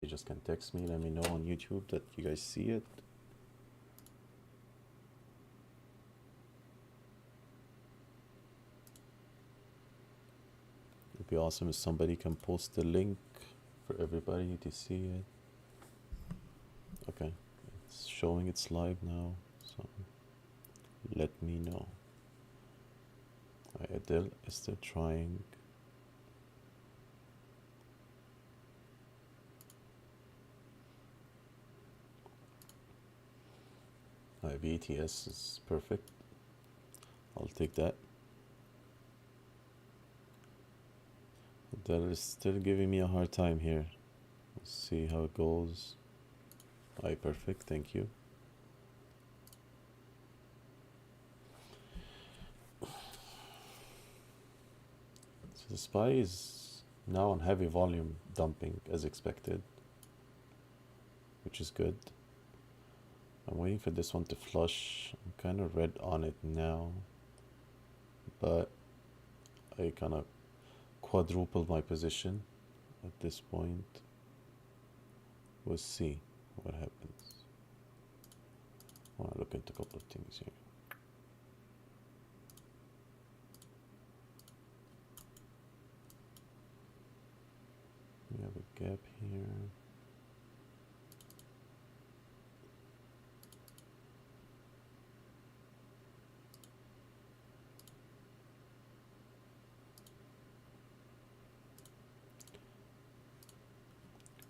You just can text me, let me know on YouTube that you guys see it. It'd be awesome if somebody can post the link for everybody to see it. Okay, it's showing it's live now, so let me know. ADIL is still trying. VTS is perfect. I'll take that. That is still giving me a hard time here. Let's see how it goes. Perfect, thank you. So the SPY is now on heavy volume dumping as expected, which is good. I'm waiting for this one to flush. I'm kind of red on it now, but I kind of quadrupled my position at this point. We'll see what happens. I want to look into a couple of things here. We have a gap here.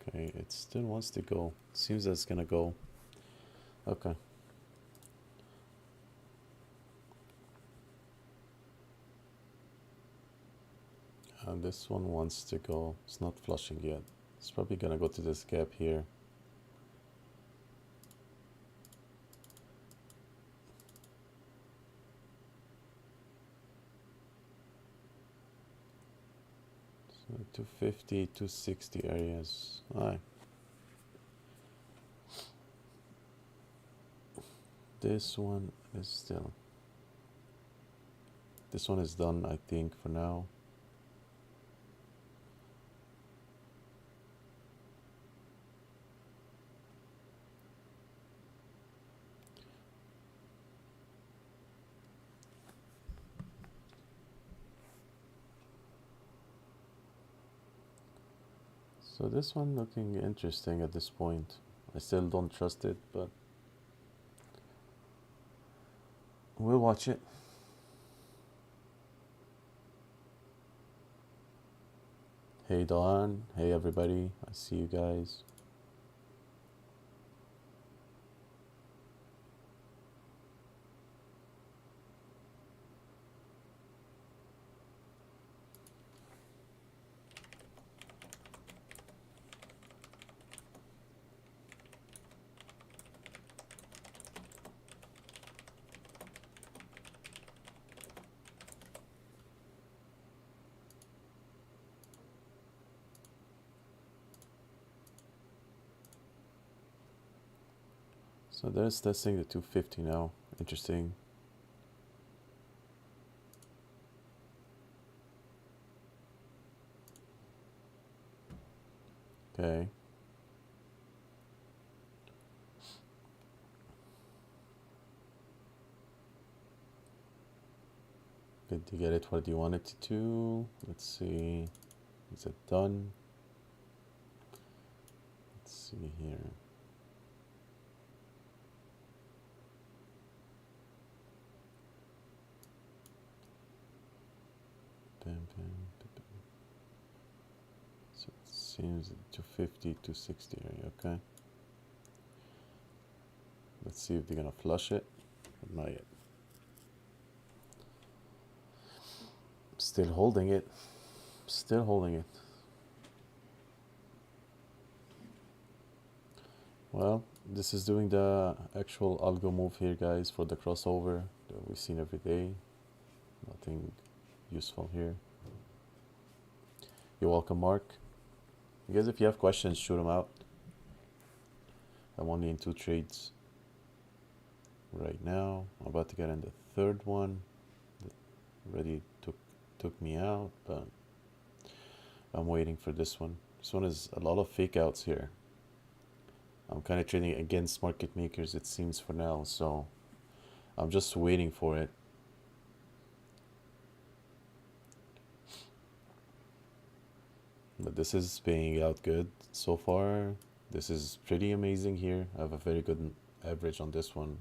Okay, it still wants to go. Seems that it's gonna go. Okay. And this one wants to go. It's not flushing yet. It's probably gonna go to this gap here. So 250, 260 areas. Alright. This one is still. This one is done, I think, for now. So this one looking interesting at this point. I still don't trust it, but we'll watch it. Hey Don, hey everybody, I see you guys. So there's testing the 250 now. Interesting. Okay. Did you get it what you wanted to do? Let's see. Is it done? Let's see here. Bam, bam, bam, bam. So it seems 250, 260 area, okay. Let's see if they're gonna flush it. Not yet. Still holding it. Still holding it. Well, this is doing the actual algo move here, guys, for the crossover that we've seen every day. Nothing useful here. You're welcome, Mark. You guys, if you have questions, shoot them out. I'm only in 2 trades right now. I'm about to get in the 3rd one. That already took me out, but I'm waiting for this one. This one is a lot of fake outs here. I'm kind of trading against market makers, it seems, for now, so I'm just waiting for it. But this is paying out good so far. This is pretty amazing here. I have a very good average on this one.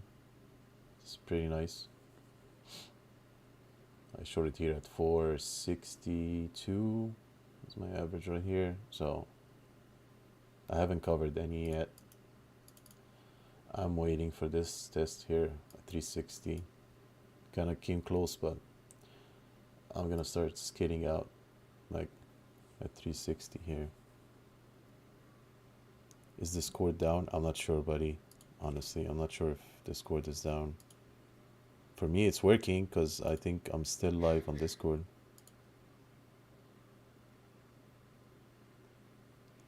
It's pretty nice. I shorted here at 462. That's my average right here. So I haven't covered any yet. I'm waiting for this test here at 360. Kind of came close, but I'm gonna start skating out like at 360 here. Is Discord down? I'm not sure, buddy. Honestly, I'm not sure if Discord is down. For me, it's working because I think I'm still live on Discord.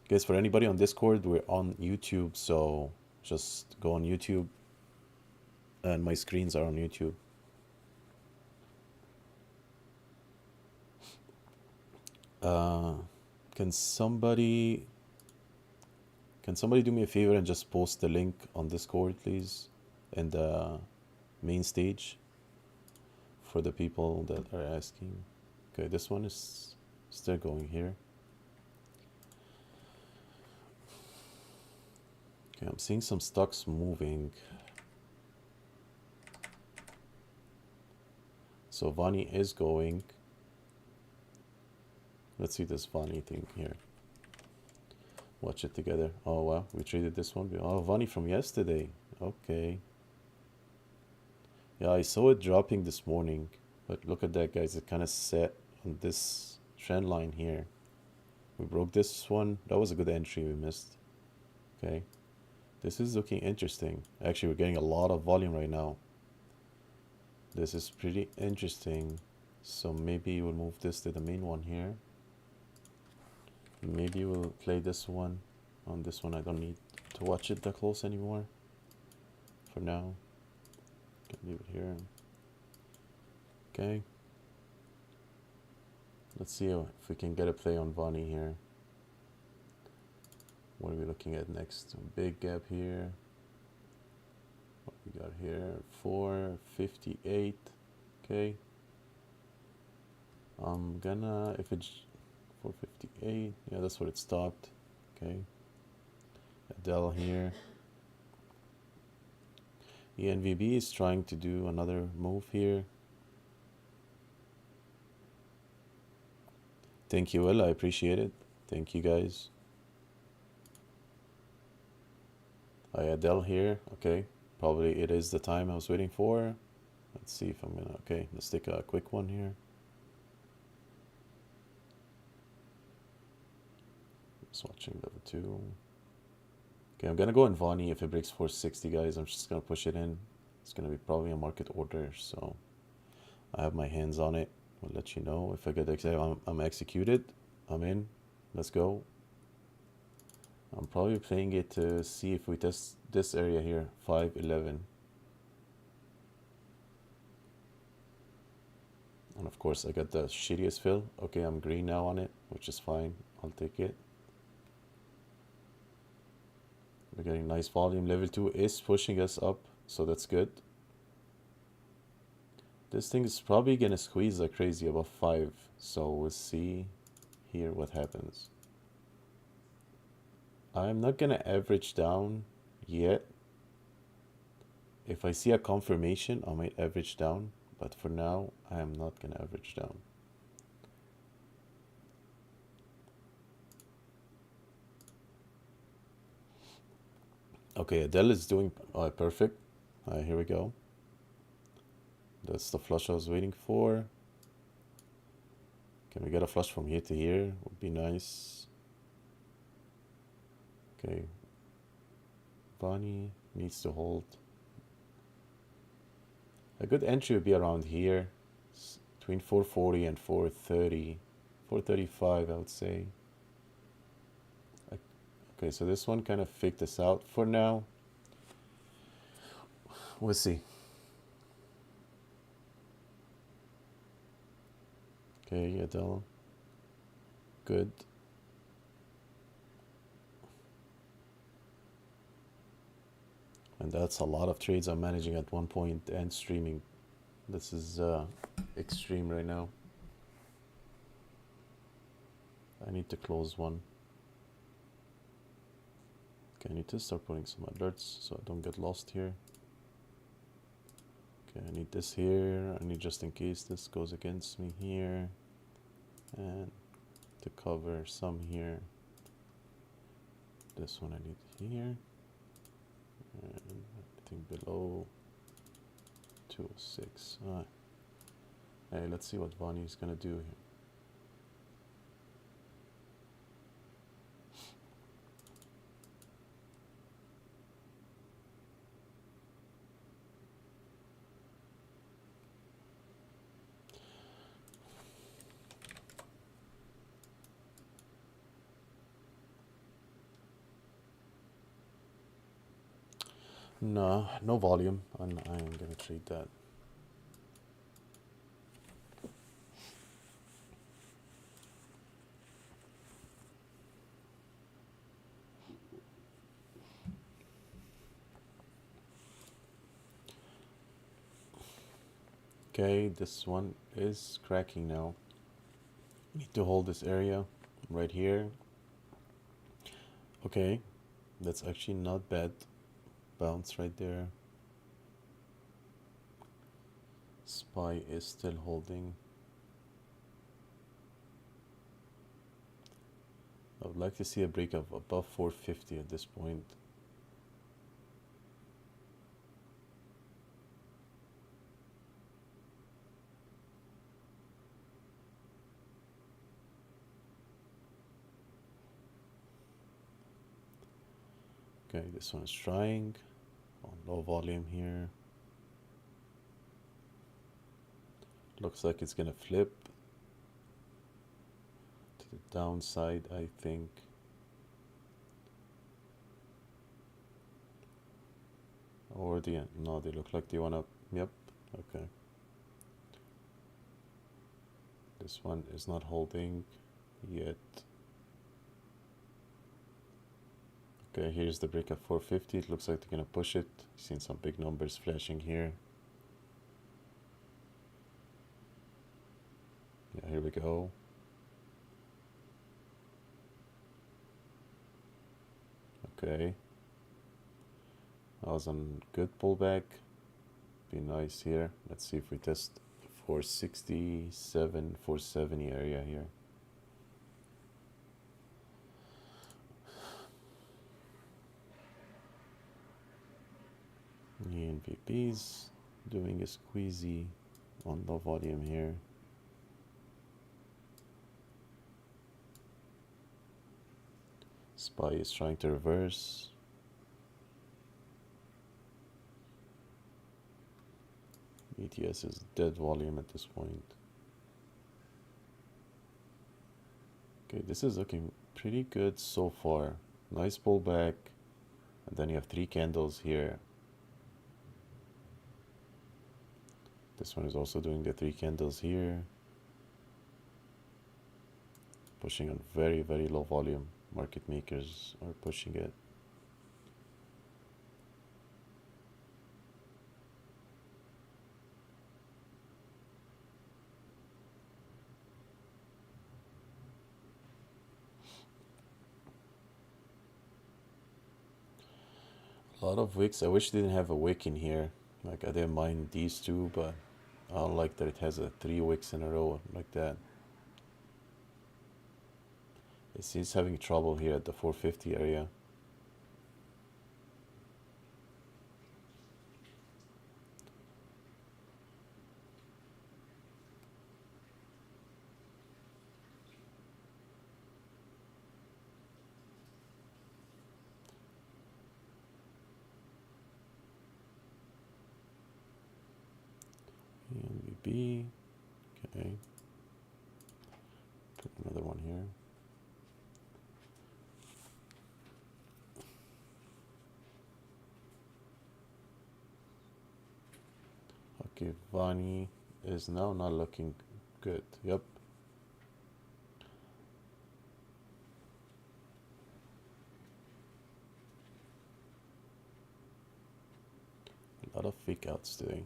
Guys, for anybody on Discord, we're on YouTube, so just go on YouTube. And my screens are on YouTube. Can somebody do me a favor and just post the link on Discord, please, in the main stage for the people that are asking. Okay, this one is still going here. Okay, I'm seeing some stocks moving. So Vani is going. Let's see this Vani thing here. Watch it together. Oh wow, we traded this one. Oh, Vani from yesterday. Okay. Yeah, I saw it dropping this morning, but look at that, guys. It kind of set on this trend line here. We broke this one. That was a good entry we missed. Okay. This is looking interesting. Actually, we're getting a lot of volume right now. This is pretty interesting. So maybe we'll move this to the main one here. Maybe we'll play this one. On this one, I don't need to watch it that close anymore. For now. Can leave it here. Okay. Let's see if we can get a play on Vani here. What are we looking at next? Big gap here. What we got here? 458. Okay. I'm gonna, if it's 458, yeah, that's where it stopped. Okay. ADIL here. ENVB is trying to do another move here. Thank you, Will. I appreciate it. Thank you, guys. ADIL here. Okay. Probably it is the time I was waiting for. Let's see if I'm gonna, okay, let's take a quick one here. Just watching level 2. Okay, I'm gonna go in Vani. If it breaks 460, guys, I'm just gonna push it in. It's gonna be probably a market order, so I have my hands on it. I'll let you know if I get I'm executed. I'm in. Let's go. I'm probably playing it to see if we test this area here, 511. And of course, I got the shittiest fill. Okay, I'm green now on it, which is fine. I'll take it. We're getting nice volume. Level 2 is pushing us up, so that's good. This thing is probably gonna squeeze like crazy above 5, so we'll see here what happens. I'm not gonna average down yet. If I see a confirmation, I might average down, but for now, I am not gonna average down. Okay, ADIL is doing perfect. Here we go. That's the flush I was waiting for. Can we get a flush from here to here? Would be nice. Okay. Vani needs to hold. A good entry would be around here. Between 440 and 430. 435, I would say. Okay, so this one kind of faked us out for now. We'll see. Okay, ADIL. Good. And that's a lot of trades I'm managing at one point and streaming. This is extreme right now. I need to close one. Okay, I need to start putting some alerts so I don't get lost here. Okay, I need this here. I need just in case this goes against me here. And to cover some here. This one I need here. And I think below 206. Alright. Hey, let's see what Vonnie is gonna do here. No, no volume, and I am gonna trade that. Okay, this one is cracking now. Need to hold this area right here. Okay, that's actually not bad. Bounce right there. SPY is still holding. I would like to see a break of above 450 at this point. Okay, this one is trying on low volume here. Looks like it's gonna flip to the downside, I think. Or no, they look like they wanna, yep, okay. This one is not holding yet. Okay, here's the break at 450. It looks like they're gonna push it. Seen some big numbers flashing here. Yeah, here we go. Okay. That was a good pullback. Be nice here. Let's see if we test 467, 470 area here. ENVB's doing a squeezy on low volume here. SPY is trying to reverse. ETS is dead volume at this point. Okay, this is looking pretty good so far. Nice pullback. And then you have 3 candles here. This one is also doing the 3 candles here. Pushing on very, very low volume. Market makers are pushing it. A lot of wicks. I wish they didn't have a wick in here. Like, I didn't mind these two, but I don't like that it has a 3 wicks in a row like that. It seems having trouble here at the 450 area. ENVB. Okay. Put another one here. Okay, Vani is now not looking good. Yep. lot of fake outs today.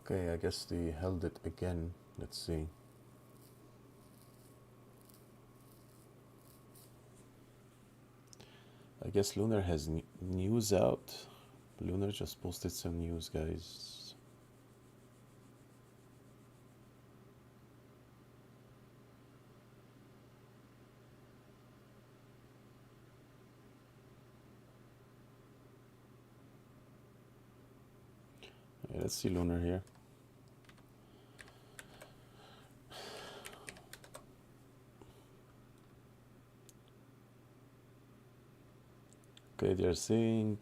Okay, I guess they held it again. Let's see. I guess Lunar has news out. Lunar just posted some news, guys. Okay, let's see Lunar here. Okay, they're saying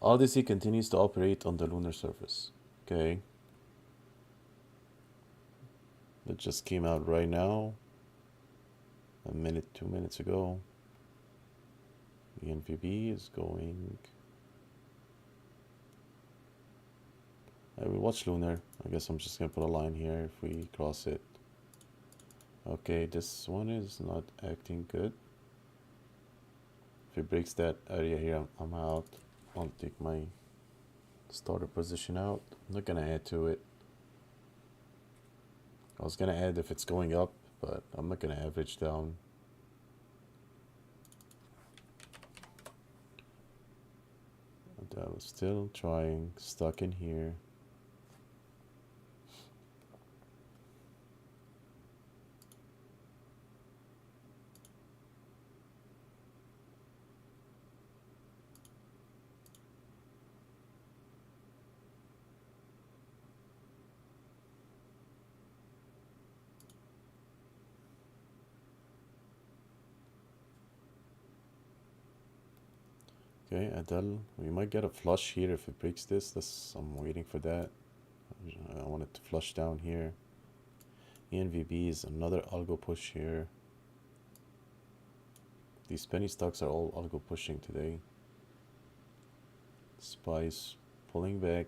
Odyssey continues to operate on the lunar surface. Okay. That just came out right now. A minute, 2 minutes ago. ENVB is going. I will watch Lunar. I guess I'm just gonna put a line here if we cross it. Okay, this one is not acting good. If it breaks that area here, I'm out. I'll take my starter position out. I'm not gonna add to it. I was gonna add if it's going up, but I'm not gonna average down. That was still trying, stuck in here. Okay, ADIL, we might get a flush here if it breaks this. I'm waiting for that. I want it to flush down here. ENVB is another algo push here. These penny stocks are all algo pushing today. SPY's pulling back.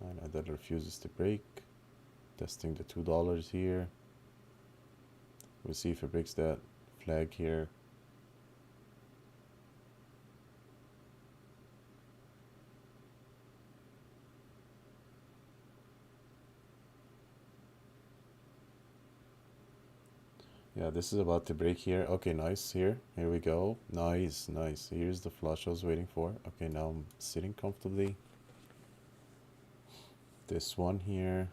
And ADIL refuses to break. Testing the $2 here. We'll see if it breaks that flag here. Yeah, this is about to break here. Okay, nice. Here we go. Nice, nice. Here's the flush I was waiting for. Okay, now I'm sitting comfortably. This one here.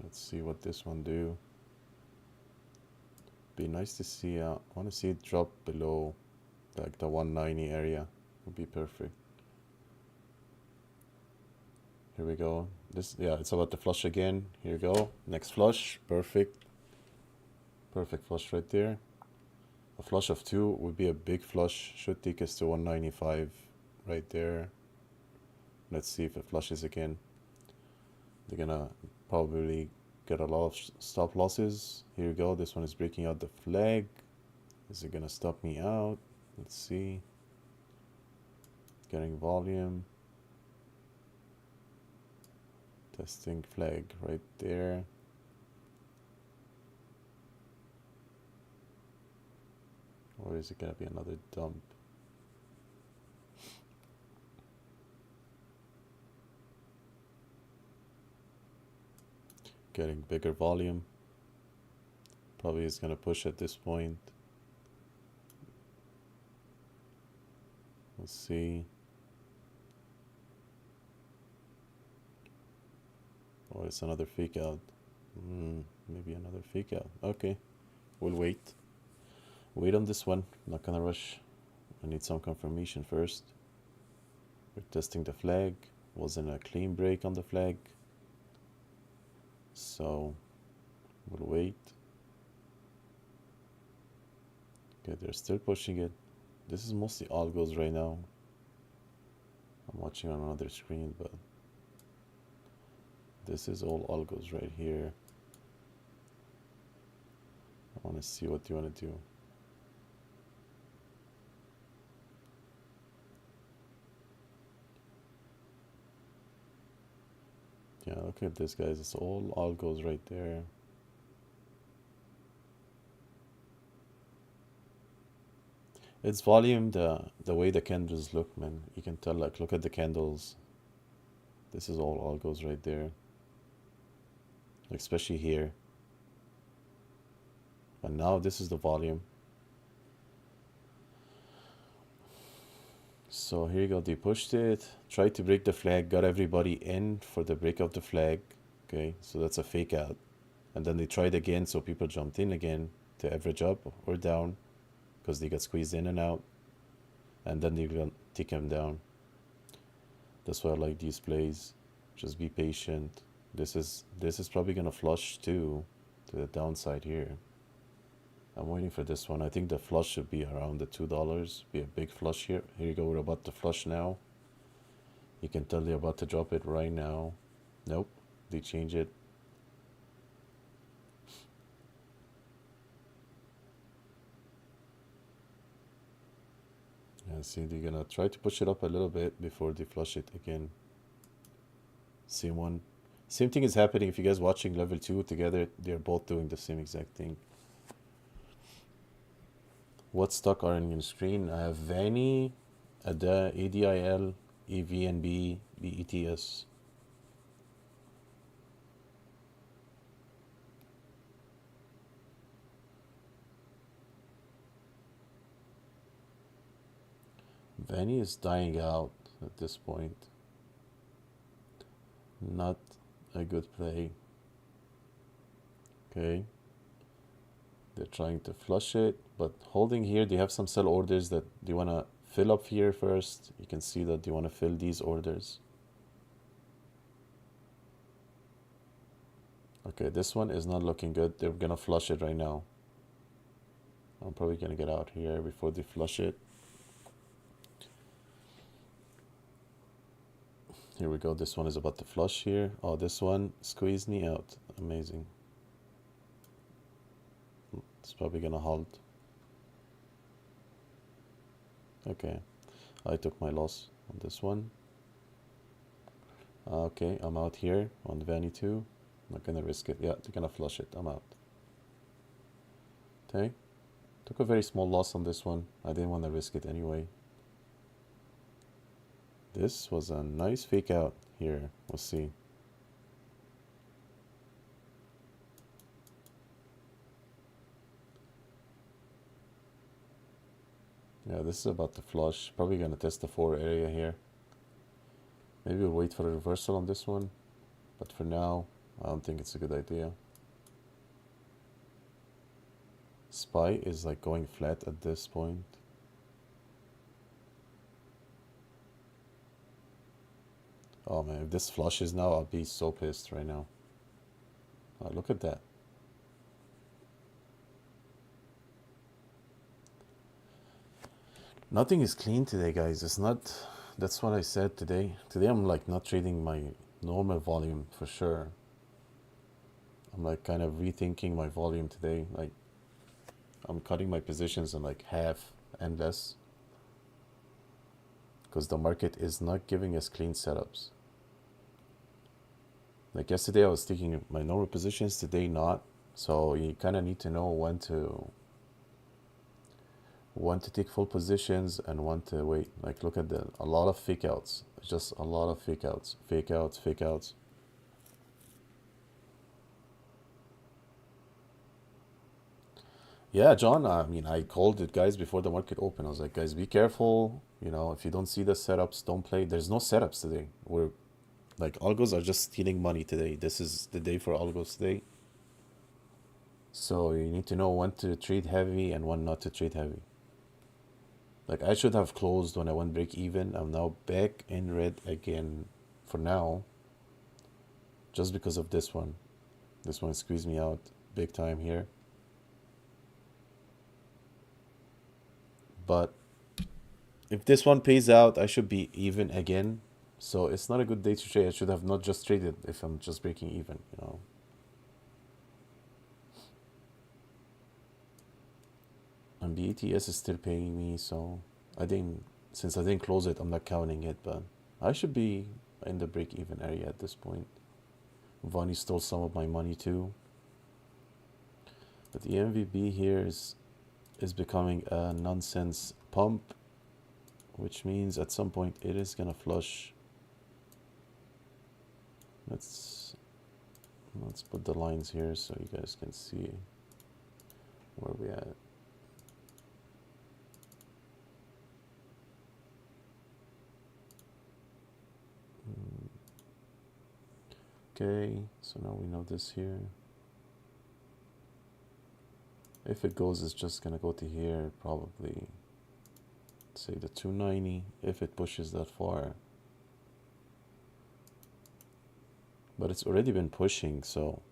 Let's see what this one do. Be nice to see. I want to see it drop below, like the 190 area. Would be perfect. Here we go. Yeah, it's about to flush again. Here we go. Next flush. Perfect. Perfect flush right there. A flush of 2 would be a big flush. Should take us to 195 right there. Let's see if it flushes again. They're gonna probably get a lot of stop losses. Here we go. This one is breaking out the flag. Is it gonna stop me out? Let's see. Getting volume. Testing flag right there. Or is it gonna be another dump? Getting bigger volume. Probably is gonna push at this point. We'll see. Or it's another fake out. Maybe another fake out. Okay, we'll wait. Wait on this one. Not gonna rush. I need some confirmation first. We're testing the flag. Wasn't a clean break on the flag. So we'll wait. Okay, they're still pushing it. This is mostly algos right now. I'm watching on another screen, but this is all algos right here. I want to see what you want to do. Yeah, look at this, guys. It's all goes right there. It's volume, the way the candles look, man. You can tell, like, look at the candles. This is all goes right there, especially here. And now this is the volume. So here you go. They pushed it, tried to break the flag, got everybody in for the break of the flag. Okay, so that's a fake out. And then they tried again, so people jumped in again to average up or down because they got squeezed in and out. And then they're gonna take them down. That's why I like these plays. Just be patient. This is probably gonna flush too to the downside here. I'm waiting for this one. I think the flush should be around the $2. Be a big flush here. Here you go. We're about to flush now. You can tell they're about to drop it right now. Nope. They change it. Yeah, see, they're gonna try to push it up a little bit before they flush it again. Same one. Same thing is happening. If you guys watching level 2 together, they're both doing the same exact thing. What stock are on your screen? I have Vanny, ADIL, ENVB, BETS. Vanny is dying out at this point. Not a good play. Okay. They're trying to flush it, but holding here, they have some sell orders that they want to fill up here first. You can see that they want to fill these orders. Okay, this one is not looking good. They're gonna flush it right now. I'm probably gonna get out here before they flush it. Here we go. This one is about to flush here. Oh, this one squeezed me out. Amazing. It's probably gonna halt. Okay, I took my loss on this one. Okay, I'm out here on Vanny 2. Not gonna risk it. Yeah, they're gonna flush it. I'm out. Okay, took a very small loss on this one. I didn't want to risk it anyway. This was a nice fake out here. We'll see. Yeah, this is about to flush. Probably gonna test the 4 area here. Maybe we'll wait for a reversal on this one. But for now, I don't think it's a good idea. SPY is like going flat at this point. Oh man, if this flushes now, I'll be so pissed right now. Look at that. Nothing is clean today, guys. It's not, that's what I said today. Today I'm like not trading my normal volume for sure. I'm like kind of rethinking my volume today. Like I'm cutting my positions in like half and less because the market is not giving us clean setups. Like yesterday I was taking my normal positions, today not. So you kind of need to know when to take full positions and when to wait. Like look at a lot of fake outs. Just a lot of fake outs. Fake outs, fake outs. Yeah, John, I mean, I called it, guys, before the market opened. I was like, guys, be careful. You know, if you don't see the setups, don't play. There's no setups today. We're like, algos are just stealing money today. This is the day for algos today. So you need to know when to trade heavy and when not to trade heavy. Like I should have closed when I went break even. I'm now back in red again for now. Just because of this one. This one squeezed me out big time here. But if this one pays out, I should be even again. So it's not a good day to trade. I should have not just traded if I'm just breaking even, you know. And BATS is still paying me, so I think since I didn't close it, I'm not counting it, but I should be in the break-even area at this point. Vonnie stole some of my money too. But the ENVB here is becoming a nonsense pump, which means at some point it is gonna flush. Let's put the lines here so you guys can see where we at. Okay, so now we know this here. If it goes, it's just gonna go to here, probably say the 290 if it pushes that far. But it's already been pushing, so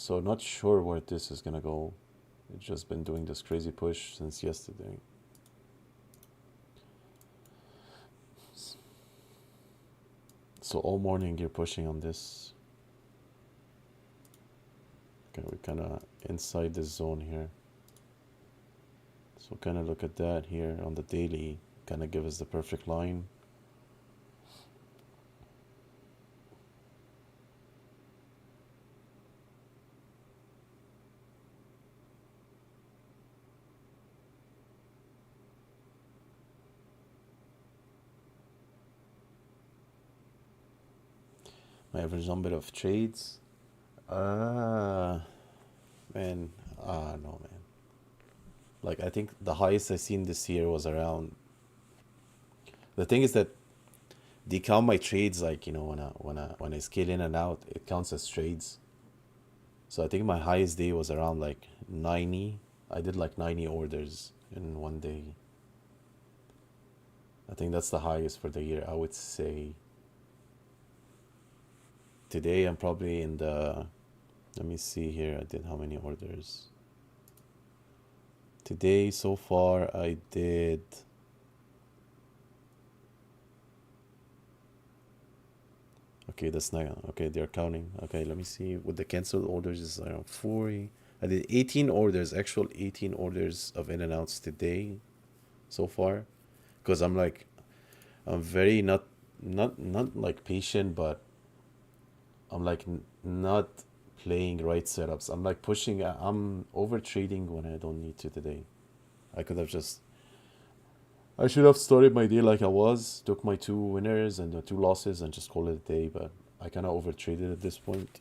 not sure where this is gonna go. It's just been doing this crazy push since yesterday. So all morning you're pushing on this. Okay, we're kind of inside this zone here. So kind of look at that here on the daily, kind of give us the perfect line. My average number of trades. No, man. Like, I think the highest I seen this year was around. The thing is that they count my trades, like, you know, when I scale in and out, it counts as trades. So I think my highest day was around like 90. I did like 90 orders in one day. I think that's the highest for the year, I would say. Today I'm probably in the, let me see here, I did how many orders. Today so far I did okay, that's not okay, they're counting. Okay, let me see. With the canceled orders is around 40. I did 18 orders, actual 18 orders of in and outs today so far. Because I'm very not like patient, but I'm like not playing right setups. I'm like pushing. I'm over trading when I don't need to today. I should have started my day like I was, took my 2 winners and the 2 losses and just call it a day, but I kind of over traded at this point.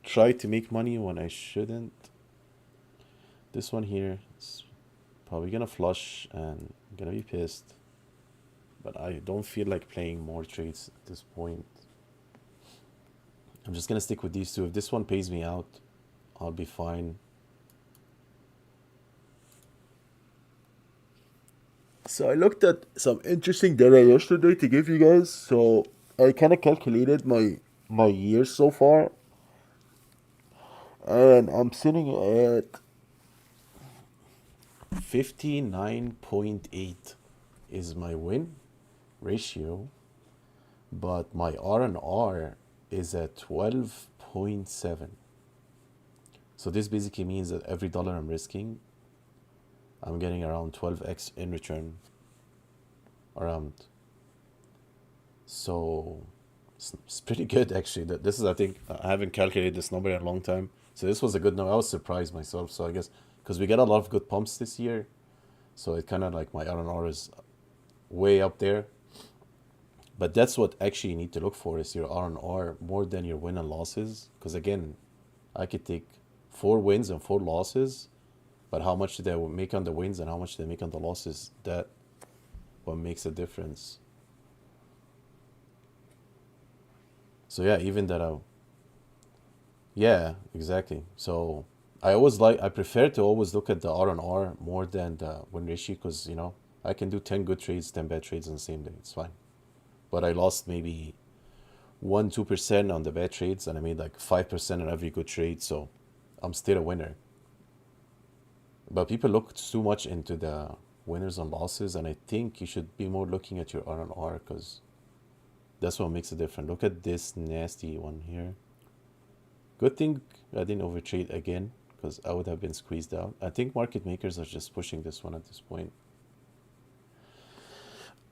Tried to make money when I shouldn't. This one here is probably gonna flush and I'm gonna be pissed. But I don't feel like playing more trades at this point. I'm just gonna stick with these two. If this one pays me out, I'll be fine. So I looked at some interesting data yesterday to give you guys. So I kind of calculated my years so far, and I'm sitting at 59.8 is my win ratio, but my R&R is at 12.7. So this basically means that every dollar I'm risking, I'm getting around 12x in return. Around. So it's pretty good actually. This is, I think, I haven't calculated this number in a long time. So this was a good number. I was surprised myself. So I guess because we get a lot of good pumps this year, so it kind of like my R&R is way up there. But that's what actually you need to look for is your R&R more than your win and losses. Because again, I could take 4 wins and 4 losses, but how much did I make on the wins and how much did I make on the losses? That what makes a difference. So yeah, even that yeah, exactly. So I prefer to always look at the R&R more than the win ratio because, you know, I can do 10 good trades, 10 bad trades on the same day. It's fine. But I lost maybe 1-2% on the bad trades and I made like 5% on every good trade. So I'm still a winner. But people look too much into the winners and losses, and I think you should be more looking at your R&R because that's what makes a difference. Look at this nasty one here. Good thing I didn't overtrade again because I would have been squeezed out. I think market makers are just pushing this one at this point.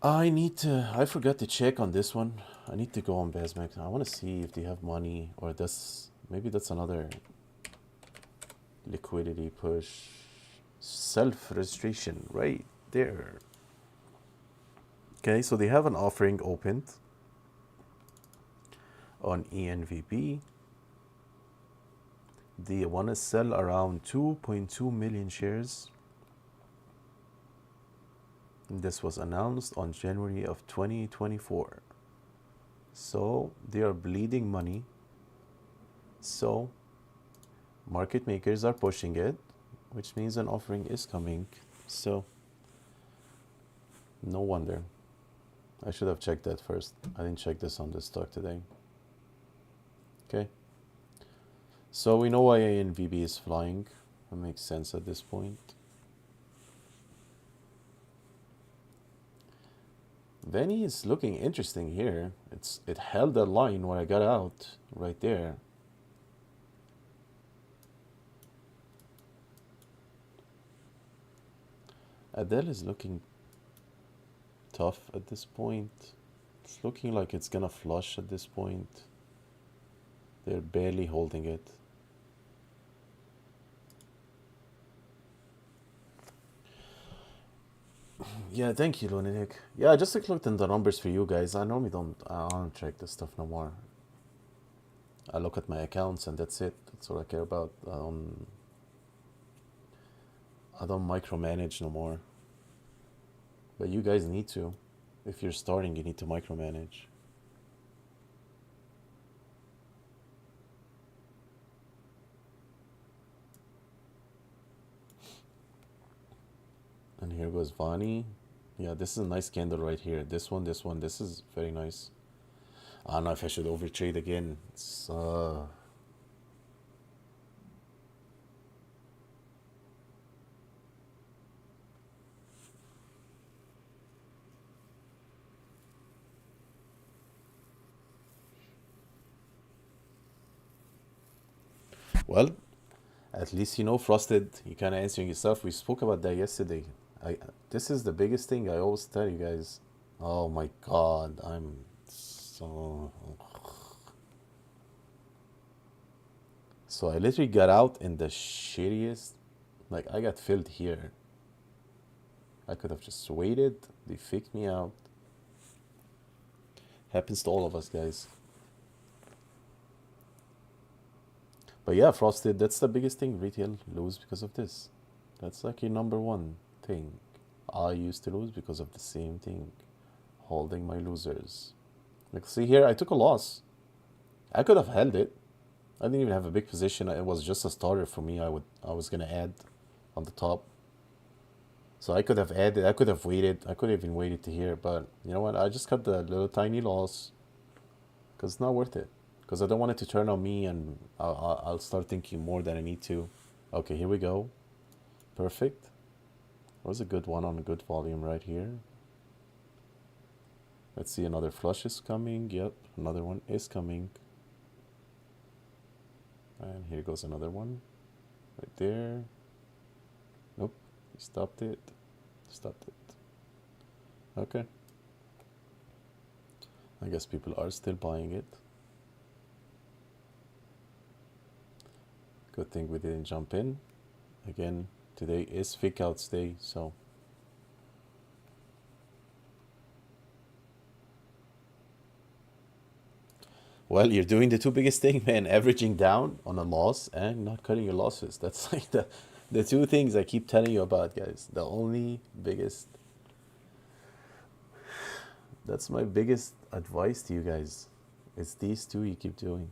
I forgot to check on this one. I need to go on Basmac. I want to see if they have money, or maybe that's another liquidity push. Self-registration right there. Okay, so they have an offering opened on ENVB. They want to sell around 2.2 million shares. This was announced on January of 2024. So they are bleeding money. So market makers are pushing it, which means an offering is coming. So no wonder. I should have checked that first. I didn't check this on this stock today. Okay. So we know why ENVB is flying. That makes sense at this point. Veni is looking interesting here. It held that line where I got out right there. ADIL is looking tough at this point. It's looking like it's gonna flush at this point. They're barely holding it. Yeah, thank you, Lunatic. Yeah, I just looked in the numbers for you guys. I normally I don't check this stuff no more. I look at my accounts and that's it. That's what I care about. I don't micromanage no more. But you guys need to. If you're starting, you need to micromanage. And here goes Vani. Yeah, this is a nice candle right here. This one, this is very nice. I don't know if I should overtrade again. It's, well, at least you know Frosted. You kind of answering yourself. We spoke about that yesterday. This is the biggest thing I always tell you guys. Oh my God, I'm so. So I literally got out in the shittiest. Like I got filled here. I could have just waited. They faked me out. Happens to all of us, guys. But yeah, Frosted, that's the biggest thing retail lose because of this. That's like your number one thing. I used to lose because of the same thing. Holding my losers. Like, see here, I took a loss. I could have held it. I didn't even have a big position. It was just a starter for me. I was gonna add on the top. So I could have added. I could have waited. I could have even waited to here. But you know what? I just cut the little tiny loss because it's not worth it. Because I don't want it to turn on me and I'll start thinking more than I need to. Okay, here we go. Perfect. That was a good one on a good volume right here. Let's see, another flush is coming. Yep, another one is coming. And here goes another one. Right there. Nope, he stopped it. Stopped it. Okay. I guess people are still buying it. Good thing we didn't jump in. Again, today is fake outs day, so. Well, you're doing the two biggest thing, man. Averaging down on a loss and not cutting your losses. That's like the two things I keep telling you about, guys. The only biggest. That's my biggest advice to you guys. It's these two you keep doing.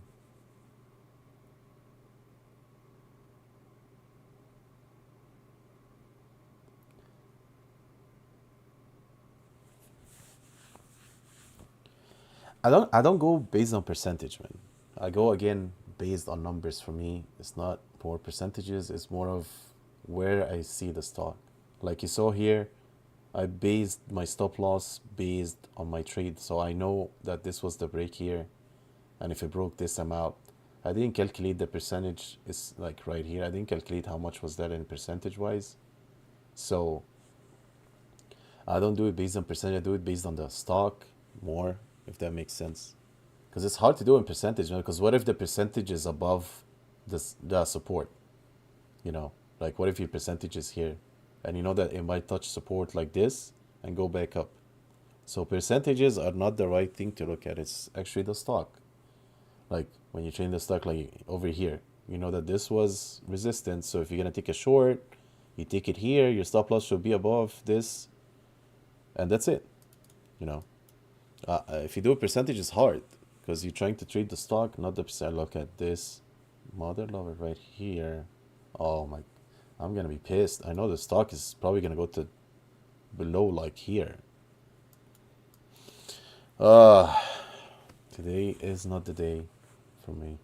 I don't go based on percentage, man. I go again based on numbers for me. It's not more percentages, it's more of where I see the stock. Like you saw here, I based my stop loss based on my trade. So I know that this was the break here. And if it broke this, I'm out. I didn't calculate the percentage. It's like right here. I didn't calculate how much was that in percentage wise. So I don't do it based on percentage. I do it based on the stock more, if that makes sense. Because it's hard to do in percentage, you know, because what if the percentage is above the support? You know, like what if your percentage is here, and you know that it might touch support like this and go back up. So percentages are not the right thing to look at. It's actually the stock. Like when you train the stock, like over here, you know that this was resistance. So if you're gonna take a short, you take it here. Your stop loss should be above this, and that's it. You know, if you do a percentage, it's hard because you're trying to trade the stock, not the percent. Look at this mother lover right here. Oh my, I'm gonna be pissed. I know the stock is probably gonna go to below like here. Today is not the day for me.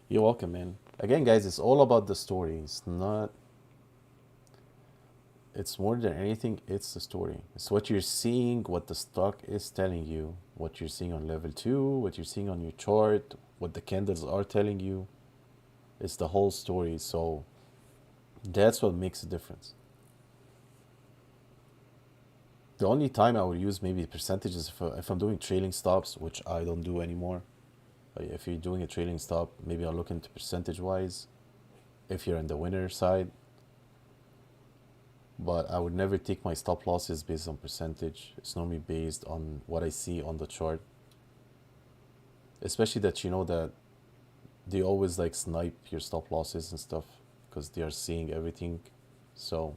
You're welcome, man. Again, guys, it's all about the story. It's not, it's more than anything, it's the story. It's what you're seeing, what the stock is telling you, what you're seeing on level 2, what you're seeing on your chart, what the candles are telling you. It's the whole story. So that's what makes a difference. The only time I would use maybe percentages if I'm doing trailing stops, which I don't do anymore. If you're doing a trailing stop, maybe I'll look into percentage wise if you're in the winner side. But I would never take my stop losses based on percentage. It's normally based on what I see on the chart. Especially that you know that they always like snipe your stop losses and stuff because they are seeing everything. So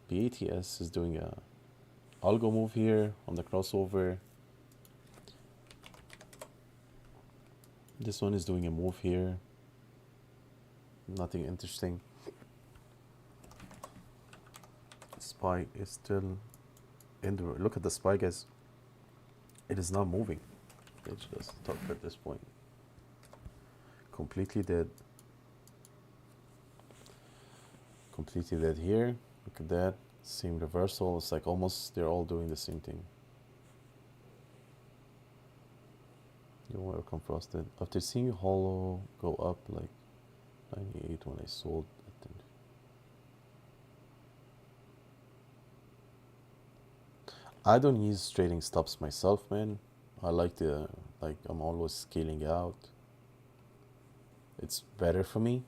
BATS is doing a algo move here on the crossover. This one is doing a move here. Nothing interesting. SPY is still in the, look at the SPY, guys. It is not moving. It's just stuck at this point. Completely dead. Completely dead here. Look at that. Same reversal. It's like almost they're all doing the same thing. You're welcome, Frosted. After seeing Hollow go up like 98 when I sold, I think. I don't use trading stops myself, man. I like to, like, I'm always scaling out. It's better for me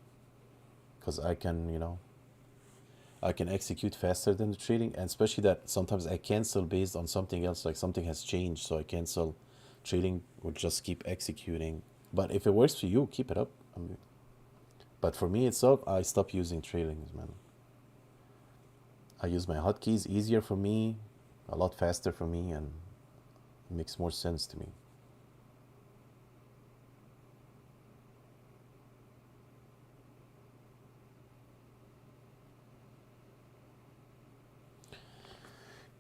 because I can, you know, I can execute faster than the trading, and especially that sometimes I cancel based on something else, like something has changed, so I cancel. Trading would just keep executing. But if it works for you, keep it up. I mean, but for me itself, I stop using trailings, man. I use my hotkeys, easier for me, a lot faster for me, and it makes more sense to me.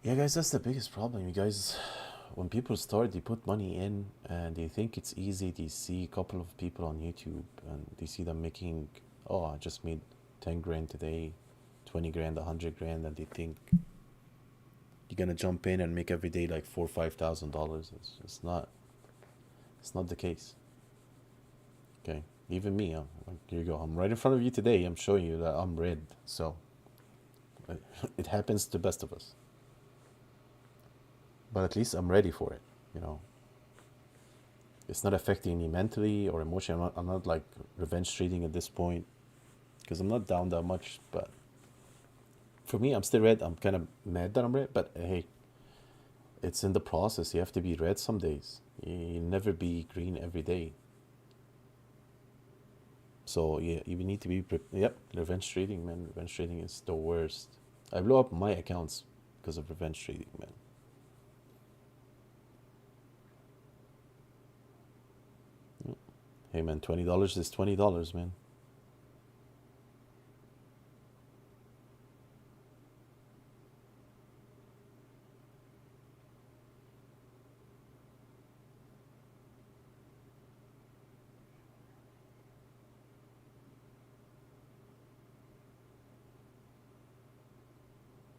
Yeah, guys, that's the biggest problem. You guys, when people start, they put money in and they think it's easy. They see a couple of people on YouTube and they see them making, oh, I just made 10 grand today, 20 grand, 100 grand, and they think you're gonna jump in and make every day like $4,000 or $5,000. It's not the case. Okay, even me, like, here you go. I'm right in front of you today. I'm showing you that I'm red. So it happens to the best of us. But at least I'm ready for it, you know. It's not affecting me mentally or emotionally. I'm not like revenge trading at this point because I'm not down that much. But for me, I'm still red. I'm kind of mad that I'm red. But hey, it's in the process. You have to be red some days. You'll never be green every day. So yeah, you need to be yep, revenge trading, man. Revenge trading is the worst. I blew up my accounts because of revenge trading, man. Hey man, $20 is $20, man.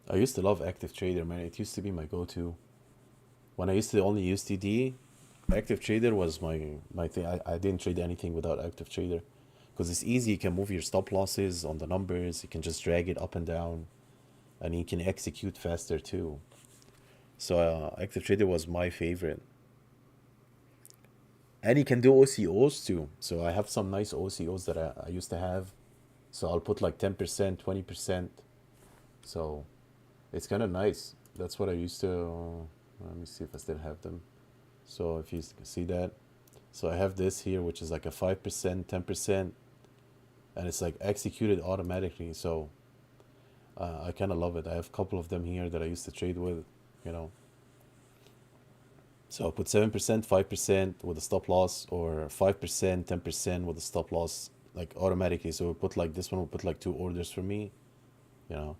I used to love Active Trader, man. It used to be my go-to. When I used to only use TD, Active Trader was my thing. I didn't trade anything without Active Trader because it's easy. You can move your stop losses on the numbers. You can just drag it up and down, and you can execute faster too. So Active Trader was my favorite. And you can do OCOs too. So I have some nice OCOs that I used to have. So I'll put like 10%, 20%. So it's kind of nice. That's what I used to. Let me see if I still have them. So if you see that, so I have this here, which is like a 5%, 10%, and it's like executed automatically. So I kind of love it. I have a couple of them here that I used to trade with, you know. So I put 7%, 5% with a stop loss, or 5%, 10% with a stop loss, like automatically. So we put like this one, will put like 2 orders for me, you know,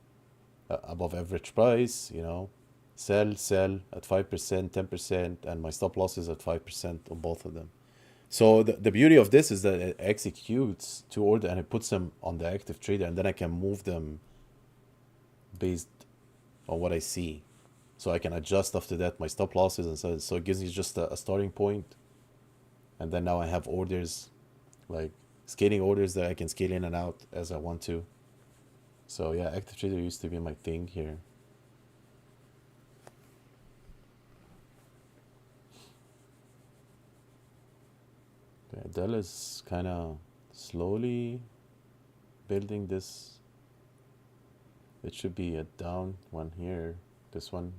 above average price, you know, sell at 5%, 10%, and my stop loss is at 5% on both of them. So the beauty of this is that it executes 2 orders and it puts them on the active trader, and then I can move them based on what I see. So I can adjust after that my stop losses, and so it gives you just a starting point, and then now I have orders, like scaling orders that I can scale in and out as I want to. So yeah, active trader used to be my thing here. The ADIL is kind of slowly building this. It should be a down one here. This one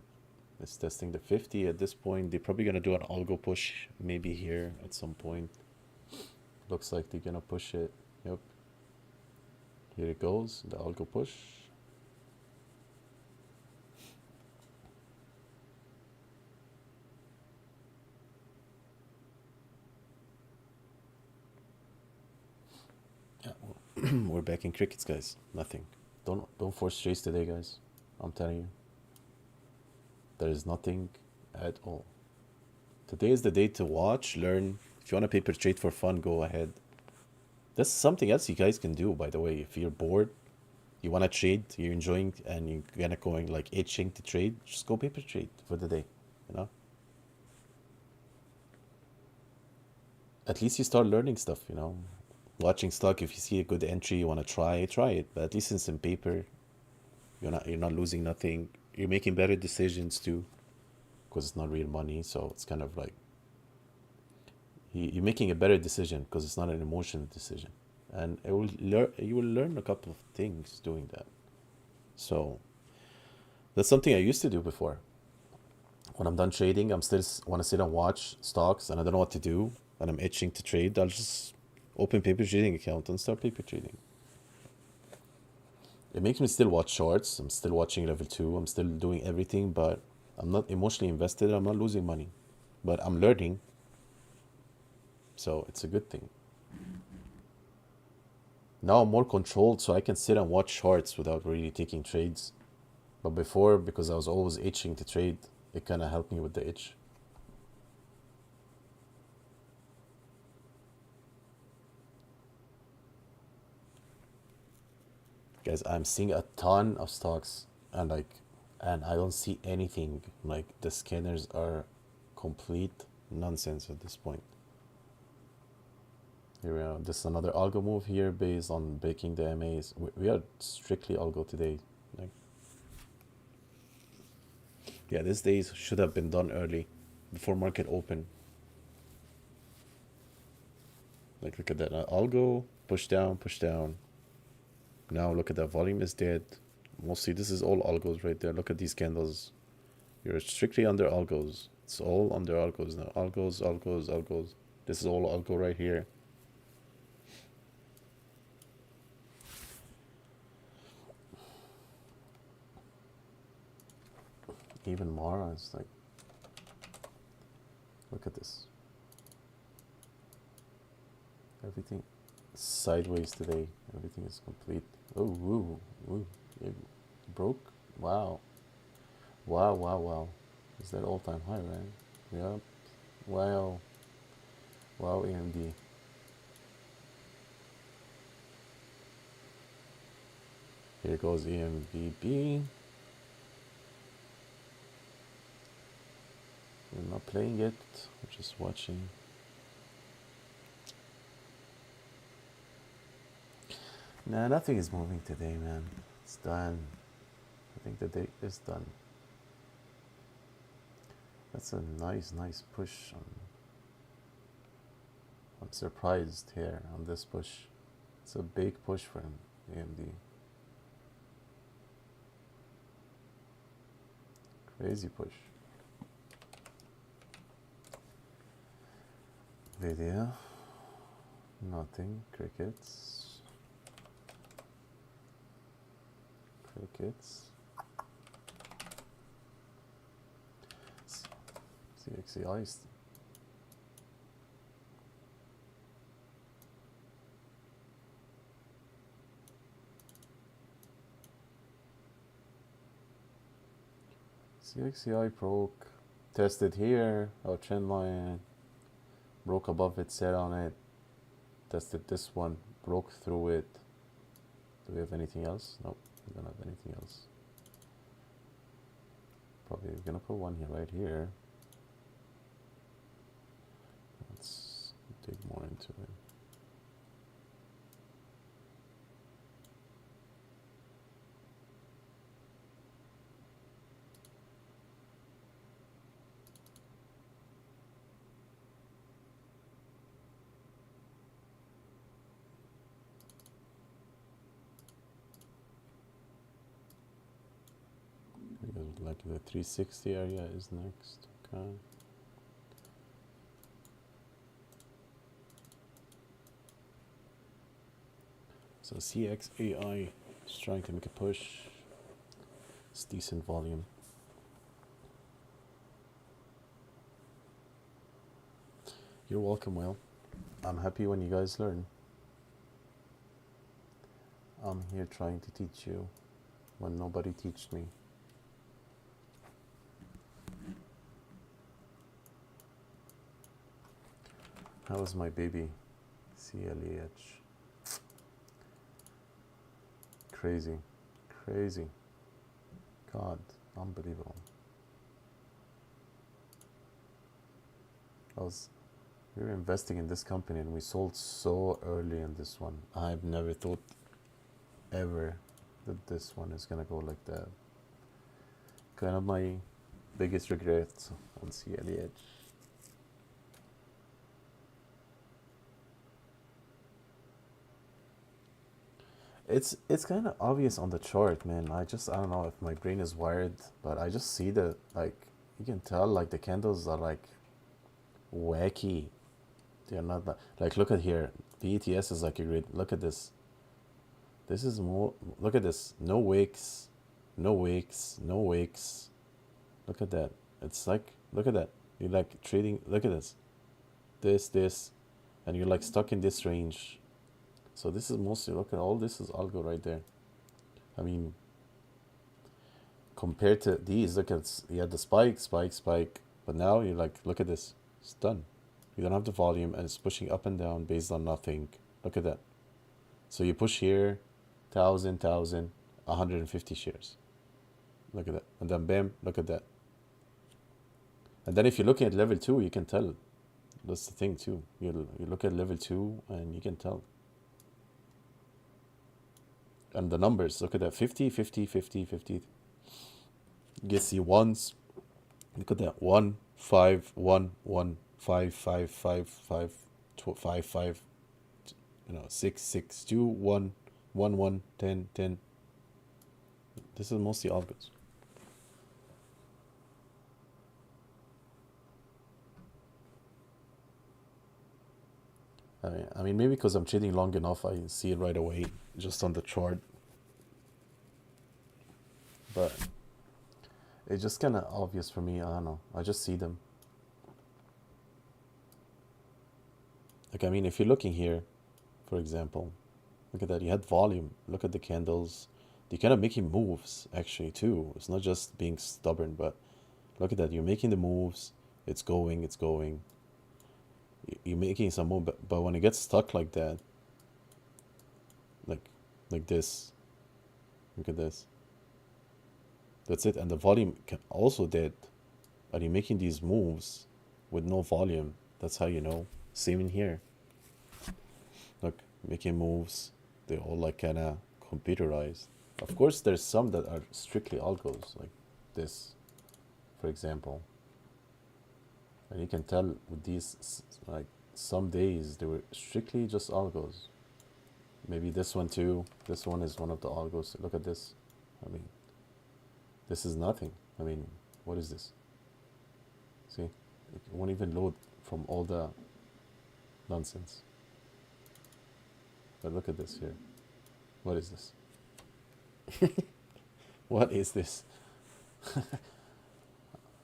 is testing the 50 at this point. They're probably gonna do an algo push maybe here at some point. Looks like they're gonna push it. Yep. Here it goes, the algo push. Yeah, we're back in crickets, guys. Nothing. Don't force trades today, guys. I'm telling you. There is nothing at all. Today is the day to watch, learn. If you want to paper trade for fun, go ahead. That's something else you guys can do, by the way. If you're bored, you want to trade, you're enjoying, and you're gonna going like itching to trade, just go paper trade for the day, you know? At least you start learning stuff, you know? Watching stock, if you see a good entry, you want to try it. But at least it's in paper. You're not losing nothing. You're making better decisions too, because it's not real money. So it's kind of like you're making a better decision because it's not an emotional decision, and you will learn a couple of things doing that. So that's something I used to do before. When I'm done trading, I'm still want to sit and watch stocks, and I don't know what to do, and I'm itching to trade. I'll just open paper trading account and start paper trading. It makes me still watch shorts. I'm still watching level 2. I'm still doing everything, but I'm not emotionally invested. I'm not losing money, but I'm learning. So it's a good thing. Now I'm more controlled, so I can sit and watch charts without really taking trades. But before, because I was always itching to trade, it kind of helped me with the itch. Guys, I'm seeing a ton of stocks, and I don't see anything. Like the scanners are complete nonsense at this point. Here we are. This is another algo move here based on breaking the MAs. We are strictly algo today. Like, yeah, these days should have been done early, before market open. Like, look at that. Algo, push down, push down. Now look at that. Volume is dead. Mostly this is all algos right there. Look at these candles. You're strictly under algos. It's all under algos now. Algos, algos, algos. This is all algo right here. Even Mara is like, look at this. Everything sideways today. Everything is complete. Oh, woo, woo. It broke? Wow. Wow, wow, wow. Is that all-time high, right? Yep. Wow. Wow, AMD. Here goes ENVB. not playing it, we're just watching. Nah, nothing is moving today, man. It's done. I think the day is done. That's a nice push. I'm surprised here on this push. It's a big push for him, AMD. Crazy push. Video. Nothing. Crickets. Crickets. CXCI is CXCI broke, tested here, our trend line, broke above it, set on it, tested this one, broke through it. Do we have anything else? Nope, we don't have anything else. Probably gonna put one here, right here. Let's dig more into it. Like the 360 area is next. Okay. So CXAI is trying to make a push. It's decent volume. You're welcome, Will. I'm happy when you guys learn. I'm here trying to teach you when nobody teached me. How is my baby? CLEH. Crazy. Crazy. God, unbelievable. We were investing in this company and we sold so early in this one. I've never thought ever that this one is gonna go like that. Kind of my biggest regret on CLEH. It's kind of obvious on the chart, man. I don't know if my brain is wired, but I just see that, like, you can tell, like, the candles are like wacky. They're not that, like, look at here. VETS is like a grid. Look at this. This is more, look at this. No wicks, no wicks, no wicks. Look at that. It's like, look at that. You're like trading, look at this. This, and you're like stuck in this range. So this is mostly, look at all this is algo right there. I mean, compared to these, look at, you had the spike, but now you're like, look at this, it's done. You don't have the volume and it's pushing up and down based on nothing. Look at that. So you push here, 1,000, 150 shares. Look at that. And then bam, look at that. And then if you're looking at level 2, you can tell. That's the thing too. You look at level 2 and you can tell. And the numbers, look at that, 50, 50, 50, 50. You can see ones. Look at that, 1, 5, 1, 1, 5, 5, 5, 5, 5, 5, 6, 6, 2, 1, 1, 1, 10, 10. This is mostly algos. I mean, maybe because I'm trading long enough, I see it right away, just on the chart. But it's just kind of obvious for me. I don't know. I just see them. Like, I mean, if you're looking here, for example, look at that. You had volume. Look at the candles. They're kind of making moves, actually, too. It's not just being stubborn, but look at that. You're making the moves. It's going, it's going. You're making some move, but when it gets stuck like that, like this, look at this. That's it. And the volume also dead. Are you making these moves with no volume? That's how you know. Same in here. Look, making moves. They're all like kind of computerized. Of course, there's some that are strictly algos, like this, for example. And you can tell with these, like some days they were strictly just algos. Maybe this one too. This one is one of the algos. Look at this. I mean, this is nothing. I mean, what is this? See, it won't even load from all the nonsense. But look at this here. What is this? What is this?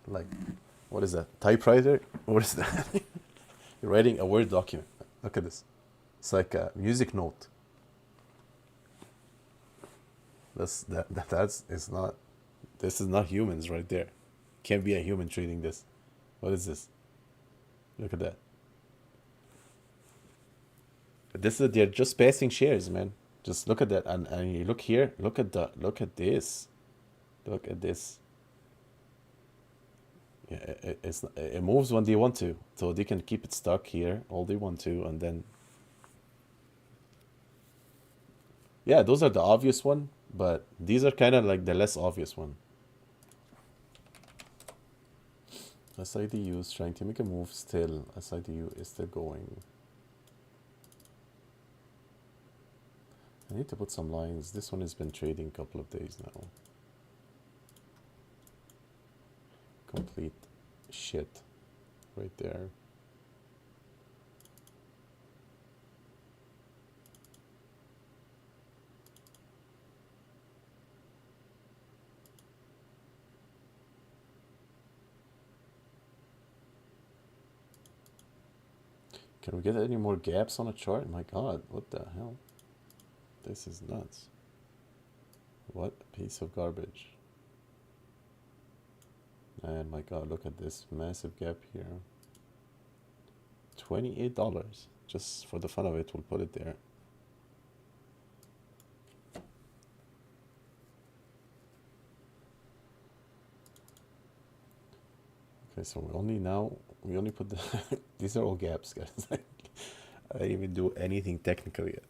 Like, what is that? Typewriter? What is that? You're writing a Word document. Look at this. It's like a music note. That's it's not. This is not humans right there. Can't be a human trading this. What is this? Look at that. This is they're just passing shares, man. Just look at that, and you look here. Look at this. Look at this. Yeah, it moves when they want to, so they can keep it stuck here all they want to, and then yeah, those are the obvious one, but these are kind of like the less obvious one. SIDU is trying to make a move still. SIDU is still going. I need to put some lines. This one has been trading a couple of days now. Complete shit right there. Can we get any more gaps on a chart? My god, what the hell? This is nuts. What a piece of garbage. And my god, look at this massive gap here. $28. Just for the fun of it, we'll put it there. Okay, so we only put the these are all gaps, guys. I didn't even do anything technical yet.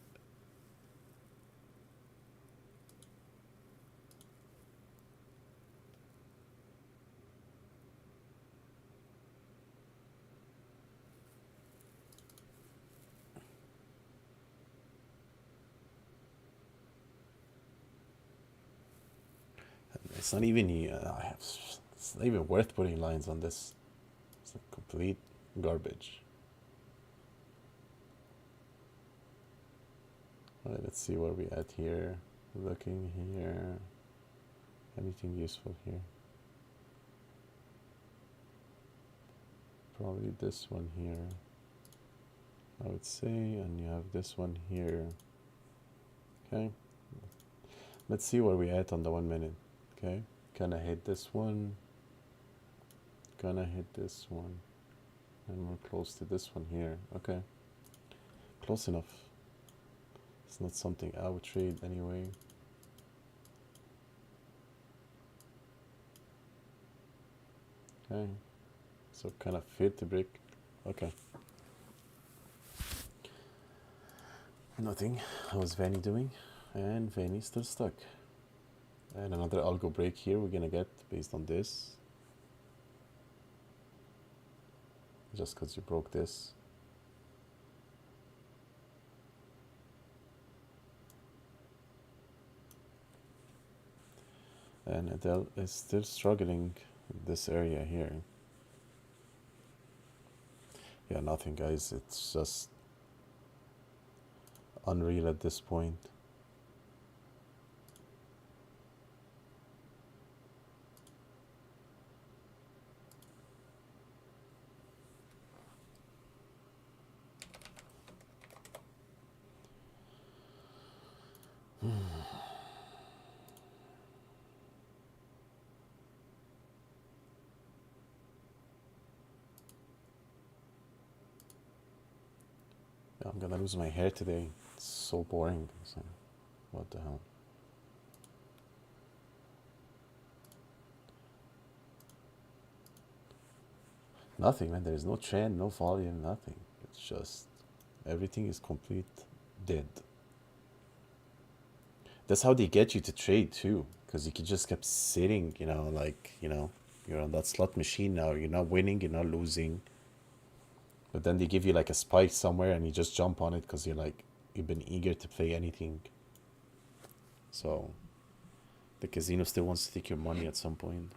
It's not even it's not even worth putting lines on this. It's like complete garbage. Alright, let's see where we at here. Looking here. Anything useful here? Probably this one here, I would say, and you have this one here. Okay, let's see where we at on the 1 minute. Okay, gonna hit this one, gonna hit this one, and we're close to this one here. Okay, close enough. It's not something I would trade anyway. Okay, so kind of failed to break. Okay, nothing. How's Vanny doing? And Vanny's still stuck. And another algo break here we're gonna get based on this. Just because you broke this. And ADIL is still struggling in this area here. Yeah, nothing, guys. It's just unreal at this point. I'm gonna lose my hair today. It's so boring. So, what the hell? Nothing, man. There's no trend, no volume, nothing. It's just everything is complete dead. That's how they get you to trade too, because you can just kept sitting, you're on that slot machine now. You're not winning, you're not losing, but then they give you like a spike somewhere, and you just jump on it because you've been eager to play anything. So the casino still wants to take your money at some point.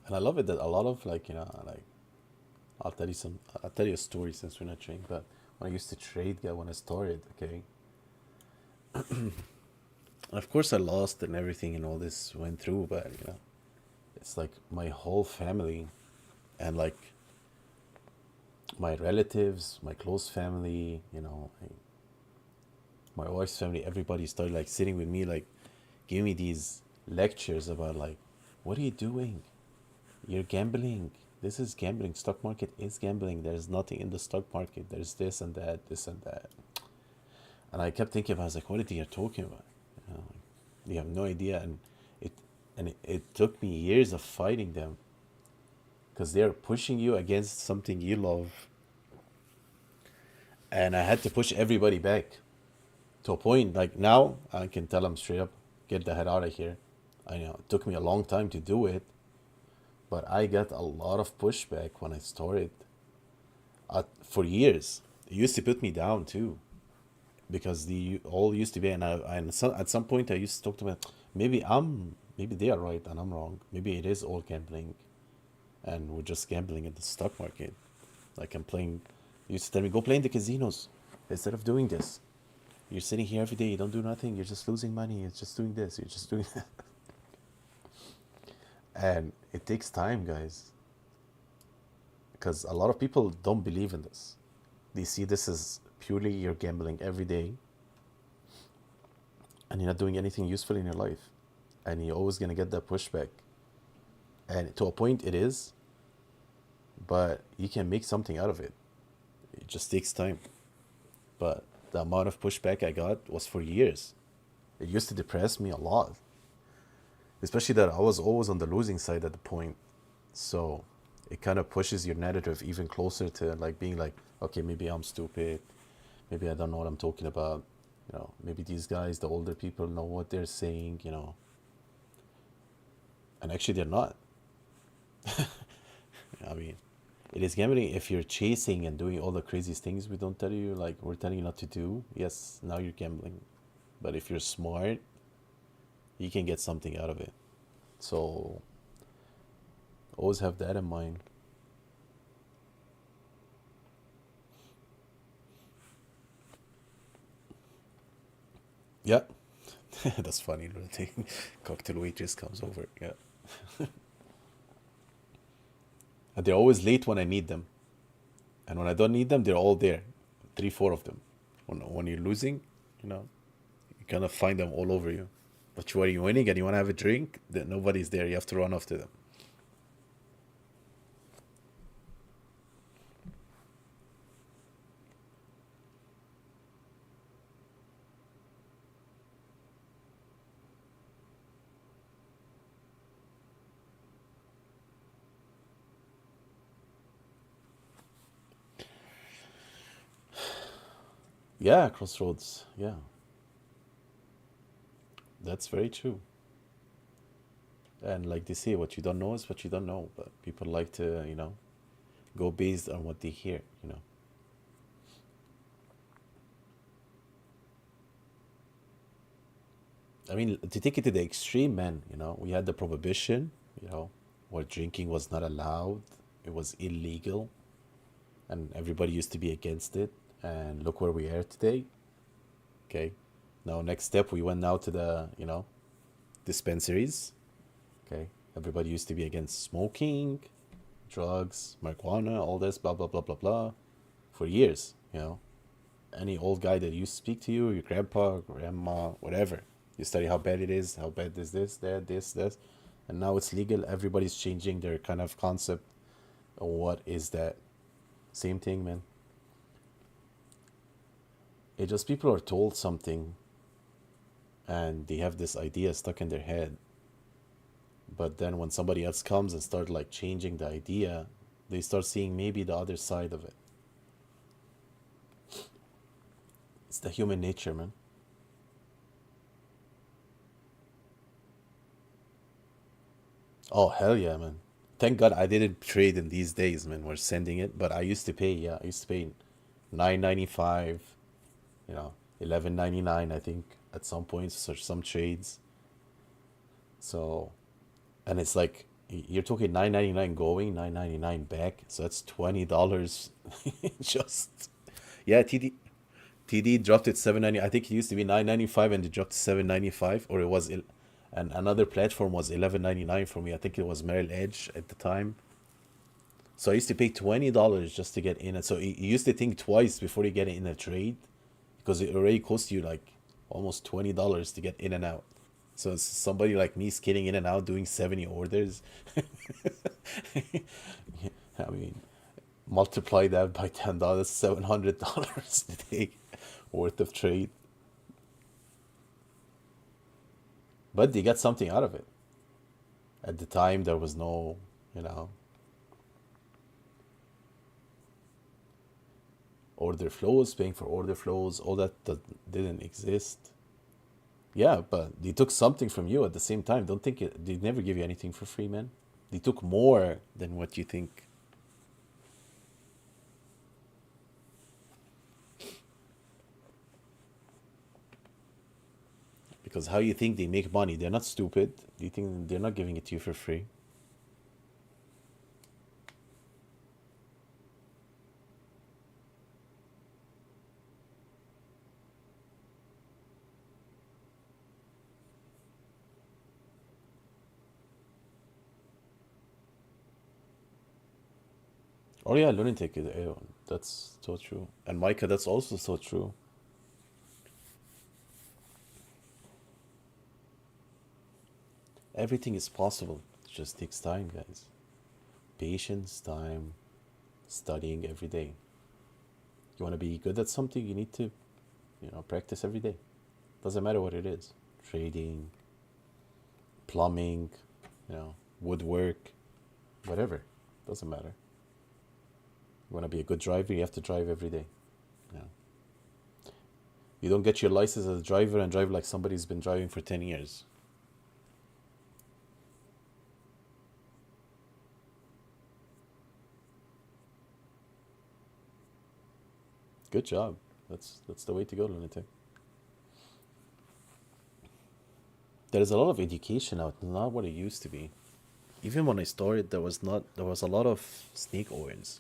And I love it that a lot of I'll tell you a story since we're not trading. But when I used to trade, yeah, when I started, okay, and of course I lost and everything and all this went through, but it's like my whole family and like my relatives, my close family, my wife's family, everybody started like sitting with me, like giving me these lectures about like, what are you doing? You're gambling. This is gambling. Stock market is gambling. There's nothing in the stock market. There's this and that, this and that. And I kept thinking, I was like, what are they talking about? Like, you have no idea. It it took me years of fighting them because they're pushing you against something you love. And I had to push everybody back to a point. Like now, I can tell them straight up, get the head out of here. I know it took me a long time to do it, but I got a lot of pushback when I started. For years, it used to put me down too, because the all used to be, at some point I used to talk to them. Maybe they are right and I'm wrong. Maybe it is all gambling, and we're just gambling in the stock market. Like I'm playing. You used to tell me go play in the casinos instead of doing this. You're sitting here every day. You don't do nothing. You're just losing money. You're just doing this. You're just doing that. And it takes time, guys, because a lot of people don't believe in this. They see this as purely you're gambling every day and you're not doing anything useful in your life. And you're always going to get that pushback. And to a point, it is, but you can make something out of it. It just takes time. But the amount of pushback I got was for years. It used to depress me a lot, especially that I was always on the losing side at the point. So it kind of pushes your narrative even closer to like being like, okay, maybe I'm stupid. Maybe I don't know what I'm talking about. Maybe these guys, the older people, know what they're saying. And actually, they're not. I mean, it is gambling if you're chasing and doing all the craziest things we don't tell you, like we're telling you not to do. Yes, now you're gambling. But if you're smart, you can get something out of it. So always have that in mind. Yeah, that's funny. Little thing. Cocktail waitress comes over. Yeah, and they're always late when I need them, and when I don't need them, they're all there, three, four of them. When you're losing, you know, you kind of find them all over you. But when you're winning and you want to have a drink, that nobody's there. You have to run after them. Yeah, crossroads. Yeah, that's very true. And like they say, what you don't know is what you don't know. But people like to, go based on what they hear. I mean, to take it to the extreme, man, we had the prohibition, you know, where drinking was not allowed, it was illegal, and everybody used to be against it. And look where we are today. Okay. Now, next step, we went now to the dispensaries. Okay. Everybody used to be against smoking, drugs, marijuana, all this, blah, blah, blah, blah, blah, for years. Any old guy that used to speak to you, your grandpa, grandma, whatever, you study how bad it is, how bad is this, that, this, and now it's legal. Everybody's changing their kind of concept of what is that. Same thing, man. It just people are told something and they have this idea stuck in their head. But then when somebody else comes and start like changing the idea, they start seeing maybe the other side of it. It's the human nature, man. Oh, hell yeah, man. Thank God I didn't trade in these days, man. We're sending it, but I used to pay, yeah, I used to pay 9.95, 11.99, I think, at some points or some trades. So, and it's like you're talking 9.99 going, 9.99 back. So that's $20 just yeah, TD dropped it 7.90. I think it used to be 9.95 and it dropped to 7.95, or it was and another platform was 11.99 for me. I think it was Merrill Edge at the time. So I used to pay $20 just to get in it. So you used to think twice before you get in a trade because it already cost you like almost $20 to get in and out. So it's somebody like me skating in and out doing 70 orders. I mean, multiply that by $10, $700 a day worth of trade. But they got something out of it. At the time, there was no, you know, order flows, paying for order flows, all that didn't exist. Yeah, but they took something from you at the same time. Don't think they never give you anything for free, man. They took more than what you think. Because how you think they make money? They're not stupid. Do you think they're not giving it to you for free? Oh yeah, lunatic. That's so true. And Micah, that's also so true. Everything is possible. It just takes time, guys. Patience, time, studying every day. You want to be good at something, you need to, practice every day. Doesn't matter what it is. Trading, plumbing, woodwork, whatever. Doesn't matter. You want to be a good driver, you have to drive every day. Yeah. You don't get your license as a driver and drive like somebody's been driving for 10 years. Good job. That's the way to go, lunatic. There is a lot of education out, not what it used to be. Even when I started, there was a lot of snake oils.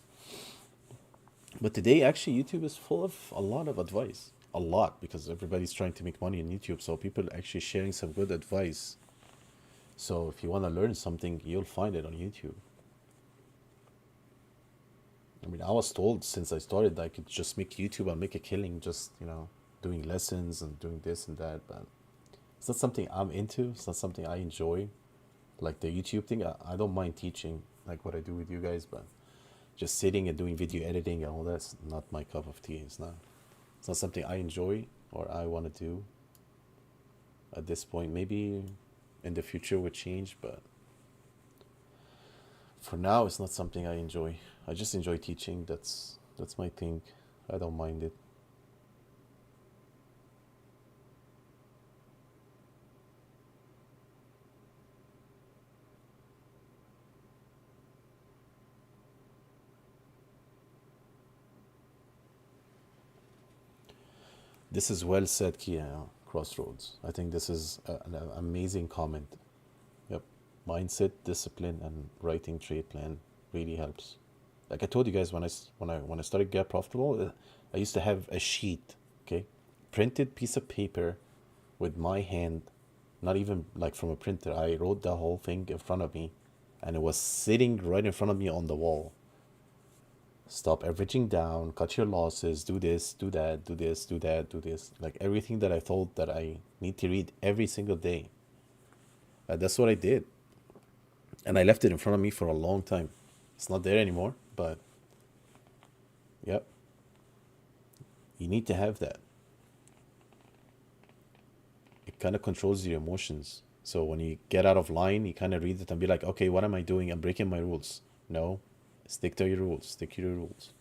But today, actually, YouTube is full of a lot of advice. A lot, because everybody's trying to make money on YouTube. So people are actually sharing some good advice. So if you want to learn something, you'll find it on YouTube. I mean, I was told since I started that I could just make YouTube and make a killing just, doing lessons and doing this and that. But it's not something I'm into. It's not something I enjoy. Like the YouTube thing, I don't mind teaching like what I do with you guys, but just sitting and doing video editing and all that's not my cup of tea. It's not something I enjoy or I want to do at this point. Maybe in the future would change, but for now it's not something I enjoy. I just enjoy teaching. That's my thing. I don't mind it. This is well said, Kia. Crossroads. I think this is an amazing comment. Yep. Mindset, discipline, and writing trade plan really helps. Like I told you guys when I started Get Profitable, I used to have a sheet, okay, printed piece of paper with my hand, not even like from a printer. I wrote the whole thing in front of me, and it was sitting right in front of me on the wall. Stop averaging down, cut your losses, do this, do that, do this, do that, do this. Like everything that I thought that I need to read every single day. That's what I did. And I left it in front of me for a long time. It's not there anymore, but yep, you need to have that. kind of controls your emotions. So when you get out of line, you kind of read it and be like, okay, what am I doing? I'm breaking my rules. No, stick to your rules. Stick to your rules.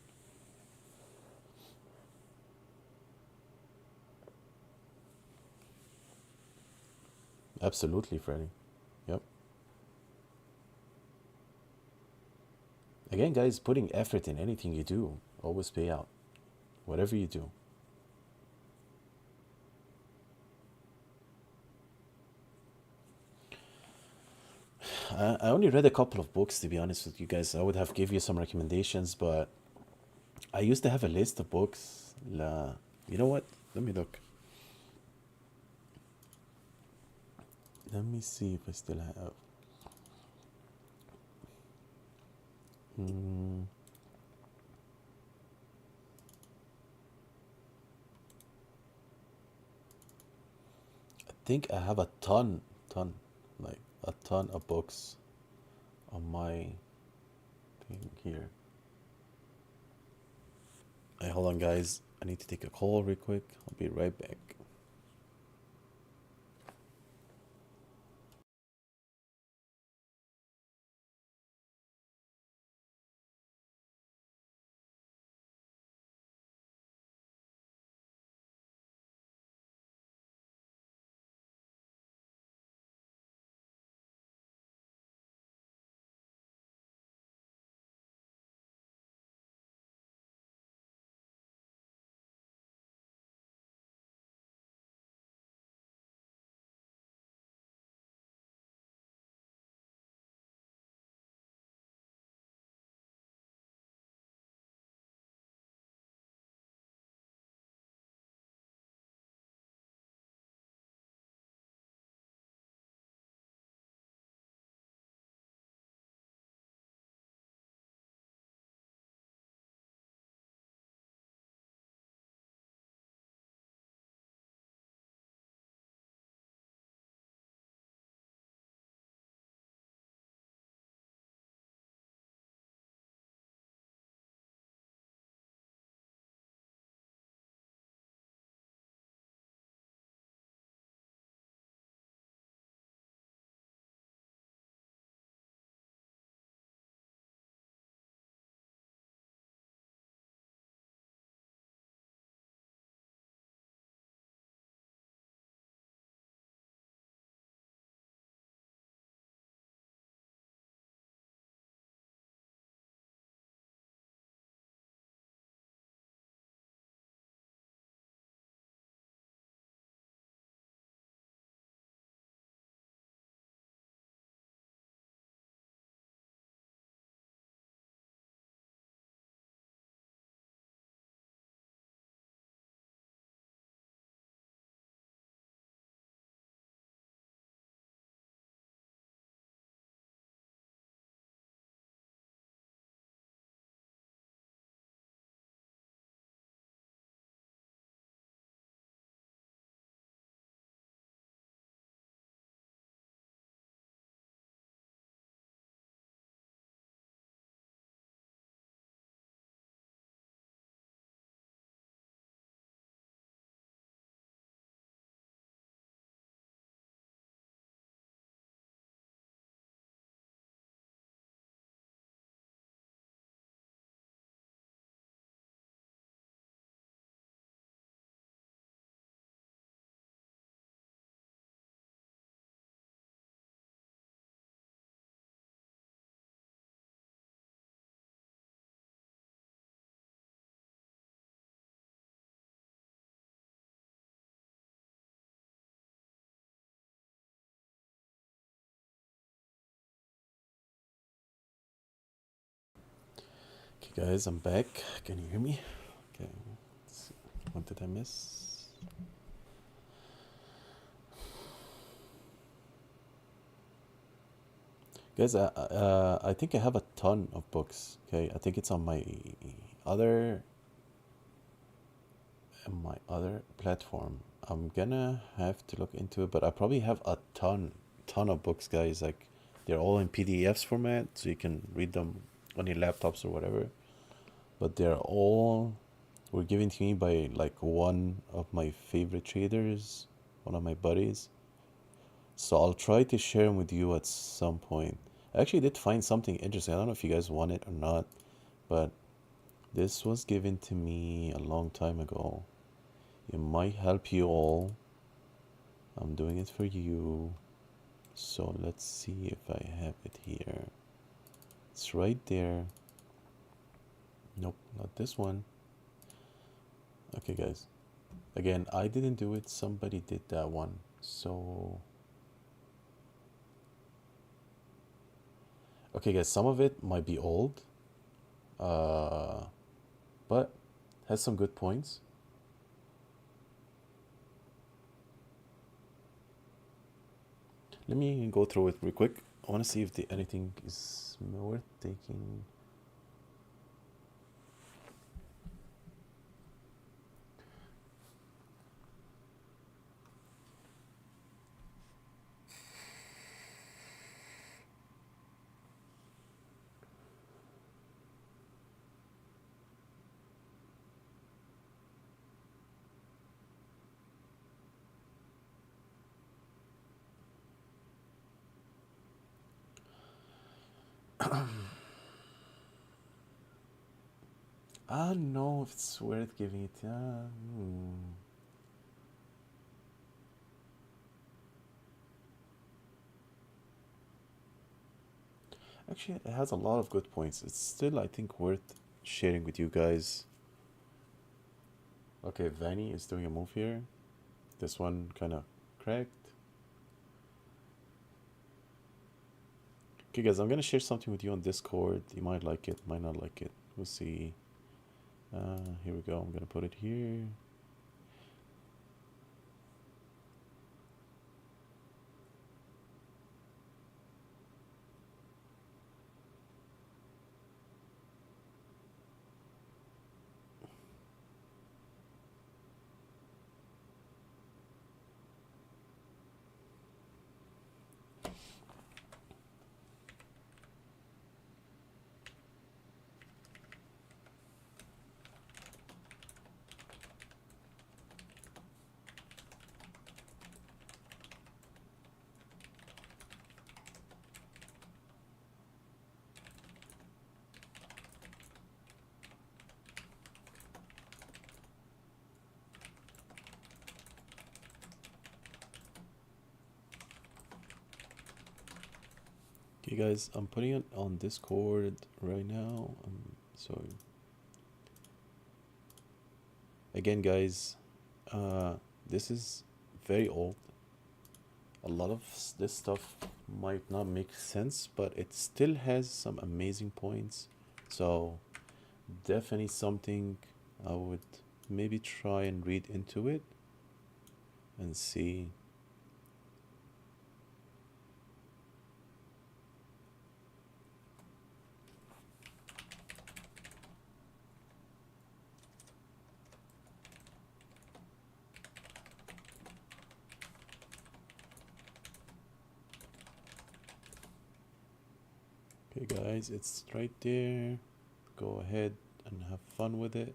Absolutely, Freddy. Yep. Again, guys, putting effort in anything you do always pay out. Whatever you do. I only read a couple of books, to be honest with you guys. I would have give you some recommendations, but I used to have a list of books. You know what? Let me look. Let me see if I still have. Hmm, I think I have a ton, like a ton of books on my thing here. Hey, hold on, guys. I need to take a call real quick. I'll be right back. Okay, guys, I'm back. Can you hear me? Okay. Let's see. What did I miss? Guys, I think I have a ton of books. Okay, I think it's on other my other platform. I'm gonna have to look into it, but I probably have a ton of books, guys. Like they're all in PDFs format, so you can read them on your laptops or whatever. But they're all were given to me by like one of my favorite traders. one of my buddies. So I'll try to share them with you at some point. I actually did find something interesting. I don't know if you guys want it or not, but this was given to me a long time ago. It might help you all. I'm doing it for you. So let's see if I have it here. It's right there. Nope, not this one. Okay, guys. Again, I didn't do it. Somebody did that one. So, okay, guys, some of it might be old, but has some good points. Let me go through it real quick. I want to see if anything is worth taking. I don't know if it's worth giving it. Actually, it has a lot of good points. It's still, I think, worth sharing with you guys. Okay, Vanny is doing a move here. This one kind of cracked. Okay, guys, I'm gonna share something with you on Discord. You might like it, might not like it. We'll see. Here we go. I'm gonna put it here. Okay, guys, I'm putting it on Discord right now. So again, guys, this is very old. A lot of this stuff might not make sense, but it still has some amazing points. So definitely something I would maybe try and read into it and see. Okay, guys, it's right there. Go ahead and have fun with it.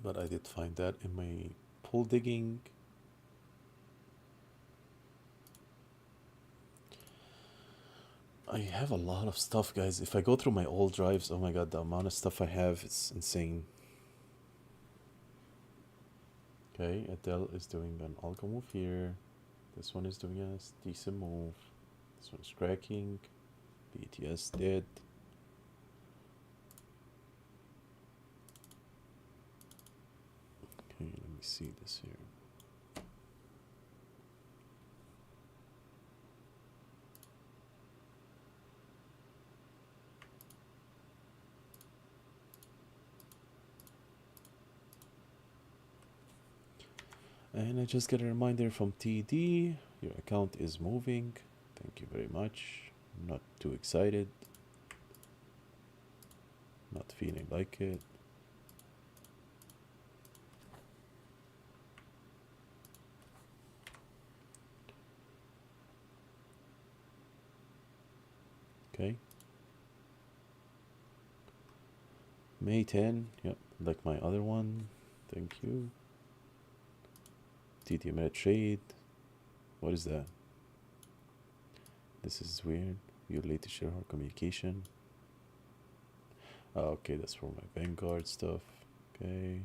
But I did find that in my pool digging. I have a lot of stuff, guys. If I go through my old drives, oh my god, the amount of stuff I have, it's insane. Okay, ADIL is doing an algo move here. This one is doing a decent move. This one is cracking. BTS dead. Okay, let me see this here. And I just get a reminder from TD, your account is moving. Thank you very much. Not too excited. Not feeling like it. Okay. May 10, yep, like my other one. Thank you. TD minute trade. What is that? This is weird. Your latest shareholder communication. Oh, okay, that's for my Vanguard stuff. Okay.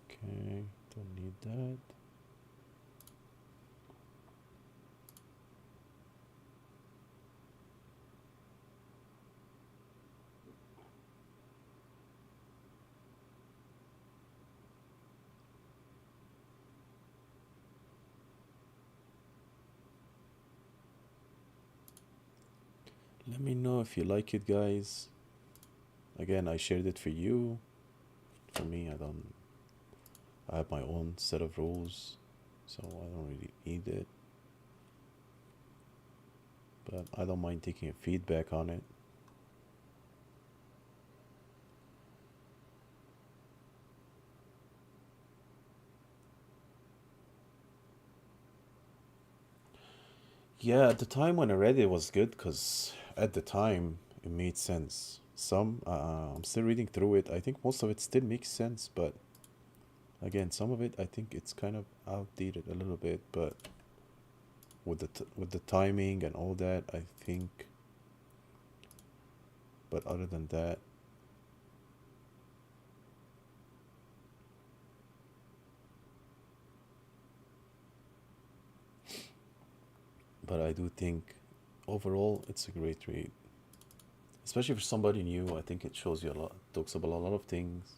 Okay, don't need that. Let me know if you like it, guys. Again, I shared it for you. For me, I have my own set of rules, so I don't really need it. But I don't mind taking a feedback on it. Yeah, at the time when I read it was good because at the time it made sense. I'm still reading through it. I think most of it still makes sense, but again, some of it I think it's kind of outdated a little bit. But with the timing and all that, I think. But other than that, but I do think overall it's a great read, especially for somebody new. I think it shows you a lot, talks about a lot of things.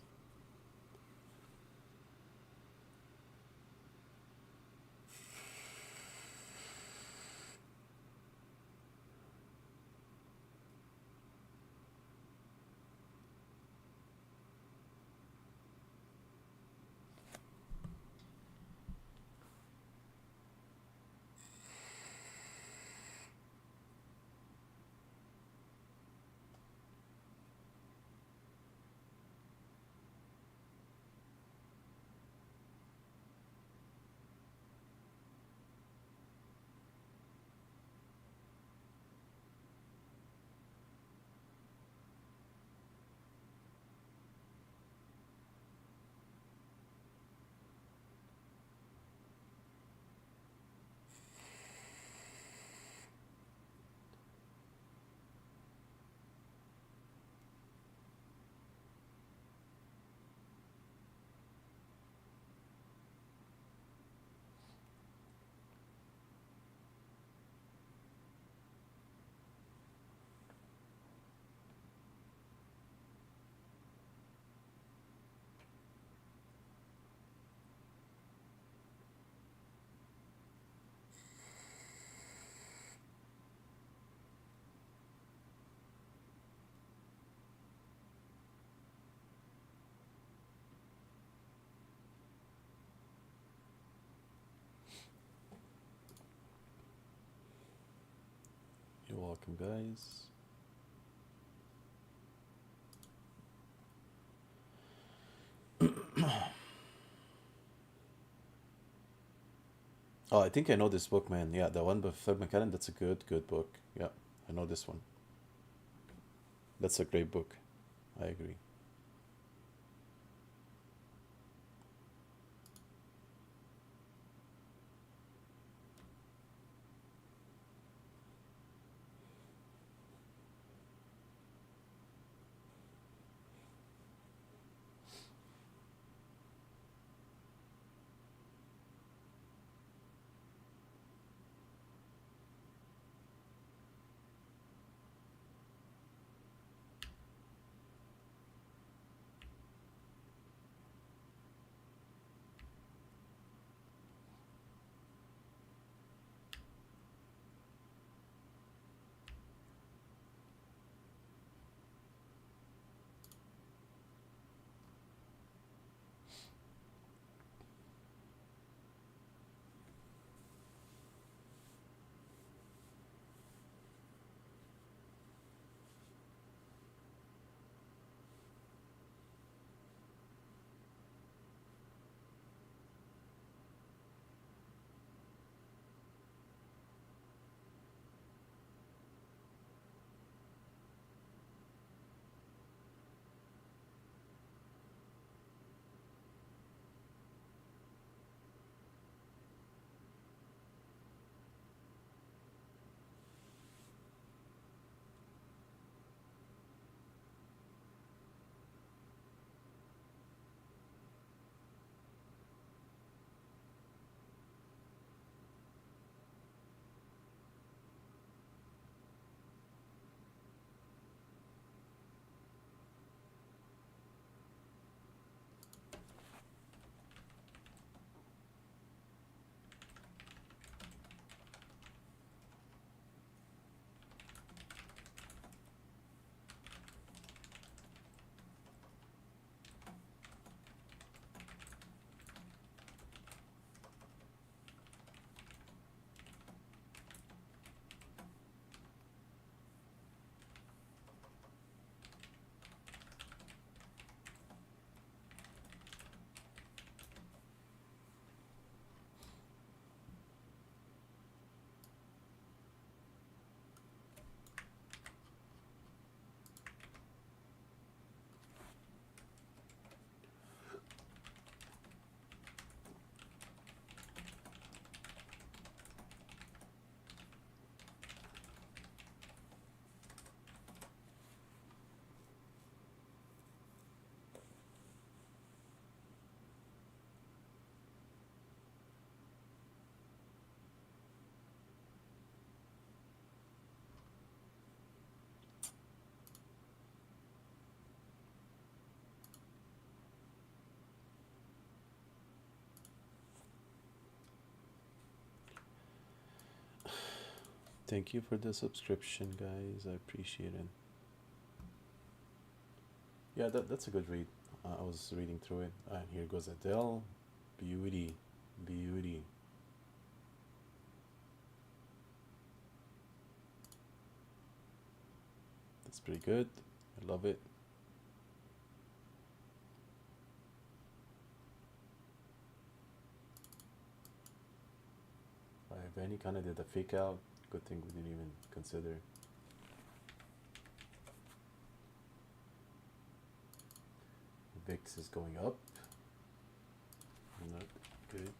You're welcome, guys. Oh, I think I know this book, man. Yeah, the one by Fred McCallan. That's a good book. Yeah, I know this one. That's a great book. I agree. Thank you for the subscription, guys. I appreciate it. Yeah, that's a good read. I was reading through it, and here goes ADIL. Beauty, beauty. That's pretty good. I love it. If any kind of did a fake out, good thing we didn't even consider. VIX is going up. Not good.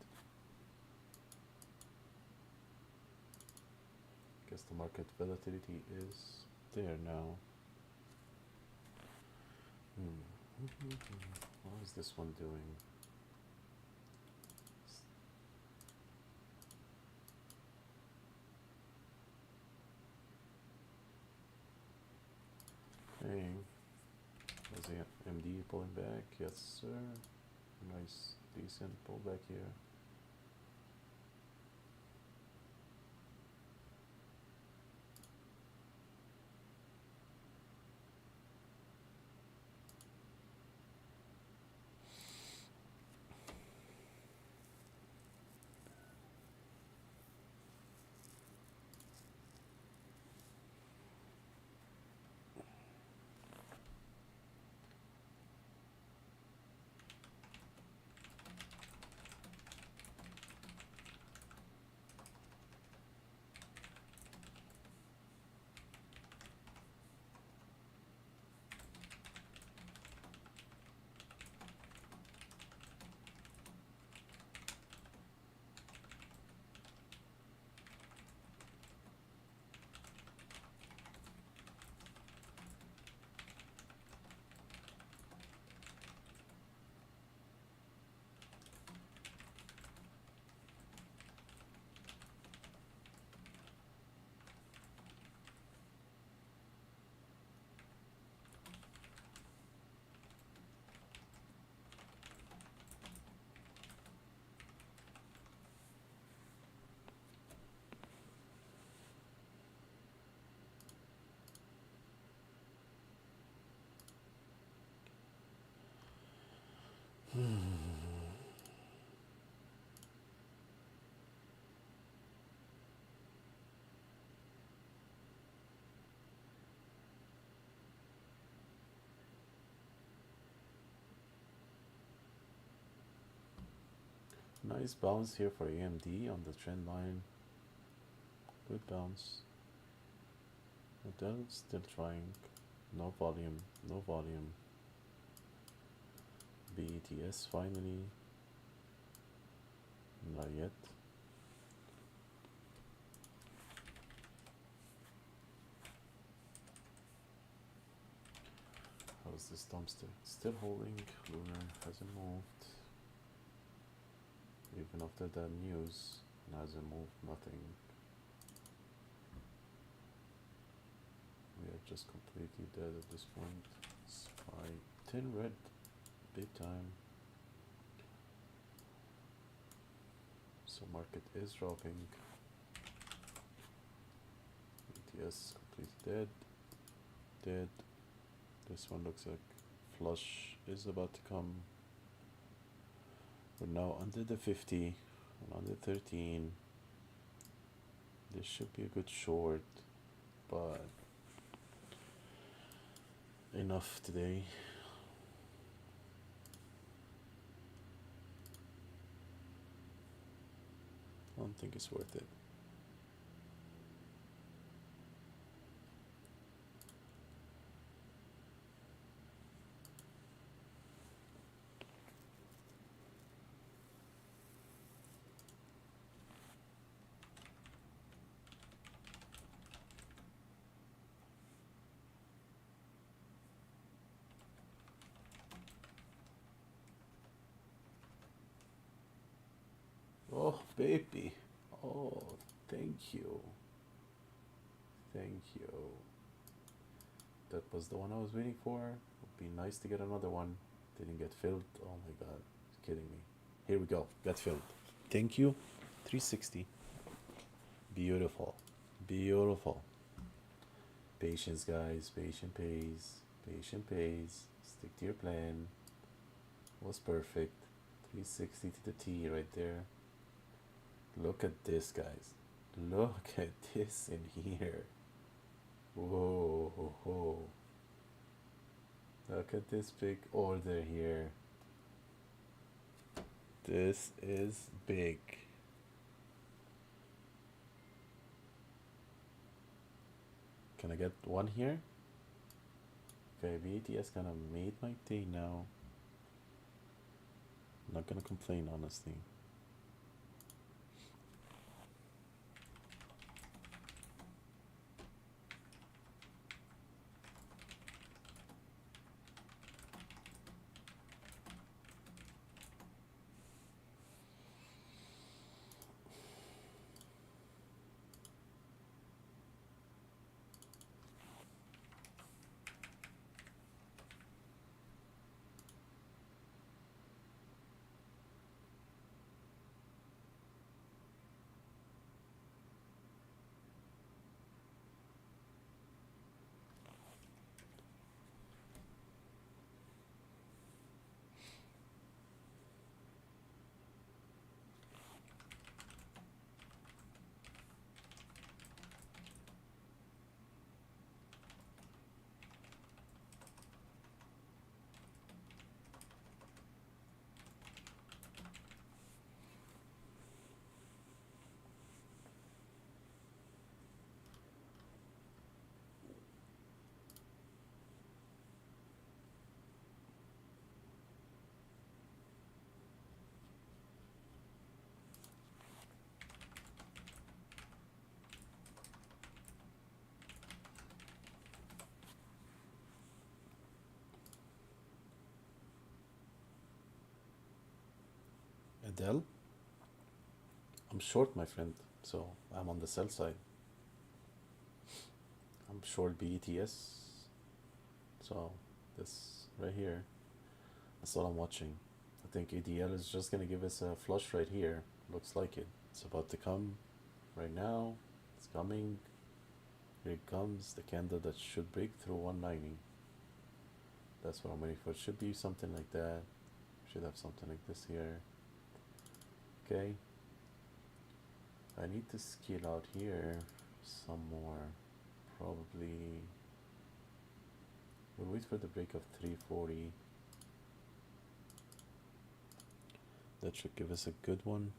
Guess the market volatility is there now. What is this one doing? Hey, is the MD pulling back? Yes, sir. Nice, decent pullback here. Nice bounce here for AMD on the trend line. Good bounce. ADIL still trying. No volume, no volume. BETS finally. Not yet. How's this dumpster? Still holding. Lunar hasn't moved. Even after that news, it hasn't moved, nothing. We are just completely dead at this point. SPY 10 red, big time. So market is dropping. BTS completely dead. This one looks like flush is about to come. We're now under the 50 and under 13. This should be a good short, but enough today. I don't think it's worth it. Oh, baby. Oh, thank you. Thank you. That was the one I was waiting for. Would be nice to get another one. Didn't get filled. Oh my god. It's kidding me. Here we go. Got filled. Thank you. 360. Beautiful. Beautiful. Patience, guys. Patience pays. Patience pays. Stick to your plan. Was perfect. 360 to the T right there. Look at this, guys. Look at this in here. Whoa, ho, ho. Look at this big order here. This is big. Can I get one here? Okay, BTS kind of made my day now. I'm not gonna complain, honestly. ADIL? I'm short, my friend, so I'm on the sell side. I'm short BETS, so this right here, that's all I'm watching. I think ADL is just gonna give us a flush right here. Looks like it. It's about to come right now. It's coming. Here it comes, the candle that should break through 190. That's what I'm waiting for. It should be something like that. Should have something like this here. Okay. I need to scale out here some more. Probably. We'll wait for the break of 340. That should give us a good one.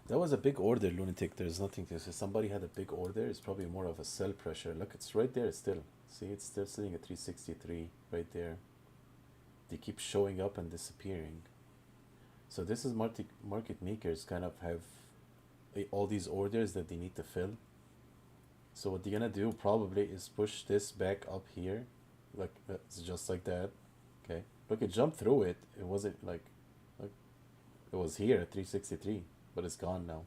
That was a big order, Lunatic. There's nothing to say. Somebody had a big order. It's probably more of a sell pressure. Look, it's right there still. See, it's still sitting at 363 right there. They keep showing up and disappearing. So this is market makers kind of have all these orders that they need to fill. So what they're gonna do probably is push this back up here, like it's just like that. Okay, look, it jumped through it. It wasn't like it was here at 363, but it's gone now.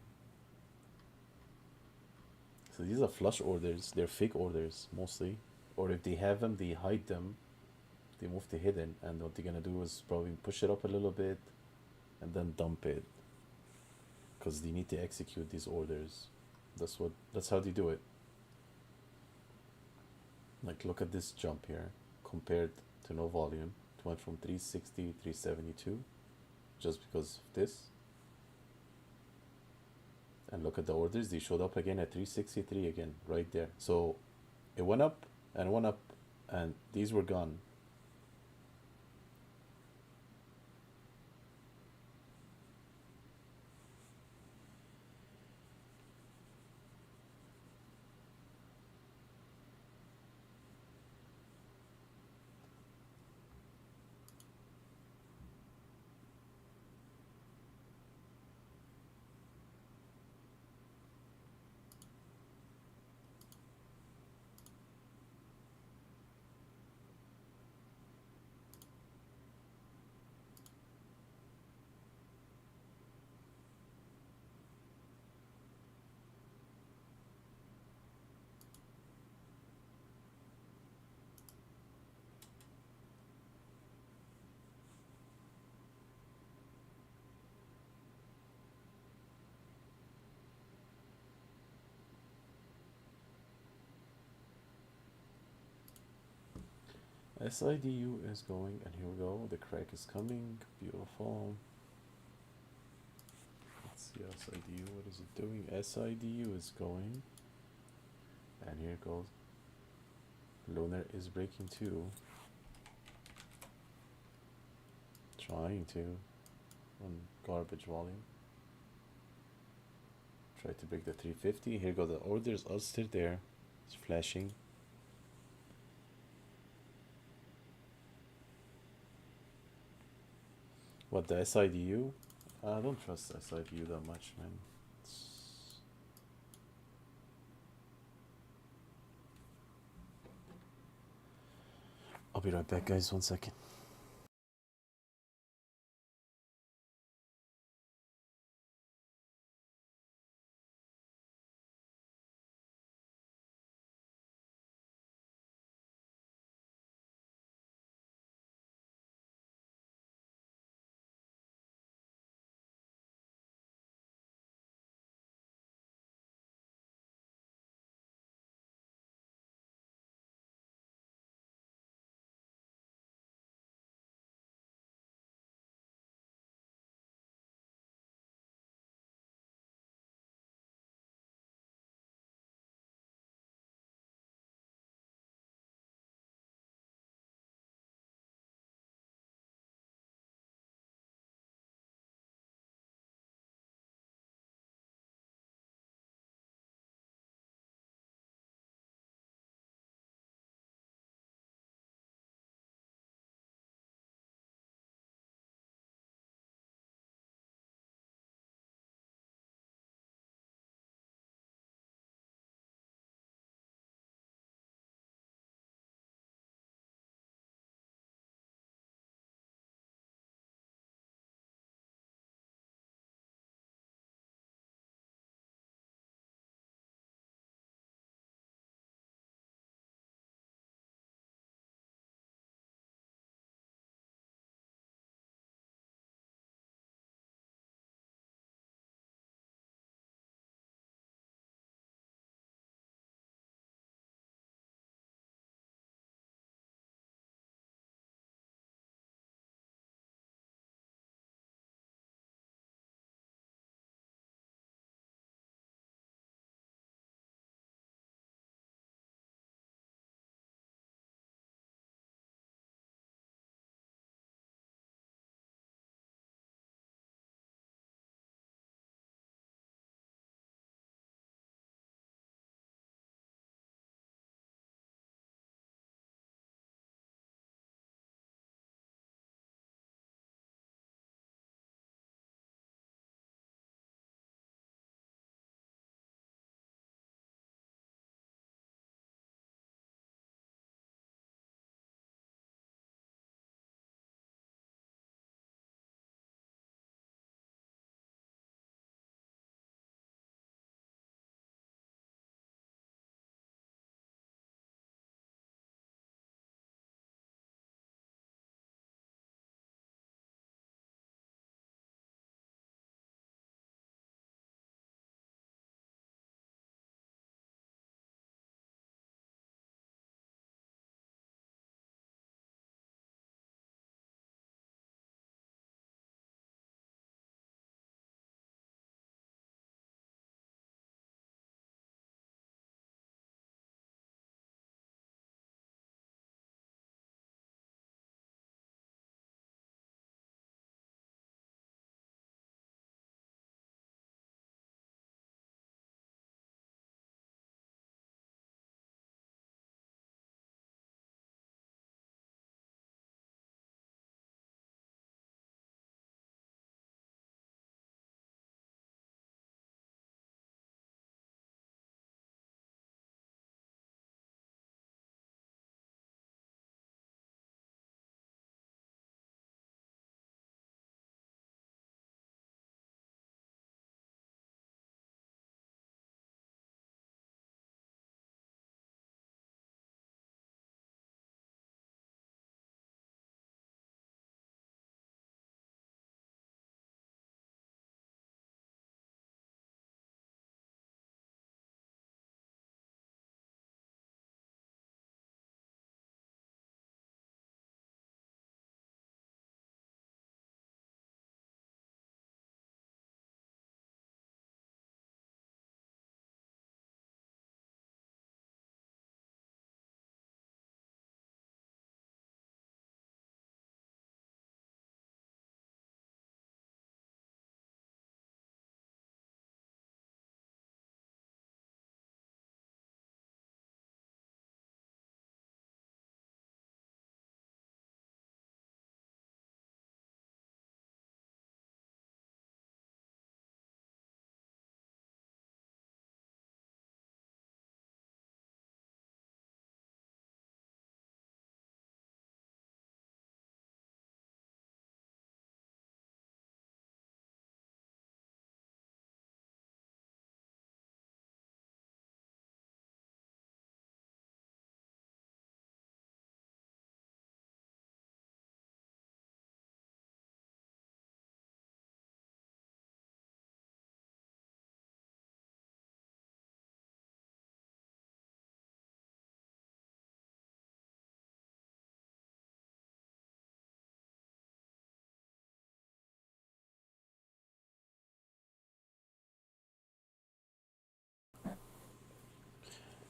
So these are flush orders. They're fake orders mostly, or if they have them, they hide them. They move to hidden, and what they're gonna do is probably push it up a little bit, and then dump it, because they need to execute these orders. That's how they do it. Like, look at this jump here compared to no volume. It went from 360 372 just because of this. And look at the orders, they showed up again at 363 again right there. So it went up and went up, and these were gone. SIDU is going, and here we go. The crack is coming. Beautiful. Let's see SIDU. What is it doing? SIDU is going, and here it goes. Lunar is breaking too. Trying to on garbage volume. Try to break the 350. Here go the orders are still there. It's flashing. What, the SIDU? I don't trust SIDU that much, man. I'll be right back, guys. 1 second.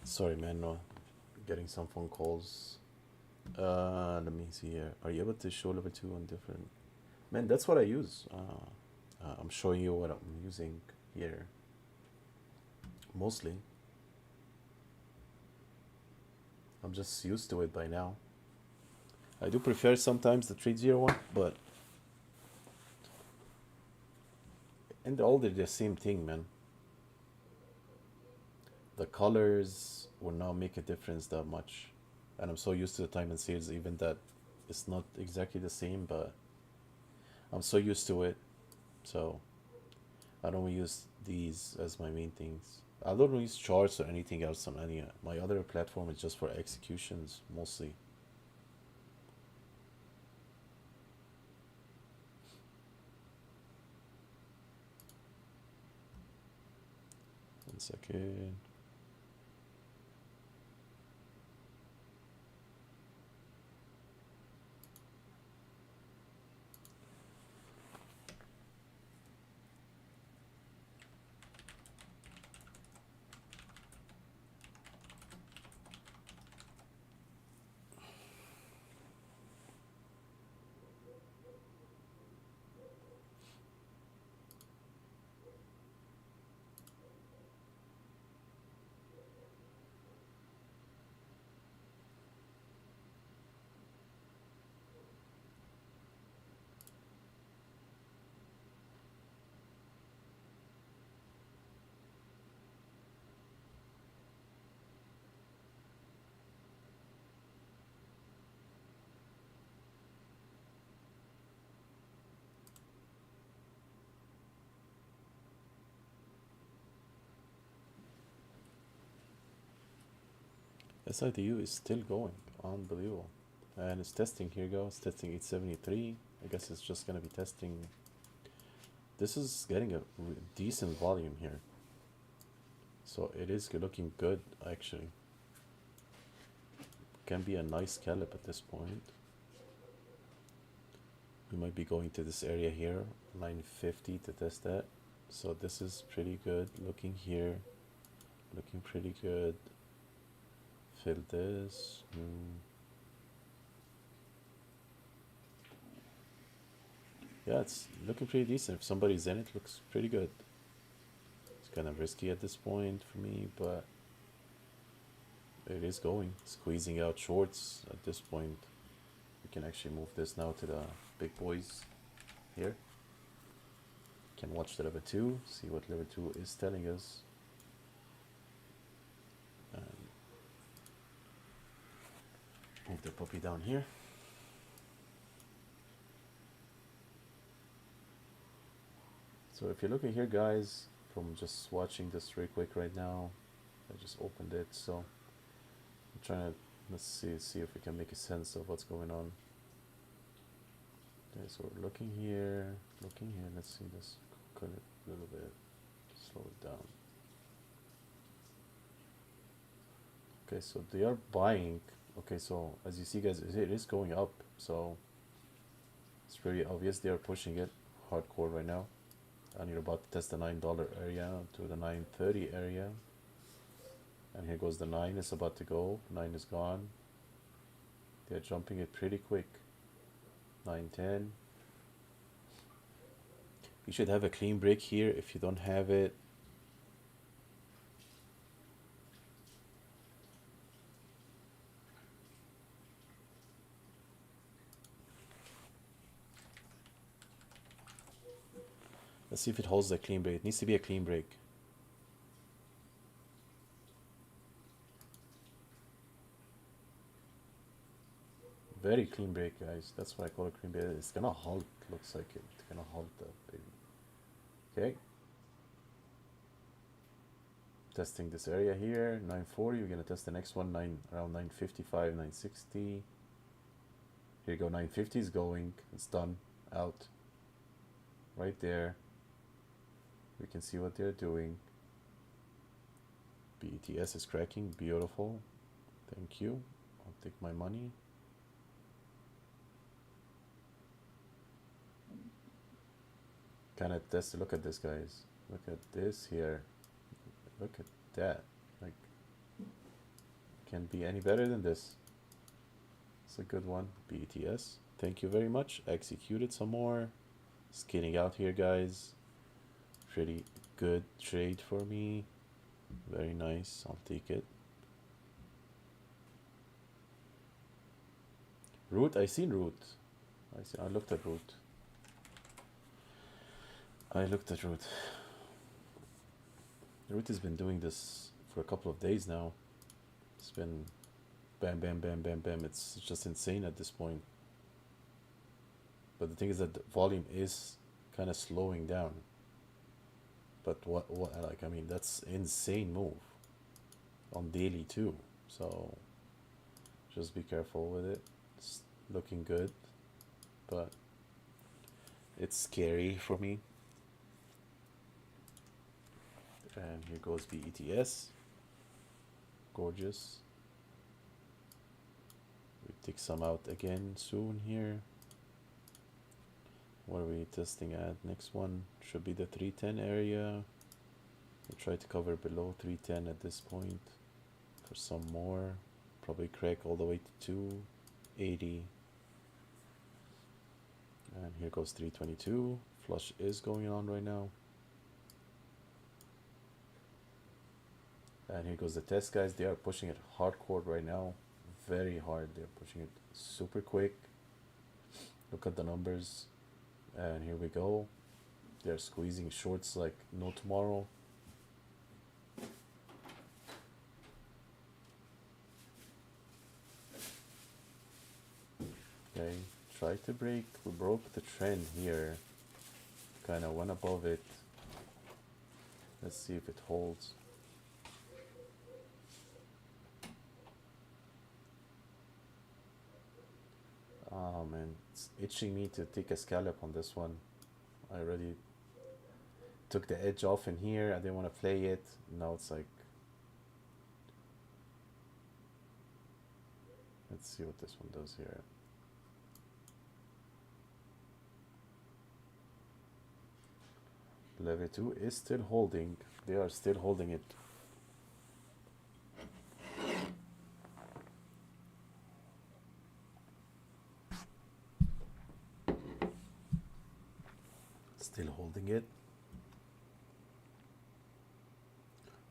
Sorry, man. No, getting some phone calls. Let me see here. Are you able to show level 2 on different? Man, that's what I use. I'm showing you what I'm using here. Mostly. I'm just used to it by now. I do prefer sometimes the 301, but and all they're the same thing, man. The colors will not make a difference that much. And I'm so used to the time and sales even that it's not exactly the same, but I'm so used to it. So I don't use these as my main things. I don't use charts or anything else on any. My other platform is just for executions mostly. One second. SIDU is still going. Unbelievable. And it's testing. Here goes. Testing 873. I guess it's just going to be testing. This is getting a decent volume here. So it is looking good, actually. Can be a nice scallop at this point. We might be going to this area here, 950 to test that. So this is pretty good. Looking here. Looking pretty good. Fill this. Yeah, it's looking pretty decent. If somebody's in it, looks pretty good. It's kind of risky at this point for me, but it is going. Squeezing out shorts at this point. We can actually move this now to the big boys here. Can watch the level 2, see what level 2 is telling us. Move the puppy down here. So if you're looking here, guys, from just watching this real quick right now, I just opened it, so I'm trying to, let's see if we can make a sense of what's going on. Okay, so we're looking here, let's see this, cut it a little bit, slow it down. Okay, so they are buying. Okay, so as you see, guys, it is going up, so it's very obvious they are pushing it hardcore right now. And you're about to test the $9 area to the 930 area, and here goes the 9. It's about to go. 9 is gone. They're jumping it pretty quick. 910. You should have a clean break here. If you don't have it, let's see if it holds the clean break. It needs to be a clean break. Very clean break, guys. That's what I call a clean break. It's gonna halt. Looks like it. It's gonna halt that baby. Okay. Testing this area here, 940. We're gonna test the next one, around 955, 960. Here you go, 950 is going. It's done. Out. Right there. We can see what they're doing. BETS is cracking. Beautiful. Thank you. I'll take my money. Kind of test. Look at this, guys. Look at this here. Look at that. Like, Can't be any better than this. It's a good one. BTS. Thank you very much. Executed some more. Skinning out here, guys. Pretty good trade for me. Very nice. I'll take it. Root. I seen root. I looked at root. Root has been doing this for a couple of days now. It's been bam, bam, bam, bam, bam. It's just insane at this point. But the thing is that the volume is kind of slowing down. But like, I mean, that's insane move on daily too. So just be careful with it. It's looking good, but it's scary for me. And here goes BETS. Gorgeous. We take some out again soon here. What are we testing at? Next one should be the 310 area. We'll try to cover below 310 at this point for some more. Probably crack all the way to 280. And here goes 322. Flush is going on right now. And here goes the test, guys. They are pushing it hardcore right now. Very hard. They're pushing it super quick. Look at the numbers. And here we go. They're squeezing shorts like no tomorrow. Okay, try to break. We broke the trend here. Kind of went above it. Let's see if it holds. Oh man, it's itching me to take a scalp on this one. I already took the edge off in here. I didn't want to play it. Now it's like, let's see what this one does here. Level 2 is still holding. They are still holding it. Still holding it.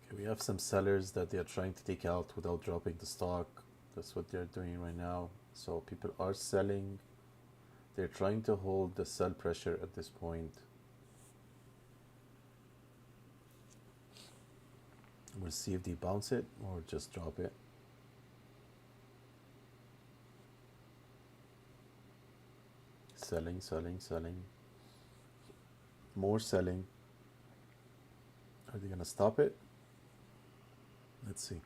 Okay, we have some sellers that they are trying to take out without dropping the stock. That's what they're doing right now. So people are selling. They're trying to hold the sell pressure at this point. We'll see if they bounce it or just drop it. Selling, selling, selling. More selling. Are they gonna stop it? Let's see.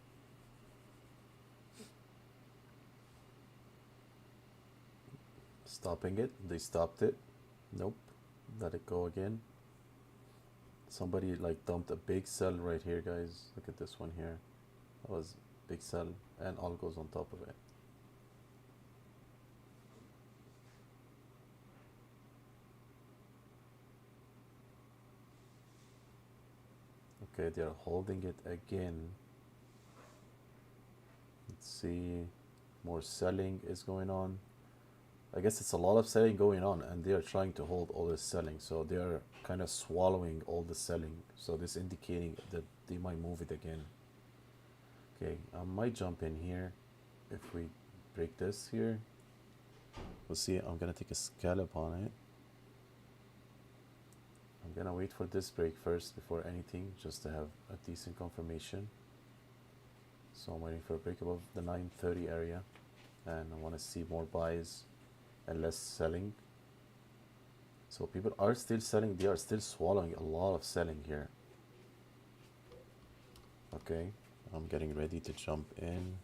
Stopping it. They stopped it. Nope. Let it go again. Somebody like dumped a big sell right here, guys. Look at this one here. That was big sell, and all goes on top of it. Okay, they are holding it again. Let's see. More selling is going on. I guess it's a lot of selling going on, and they are trying to hold all this selling. So they are kind of swallowing all the selling. So this indicating that they might move it again. Okay, I might jump in here if we break this here. We'll see. I'm gonna take a scalp on it. I'm gonna wait for this break first before anything, just to have a decent confirmation. So I'm waiting for a break above the 930 area, and I want to see more buys and less selling. So people are still selling. They are still swallowing a lot of selling here. Okay, I'm getting ready to jump in.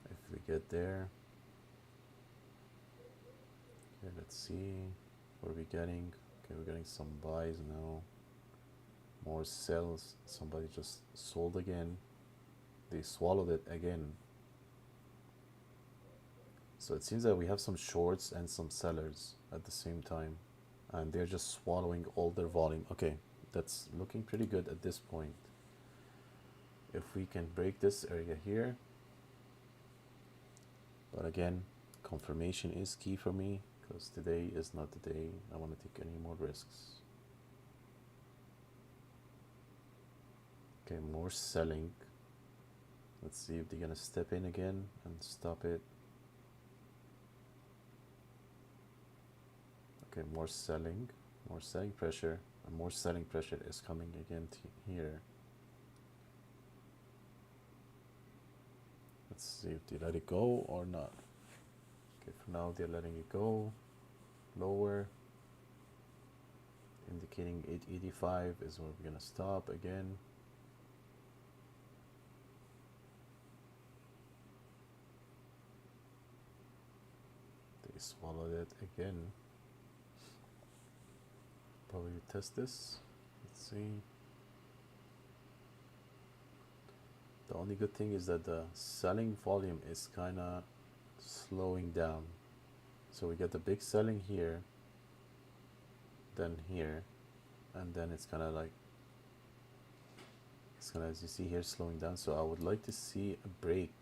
If we get there. Okay, let's see. What are we getting? Okay, we're getting some buys now. More sells. Somebody just sold again. They swallowed it again. So it seems that we have some shorts and some sellers at the same time, and they're just swallowing all their volume. Okay, that's looking pretty good at this point. If we can break this area here, but again, confirmation is key for me because today is not the day I want to take any more risks. Okay, more selling. Let's see if they're gonna step in again and stop it. Okay, more selling pressure, and more selling pressure is coming again here. Let's see if they let it go or not. Okay, for now they're letting it go. Lower, indicating 885 is where we're gonna stop again. They swallowed it again. Probably test this. Let's see. The only good thing is that the selling volume is kind of slowing down. So we get the big selling here, then here, and then it's kind of like, it's kind of, as you see here, slowing down. So I would like to see a break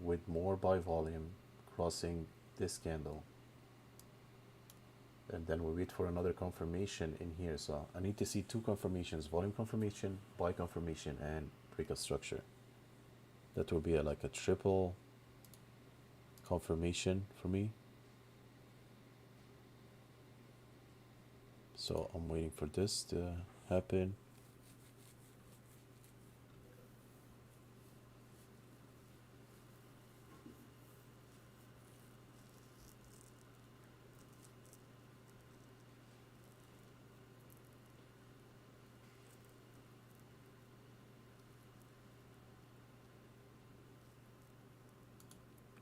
with more buy volume crossing this candle. And then we wait for another confirmation in here. So I need to see two confirmations: volume confirmation, buy confirmation, and break of structure. That will be like a triple confirmation for me. So I'm waiting for this to happen.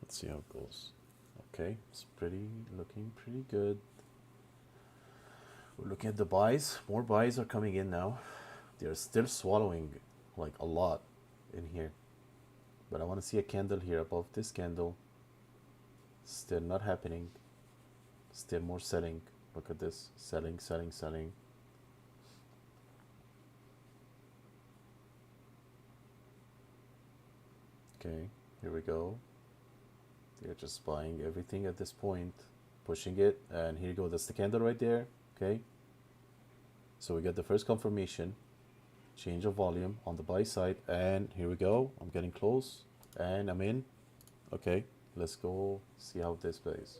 Let's see how it goes. Okay, it's looking pretty good. We're looking at the buys. More buys are coming in now. They're still swallowing like a lot in here. But I want to see a candle here above this candle. Still not happening. Still more selling. Look at this. Selling, selling, selling. Okay, here we go. They're just buying everything at this point, pushing it, and here you go. That's the candle right there. Okay, so we get the first confirmation, change of volume on the buy side, and here we go. I'm getting close, and I'm in. Okay, let's go see how this plays.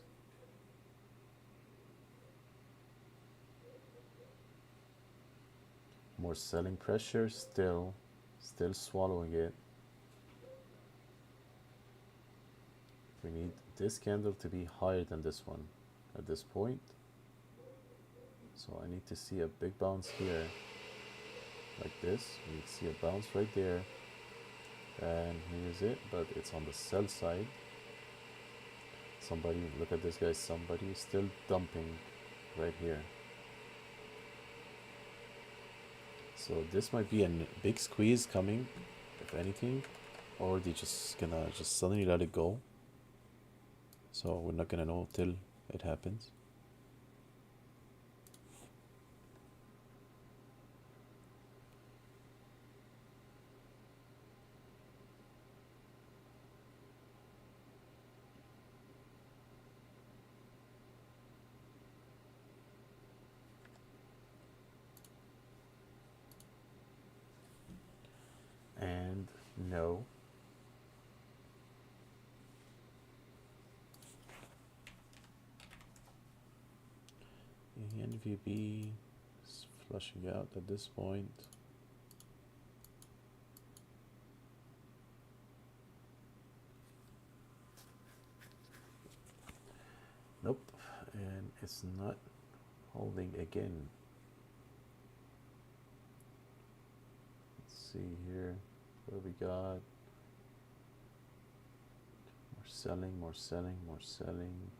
More selling pressure, still swallowing it. We need this candle to be higher than this one at this point. So I need to see a big bounce here, like this. We need to see a bounce right there. And here's it, but it's on the sell side. Somebody, look at this, guys. Somebody is still dumping right here. So this might be a big squeeze coming, if anything, or they just gonna just suddenly let it go. So we're not gonna know till it happens. And no. ENVB is flushing out at this point. Nope, and it's not holding again. Let's see here what we got. More selling, more selling, more selling,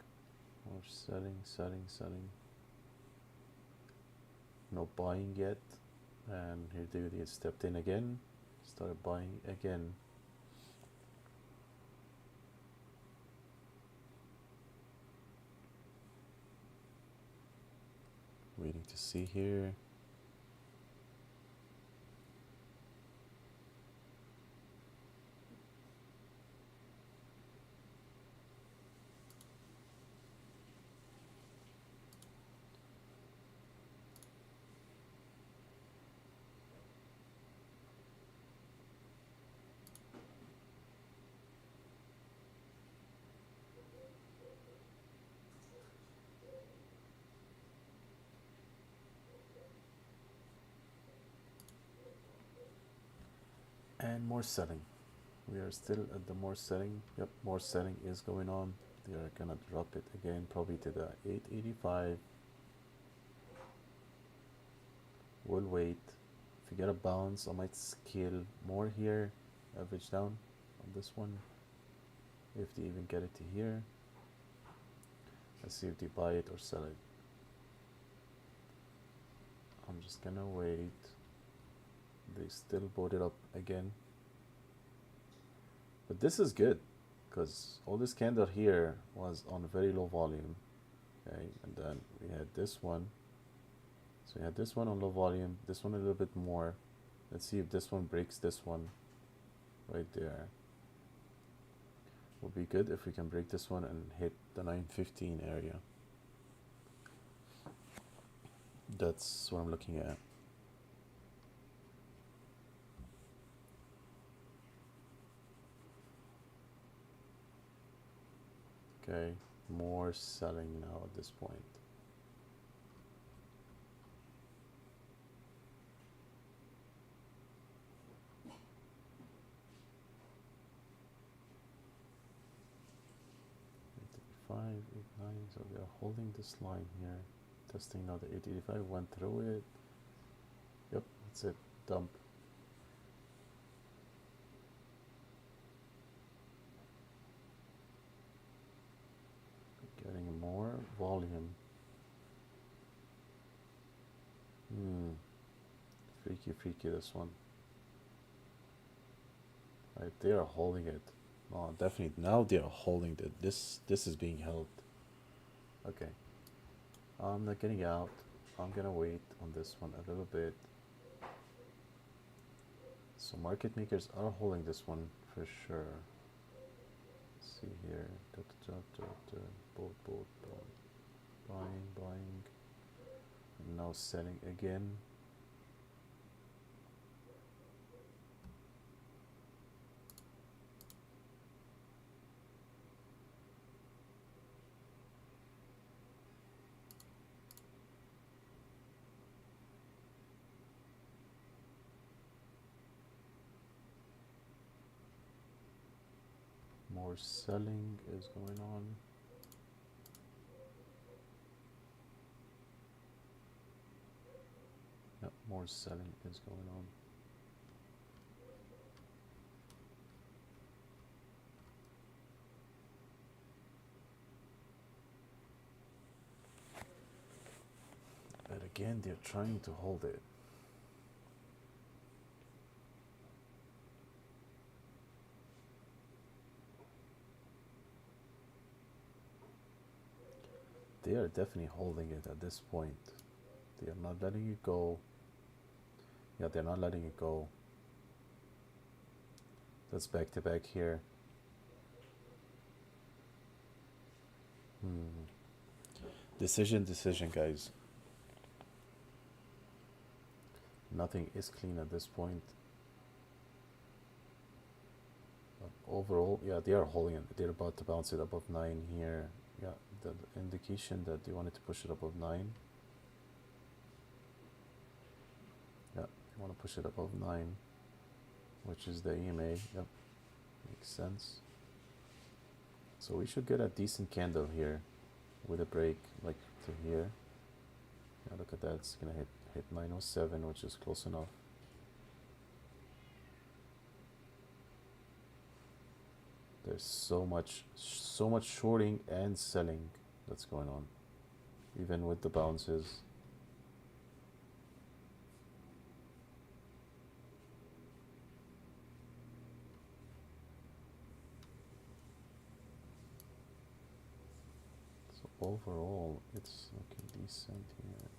more selling, selling. No buying yet, and here they stepped in again, started buying again. Waiting to see here. And more selling. We are still at the more selling. Yep, more selling is going on. They are gonna drop it again, probably to the 885. We'll wait. If we get a bounce, I might scale more here. Average down on this one. If they even get it to here. Let's see if they buy it or sell it. I'm just gonna wait. They still bought it up again. But this is good, because all this candle here was on very low volume. Okay, and then we had this one. So we had this one on low volume, this one a little bit more. Let's see if this one breaks this one right there. Will be good if we can break this one and hit the 915 area. That's what I'm looking at. Okay, more selling now at this point. Five, 8, 9, so we are holding this line here. Testing now the 885, went through it. Yep, that's it, dump. Getting more volume. Freaky this one. Right, they are holding it. Oh, definitely now they are holding it. This is being held. Okay, I'm not getting out. I'm gonna wait on this one a little bit. So market makers are holding this one for sure. Let's see here. Both. Buying. And now selling again. More selling is going on. Yep, more selling is going on. But again, they're trying to hold it. They are definitely holding it at this point. They are not letting it go. Yeah, they're not letting it go. That's back to back here. Decision, guys. Nothing is clean at this point. But overall, yeah, they are holding it. They're about to bounce it above 9 here. Yeah, the indication that they wanted to push it above 9. Yeah, they want to push it above 9, which is the EMA. Yep, makes sense. So we should get a decent candle here with a break like to here. Yeah, look at that. It's gonna hit 907, which is close enough. There's so much shorting and selling that's going on, even with the bounces. So overall, it's looking decent here.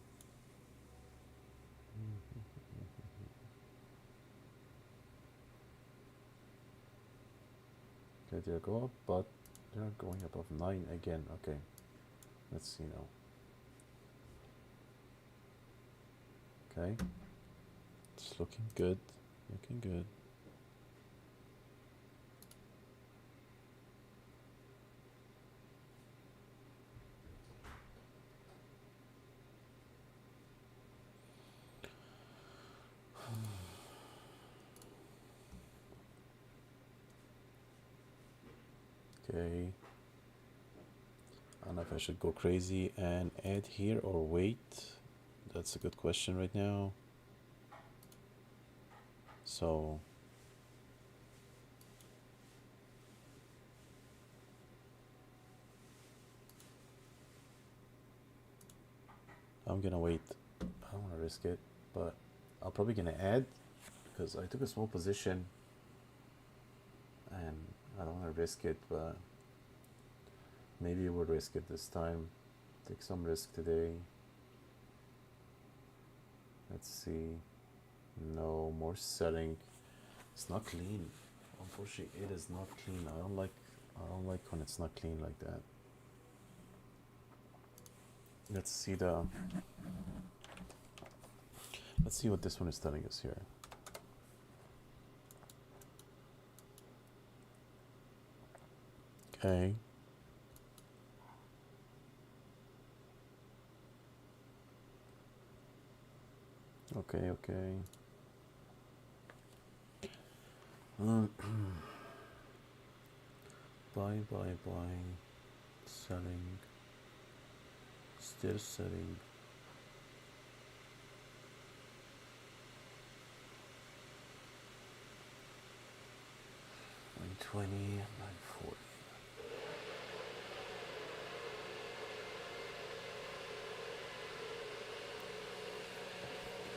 Okay, they go up, but they're going above 9 again. Okay, let's see now. Okay, it's looking good, Okay. I don't know if I should go crazy and add here or wait. That's a good question right now. So I'm gonna wait. I don't want to risk it, but I'm probably gonna add because I took a small position and I don't want to risk it, but maybe we'll risk it this time. Take some risk today. Let's see. No more selling. It's not clean. Unfortunately, it is not clean. I don't like when it's not clean like that. Let's see what this one is telling us here. Okay. Okay, okay. Buy, selling, still selling. 920, 940.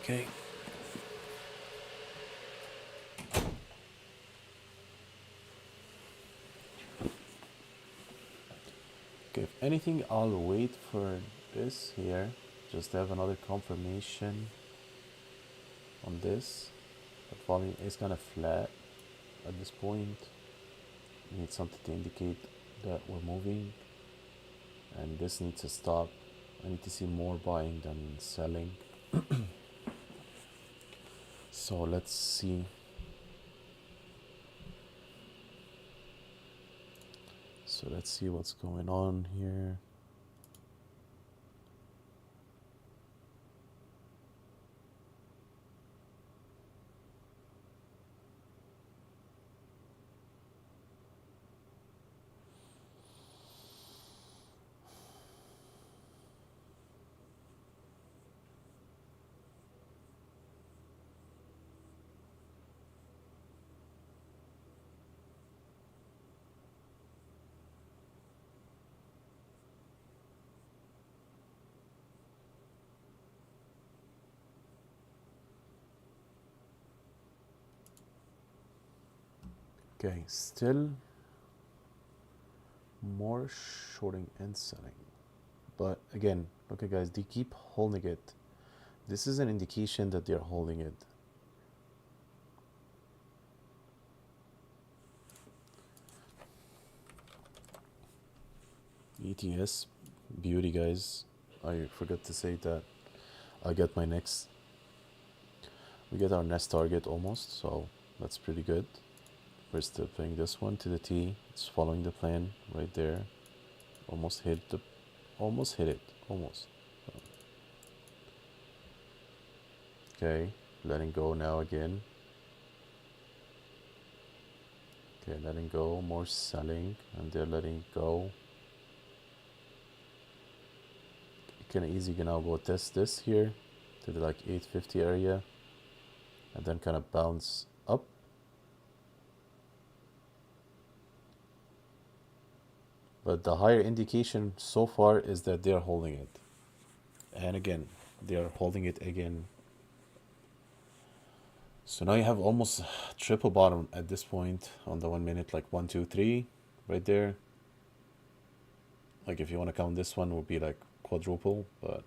Okay. Okay, if anything, I'll wait for this here, just to have another confirmation on this. The volume is kind of flat at this point. We need something to indicate that we're moving, and this needs to stop. I need to see more buying than selling. So let's see. So let's see what's going on here. Okay, still more shorting and selling. But again, look at guys, they keep holding it. This is an indication that they're holding it. ETS, beauty guys. I forgot to say that I get my next, we get our next target almost, so that's pretty good. We're still playing this one to the T. It's following the plan right there. Almost hit it, almost. Okay, letting go now again. Okay, letting go, more selling, and they're letting go. You can easily now go test this here to the like 850 area, and then kind of bounce up. But the higher indication so far is that they're holding it. And again, they are holding it again. So now you have almost triple bottom at this point on the 1 minute, like 1, 2, 3, right there. Like if you want to count this one, would be like quadruple, but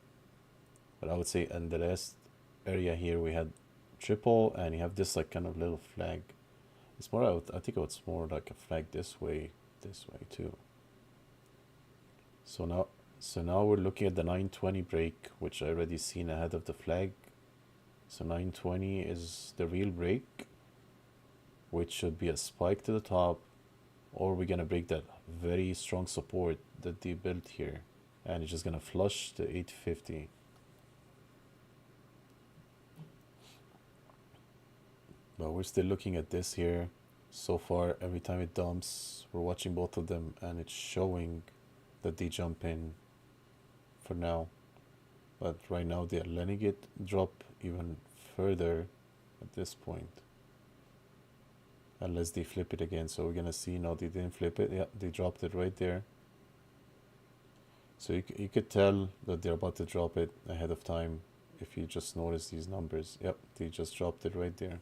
I would say in the last area here we had triple, and you have this like kind of little flag. It's more, I think it's more like a flag this way too. So now we're looking at the 920 break, which I already seen ahead of the flag. So 920 is the real break, which should be a spike to the top, or we're gonna break that very strong support that they built here, and it's just gonna flush the 850. But we're still looking at this here. So far, every time it dumps, we're watching both of them and it's showing that they jump in for now. But right now they're letting it drop even further at this point. Unless they flip it again. So we're gonna see, no, they didn't flip it. Yeah, they dropped it right there. So you could tell that they're about to drop it ahead of time if you just notice these numbers. Yep, they just dropped it right there.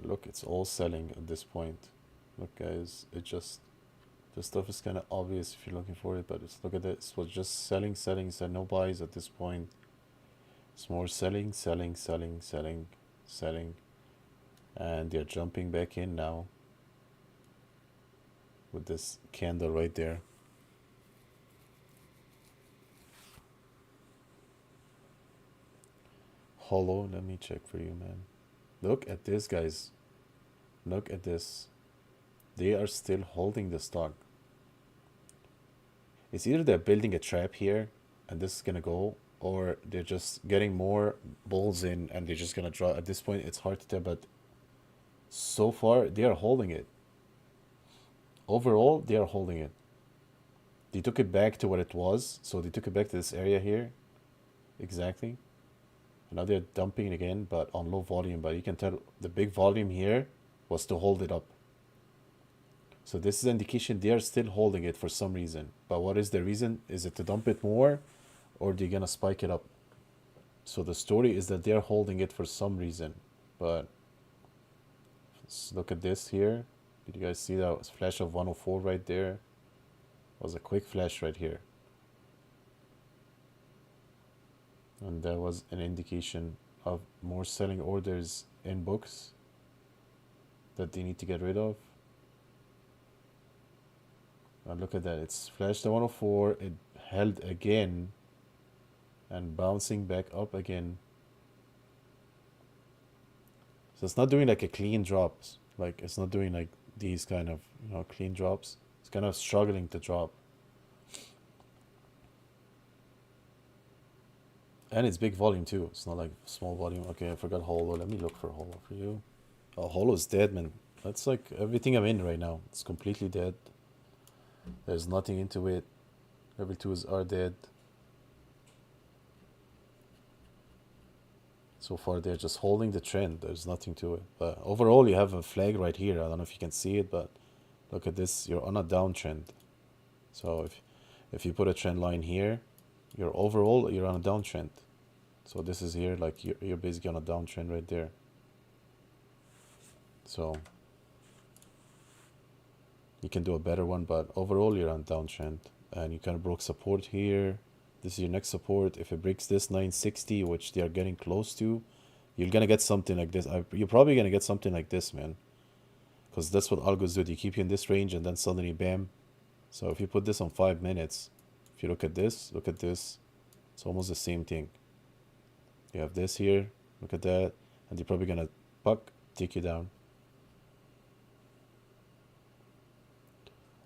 Look, it's all selling at this point. Look, guys, it just, this stuff is kind of obvious if you're looking for it, but it's, look at this. It was just selling, selling, selling, no buys at this point. It's more selling, selling, selling, selling, selling, and they're jumping back in now with this candle right there. Hollow, let me check for you, man. Look at this, guys. Look at this. They are still holding the stock. It's either they're building a trap here and this is gonna go, or they're just getting more bulls in and they're just gonna draw. At this point, it's hard to tell, but so far they are holding it. Overall, they are holding it. They took it back to what it was, so they took it back to this area here. Exactly. And now they're dumping it again, but on low volume. But you can tell the big volume here was to hold it up. So this is an indication they are still holding it for some reason. But what is the reason? Is it to dump it more, or they're gonna spike it up? So the story is that they're holding it for some reason. But let's look at this here. Did you guys see that flash of 104 right there? It was a quick flash right here. And that was an indication of more selling orders in books that they need to get rid of. And look at that, it's flashed the 104, it held again and bouncing back up again. So it's not doing like a clean drops, like it's not doing like these kind of, you know, clean drops. It's kind of struggling to drop. And it's big volume too. It's not like small volume. Okay, I forgot Holo. Let me look for Holo for you. Oh, Holo's dead, man. That's like everything I'm in right now. It's completely dead. There's nothing into it. Level 2s are dead. So far, they're just holding the trend. There's nothing to it. But overall, you have a flag right here. I don't know if you can see it, but look at this. You're on a downtrend. So if you put a trend line here, you're overall, you're on a downtrend. So this is here, like you're basically on a downtrend right there. So you can do a better one, but overall you're on downtrend. And you kind of broke support here. This is your next support. If it breaks this 960, which they are getting close to, you're gonna get something like this. You're probably gonna get something like this, man. Because that's what algos do. They keep you in this range and then suddenly bam. So if you put this on 5 minutes, if you look at this, it's almost the same thing. You have this here, look at that, and they're probably gonna take you down.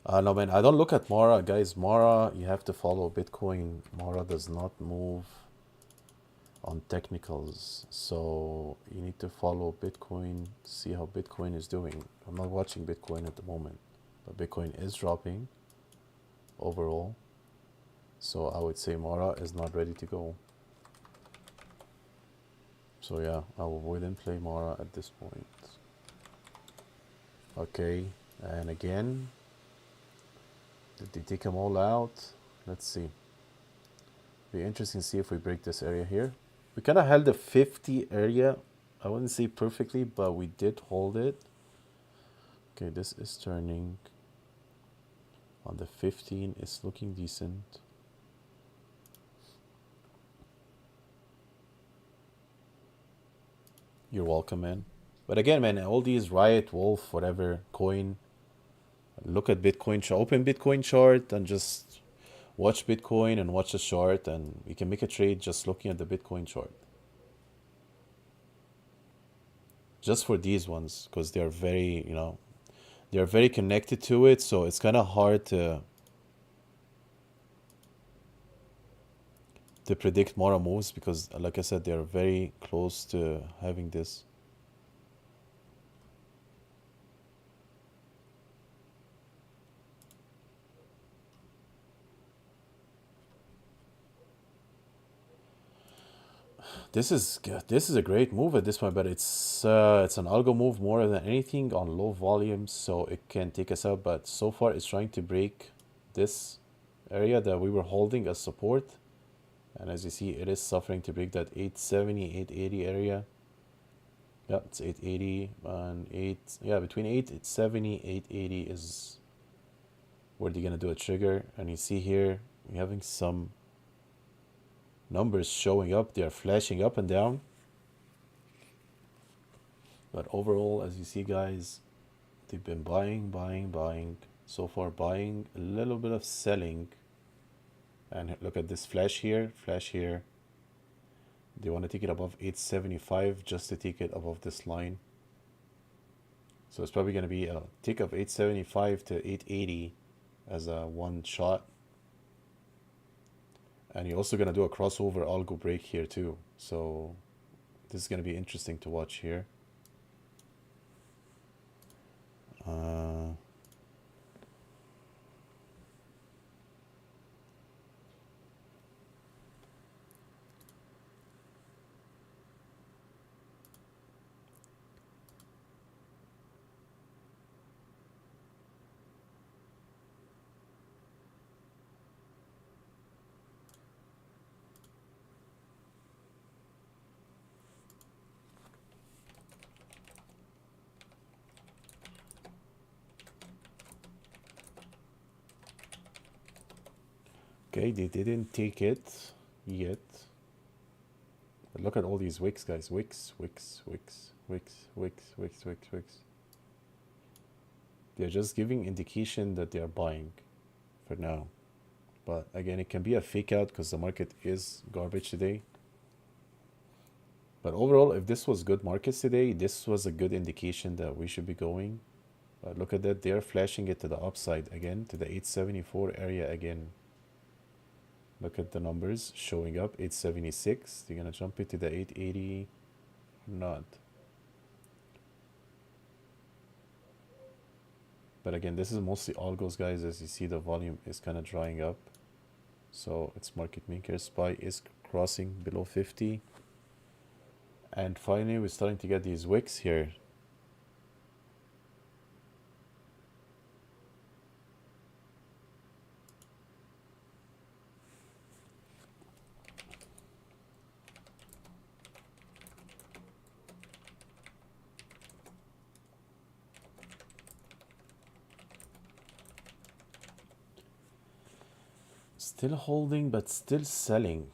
No, man, I don't look at Mara, guys. Mara, you have to follow Bitcoin. Mara does not move on technicals, so you need to follow Bitcoin, see how Bitcoin is doing. I'm not watching Bitcoin at the moment, but Bitcoin is dropping overall. So I would say Mara is not ready to go. So yeah, I wouldn't play Mara at this point. Okay, and again, did they take them all out? Let's see. Be interesting to see if we break this area here. We kind of held the 50 area. I wouldn't say perfectly, but we did hold it. Okay, this is turning. On the 15, it's looking decent. You're welcome, man. But again, man, all these Riot, Wolf, whatever, coin, look at Bitcoin, open Bitcoin chart and just watch Bitcoin and watch the chart, and you can make a trade just looking at the Bitcoin chart. Just for these ones, because they're very, you know, they're very connected to it, so it's kind of hard to to predict more moves because, like I said, they're very close to having this. This is a great move at this point, but it's an algo move more than anything on low volumes, so it can take us out. But so far, it's trying to break this area that we were holding as support, and as you see, it is suffering to break that 870, 880 area. Yeah, it's 880 and 8. Yeah, between 870, 880 is where they're gonna do a trigger, and you see here we're having some numbers showing up. They are flashing up and down. But overall, as you see, guys, they've been buying, buying, buying. So far, buying, a little bit of selling. And look at this flash here, flash here. They want to take it above 875 just to take it above this line. So it's probably going to be a tick of 875 to 880 as a one shot. And you're also going to do a crossover algo break here too. So this is going to be interesting to watch here. Okay, they didn't take it yet. But look at all these wicks, guys. Wicks, wicks, wicks, wicks, wicks, wicks, wicks, wicks. They're just giving indication that they are buying for now. But again, it can be a fake out because the market is garbage today. But overall, if this was good markets today, this was a good indication that we should be going. But look at that, they're flashing it to the upside again, to the 874 area again. Look at the numbers showing up, 876. They're gonna jump it to the 880 or not. But again, this is mostly algos, guys. As you see, the volume is kind of drying up. So it's market maker. SPY is crossing below 50. And finally, we're starting to get these wicks here. Still holding, but still selling.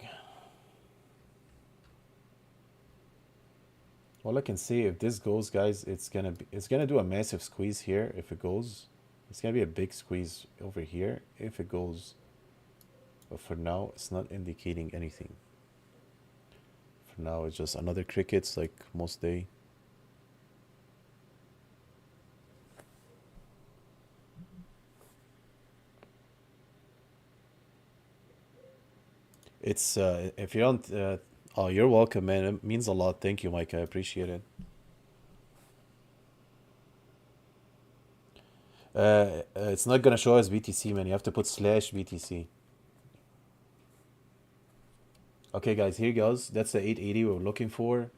All I can say, if this goes, guys, it's gonna do a massive squeeze here. If it goes, it's gonna be a big squeeze over here if it goes. But for now, it's not indicating anything. For now, it's just another crickets like most day. It's if you don't, oh, you're welcome, man. It means a lot. Thank you, Mike. I appreciate it. It's not gonna show as BTC, man. You have to put slash BTC. Okay, guys, here goes. That's the 880 we're looking for.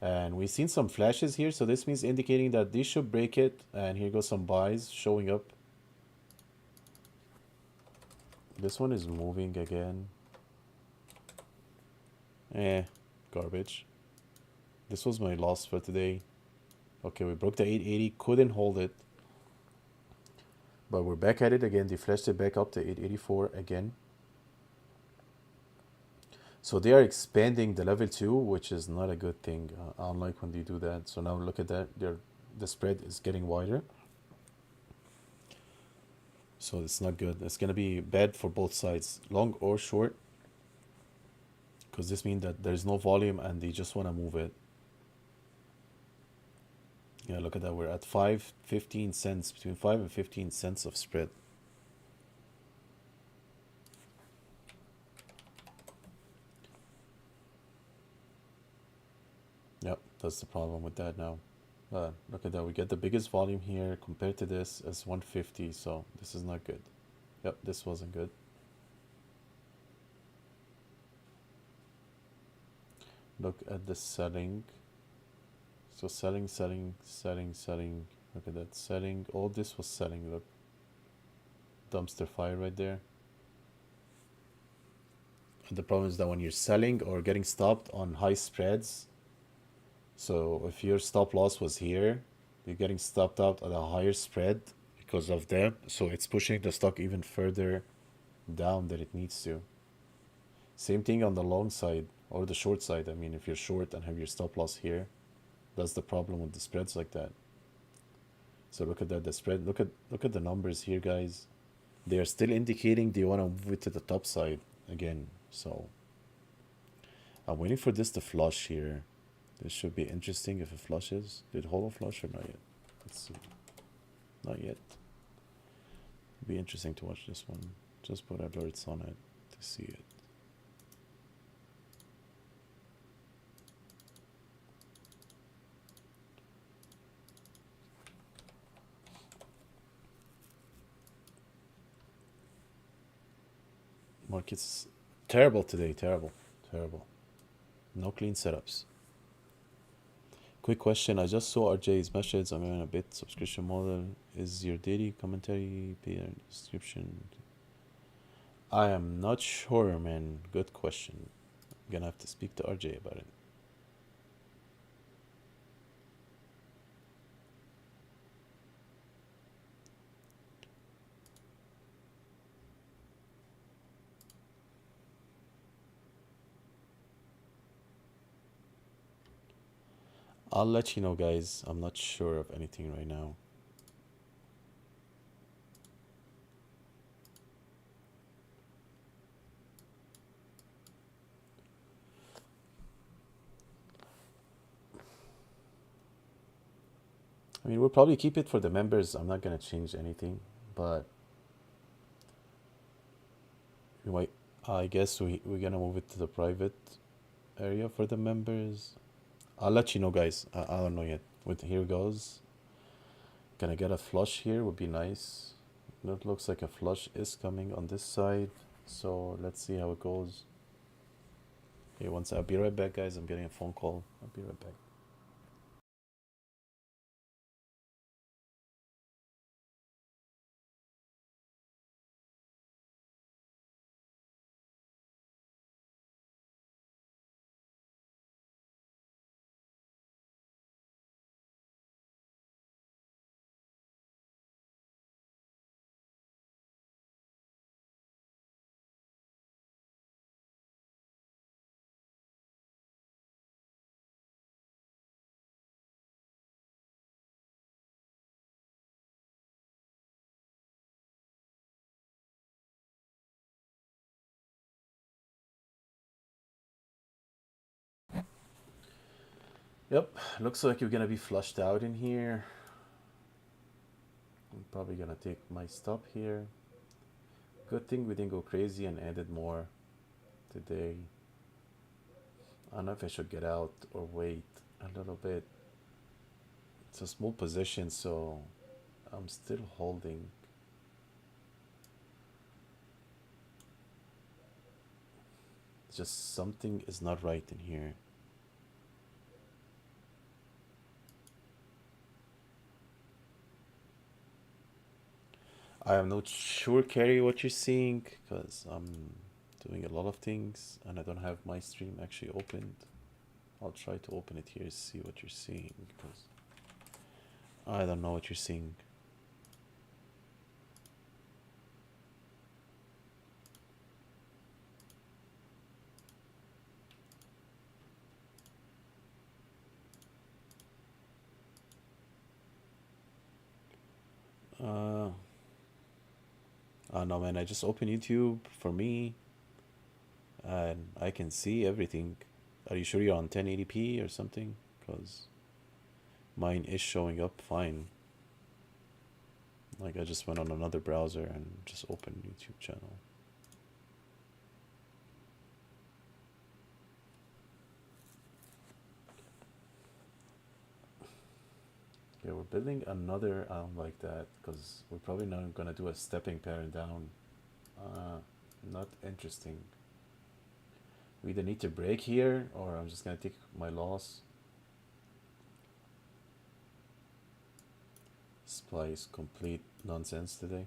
And we've seen some flashes here, so this means indicating that this should break it. And here goes some buys showing up. This one is moving again. Garbage. This was my loss for today. Okay, we broke the 880, couldn't hold it. But we're back at it again. They flashed it back up to 884 again. So they are expanding the level 2, which is not a good thing. I don't like when they do that. So now look at that. The spread is getting wider. So it's not good. It's going to be bad for both sides, long or short. Because this means that there's no volume and they just want to move it. Yeah, look at that. We're at 15 cents, between 5 and 15 cents of spread. Yep, that's the problem with that now. Look at that, we get the biggest volume here compared to this as 150, so this is not good. Yep, this wasn't good. Look at the selling. So selling, selling, selling, selling. Look at that, selling. All this was selling. Look, dumpster fire right there. And the problem is that when you're selling or getting stopped on high spreads, so if your stop loss was here, you're getting stopped out at a higher spread because of them. So it's pushing the stock even further down than it needs to. Same thing on the long side or the short side. I mean, if you're short and have your stop loss here, that's the problem with the spreads like that. So look at that, the spread. Look at the numbers here, guys. They are still indicating they want to move it to the top side again. So I'm waiting for this to flush here. This should be interesting if it flushes. Did holo flush or not yet? Let's see. Not yet. Be interesting to watch this one. Just put alerts on it to see it. Market's terrible today. Terrible. Terrible. No clean setups. Quick question. I just saw RJ's message. I'm in a bit subscription model. Is your daily commentary paid subscription? I am not sure, man. Good question. I'm gonna have to speak to RJ about it. I'll let you know, guys. I'm not sure of anything right now. I mean, we'll probably keep it for the members. I'm not gonna change anything, but we might. I guess we're gonna move it to the private area for the members. I'll let you know, guys. I don't know yet. With here goes. Gonna get a flush here would be nice. It looks like a flush is coming on this side. So let's see how it goes. Okay, I'll be right back, guys. I'm getting a phone call. I'll be right back. Yep, looks like you're gonna be flushed out in here. I'm probably gonna take my stop here. Good thing we didn't go crazy and added more today. I don't know if I should get out or wait a little bit. It's a small position, so I'm still holding. Just something is not right in here. I am not sure, Carrie, what you're seeing because I'm doing a lot of things and I don't have my stream actually opened. I'll try to open it here, see what you're seeing because I don't know what you're seeing. Uh, no, man, I just opened YouTube for me and I can see everything. Are you sure you're on 1080p or something? Because mine is showing up fine. Like I just went on another browser and just opened YouTube channel. Okay, we're building another like that because we're probably not gonna do a stepping pattern down. Not interesting. We either need to break here or I'm just gonna take my loss. Supply is complete nonsense today.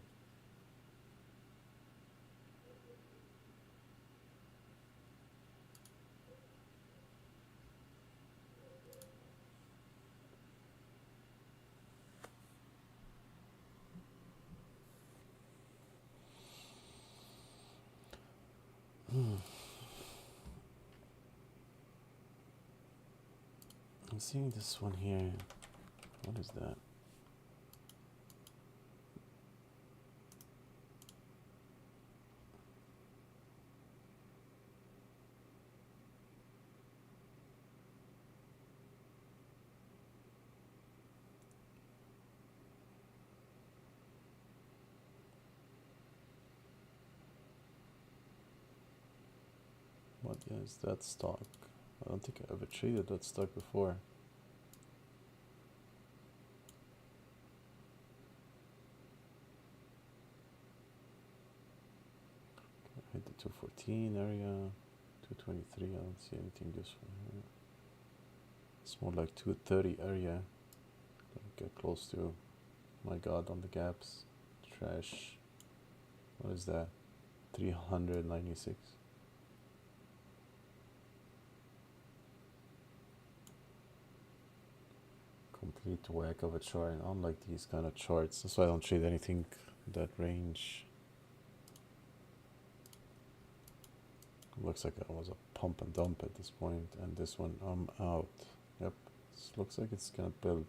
I'm seeing this one here. What is that? What is that stock? I don't think I ever traded that stock before. Hit the 214 area, 223. I don't see anything useful here. It's more like 230 area. Get close to. My god, on the gaps. Trash. What is that? 396. Complete whack of a chart. And unlike these kind of charts, that's why I don't trade anything that range. Looks like it was a pump and dump at this point, and this one I'm out. Yep, this looks like it's gonna build.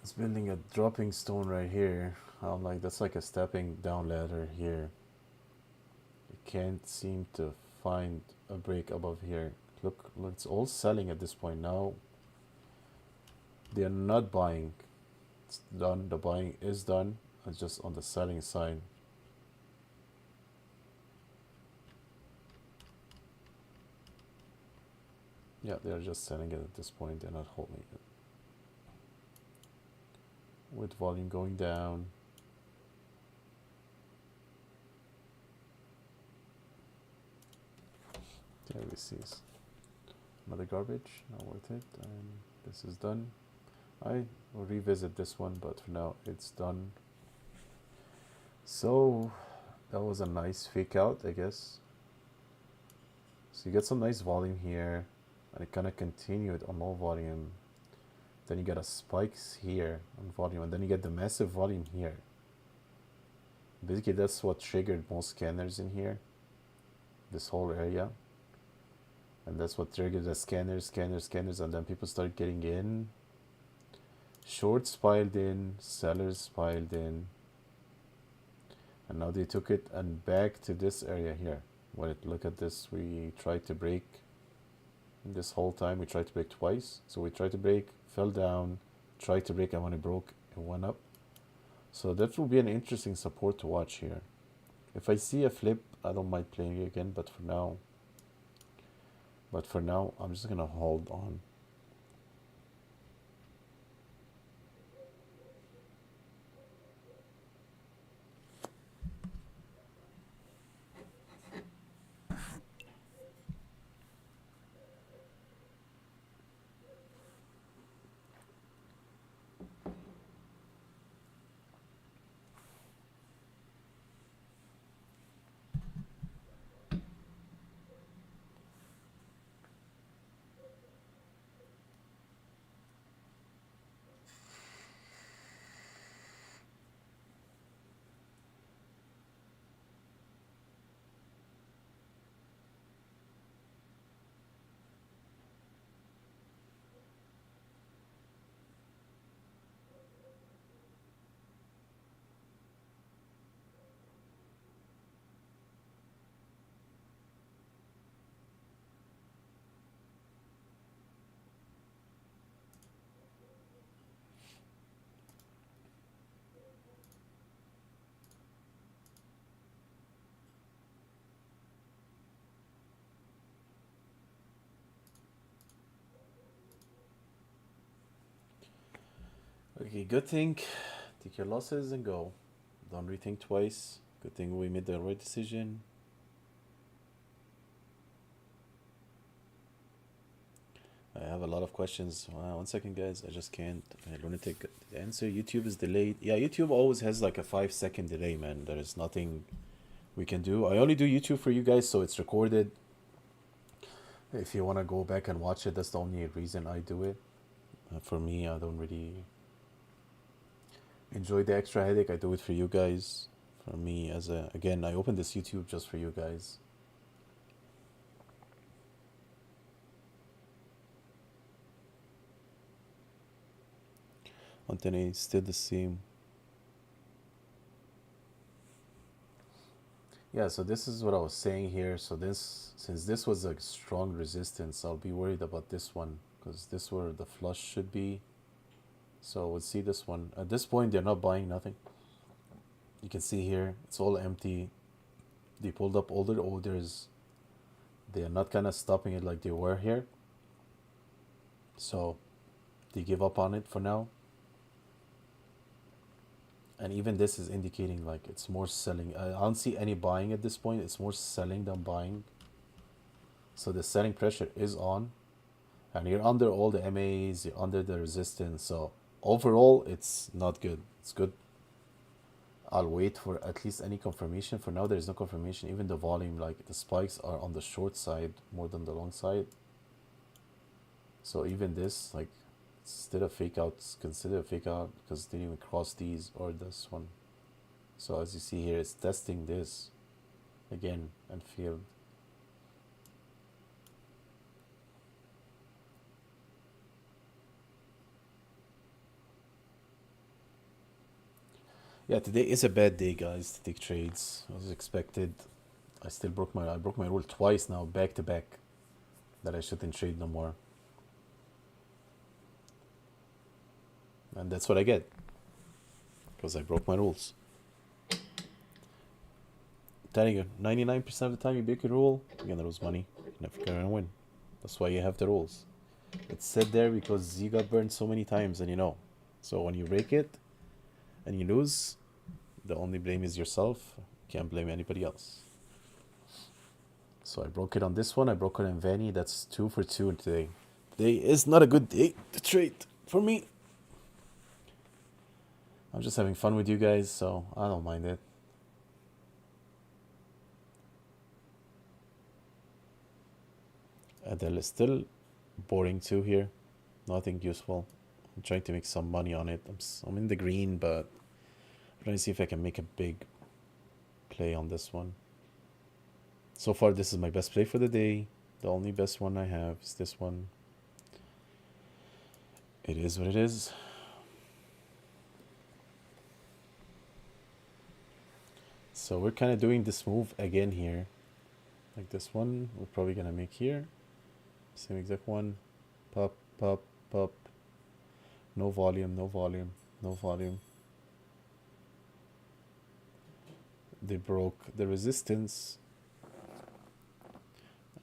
It's building a dropping stone right here. I'm like, that's like a stepping down ladder here. It can't seem to find a break above here. Look, it's all selling at this point now. They are not buying. It's done. The buying is done. It's just on the selling side. Yeah, they're just selling it at this point. They're not holding it. With volume going down. There we see another garbage, not worth it. And this is done. I will revisit this one, but for now it's done. So that was a nice fake out, I guess. So you get some nice volume here, and it kind of continued on low volume. Then you get a spikes here on volume, and then you get the massive volume here. Basically, that's what triggered most scanners in here, this whole area. And that's what triggered the scanners, and then people started getting in. Shorts piled in, sellers piled in. And now they took it and back to this area here. Look at this, we tried to break. This whole time we tried to break twice. So we tried to break, fell down, tried to break, and when it broke, it went up. So that will be an interesting support to watch here. If I see a flip, I don't mind playing it again, but for now, I'm just gonna hold on. Okay, good thing. Take your losses and go. Don't rethink twice. Good thing we made the right decision. I have a lot of questions. 1 second, guys. I just can't. Lunatic. The answer. YouTube is delayed. Yeah, YouTube always has like a 5 second delay, man. There is nothing we can do. I only do YouTube for you guys, so it's recorded. If you want to go back and watch it, that's the only reason I do it. For me, I don't really enjoy the extra headache. I do it for you guys. For me, again, I opened this YouTube just for you guys. Anthony, still the same. Yeah, so this is what I was saying here. So since this was a strong resistance, I'll be worried about this one because this where the flush should be. So we'll see this one. At this point, they're not buying nothing. You can see here, it's all empty. They pulled up all their orders. They are not kind of stopping it like they were here. So they give up on it for now. And even this is indicating like it's more selling. I don't see any buying at this point. It's more selling than buying. So the selling pressure is on. And you're under all the MAs, you're under the resistance. So overall, it's not good. It's good. I'll wait for at least any confirmation. For now, there is no confirmation. Even the volume, like the spikes are on the short side more than the long side. So even this, like, instead of fake outs, consider a fake out because it didn't even cross these or this one. So as you see here, it's testing this again and failed. Yeah, today is a bad day, guys, to take trades. As expected. I broke my rule twice now, back to back, that I shouldn't trade no more. And that's what I get. Because I broke my rules. I'm telling you, 99% of the time you break a rule, you're gonna lose money. You're never gonna win. That's why you have the rules. It's set there because you got burned so many times and you know. So when you break it and you lose, the only blame is yourself. You can't blame anybody else. So I broke it on this one. I broke it on Vanny. That's 2 for 2 today. Today is not a good day to trade for me. I'm just having fun with you guys, so I don't mind it. ADIL is still boring too here. Nothing useful. I'm trying to make some money on it. I'm in the green, but I'm trying to see if I can make a big play on this one. So far, this is my best play for the day. The only best one I have is this one. It is what it is. So we're kind of doing this move again here. Like this one, we're probably going to make here. Same exact one. Pop, pop, pop. No volume, no volume, no volume. They broke the resistance.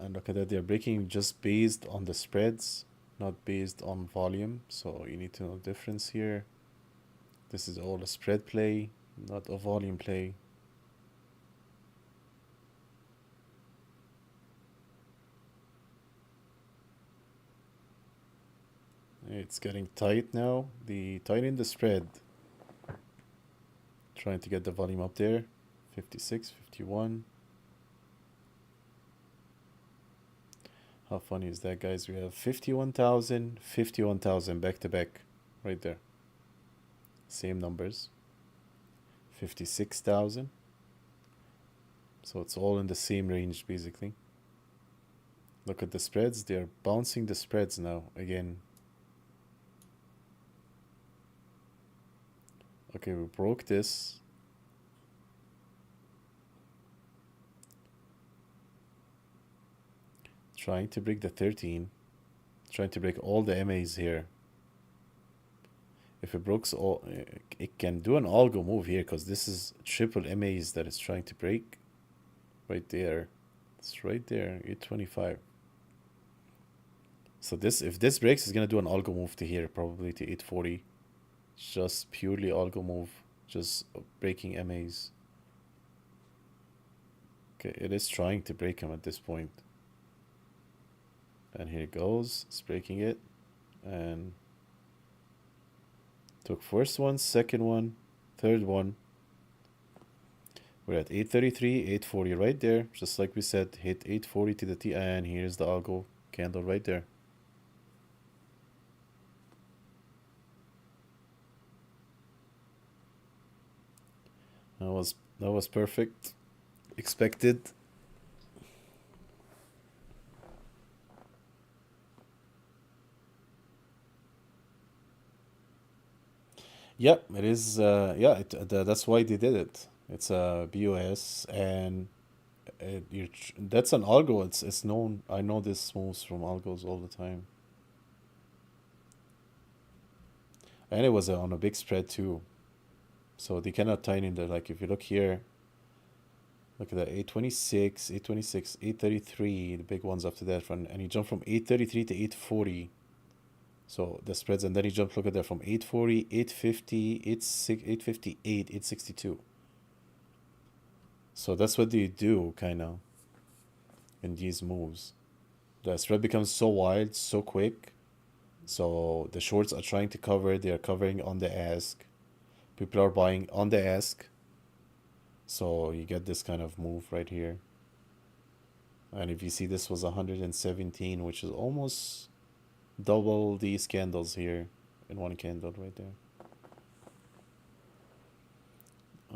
And look at that, they're breaking just based on the spreads, not based on volume. So you need to know the difference here. This is all a spread play, not a volume play. It's getting tight now. Tighten the spread. Trying to get the volume up there. 56, 51. How funny is that, guys? We have 51,000, 51,000 back to back. Right there. Same numbers. 56,000. So it's all in the same range, basically. Look at the spreads. They're bouncing the spreads now again. Okay, we broke this. Trying to break the 13. Trying to break all the MAs here. If it breaks all, it can do an algo move here because this is triple MAs that it's trying to break. Right there. It's right there, 825. So if this breaks, it's gonna do an algo move to here, probably to 840. Just purely algo move, just breaking MAs. Okay, it is trying to break him at this point. And here it goes, it's breaking it. And took first one, second one, third one. We're at 833, 840 right there. Just like we said, hit 840 to the T, and here's the algo candle right there. That was perfect. Expected. Yeah, it is. Yeah, that's why they did it. It's a BOS, and that's an algo. It's known. I know this moves from algos all the time, and it was on a big spread too. So they cannot tie in there. Like if you look here, look at that 826, 826, 833, the big ones after that, and you jump from 833 to 840. So the spreads, and then you jump. Look at that from 840, 850, 858, 862. So that's what they do, kind of, in these moves. The spread becomes so wide, so quick. So the shorts are trying to cover. They are covering on the ask. People are buying on the ask. So you get this kind of move right here. And if you see, this was 117, which is almost double these candles here in one candle right there.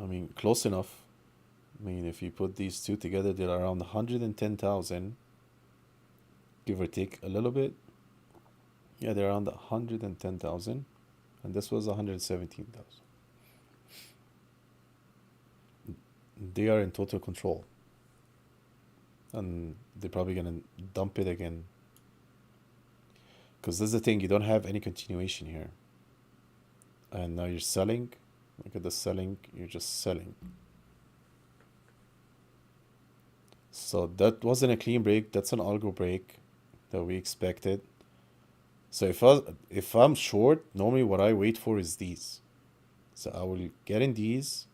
I mean, close enough. I mean, if you put these two together, they're around 110,000, give or take a little bit. Yeah, they're around 110,000, and this was 117,000. They are in total control, and they're probably gonna dump it again. Because that's the thing, you don't have any continuation here. And now you're selling. Look at the selling, you're just selling. So that wasn't a clean break, that's an algo break that we expected. So if I'm short, normally what I wait for is these. So I will get in these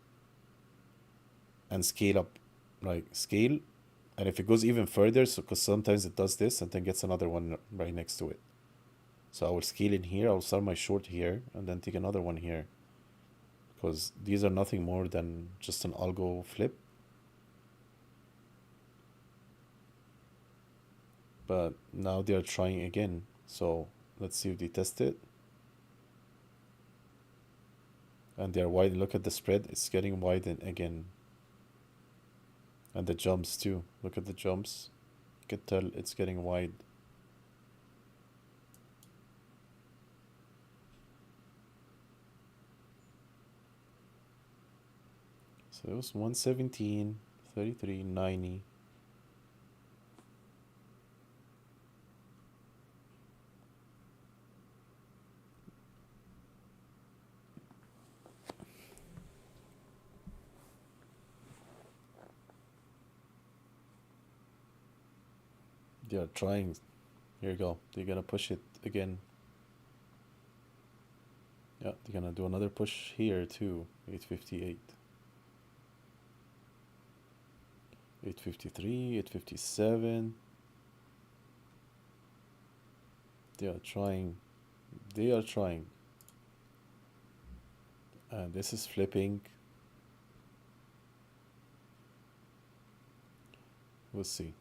and scale up, like scale. And if it goes even further, so because sometimes it does this and then gets another one right next to it. So I will scale in here, I'll start my short here, and then take another one here. Because these are nothing more than just an algo flip. But now they are trying again. So let's see if they test it. And they're wide. Look at the spread, it's getting wide again. And the jumps too. Look at the jumps. You can tell it's getting wide. So it was 117, 33, 90. They are trying. Here you go. They're gonna push it again. Yeah, they're gonna do another push here too. 858. 853, 857. They are trying. They are trying. And this is flipping. We'll see.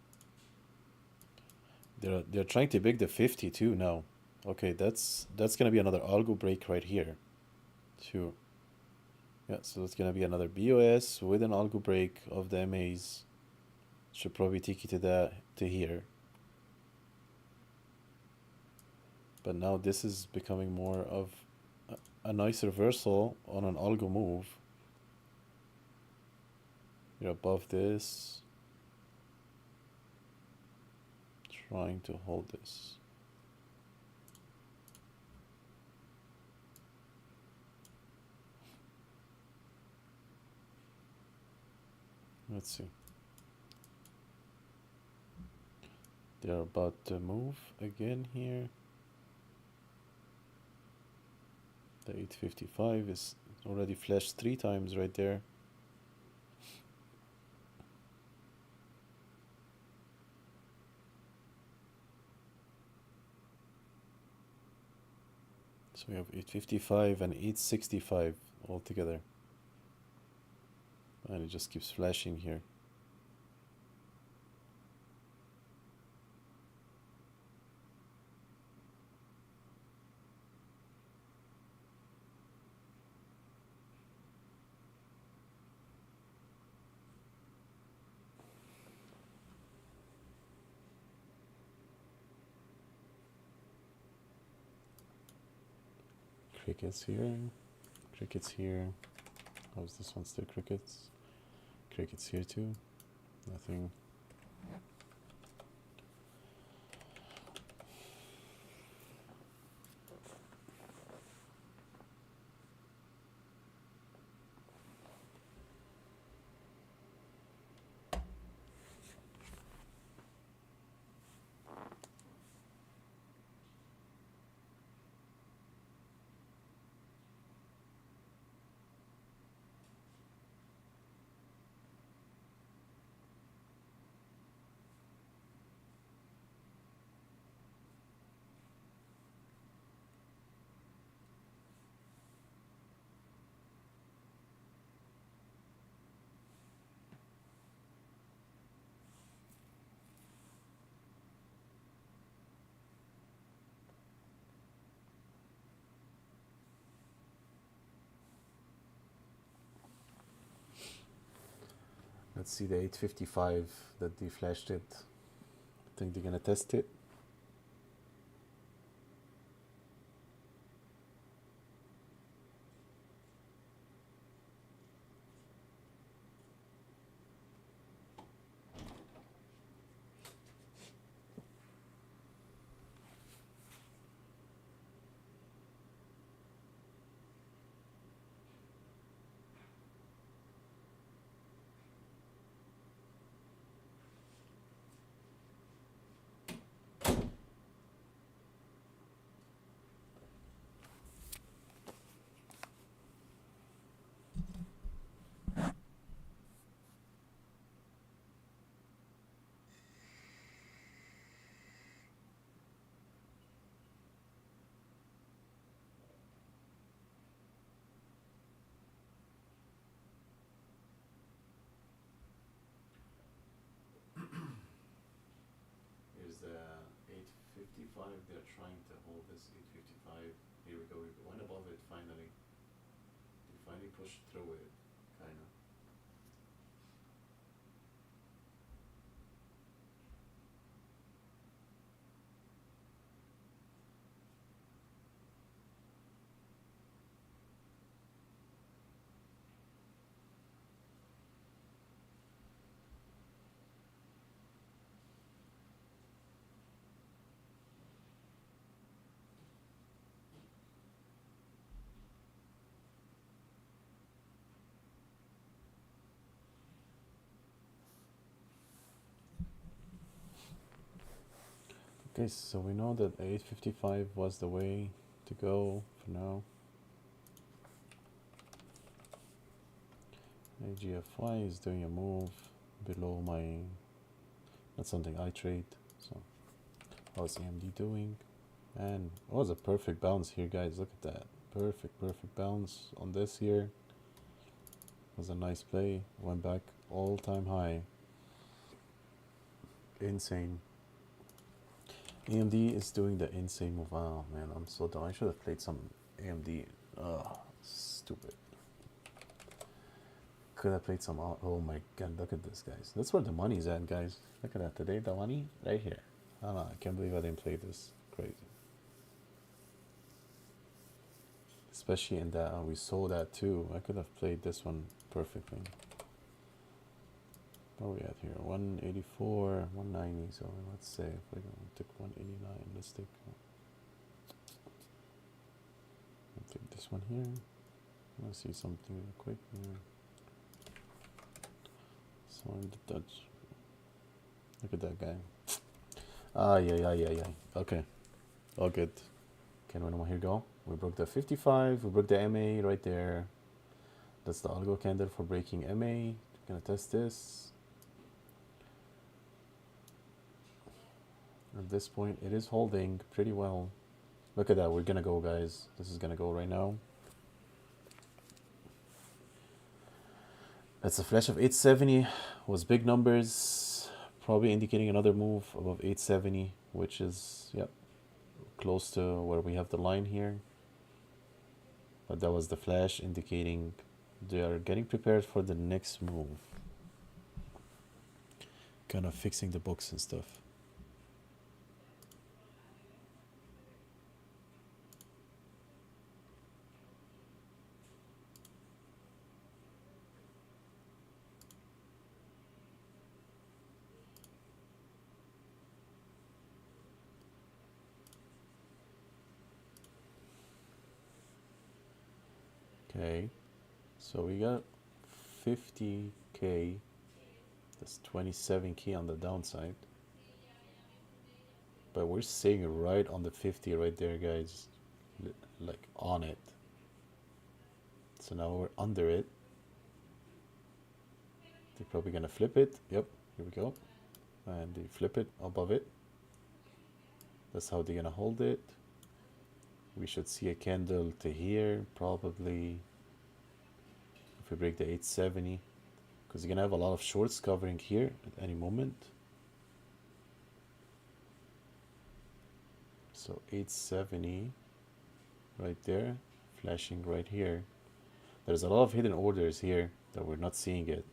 They're trying to break the 52 now. Okay, that's gonna be another algo break right here. Too. Yeah, so that's gonna be another BOS with an algo break of the MAs. Should probably take you to here. But now this is becoming more of a nice reversal on an algo move. You're above this. Trying to hold this. Let's see. They're about to move again here. The 855 is already flashed 3 times right there. So we have 855 and 865 all together. And it just keeps flashing here. Crickets here, crickets here. How's this one still crickets? Crickets here too. Nothing. Let's see the 855 that they flashed it. I think they're gonna test it. Here's the 855. They're trying to hold this 855. Here we go. We went above it finally. We finally pushed through it, kind of. Okay, so we know that 855 was the way to go for now. AGFY is doing a move below my, that's something I trade. So how's AMD doing? And it was a perfect bounce here, guys. Look at that. Perfect bounce on this here. It was a nice play. Went back all-time high. Insane. AMD is doing the insane move. Oh man, I'm so dumb. I should have played some AMD. Ugh, stupid. Could have played some. Oh my god, look at this, guys. That's where the money's at, guys. Look at that. Today, the money right here. I don't know. I can't believe I didn't play this. Crazy. Especially in that we sold that too. I could have played this one perfectly. What are we at here? 184, 190. So let's say if we're going to take 189, let's take. I'll take this one here. Let's see something real quick here. So in the Dutch. Look at that guy. Ah, yeah. Okay. All good. Can we here go? We broke the 55, we broke the MA right there. That's the algo candle for breaking MA. Gonna test this. At this point, it is holding pretty well. Look at that, we're gonna go, guys. This is gonna go right now. That's a flash of 870, was big numbers, probably indicating another move above 870, which is, yep, close to where we have the line here. But that was the flash indicating they are getting prepared for the next move. Kind of fixing the books and stuff. Okay, so we got 50k, that's 27k on the downside, but we're sitting right on the 50 right there, guys, like on it. So now we're under it. They're probably gonna flip it. Yep, here we go, and they flip it above it. That's how they're gonna hold it. We should see a candle to here, probably, if we break the 870, because you're gonna have a lot of shorts covering here at any moment. So 870 right there, flashing right here. There's a lot of hidden orders here that we're not seeing it.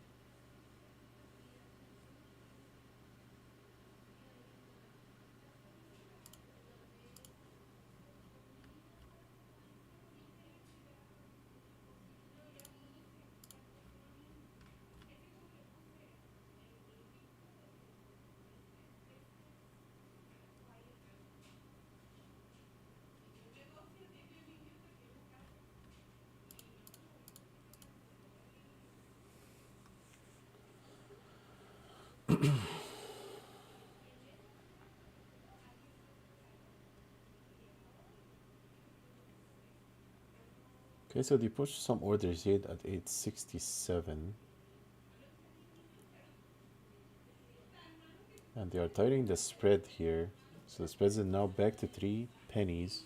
Okay, so they pushed some orders here at 867. And they are tightening the spread here. So the spread is now back to 3 pennies.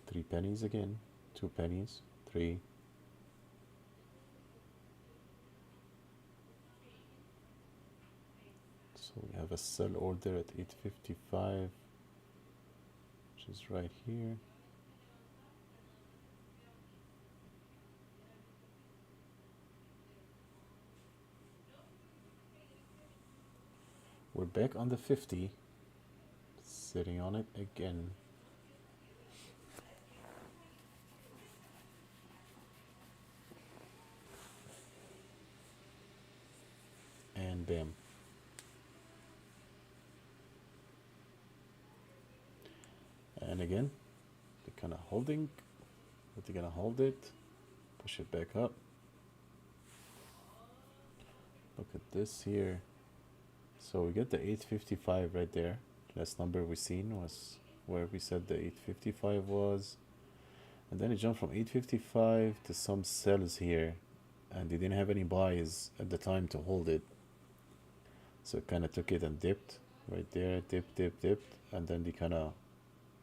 3 pennies again. 2 pennies. 3. So we have a sell order at 855, which is right here. We're back on the 50, sitting on it again. And bam. And again, they're kind of holding, but they're gonna hold it, push it back up. Look at this here. So we get the 855 right there. Last number we seen was where we said the 855 was. And then it jumped from 855 to some sells here. And they didn't have any buys at the time to hold it. So it kind of took it and dipped right there, dipped. And then they kind of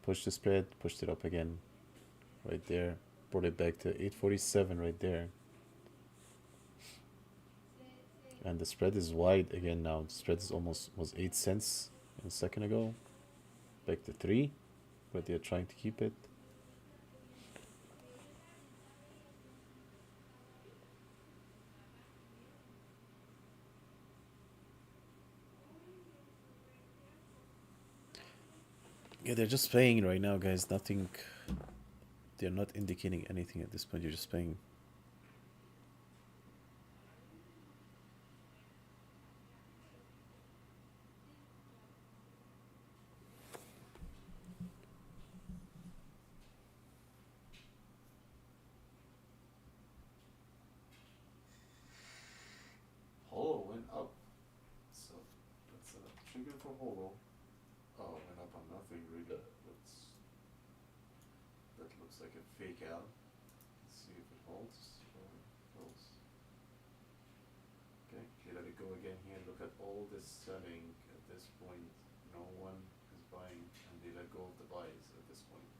pushed the spread, pushed it up again right there. Brought it back to 847 right there. And the spread is wide again now. The spread is was 8 cents a second ago. Back to 3, but they're trying to keep it. Yeah, they're just playing right now, guys. Nothing. They're not indicating anything at this point. You're just playing. Holo went up. So that's a trigger for Holo. Oh, it went up on nothing really. Let's looks like a fake L. Let's see if it holds or holds. Okay, let it go again here. Look at all this selling at this point. No one is buying, and they let go of the buys at this point.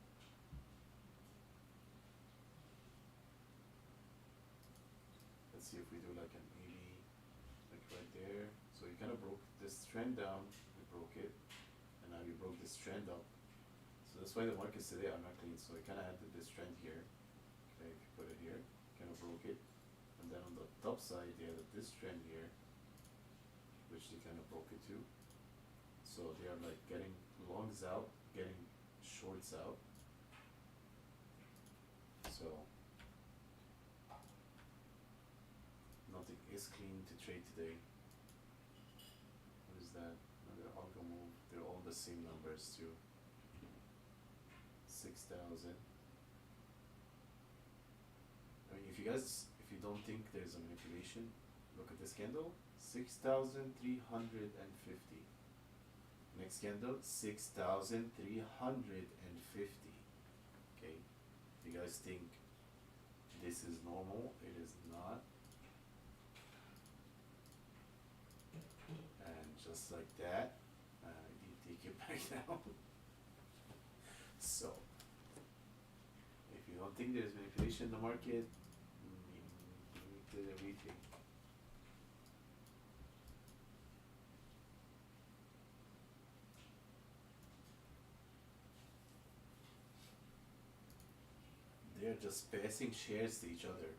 Let's see if we do like an 80, like right there. So you kind of broke this trend down, you broke it, and now you broke this trend up. So that's why the markets today are not clean. So you kind of added this trend here. Okay, if you put it here, kind of broke it. And then on the top side, they added this trend here, which they kind of broke it too. So they are like getting longs out, getting shorts out. So nothing is clean to trade today. What is that? Another algo move. They're all the same numbers too. 6,000. I mean, if you don't think there's a manipulation, look at this candle. 6,350. Next candle, 6,350. Okay, if you guys think this is normal, it is not. And just like that, you take it back down. So, if you don't think there's manipulation in the market, you need to rethink. They're just passing shares to each other,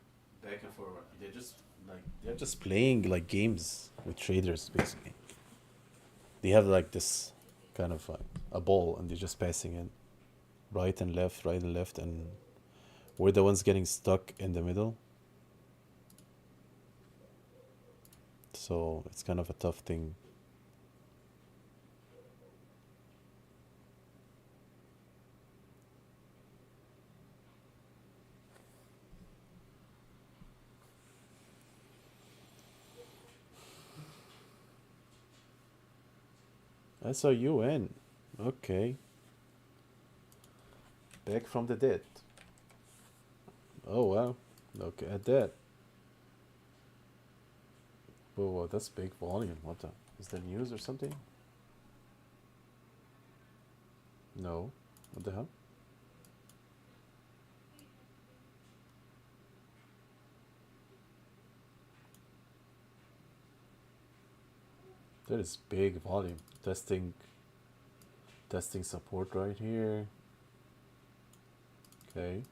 back and forward. They're just playing like games with traders basically. They have like this kind of like a ball, and they're just passing it right and left, and we're the ones getting stuck in the middle. So it's kind of a tough thing. SRUN. Okay. Back from the dead. Oh wow. Look at that. Whoa, that's big volume. What the? Is that news or something? No. What the hell? That is big volume. Testing support right here. Okay.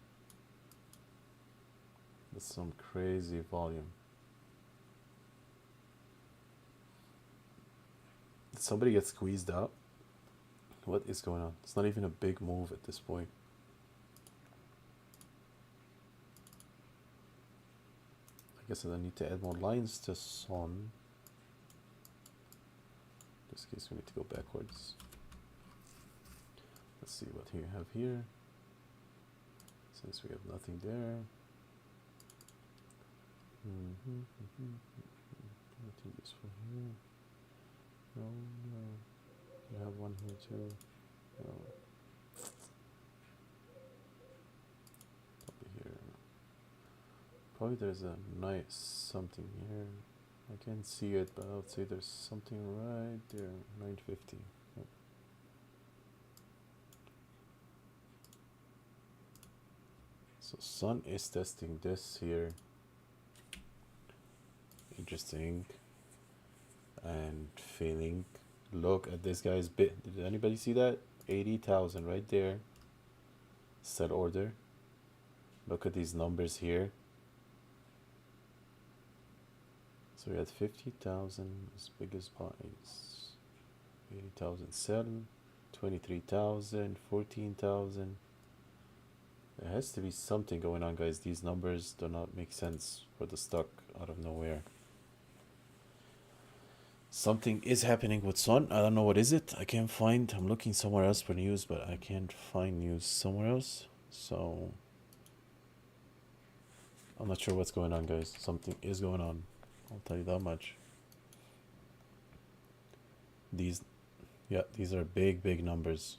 That's some crazy volume. Did somebody get squeezed out? What is going on? It's not even a big move at this point. I guess I need to add more lines to Son. In this case, we need to go backwards. Let's see what we have here. Since we have nothing there. Nothing useful here. No. We have one here too. No. Probably here. Probably there's a nice something here. I can't see it, but I would say there's something right there. 950. Yep. So Sun is testing this here. Interesting. And failing. Look at this guy's bit. Did anybody see that? 80,000 right there. Sell order. Look at these numbers here. So we had 50,000 as big as buys. 80,000 sell. 23,000. 14,000. There has to be something going on, guys. These numbers do not make sense for the stock out of nowhere. Something is happening with Sun. I don't know what is it. I can't find. I'm looking somewhere else for news, but I can't find news somewhere else. So I'm not sure what's going on, guys. Something is going on. I'll tell you that much. These are big numbers.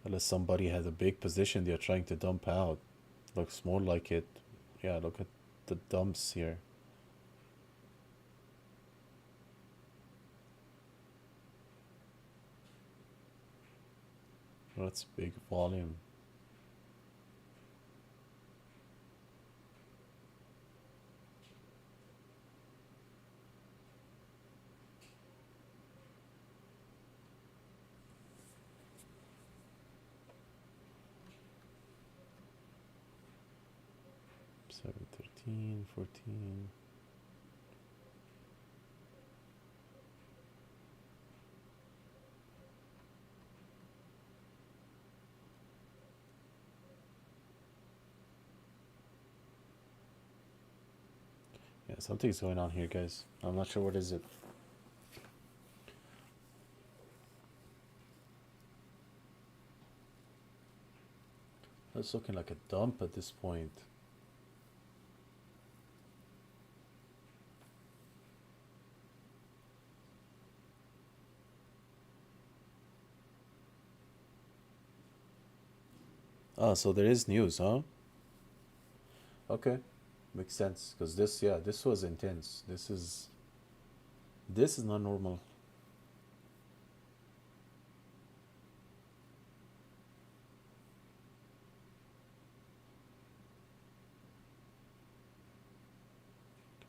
Unless somebody has a big position they're trying to dump out. Looks more like it. Yeah, look at the dumps here. That's big volume. Seven, 13, 14. Yeah, something's going on here, guys. I'm not sure what is it. It's looking like a dump at this point. Ah, so there is news, huh? Okay, makes sense. Because this, yeah, this was intense. This is not normal.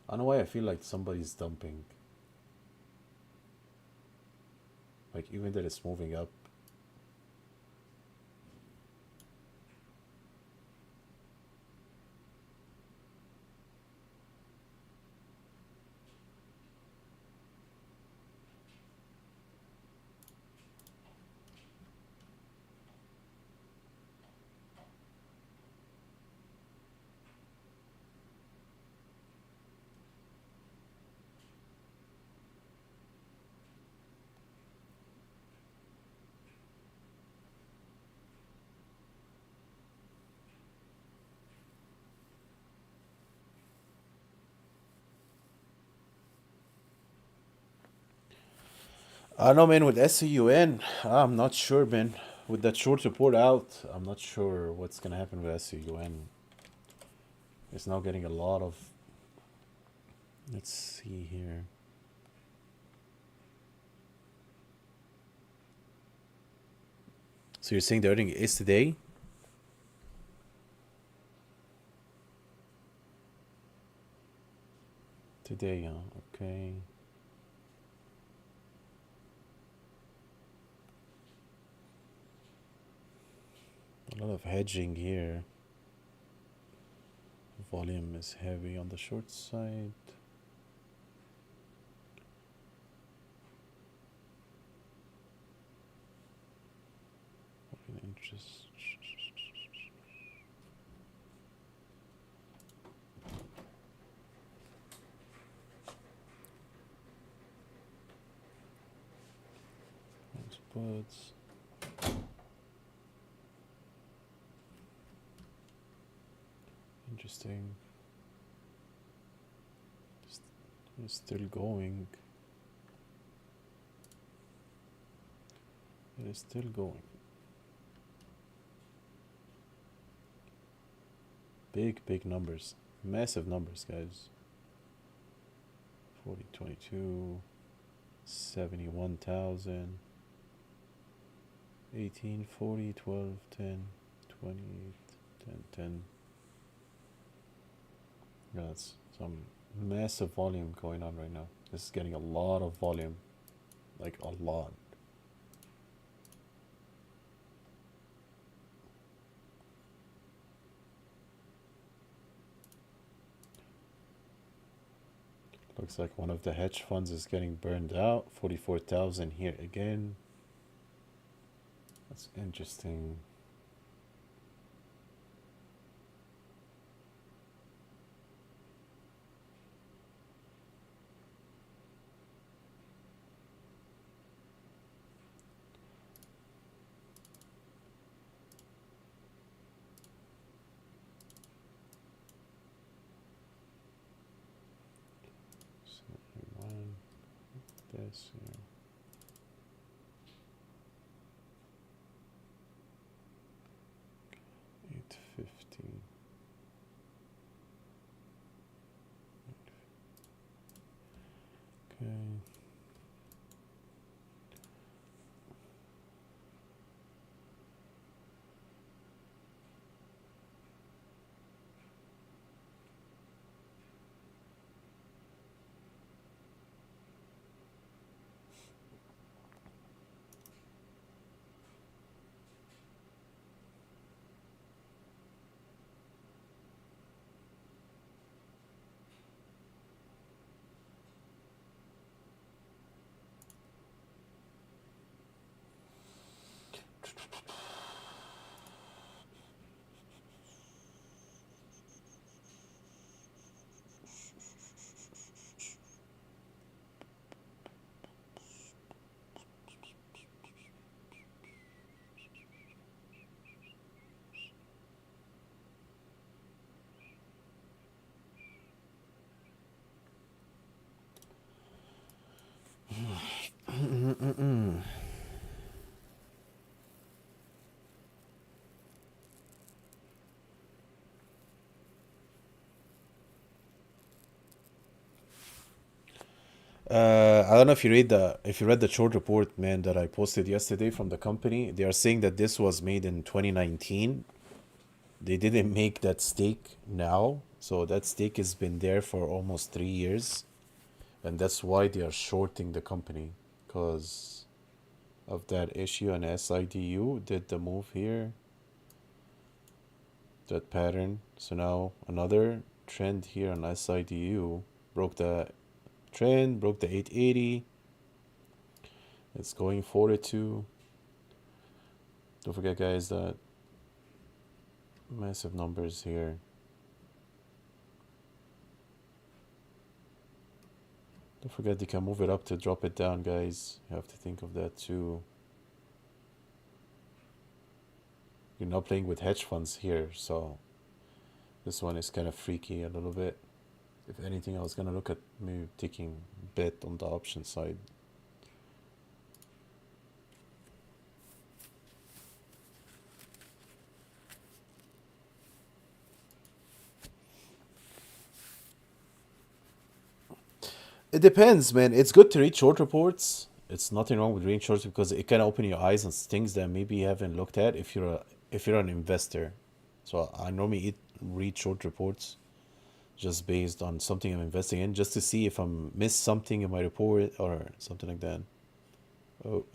I don't know why I feel like somebody's dumping. Like even that it's moving up. I don't know, man. With SCUN, I'm not sure, man. With that short report out, I'm not sure what's gonna happen with SCUN. It's now getting a lot of. Let's see here. So you're saying the earning is today? Today, yeah. Okay. A lot of hedging here. Volume is heavy on the short side. Open interest. Puts. Interesting. It's still going. It is still going. Big numbers. Massive numbers, guys. 40, 22, 71,000, 18, 40, 12, 10, 28, 10, 10. Yeah, that's some massive volume going on right now. This is getting a lot of volume. Like a lot. Looks like one of the hedge funds is getting burned out. 44,000 here again. That's interesting. This here. Okay. I don't know if you read the short report, man, that I posted yesterday from the company. They are saying that this was made in 2019. They didn't make that stake now, so that stake has been there for almost 3 years, and that's why they are shorting the company because of that issue. And SIDU did the move here, that pattern. So now another trend here on SIDU broke the trend, broke the 880. It's going 42. Don't forget, guys, that massive numbers here. Don't forget they can move it up to drop it down, guys. You have to think of that too. You're not playing with hedge funds here, so this one is kind of freaky a little bit. If anything, I was gonna look at maybe taking bet on the option side. It depends, man. It's good to read short reports. It's nothing wrong with reading shorts because it can open your eyes on things that maybe you haven't looked at if you're an investor. So I normally read short reports just based on something I'm investing in, just to see if I'm missed something in my report or something like that. Oh,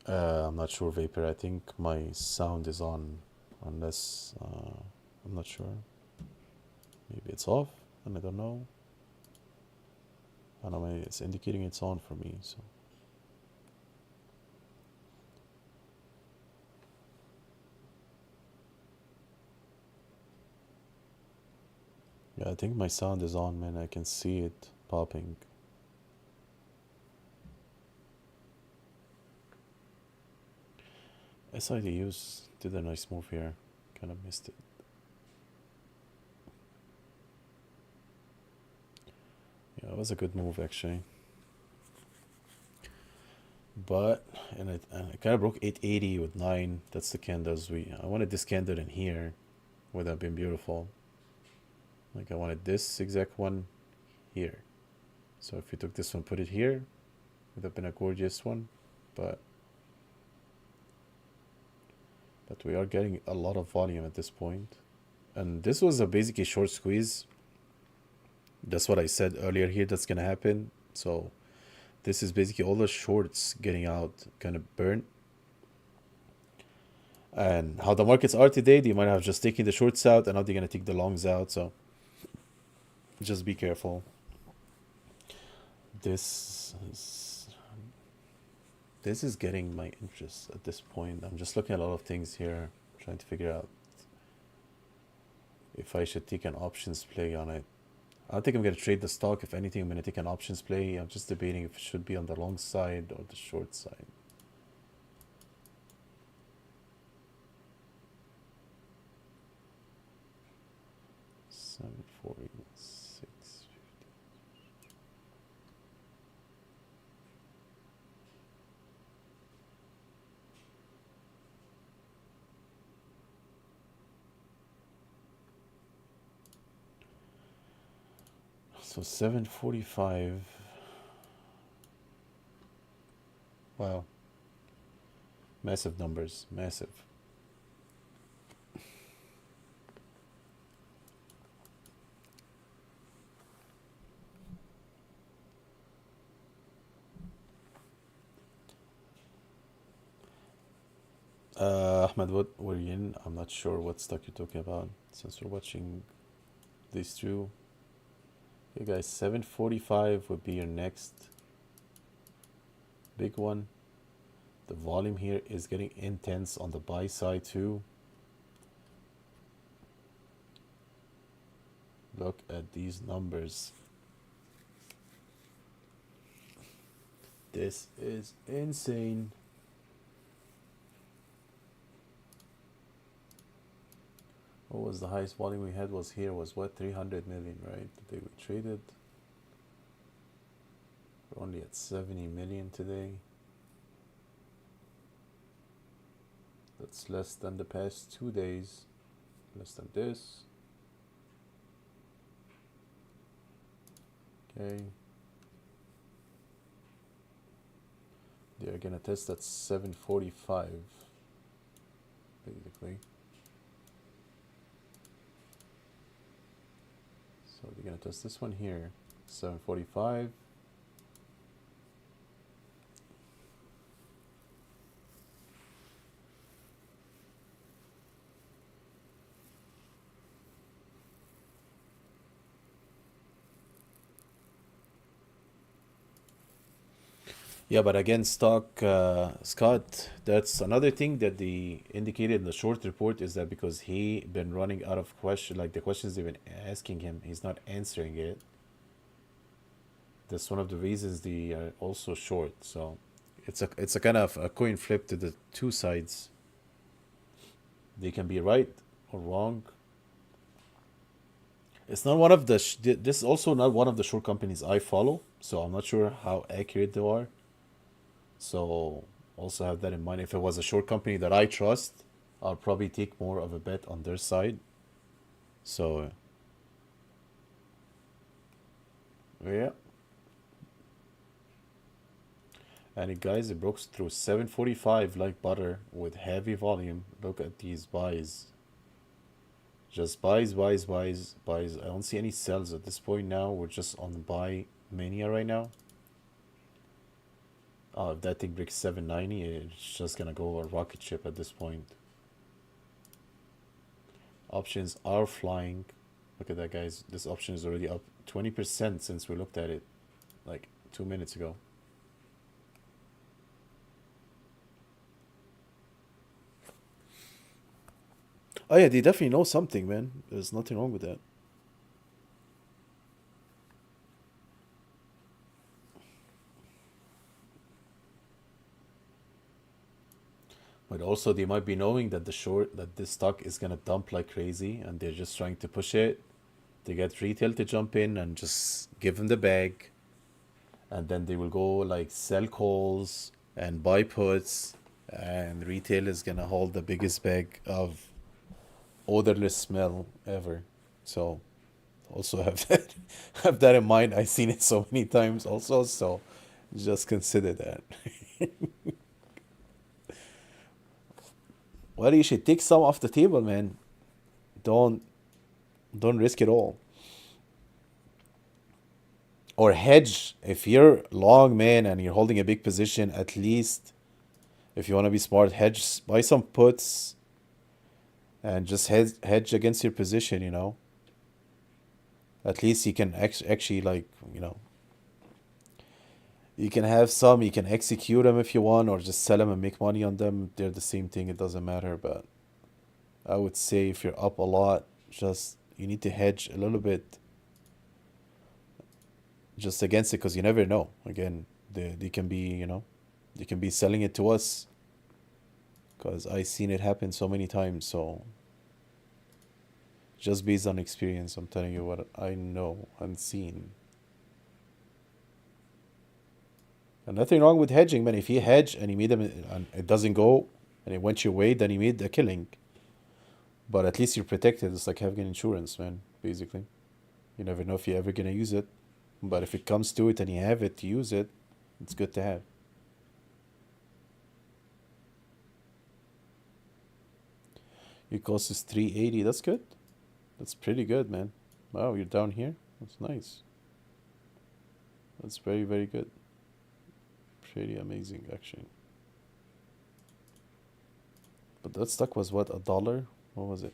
I'm not sure, Vapor. I think my sound is on, unless I'm not sure. Maybe it's off, and I don't know. I don't know. It's indicating it's on for me. So yeah, I think my sound is on, man. I can see it popping. SIDUs did a nice move here. Kind of missed it. Yeah, it was a good move actually. But and it kind of broke 880 with 9. That's the candles I wanted this candle in here. Would have been beautiful. Like I wanted this exact one here. So if we took this one, put it here, would have been a gorgeous one. But we are getting a lot of volume at this point. And this was a basically short squeeze. That's what I said earlier here that's gonna happen. So this is basically all the shorts getting out, kind of burnt. And how the markets are today, they might have just taken the shorts out and now they're gonna take the longs out. So just be careful. This is getting my interest at this point. I'm just looking at a lot of things here, trying to figure out if I should take an options play on it. I don't think I'm gonna trade the stock. If anything, I'm gonna take an options play. I'm just debating if it should be on the long side or the short side. $7.46. So 745. Wow. Massive numbers. Massive. Ahmed, what were you in? I'm not sure what stock you're talking about since we're watching these two. Okay, guys, 745 would be your next big one. The volume here is getting intense on the buy side too. Look at these numbers. This is insane. What was the highest volume we had was here was what, 300 million, right? The day we traded. We're only at 70 million today. That's less than the past 2 days. Less than this. Okay. They're gonna test at 745, basically. So they're gonna test this one here, 745. Yeah, but again, Scott, that's another thing that they indicated in the short report is that because he been running out of question, like the questions they've been asking him, he's not answering it. That's one of the reasons they are also short. So it's a kind of a coin flip to the two sides. They can be right or wrong. It's not one of the this is also not one of the short companies I follow, so I'm not sure how accurate they are. So also have that in mind. If it was a short company that I trust, I'll probably take more of a bet on their side. So yeah. And it, guys, it broke through 745 like butter with heavy volume. Look at these buys. Just buys, buys, buys, buys. I don't see any sells at this point now. We're just on buy mania right now. If that thing breaks 790, it's just gonna go a rocket ship at this point. Options are flying. Look at that, guys. This option is already up 20% since we looked at it like 2 minutes ago. Oh yeah, they definitely know something, man. There's nothing wrong with that. But also they might be knowing that this stock is gonna dump like crazy, and they're just trying to push it. They get retail to jump in and just give them the bag, and then they will go like sell calls and buy puts, and retail is gonna hold the biggest bag of odorless smell ever. So also have that have that in mind. I've seen it so many times also, so just consider that. Well, you should take some off the table, man. Don't don't risk it all. Or hedge. If you're long, man, and you're holding a big position, at least if you want to be smart, hedge, buy some puts and just hedge against your position, you know. At least you can actually, like, you know, you can have some, you can execute them if you want, or just sell them and make money on them. They're the same thing, it doesn't matter. But I would say if you're up a lot, just you need to hedge a little bit just against it, because you never know. Again, they can be, you know, they can be selling it to us, because I've seen it happen so many times. So just based on experience, I'm telling you what I know and seen. And nothing wrong with hedging, man. If you hedge and you made them and it doesn't go and it went your way, then you made a killing. But at least you're protected. It's like having insurance, man, basically. You never know if you're ever gonna use it. But if it comes to it and you have it to use it, it's good to have. Your cost is 380. That's good. That's pretty good, man. Wow, you're down here. That's nice. That's very, very good. Pretty amazing, actually. But that stock was what, $1? What was it?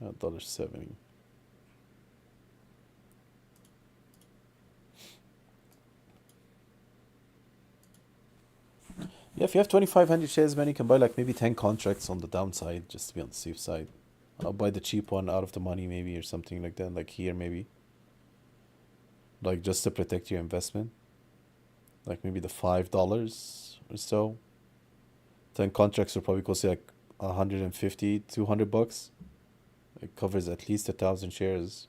$1.70. Yeah, if you have 2,500 shares, man, you can buy like maybe 10 contracts on the downside just to be on the safe side. I'll buy the cheap one out of the money, maybe, or something like that, like here, maybe. Like just to protect your investment. Like maybe the $5 or so. 10 contracts will probably cost you like 150, $200. It covers at least 1,000 shares.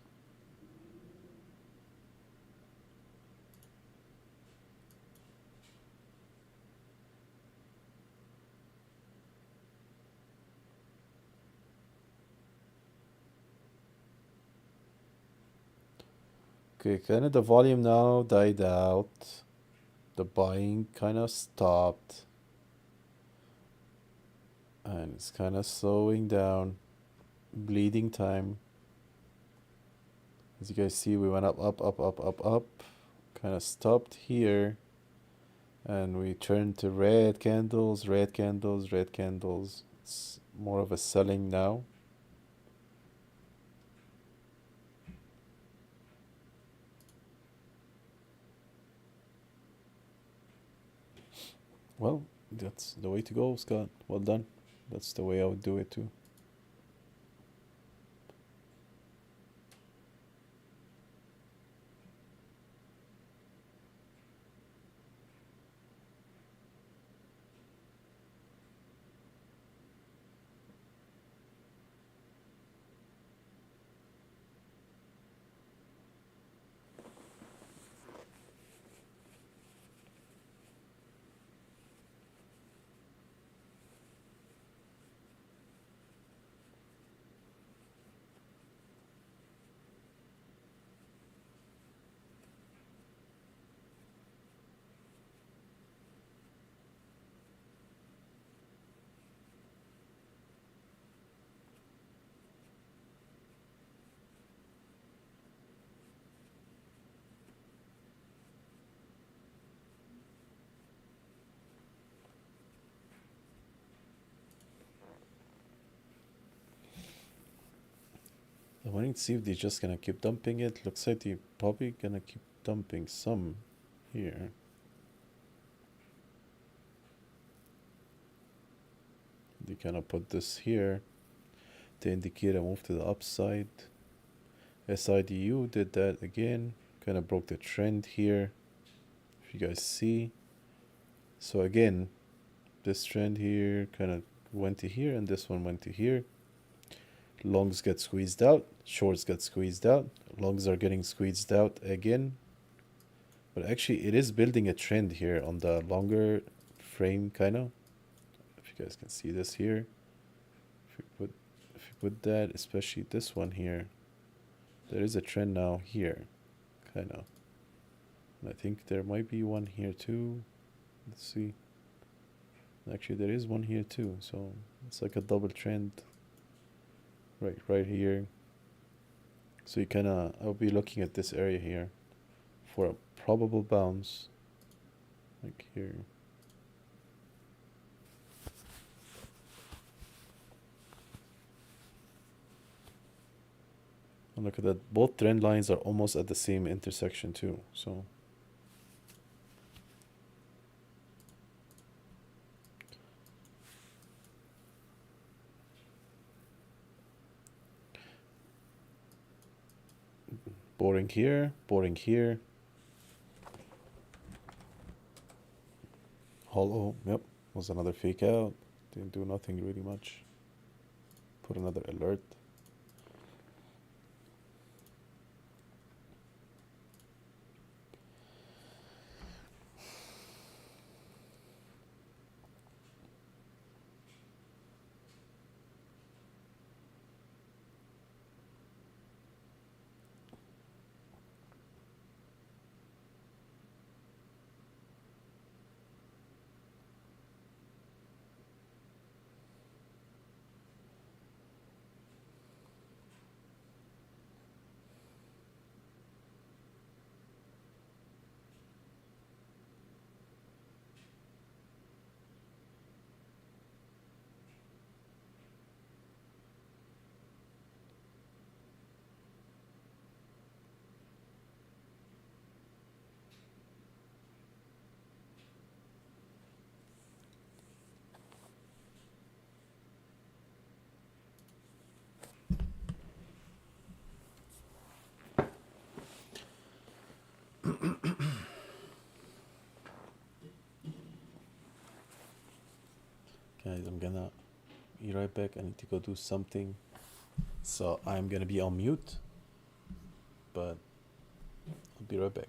Okay, kind of the volume now died out. The buying kind of stopped. And it's kind of slowing down. Bleeding time. As you guys see, we went up, up, up, up, up, up. Kind of stopped here. And we turned to red candles, red candles, red candles. It's more of a selling now. Well, that's the way to go, Scott. Well done. That's the way I would do it too. I'm waiting to see if they're just gonna keep dumping it. Looks like they're probably gonna keep dumping some here. They kind of put this here to indicate a move to the upside. SIDU did that again. Kind of broke the trend here. If you guys see. So again, this trend here kind of went to here and this one went to here. Longs get squeezed out, shorts get squeezed out, longs are getting squeezed out again. But actually it is building a trend here on the longer frame kind of. If you guys can see this here. If you put that, especially this one here, there is a trend now here, kind of. And I think there might be one here too. Let's see. Actually there is one here too, so it's like a double trend. Right here. So you kinda, I'll be looking at this area here for a probable bounce. Like here. And look at that, both trend lines are almost at the same intersection too, so. Boring here, boring here. Hollow, yep, was another fake out. Didn't do nothing really much. Put another alert. guys, I'm gonna be right back. I need to go do something. So I'm gonna be on mute, but I'll be right back.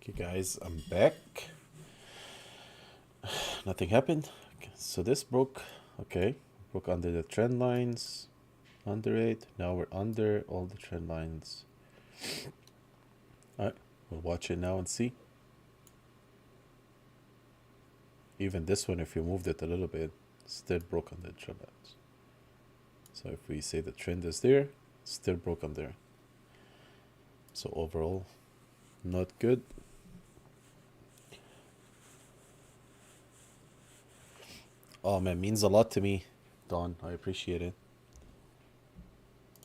Okay, guys, I'm back. Nothing happened. Okay, so this broke. Okay, broke under the trend lines. Under it. Now we're under all the trend lines. All right, we'll watch it now and see. Even this one, if you moved it a little bit, still broke under the trend lines. So if we say the trend is there, still broke on there. So overall, not good. Oh man, means a lot to me, Don. I appreciate it.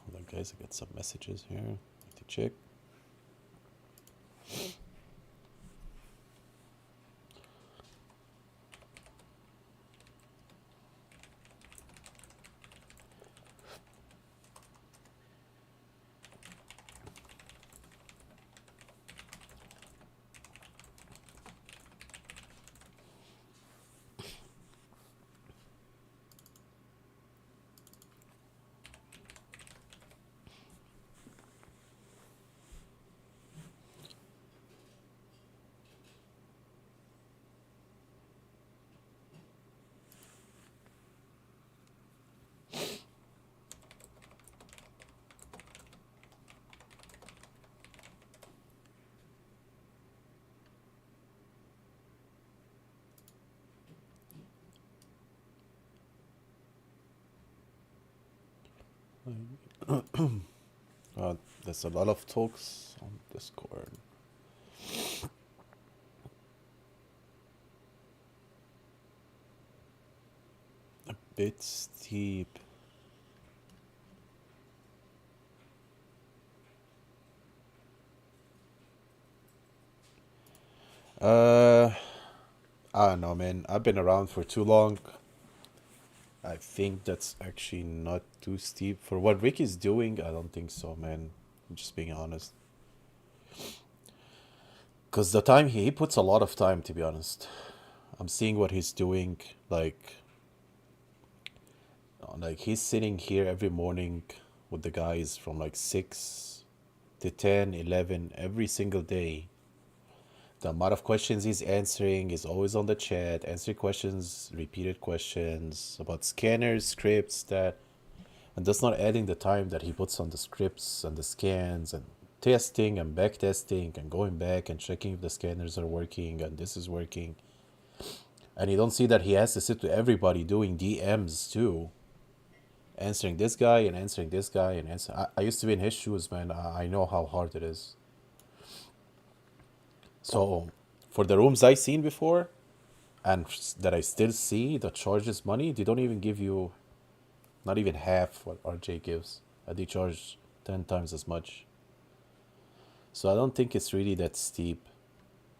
Hold on, guys. I got some messages here. Need to check. There's a lot of talks on Discord. A bit steep. I don't know, man. I've been around for too long. I think that's actually not too steep. For what Rick is doing, I don't think so, man. I'm just being honest. Because the time he puts a lot of time, to be honest. I'm seeing what he's doing. Like he's sitting here every morning with the guys from like 6 to 10, 11, every single day. The amount of questions he's answering is always on the chat, answering questions, repeated questions about scanners, scripts, that, and that's not adding the time that he puts on the scripts and the scans and testing and back testing and going back and checking if the scanners are working and this is working. And you don't see that he has to sit with everybody doing DMs too, answering this guy and answering this guy and I used to be in his shoes, man. I know how hard it is. So for the rooms I seen before and that I still see that charges money, they don't even give you not even half what RJ gives. They charge 10 times as much. So I don't think it's really that steep.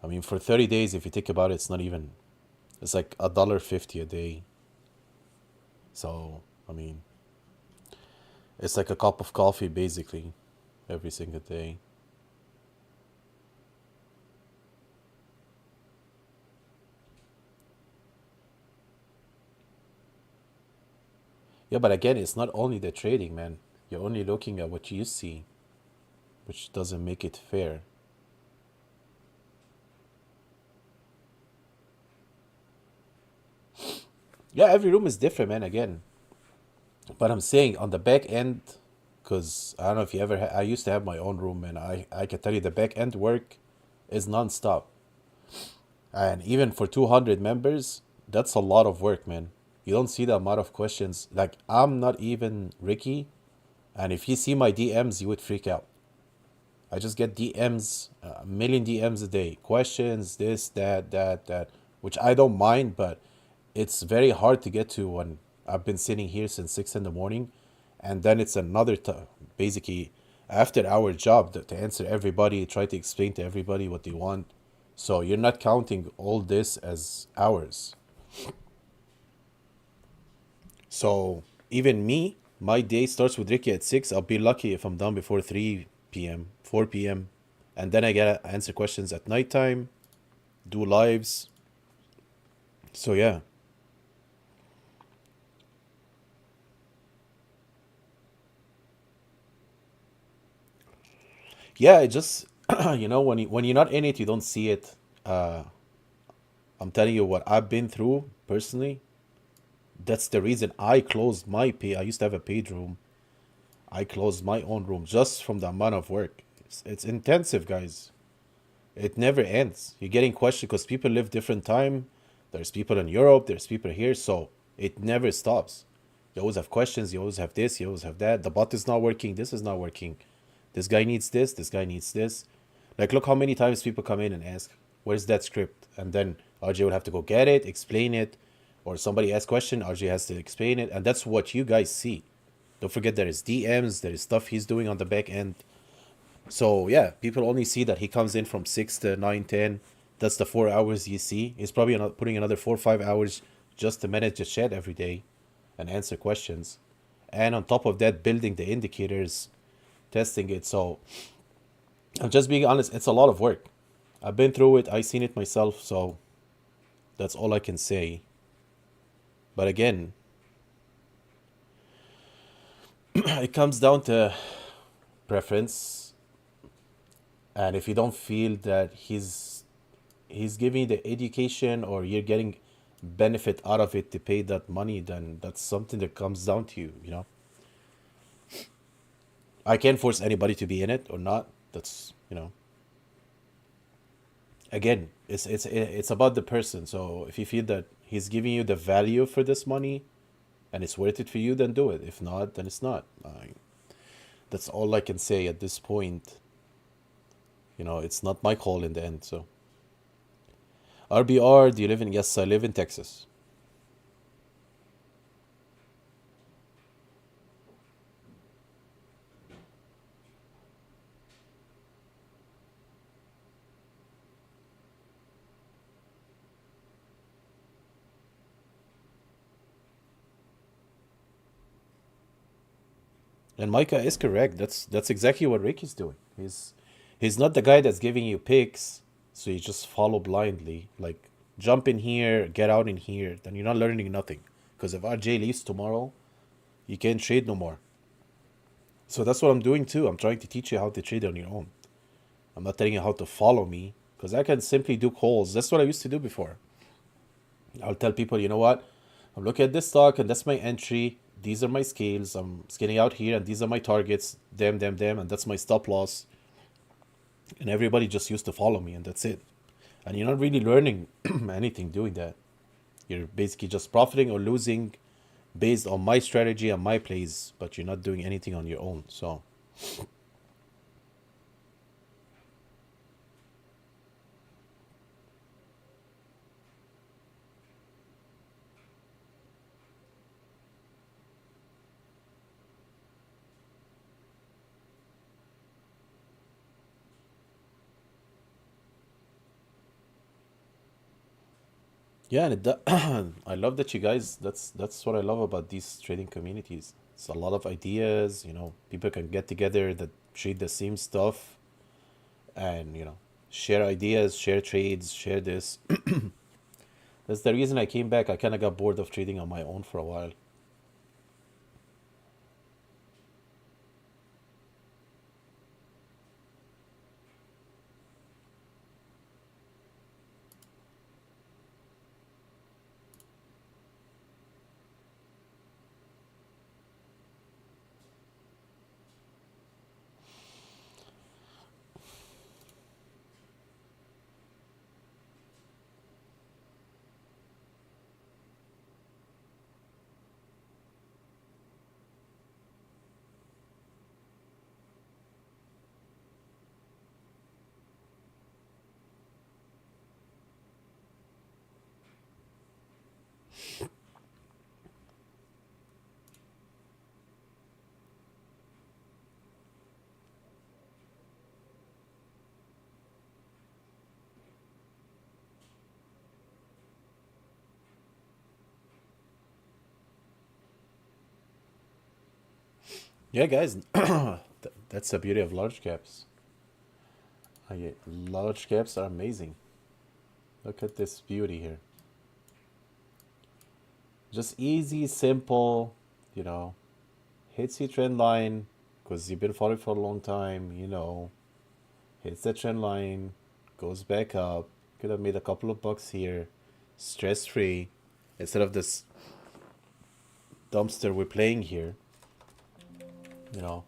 I mean, for 30 days, if you think about it, it's not even, it's like $1.50 a day. So, I mean, it's like a cup of coffee basically every single day. Yeah, but again, it's not only the trading, man. You're only looking at what you see, which doesn't make it fair. Yeah, every room is different, man, again. But I'm saying on the back end, because I don't know if you ever I used to have my own room, and I can tell you the back end work is non-stop. And even for 200 members, that's a lot of work, man. You don't see the amount of questions. Like, I'm not even Ricky, and if you see my DMs, you would freak out. I just get DMs, a million DMs a day. Questions, this, that, which I don't mind, but it's very hard to get to when I've been sitting here since 6 in the morning. And then it's another, basically, after hour job to answer everybody, try to explain to everybody what they want. So you're not counting all this as hours. So even me, my day starts with Ricky at 6. I'll be lucky if I'm done before 3 p.m., 4 p.m. And then I gotta answer questions at nighttime, do lives. So yeah. Yeah, it just, You know, when you're not in it, you don't see it. Uh, I'm telling you what I've been through personally. That's the reason I closed my pay. I used to have a paid room. I closed my own room just from the amount of work. It's intensive, guys. It never ends. You're getting questioned because people live different time. There's people in Europe. There's people here. So it never stops. You always have questions. You always have this. You always have that. The bot is not working. This is not working. This guy needs this. This guy needs this. Like, look how many times people come in and ask, "Where's that script?" And then RJ would have to go get it, explain it, or somebody asks question, RJ has to explain it, and that's what you guys see. Don't forget there is DMs, there is stuff he's doing on the back end. So yeah, people only see that he comes in from 6 to 9, 10. That's the 4 hours you see. He's probably putting another 4 or 5 hours just to manage the chat every day and answer questions. And on top of that, building the indicators, testing it. So I'm just being honest, it's a lot of work. I've been through it, I've seen it myself, so that's all I can say. But again, it comes down to preference, and if you don't feel that he's giving you the education or you're getting benefit out of it to pay that money, then that's something that comes down to you, you know. I can't force anybody to be in it or not. That's, you know, again, it's about the person. So if you feel that he's giving you the value for this money and it's worth it for you, then do it. If not, then it's not. That's all I can say at this point. You know, it's not my call in the end. So RBR, do you live in? Yes, I live in Texas. And Micah is correct. That's exactly what Ricky's doing. He's not the guy that's giving you picks, so you just follow blindly. Like, jump in here, get out in here. Then you're not learning nothing. Because if RJ leaves tomorrow, you can't trade no more. So that's what I'm doing too. I'm trying to teach you how to trade on your own. I'm not telling you how to follow me, because I can simply do calls. That's what I used to do before. I'll tell people, you know what? I'm looking at this stock and that's my entry. These are my scales. I'm scaling out here and these are my targets. Them, and that's my stop loss. And everybody just used to follow me and that's it. And you're not really learning anything doing that. You're basically just profiting or losing based on my strategy and my plays, but you're not doing anything on your own. So yeah, and I love that you guys. That's what I love about these trading communities. It's a lot of ideas. You know, people can get together that trade the same stuff, and you know, share ideas, share trades, share this. That's the reason I came back. I kind of got bored of trading on my own for a while. Yeah, guys, that's the beauty of large caps. Large caps are amazing. Look at this beauty here. Just easy, simple, you know, hits your trend line because you've been following for a long time, you know, hits the trend line, goes back up. Could have made a couple of bucks here, stress free, instead of this dumpster we're playing here. You know.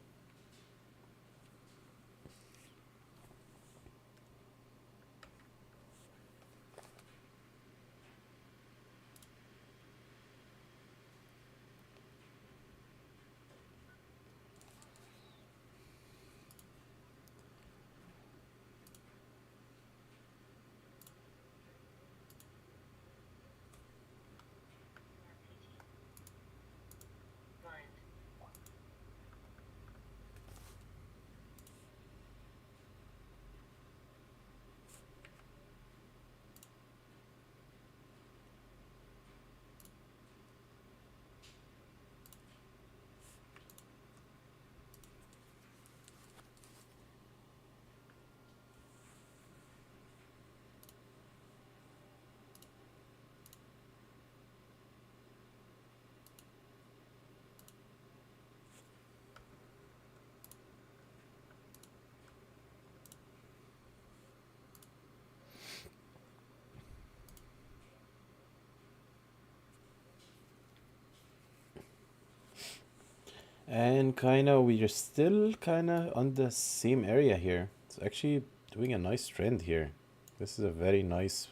And kinda, we're still kinda on the same area here. It's actually doing a nice trend here. This is a very nice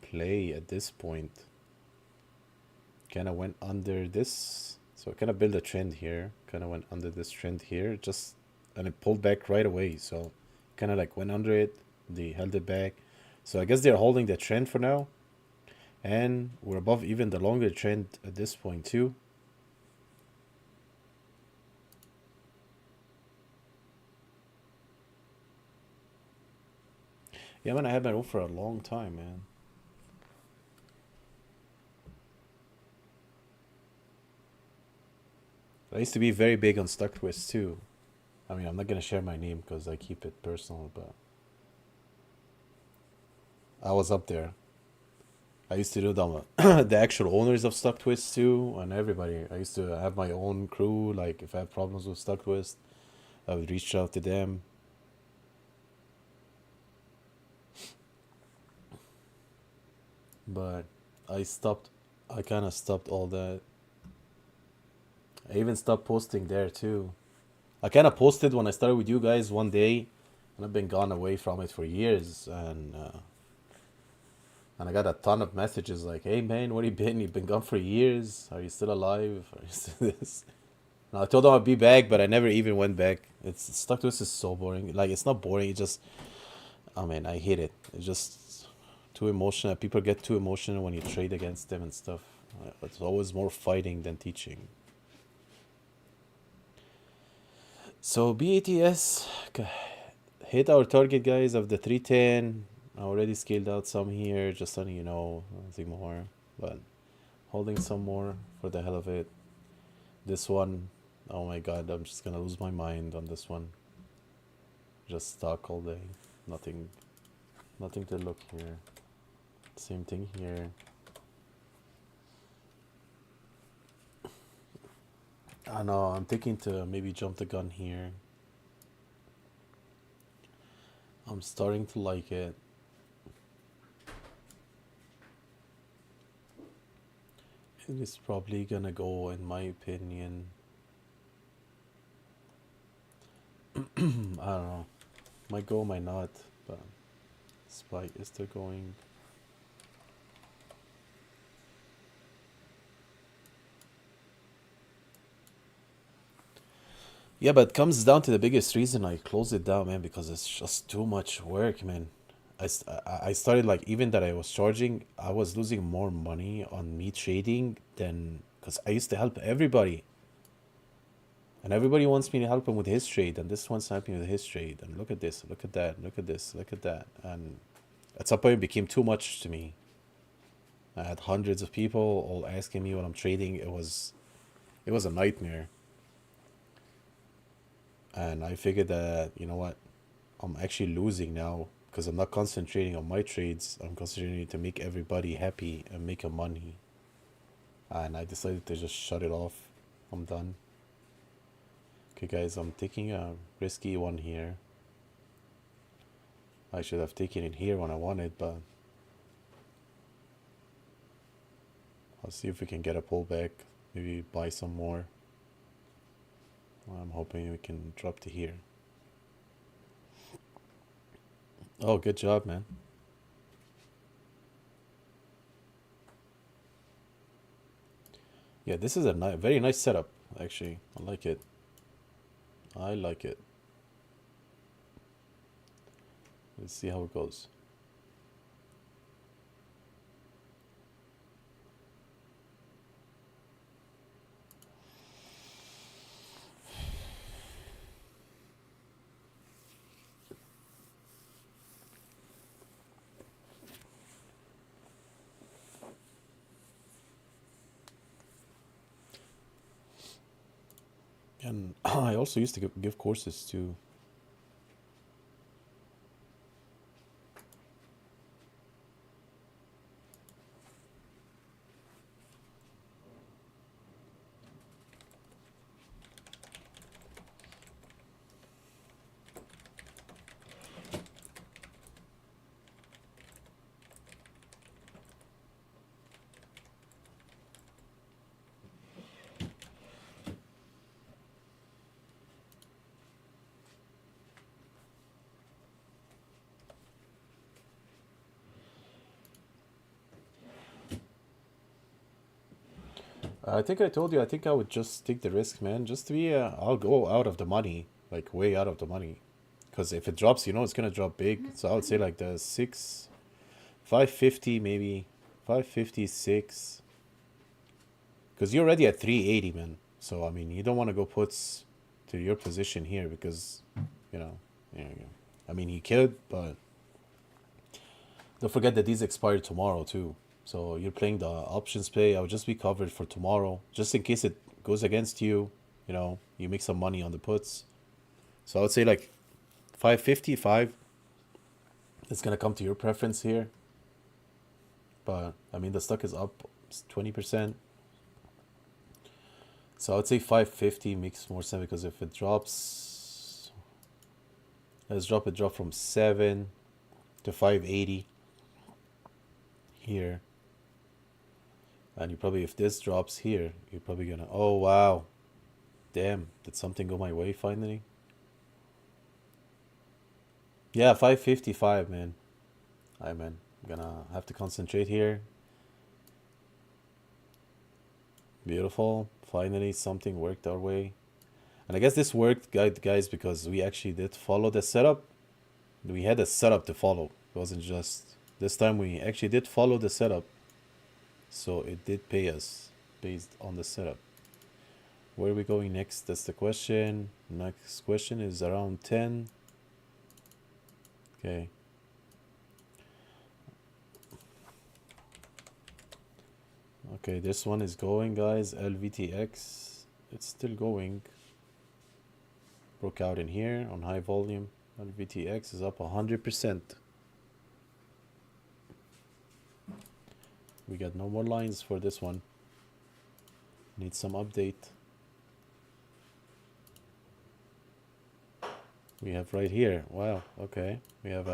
play at this point. Kinda went under this. So it kinda built a trend here. Kinda went under this trend here. Just, and it pulled back right away. So kinda like went under it. They held it back. So I guess they're holding the trend for now. And we're above even the longer trend at this point too. Yeah, man, I had my own for a long time, man. I used to be very big on stuck twists too. I mean, I'm not gonna share my name because I keep it personal, but I was up there. I used to do the the actual owners of stuck twists too, and everybody. I used to have my own crew. Like if I have problems with stuck twist, I would reach out to them. But I stopped. I kind of stopped all that. I even stopped posting there too. I kind of posted when I started with you guys one day, and I've been gone away from it for years, and I got a ton of messages like, "Hey man, where you been? You've been gone for years. Are you still alive? Are you still this?" And I told them I'd be back, but I never even went back. It's stuck to us is so boring. Like it's not boring. It just, I mean, I hate it. It's just too emotional. People get too emotional when you trade against them and stuff. It's always more fighting than teaching. So BATS hit our target, guys, of the 310. I already scaled out some here, just letting you know, nothing more. But holding some more for the hell of it. This one, oh my god, I'm just gonna lose my mind on this one. Just stuck all day. Nothing, nothing to look here. Same thing here. I know, I'm thinking to maybe jump the gun here. I'm starting to like it. It is probably gonna go, in my opinion. I don't know. Might go, might not, but spike is still going. Yeah, but it comes down to the biggest reason I closed it down, man, because it's just too much work, man. I started like, even that I was charging, I was losing more money on me trading than, because I used to help everybody. And everybody wants me to help him with his trade, and this one's helping with his trade. And look at this, look at that, look at this, look at that. And at some point, it became too much to me. I had hundreds of people all asking me what I'm trading. It was a nightmare. And I figured that, you know what, I'm actually losing now because I'm not concentrating on my trades. I'm concentrating to make everybody happy and make a money. And I decided to just shut it off. I'm done. Okay, guys, I'm taking a risky one here. I should have taken it here when I wanted, but I'll see if we can get a pullback. Maybe buy some more. I'm hoping we can drop to here. Oh, good job, man. Yeah, this is a very nice setup, actually. I like it. I like it. Let's see how it goes. And I also used to give courses too. I think I told you, I think I would just take the risk, man. Just to be, I'll go out of the money, like way out of the money. Because if it drops, you know it's gonna drop big. So I would say like the 550 maybe, 556. Because you're already at 380, man. So, I mean, you don't want to go puts to your position here because, you know, yeah, yeah. I mean, you could, but don't forget that these expire tomorrow too. So you're playing the options play. I would just be covered for tomorrow, just in case it goes against you. You know, you make some money on the puts. So I would say like 555. It's gonna come to your preference here. But I mean, the stock is up 20%. So I would say 550 makes more sense because if it drops, let's drop it. Drop from 7 to 580 here. And you probably, if this drops here, you're probably gonna, oh wow, damn, did something go my way finally? Yeah, 555, man. Alright, man, I'm gonna have to concentrate here. Beautiful, finally something worked our way. And I guess this worked, guys, because we actually did follow the setup. We had a setup to follow. It wasn't just, this time we actually did follow the setup. So it did pay us based on the setup. Where are we going next? That's the question. Next question is around 10. Okay. Okay, this one is going, guys. LVTX. It's still going. Broke out in here on high volume. LVTX is up 100%. We got no more lines for this one. Need some update. We have right here. Wow, okay. We have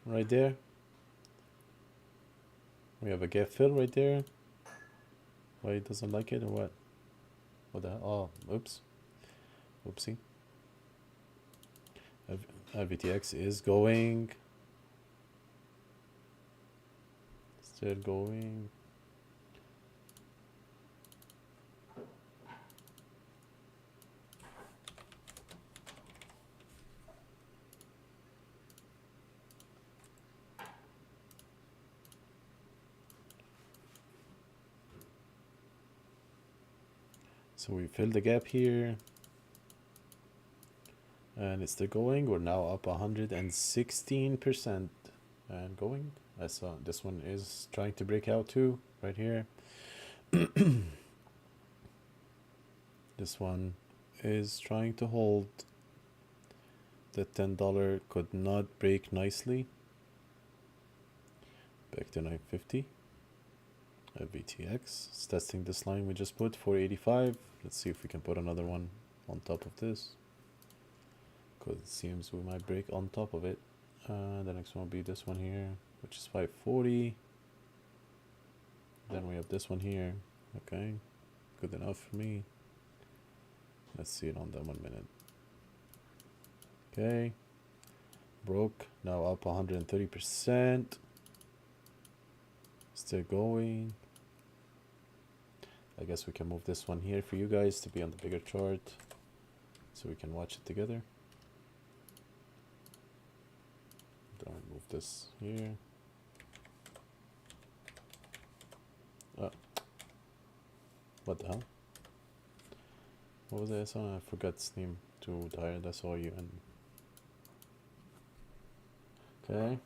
right there. We have a gap fill right there. Why it doesn't like it or what? What the hell? Oh, oops. Oopsie. LVTX is going. Still going. So we filled the gap here. And it's still going. We're now up 116% and going. I saw this one is trying to break out too, right here. This one is trying to hold. The $10 could not break nicely. Back to 950. VTX is testing this line we just put, 485. Let's see if we can put another one on top of this. because it seems we might break on top of it. The next one will be this one here, which is 540. Then we have this one here. Okay, good enough for me. Let's see it on that 1 minute. Okay, broke, now up 130%. Still going. I guess we can move this one here for you guys to be on the bigger chart so we can watch it together. Don't move this here. Oh, what the hell? What was that song? I forgot its name. Too tired, I saw you and okay.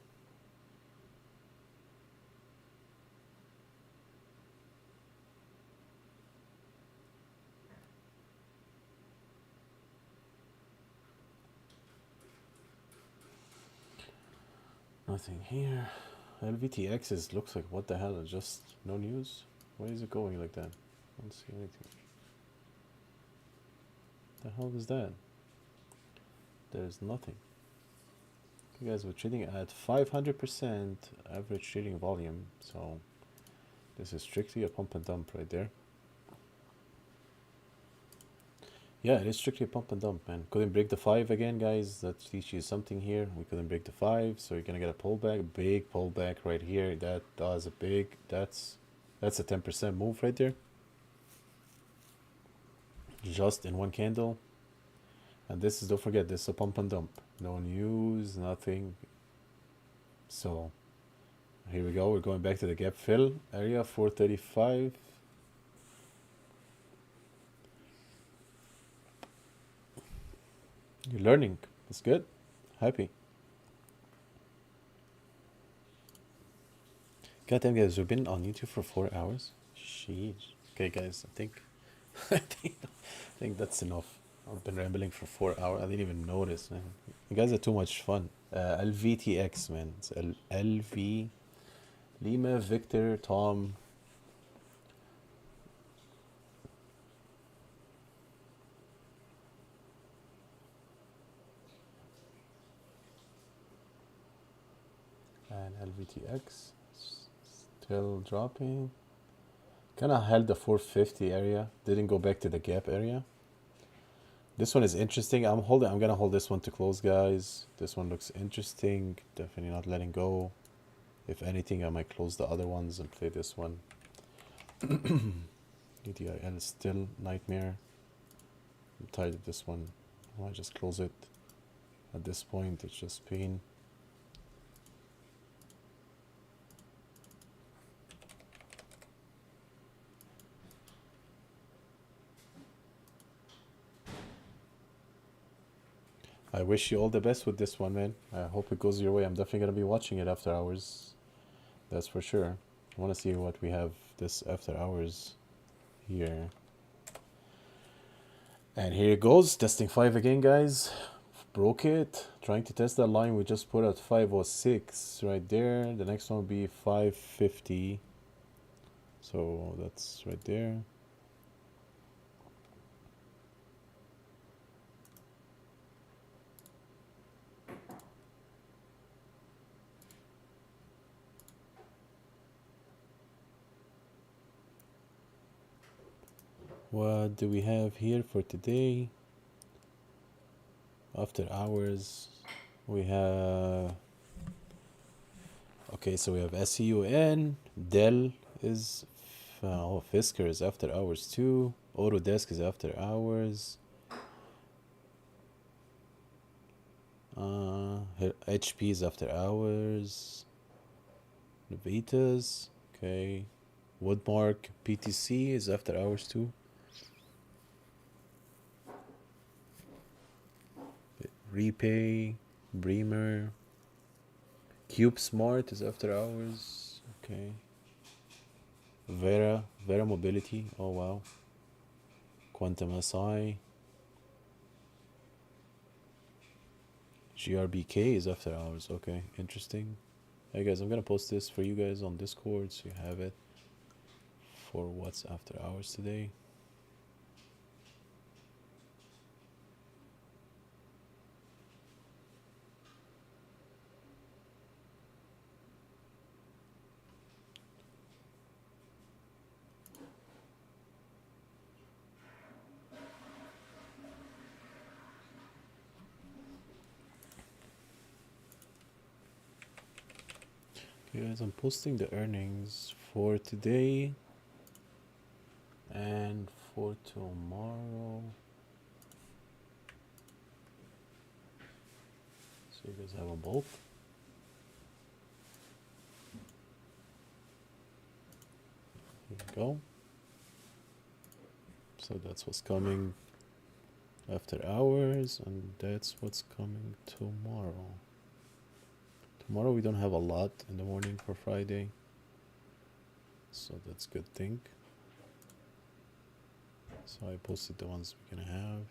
Nothing here. LVTX looks like what the hell? Just no news? Why is it going like that? I don't see anything. The hell is that? There's nothing. You guys were trading at 500% average trading volume, so this is strictly a pump and dump right there. Yeah, it is strictly a pump and dump, man. Couldn't break the 5 again, guys. That teaches you something here. We couldn't break the 5, so you're gonna get a pullback, big pullback right here. That does a big, that's a 10% move right there. Just in one candle. And this is, don't forget, this is a pump and dump. No news, nothing. So here we go. We're going back to the gap fill area, 435. You're learning. That's good. Happy. Goddamn, guys, we've been on YouTube for 4 hours. Sheesh. Okay, guys, I think, I think that's enough. I've been rambling for 4 hours. I didn't even notice, man. You guys are too much fun. LVTX, man. It's LV Lima Victor Tom. And LVTX still dropping. Kind of held the 450 area. Didn't go back to the gap area. This one is interesting. I'm gonna hold this one to close, guys. This one looks interesting. Definitely not letting go. If anything, I might close the other ones and play this one. ADIL is still nightmare. I'm tired of this one. I might just close it. At this point, it's just pain. I wish you all the best with this one, man. I hope it goes your way. I'm definitely going to be watching it after hours. That's for sure. I want to see what we have this after hours here. And here it goes. Testing 5 again, guys. Broke it. Trying to test that line we just put at 506 right there. The next one will be 550. So that's right there. What do we have here for today? After hours, we have, okay, so we have SEUN, Dell is, Fisker is after hours too, Autodesk is after hours, HP is after hours, Navitas, okay, Woodmark, PTC is after hours too. Repay, Bremer, Cube Smart is after hours. Okay. Vera Mobility. Oh wow. Quantum SI. GRBK is after hours. Okay, interesting. Hey guys, I'm gonna post this for you guys on Discord so you have it for what's after hours today. Okay, guys, I'm posting the earnings for today and for tomorrow, so you guys have them both. Here you go. So that's what's coming after hours, and that's what's coming tomorrow. Tomorrow we don't have a lot in the morning for Friday, so that's a good thing. So I posted the ones we're gonna have.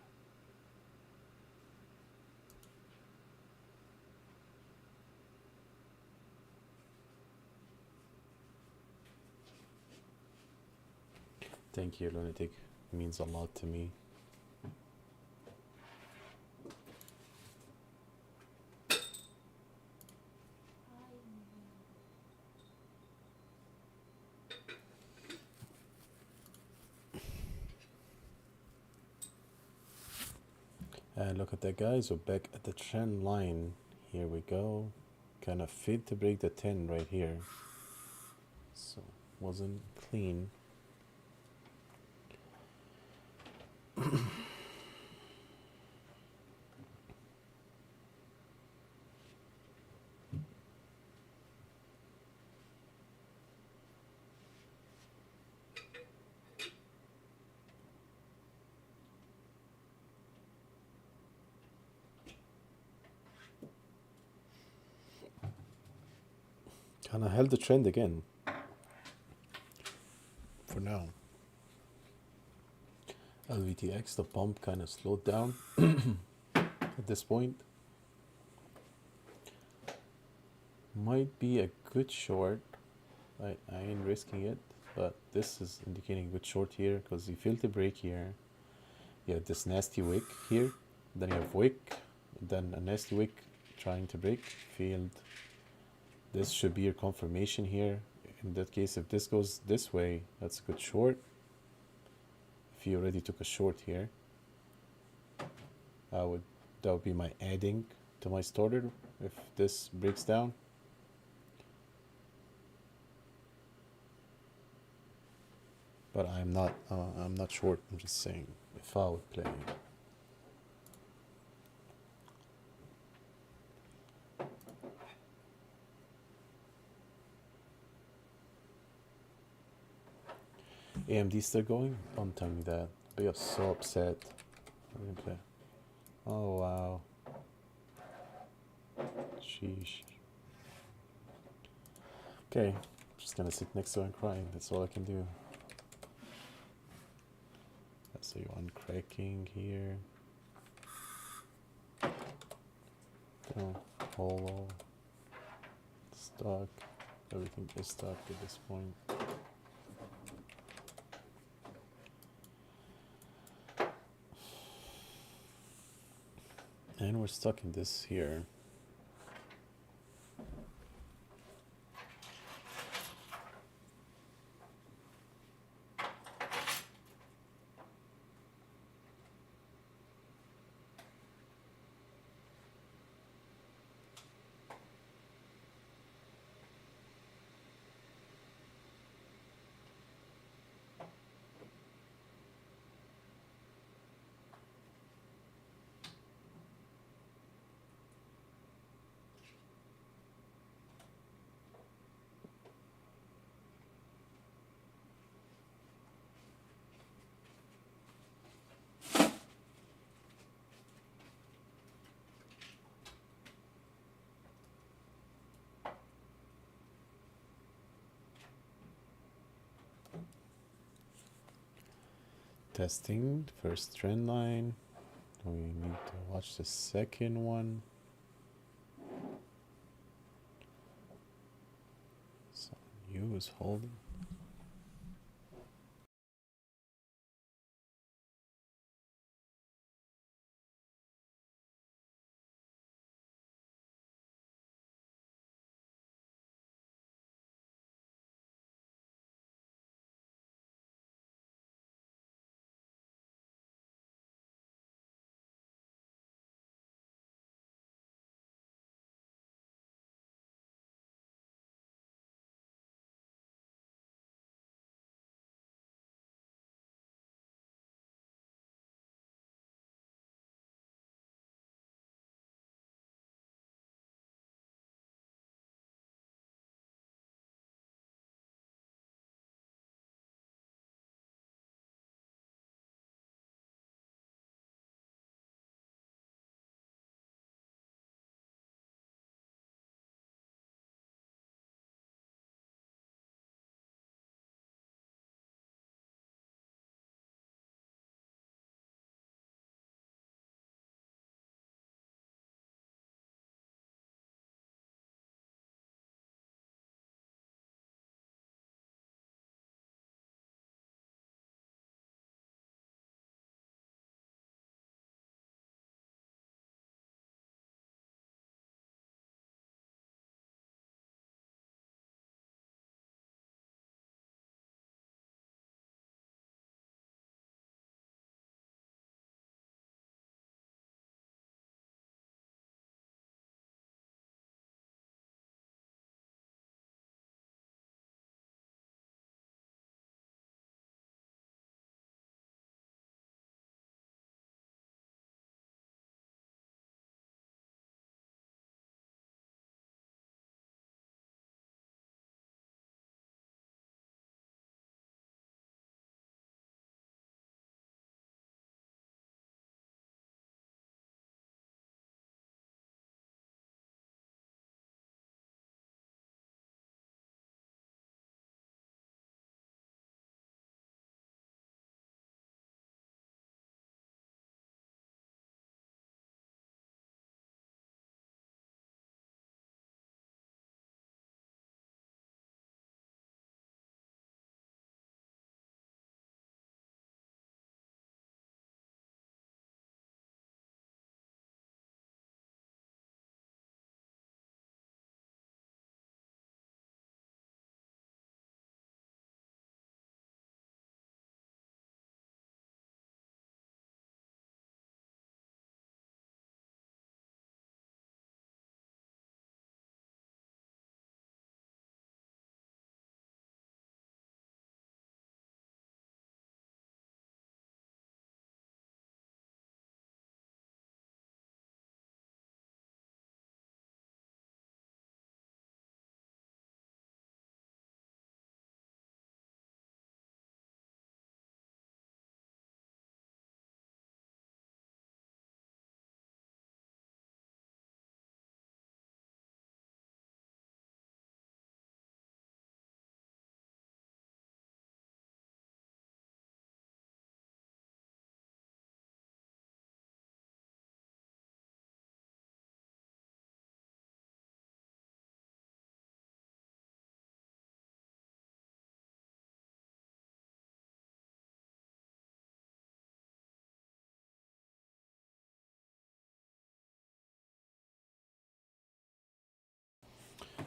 Thank you, Lunatic. It means a lot to me. And look at that, guys. We're back at the trend line. Here we go. Kind of fit to break the 10 right here. So wasn't clean. Kind of held the trend again. For now. LVTX, the pump kind of slowed down at this point. Might be a good short. I ain't risking it, but this is indicating a good short here because you feel the break here. You have this nasty wick here, then you have wick, then a nasty wick trying to break, failed. This should be your confirmation here. In that case, if this goes this way, that's a good short. If you already took a short here, that would be my adding to my starter if this breaks down. But I'm not short. I'm just saying if I would play. AMD still going? Don't tell me that. But you're so upset. Play. Oh wow. Sheesh. Okay, just gonna sit next to her and cry. That's all I can do. So you uncracking here. Oh, hollow. Stuck. Everything is stuck at this point. And we're stuck in this here. Testing first trend line. We need to watch the second one. So U is holding.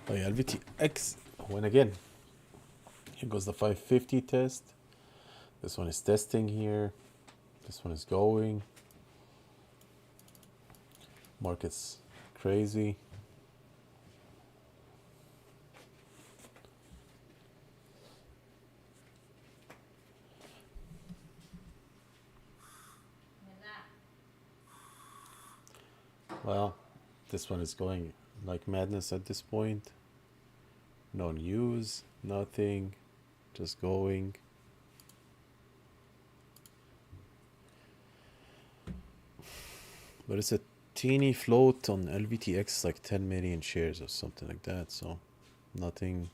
Oh yeah, LVTX. When again, here goes the 550 test. This one is testing here. This one is going. Market's crazy. Well, this one is going like madness at this point. No news, nothing, just going. But it's a teeny float on LVTX, like 10 million shares or something like that, so nothing.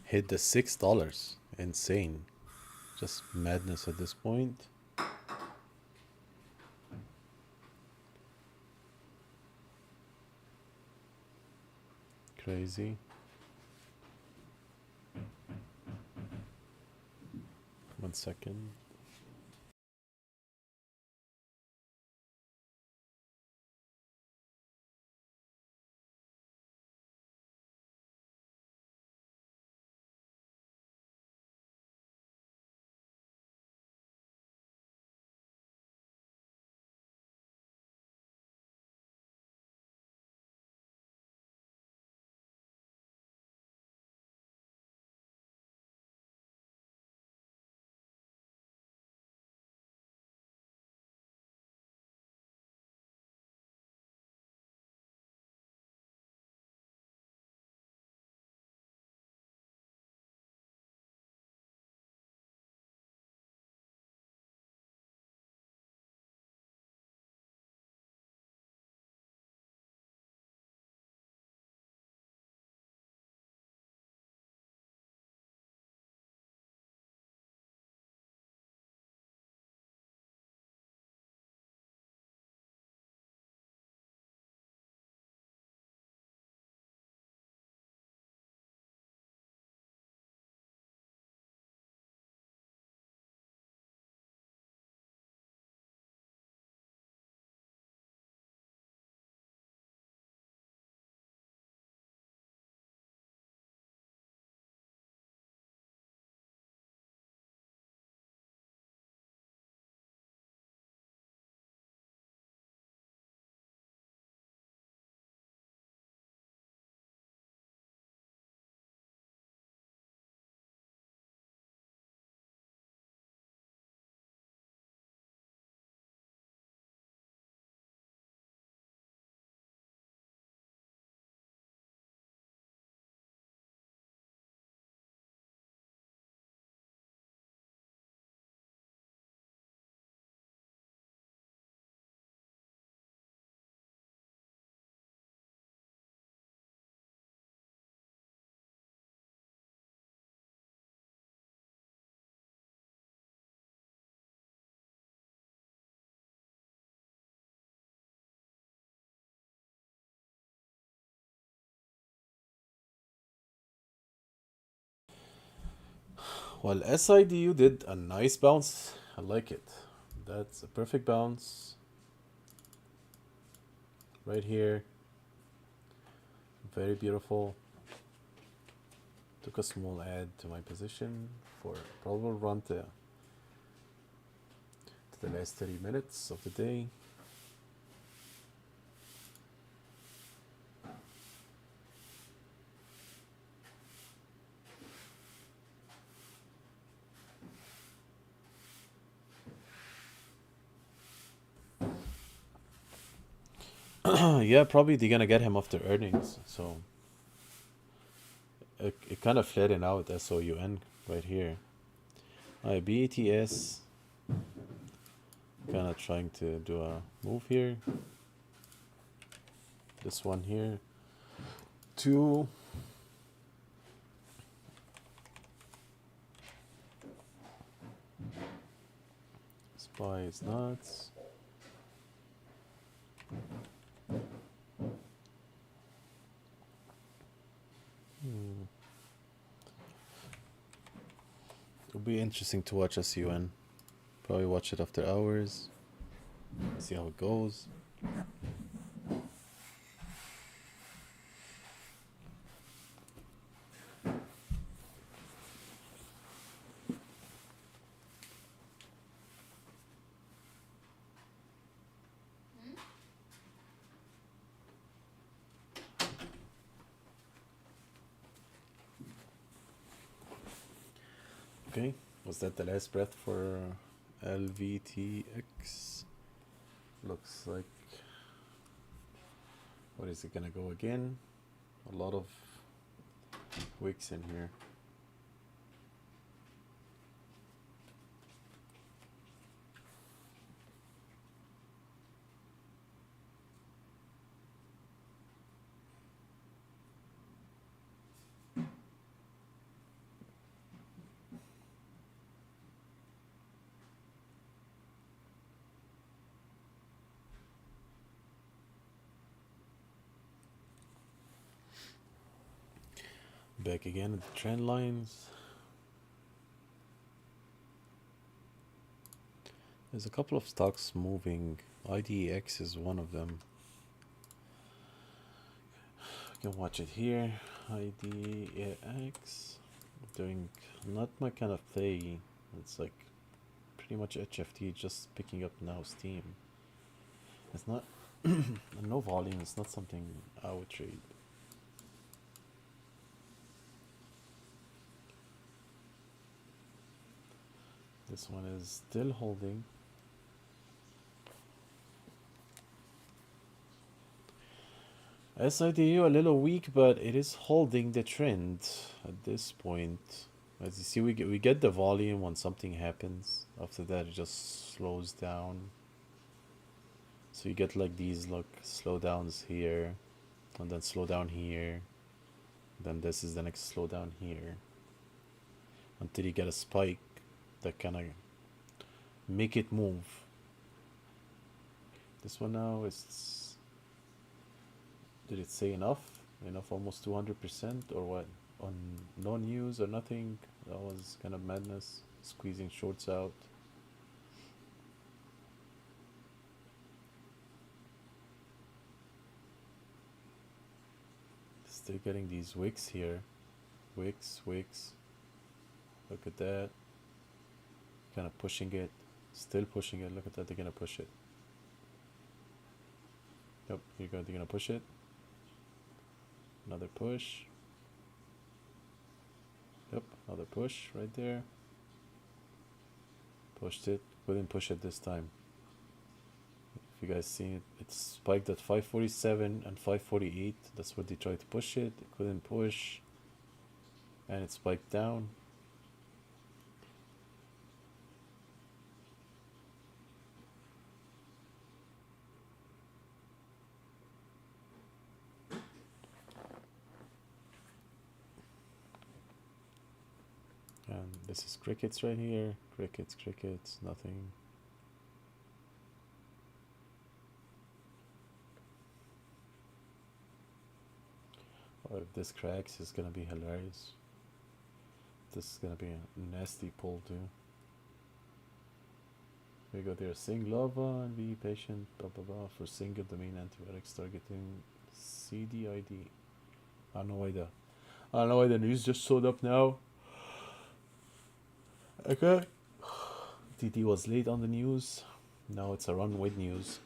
Hit the $6. Insane. Just madness at this point. Crazy. 1 second. Well, SIDU did a nice bounce. I like it. That's a perfect bounce. Right here. Very beautiful. Took a small add to my position for probable run to the last 30 minutes of the day. Yeah, probably they're gonna get him after earnings. So it kind of flattened out SOUN right here. BATS kind of trying to do a move here. This one here. 2. SPY is nuts. It'll be interesting to watch SUN. Probably watch it after hours. See how it goes. Okay, was that the last breath for LVTX? Looks like, what is it gonna go again? A lot of wicks in here. Back again at the trend lines. There's a couple of stocks moving. IDX is one of them. You can watch it here. IDX. Doing not my kind of play. It's like pretty much HFT, just picking up now steam. It's not no volume. It's not something I would trade. This one is still holding. SIDU a little weak, but it is holding the trend at this point. As you see, we get the volume when something happens. After that, it just slows down. So you get like these slowdowns here, and then slow down here. Then this is the next slowdown here. Until you get a spike that kind of make it move. This one now is, did it say enough? Enough, almost 200% or what? On no news or nothing. That was kind of madness. Squeezing shorts out. Still getting these wicks here. Wicks. Look at that. Kind of pushing it. Still pushing it. Look at that. They're gonna push it. Yep, here you go. They're gonna push it. Another push. Yep, another push right there. Pushed it. Couldn't push it this time. If you guys see it, it's spiked at 547 and 548. That's where they tried to push it. It couldn't push. And it spiked down. And this is crickets right here. Crickets, nothing. Or if this cracks, it's gonna be hilarious. This is gonna be a nasty pull too. Here we go there. Sing lava and be patient. Blah blah blah. For single domain antibiotics targeting CDID. I don't know why the news just showed up now. Okay. TT was late on the news. Now it's a run with news.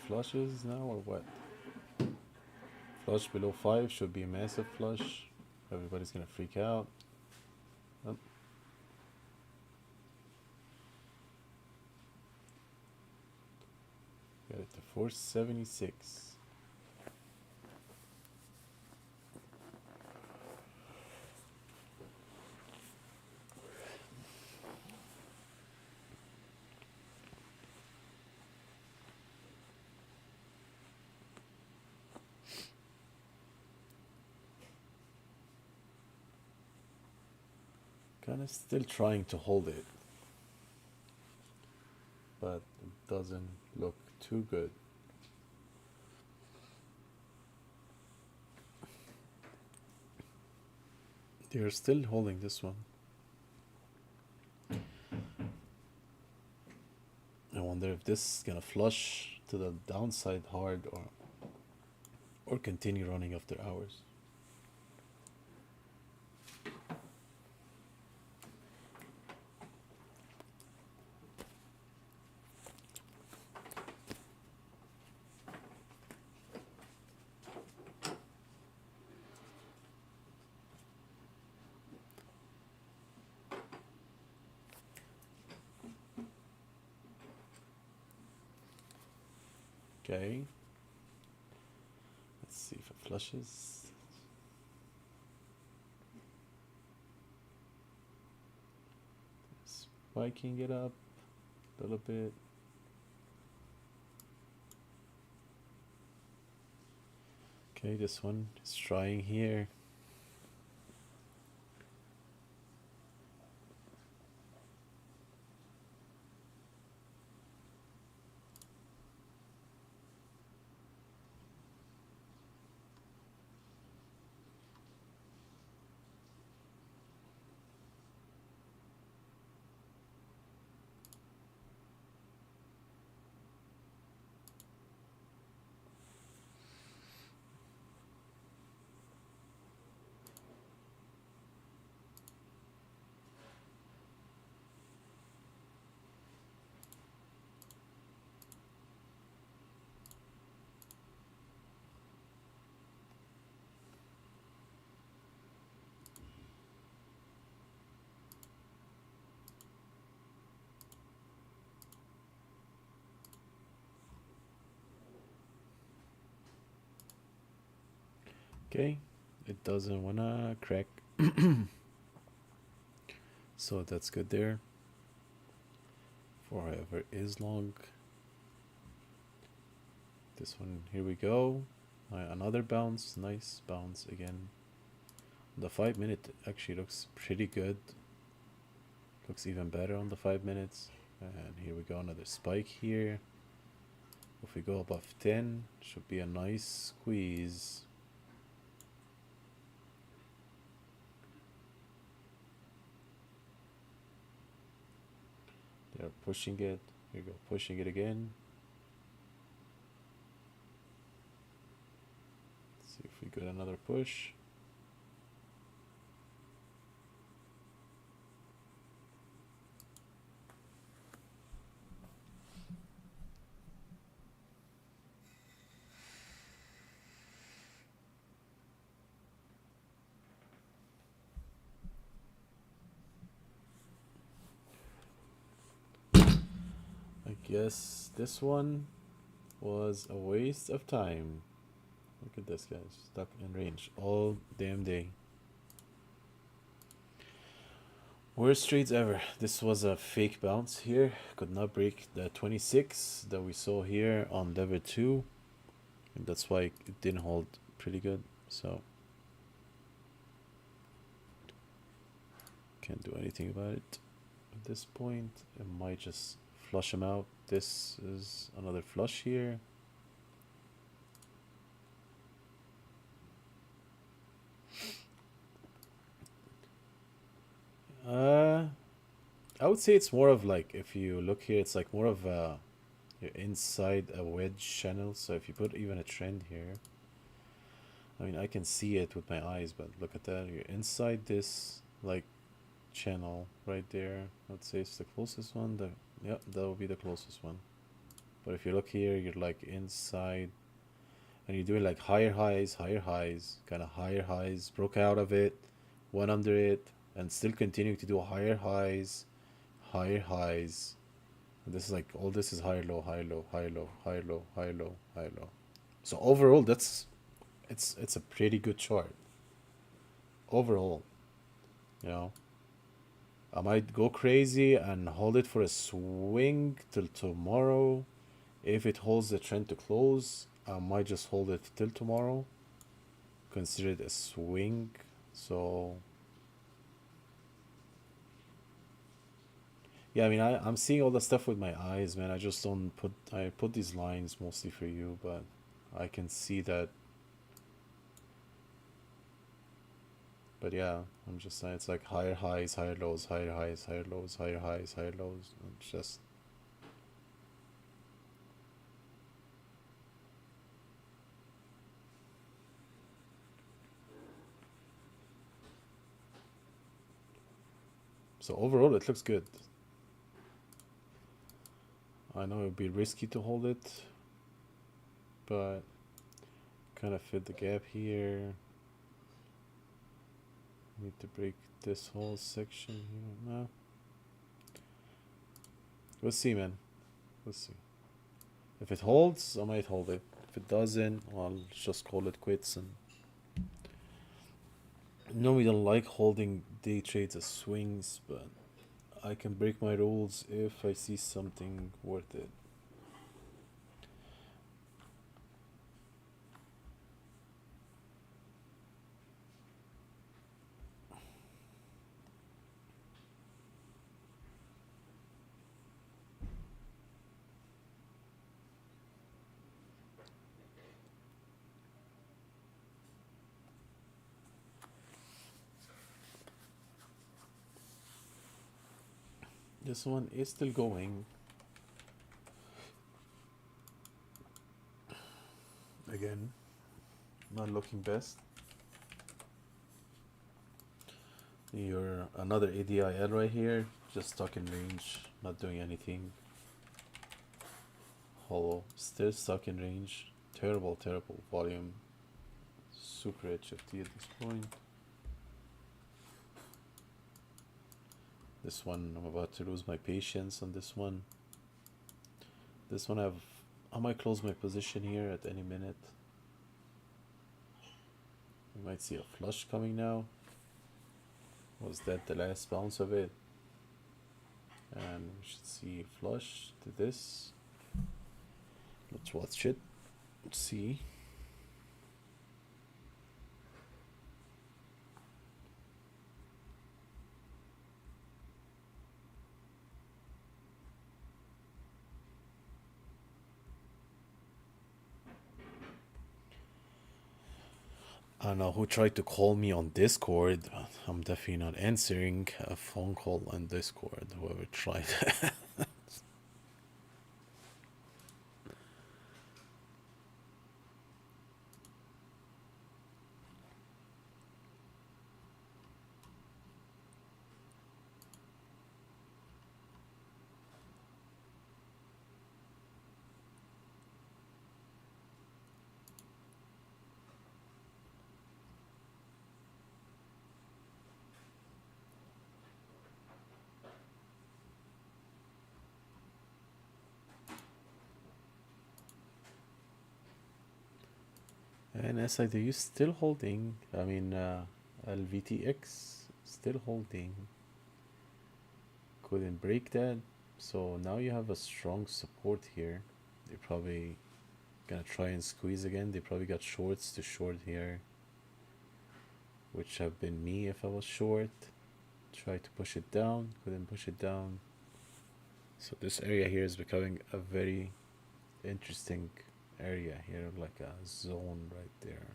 Flushes now or what? Flush below 5 should be a massive flush. Everybody's gonna freak out. Oh. Got it to 476. kind of still trying to hold it, but it doesn't look too good. They're still holding this one. I wonder if this is gonna flush to the downside hard or continue running after hours. Okay. Let's see if it flushes. Spiking it up a little bit. Okay, this one is trying here. Okay, it doesn't wanna crack. So that's good there. Forever is long. This one, here we go. Another bounce, nice bounce again. The 5 minute actually looks pretty good. Looks even better on the 5 minutes. And here we go, another spike here. If we go above 10, should be a nice squeeze. They're pushing it. Here we go, pushing it again. Let's see if we get another push. I guess this one was a waste of time. Look at this, guys, stuck in range all damn day. Worst trades ever. This was a fake bounce here. Could not break the 26 that we saw here on lever 2. And that's why it didn't hold pretty good. So can't do anything about it at this point. It might just flush them out. This is another flush here. I would say it's more of like, if you look here, it's like more of you're inside a wedge channel. So if you put even a trend here, I mean, I can see it with my eyes, but look at that. You're inside this like channel right there. Let's say it's the closest one. Yep, that will be the closest one. But if you look here, you're like inside, and you're doing like higher highs, kind of higher highs, broke out of it, went under it, and still continuing to do higher highs. And this is like, all this is higher low, higher low, higher low, higher low, higher low, higher low. So overall, it's a pretty good chart. Overall, you know, I might go crazy and hold it for a swing till tomorrow. If it holds the trend to close, I might just hold it till tomorrow. Consider it a swing. So Yeah, I mean, I'm seeing all the stuff with my eyes, man. I just don't put, I put these lines mostly for you, but I can see that. But yeah, I'm just saying it's like higher highs, higher lows, higher highs, higher lows, higher highs, higher lows. It's just, so overall it looks good. I know it would be risky to hold it, but kind of fit the gap here. Need to break this whole section here. No, we'll see, man. We'll see. If it holds, I might hold it. If it doesn't, I'll just call it quits. And no, we don't like holding day trades as swings, but I can break my rules if I see something worth it. This one is still going. Again, not looking best. You're another ADIL right here, just stuck in range, not doing anything. Hollow, still stuck in range. Terrible, terrible volume. Super HFT at this point. This one, I'm about to lose my patience on this one. This one I might close my position here at any minute. We might see a flush coming now. Was that the last bounce of it? And we should see flush to this. Let's watch it. Let's see. I don't know who tried to call me on Discord. I'm definitely not answering a phone call on Discord. Whoever tried. 'N SIDU still holding. I mean, LVTX still holding. Couldn't break that. So now you have a strong support here. They're probably gonna try and squeeze again. They probably got shorts to short here, which have been me if I was short. Try to push it down, couldn't push it down. So this area here is becoming a very interesting area here, like a zone right there.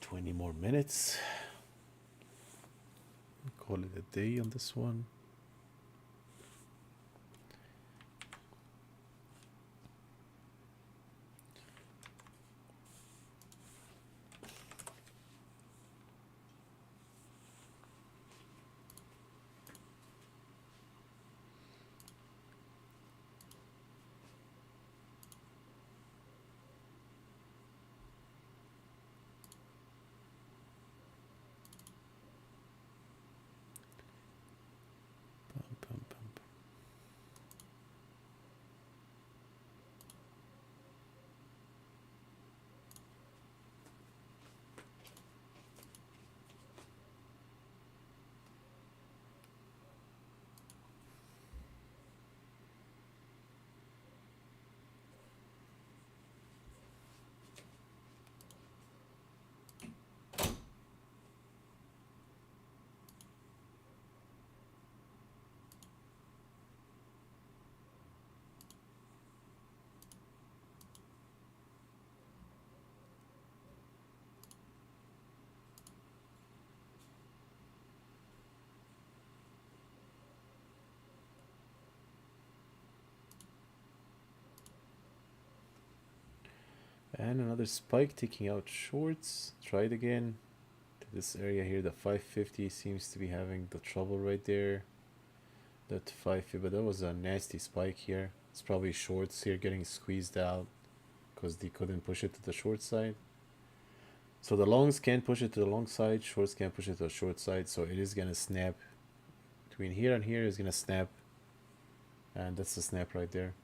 Twenty more minutes. Call it a day on this one. And another spike taking out shorts. Try it again. To this area here, the 550 seems to be having the trouble right there. That 550, but that was a nasty spike here. It's probably shorts here getting squeezed out because they couldn't push it to the short side. So the longs can't push it to the long side, shorts can't push it to the short side, so it is gonna snap. Between here and here is gonna snap. And that's the snap right there.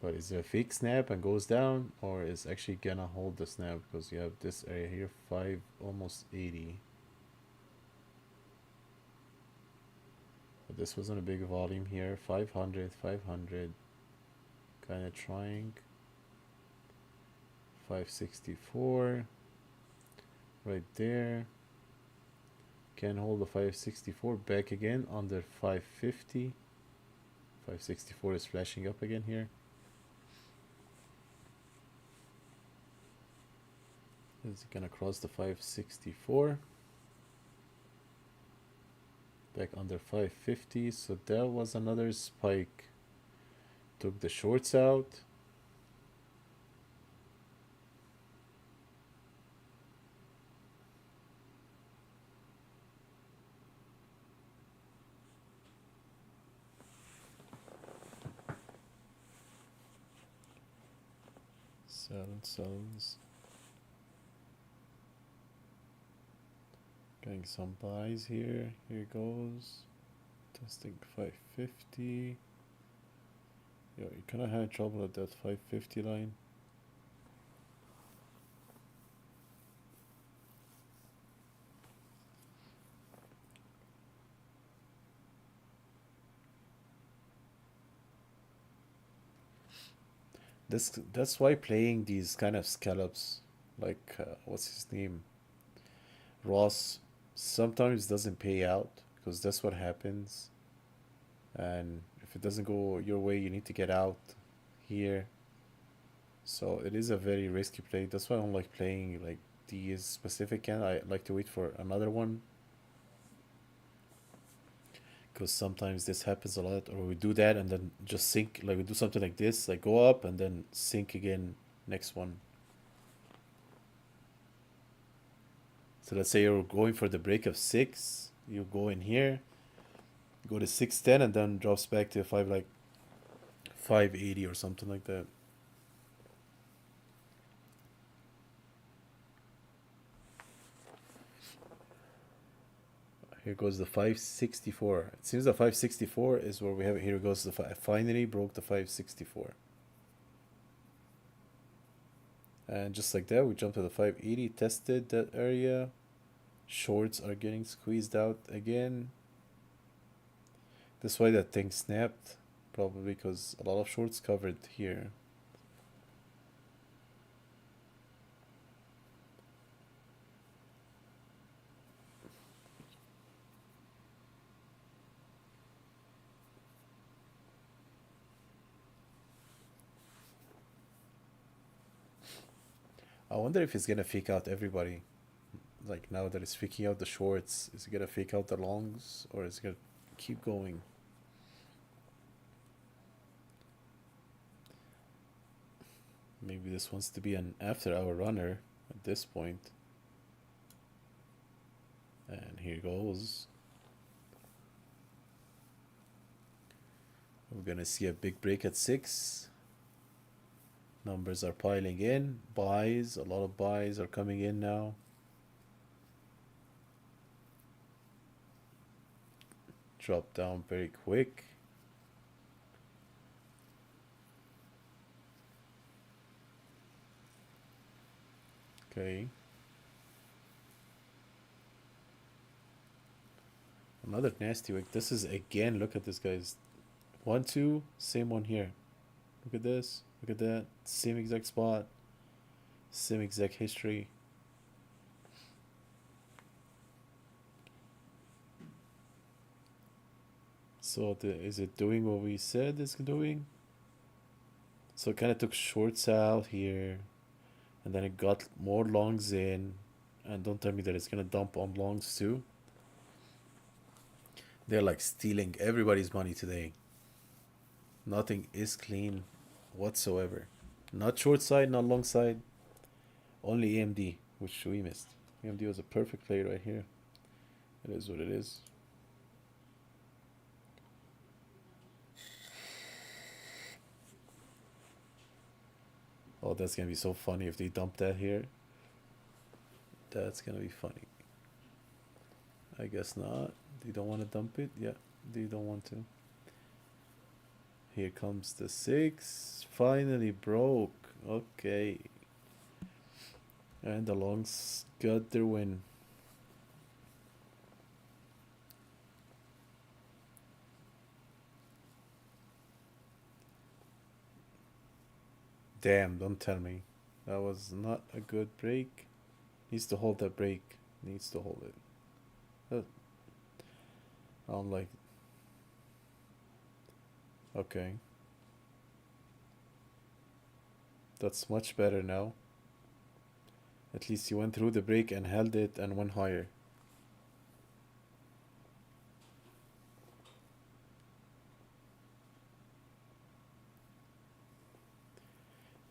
But is it a fake snap and goes down, or is actually gonna hold the snap? Because you have this area here, 5, almost 80. But this wasn't a big volume here, 500, 500. Kind of trying. 564. Right there. Can hold the 564 back again under 550. 564 is flashing up again here. It's gonna cross the 564 back under 550. So that was another spike. Took the shorts out. Sells. Getting some buys here. Here goes. Testing 550. Yo, you kind of had trouble at that 550 line. That's why playing these kind of scallops, like what's his name, Ross, sometimes doesn't pay out because that's what happens. And if it doesn't go your way, you need to get out here. So it is a very risky play. That's why I don't like playing like these specific hand. I like to wait for another one because sometimes this happens a lot, or we do that and then just sink. Like we do something like this, like go up and then sink again. Next one. So let's say you're going for the break of 6. You go in here, go to 610, and then drops back to 5, like 580 or something like that. Here goes the 564. It seems the 564 is where we have it. Here goes the finally broke the 564. And just like that, we jump to the 580, tested that area. Shorts are getting squeezed out again. That's why that thing snapped. Probably because a lot of shorts covered here. I wonder if it's gonna fake out everybody. Like now that it's faking out the shorts, is it gonna fake out the longs or is it gonna keep going? Maybe this wants to be an after hour runner at this point. And here goes. We're gonna see a big break at 6. Numbers are piling in. Buys, a lot of buys are coming in now. Drop down very quick. Okay. Another nasty wick. This is again, look at this, guys. 1, 2, same one here. Look at this. Look at that. Same exact spot. Same exact history. So is it doing what we said it's doing? So it kind of took shorts out here. And then it got more longs in. And don't tell me that it's going to dump on longs too. They're like stealing everybody's money today. Nothing is clean whatsoever. Not short side, not long side. Only AMD, which we missed. AMD was a perfect play right here. It is what it is. Oh, that's gonna be so funny if they dump that here. That's gonna be funny. I guess not. They don't want to dump it? Yeah, they don't want to. Here comes the 6. Finally broke. Okay. And the longs got their win. Damn, don't tell me. That was not a good break. Needs to hold that break. Needs to hold it. I don't like it. Okay. That's much better now. At least you went through the break and held it and went higher.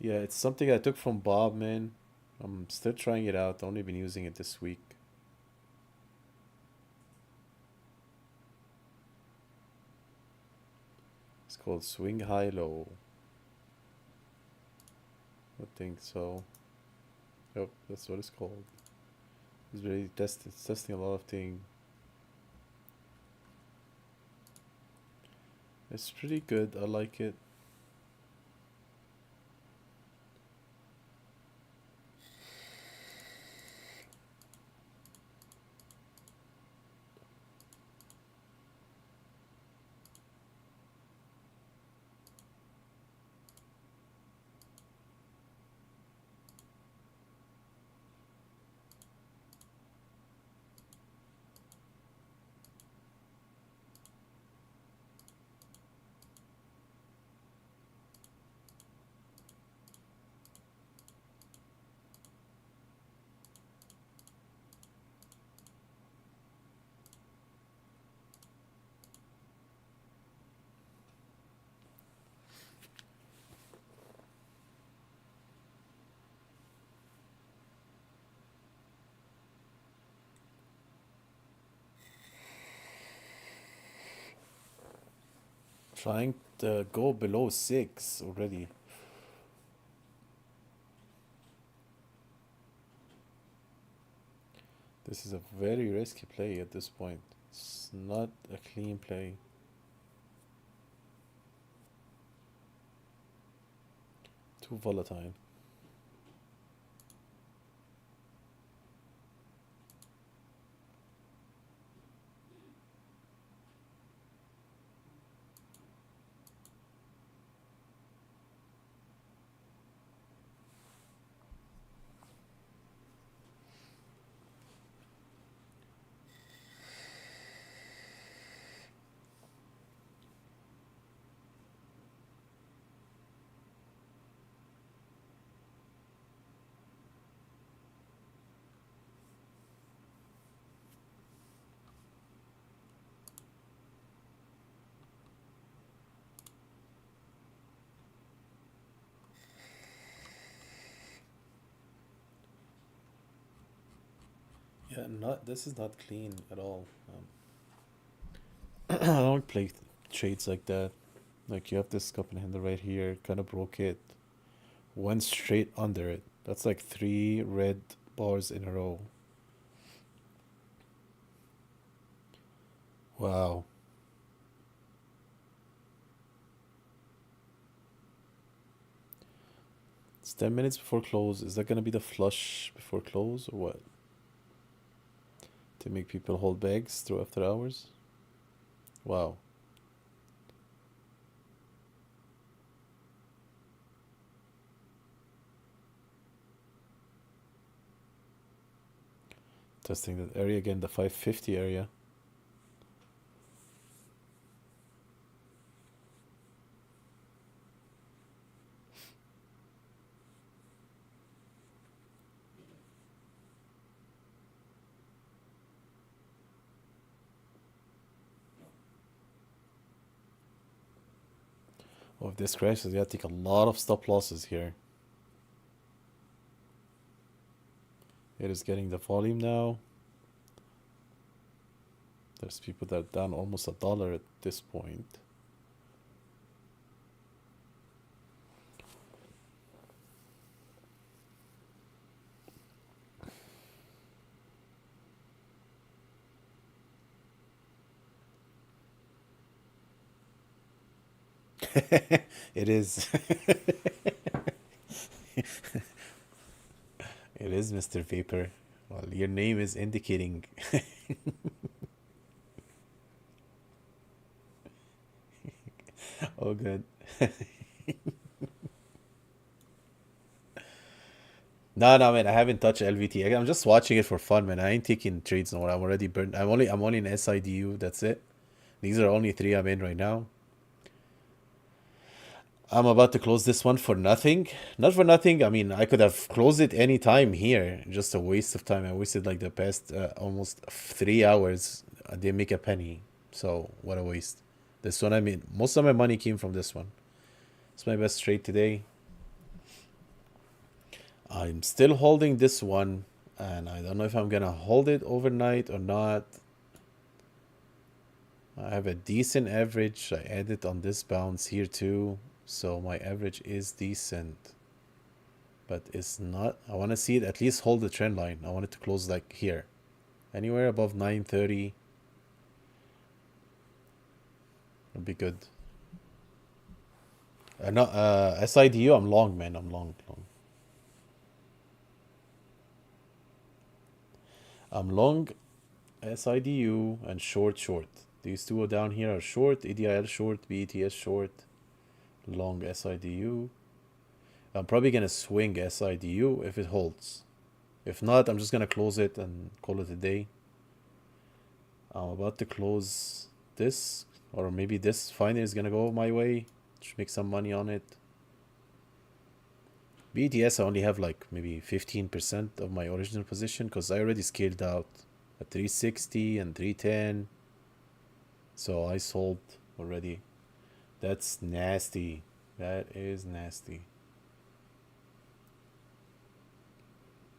Yeah, it's something I took from Bob, man. I'm still trying it out. Only been using it this week. It's called Swing High Low. I think so. Yep, that's what it's called. It's really it's testing a lot of things. It's pretty good. I like it. Trying to go below 6 already. This is a very risky play at this point. It's not a clean play. Too volatile. Yeah, not this is not clean at all. I don't play trades like that. Like you have this cup in hand right here, kind of broke it, went straight under it. That's like 3 red bars in a row. Wow. It's 10 minutes before close. Is that gonna be the flush before close or what? To make people hold bags through after hours? Wow. Testing that area again, the 550 area. Oh, if this crashes, you gotta take a lot of stop losses here. It is getting the volume now. There's people that are down almost $1 at this point. It is. It is Mr. Vapor. Well, your name is indicating. Oh, good. No, no, man. I haven't touched LVT. I'm just watching it for fun, man. I ain't taking trades no more. I'm already burned. I'm only in SIDU. That's it. These are only three I'm in right now. I'm about to close this one for nothing. Not for nothing. I mean, I could have closed it any time here. Just a waste of time. I wasted like the past almost 3 hours. I didn't make a penny. So what a waste. This one, I mean, most of my money came from this one. It's my best trade today. I'm still holding this one, and I don't know if I'm gonna hold it overnight or not. I have a decent average. I added on this bounce here too, so my average is decent, but it's not. I want to see it at least hold the trend line. I want it to close like here, anywhere above 930 would be good. No, SIDU, I'm long, man. I'm long. I'm long SIDU and short. These two are down here are short, ADIL short, BETS short, long SIDU. I'm probably gonna swing SIDU if it holds. If not, I'm just gonna close it and call it a day. I'm about to close this, or maybe this finally is gonna go my way. Just make some money on it. BTS I only have like maybe 15% of my original position because I already scaled out at 360 and 310. So I sold already. That's nasty. That is nasty.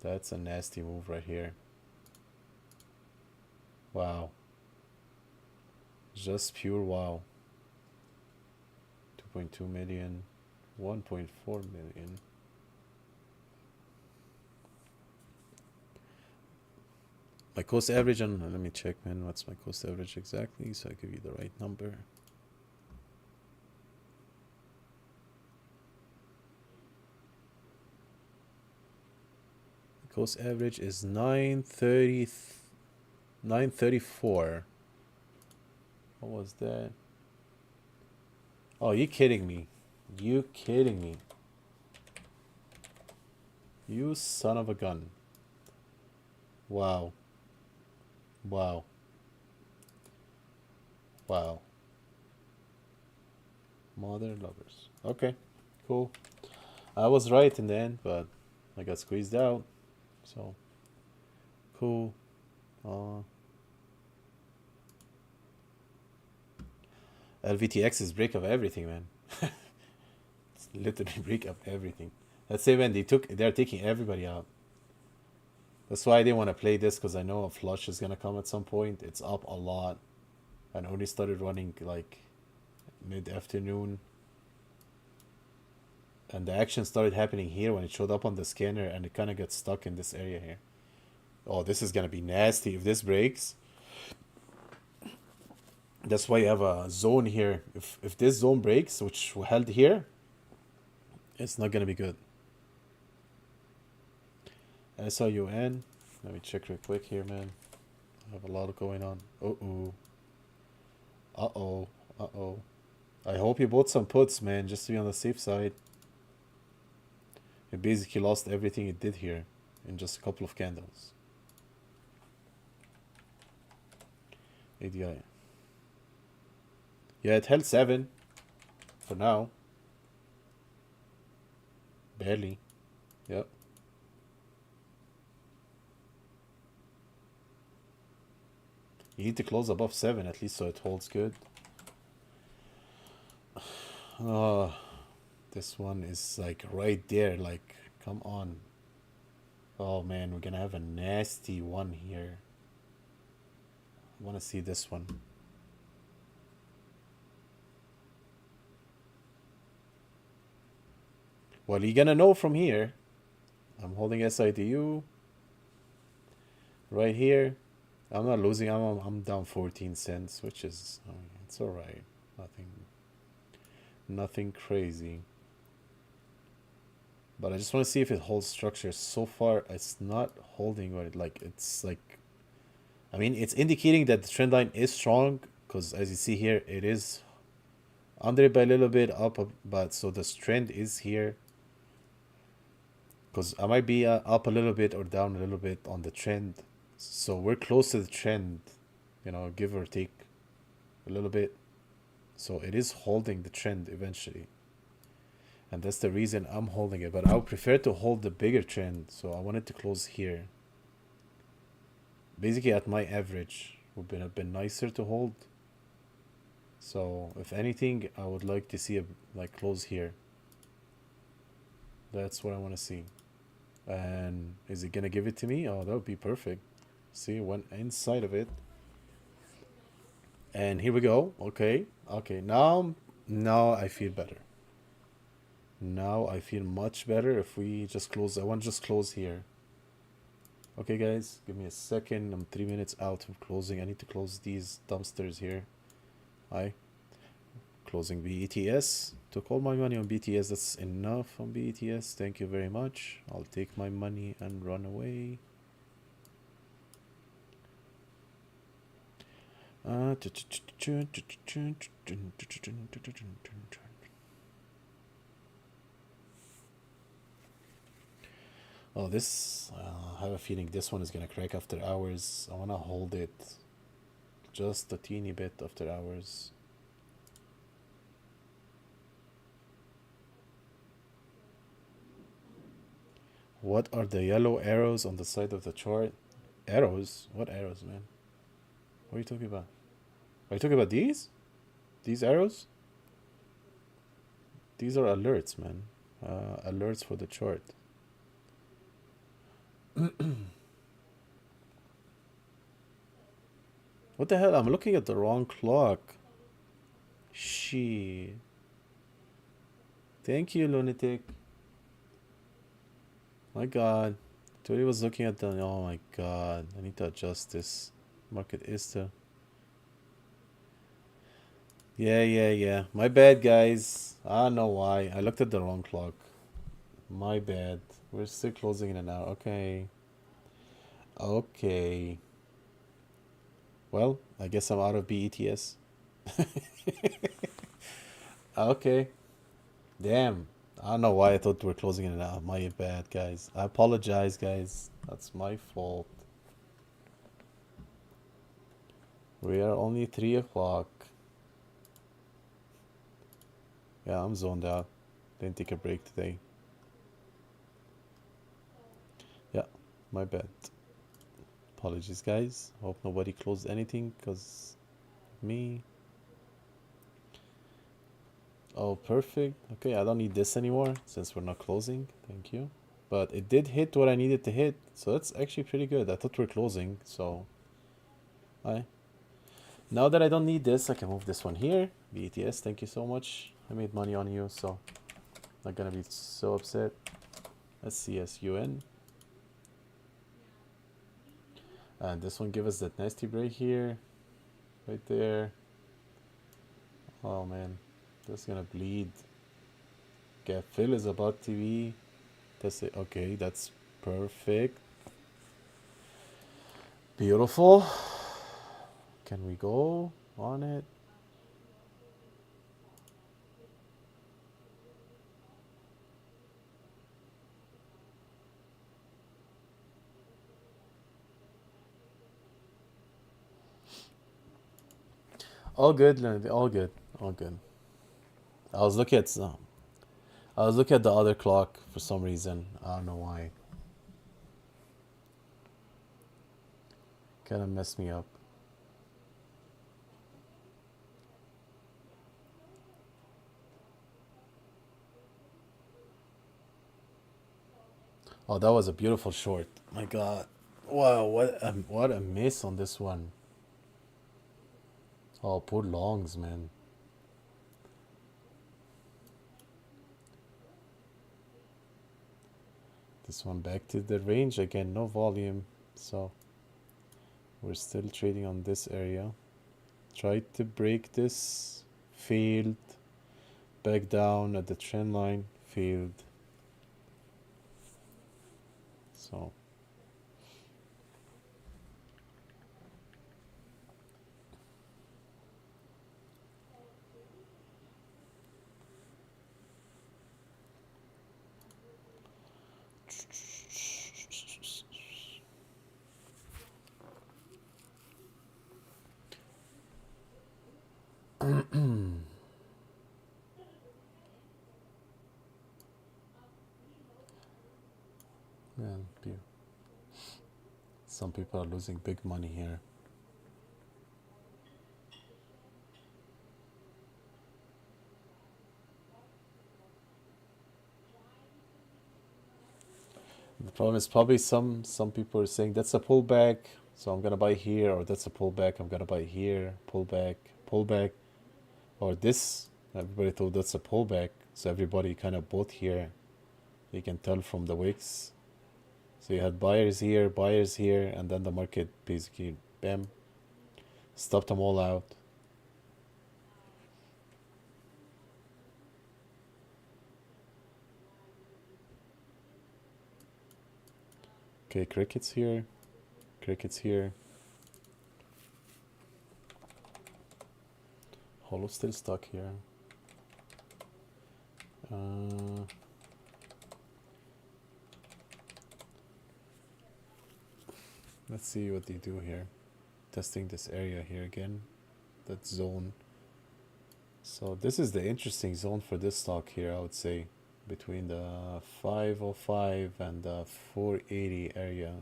That's a nasty move right here. Wow. Just pure wow. 2.2 million, 1.4 million. My cost average on, let me check, man, what's my cost average exactly so I give you the right number. The cost average is 934. What was that? Oh, you kidding me? You kidding me? You son of a gun. Wow. Wow. Wow. Mother lovers. Okay, cool. I was right in the end, but I got squeezed out. So, cool. LVTX is break up everything, man. It's literally break up everything. Let's say when they're taking everybody out. That's why I didn't want to play this because I know a flush is gonna come at some point. It's up a lot, and only started running like mid-afternoon, and the action started happening here when it showed up on the scanner, and it kind of got stuck in this area here. Oh, this is gonna be nasty if this breaks. That's why you have a zone here. If this zone breaks, which we held here, it's not gonna be good. SIUN. Let me check real quick here, man. I have a lot going on. Uh-oh. Uh-oh. Uh-oh. I hope you bought some puts, man, just to be on the safe side. It basically lost everything it did here in just a couple of candles. ADI. Yeah, it held 7 for now. Barely. Yep. You need to close above 7 at least so it holds good. This one is like right there. Like, come on. Oh man, we're gonna have a nasty one here. I want to see this one. Well, you're gonna know from here. I'm holding SIDU right here. I'm not losing. I'm down 14 cents, which is it's all right. Nothing crazy. But I just want to see if it holds structure. So far, it's not holding what it like. It's like, I mean, it's indicating that the trend line is strong because as you see here, it is under it by a little bit, up, but so the trend is here. Because I might be up a little bit or down a little bit on the trend. So we're close to the trend, give or take a little bit. So it is holding the trend eventually. And that's the reason I'm holding it. But I would prefer to hold the bigger trend. So I wanted to close here. Basically at my average would have been nicer to hold. So if anything, I would like to see a close here. That's what I want to see. And is it gonna give it to me? Oh, that would be perfect. See, went inside of it. And here we go. Okay. Now I feel better. Now I feel much better if we just close. I want to just close here. Okay, guys, give me a second. I'm 3 minutes out of closing. I need to close these dumpsters here. Hi. Closing BETS. Took all my money on BTS. That's enough on BETS. Thank you very much. I'll take my money and run away. Oh, this, I have a feeling this one is gonna crack after hours. I wanna hold it just a teeny bit after hours. What are the yellow arrows on the side of the chart? Arrows? What arrows, man? What are you talking about? Are you talking about these? These arrows? These are alerts, man. Alerts for the chart. What the hell? I'm looking at the wrong clock. Shit. Thank you, lunatic. My god. Tori was looking at the... Oh my god. I need to adjust this. Market ISTA. Yeah. My bad, guys. I don't know why. I looked at the wrong clock. My bad. We're still closing in an hour. Okay. Well, I guess I'm out of BETS. Okay. Damn. I don't know why I thought we were closing in an hour. My bad, guys. I apologize, guys. That's my fault. We are only 3 o'clock. Yeah, I'm zoned out. Didn't take a break today. Yeah, my bad. Apologies, guys. Hope nobody closed anything because me. Oh, perfect. Okay, I don't need this anymore since we're not closing. Thank you. But it did hit what I needed to hit, so that's actually pretty good. I thought we were closing, so... Now that I don't need this, I can move this one here. BETS, thank you so much. I made money on you, so... Not gonna be so upset. SCSUN. And this one give us that nasty break here. Right there. Oh man. That's gonna bleed. Gap fill is about to be. That's it. Okay, that's perfect. Beautiful. Can we go on it? All good, all good, all good. I was looking at the other clock for some reason. I don't know why. Kind of messed me up. Oh, that was a beautiful short. My God. Wow, what a miss on this one. Oh, poor longs, man. This one back to the range again, no volume. So we're still trading on this area. Tried to break this, failed. Back down at the trend line, failed. So man, some people are losing big money here. The problem is probably some people are saying that's a pullback, so I'm gonna buy here, or that's a pullback, I'm gonna buy here, pullback, pullback, or this. Everybody thought that's a pullback, so everybody kind of bought here. You can tell from the wicks. So you had buyers here, and then the market basically, bam, stopped them all out. Okay, crickets here, crickets here. Holo still stuck here. Let's see what they do here. Testing this area here again, that zone. So this is the interesting zone for this stock here, I would say, between the 505 and the 480 area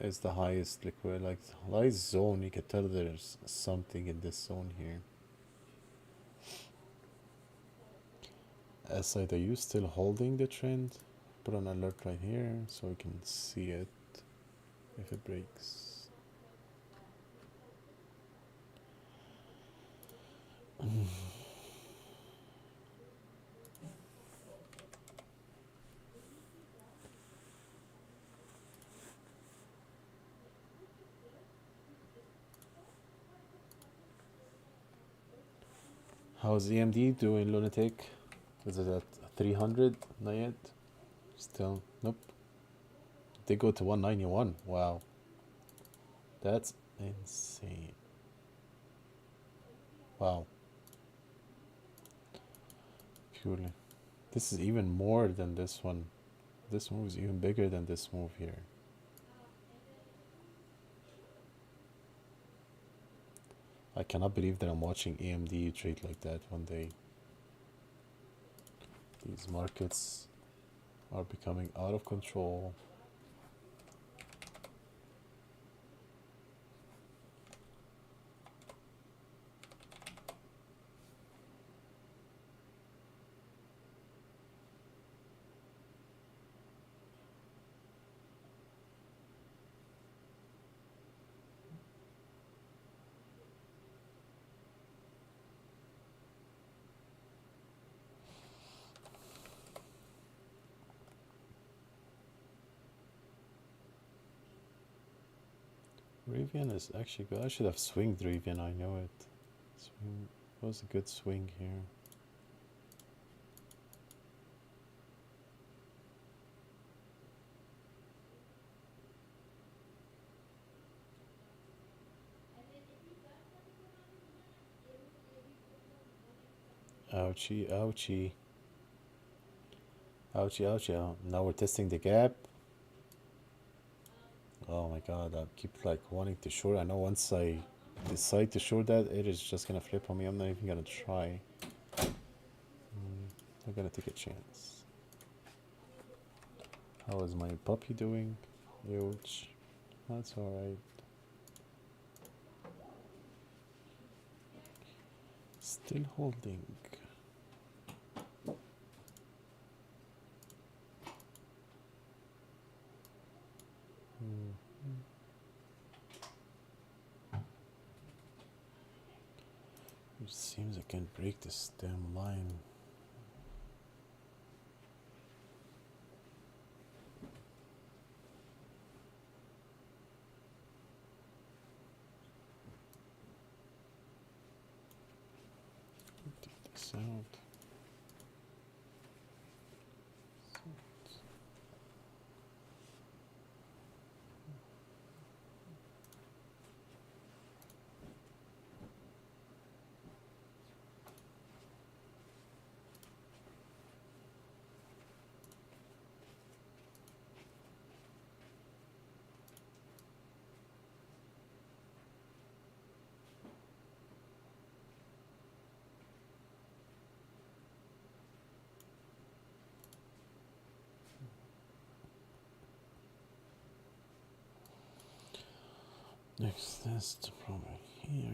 is the highest liquid, like highest zone. You can tell there's something in this zone here. SID, are you still holding the trend? Put an alert right here so we can see it if it breaks. How's EMD doing, Lunatic? Is it at 300? Not yet? Still? Nope. They go to 191. Wow. That's insane. Wow. Purely. This is even more than this one. This move is even bigger than this move here. I cannot believe that I'm watching AMD trade like that one day. These markets are becoming out of control. Rivian is actually good. I should have swinged Rivian, I know it. Swing was a good swing here. Ouchie, ouchie. Ouchie, ouchie. Now we're testing the gap. Oh my god, I keep like wanting to short. I know once I decide to short that, it is just gonna flip on me. I'm not even gonna try. I'm gonna take a chance. How is my puppy doing? Huge. That's alright. Still holding. It seems I can't break this damn line. Take this out. Next test probably here.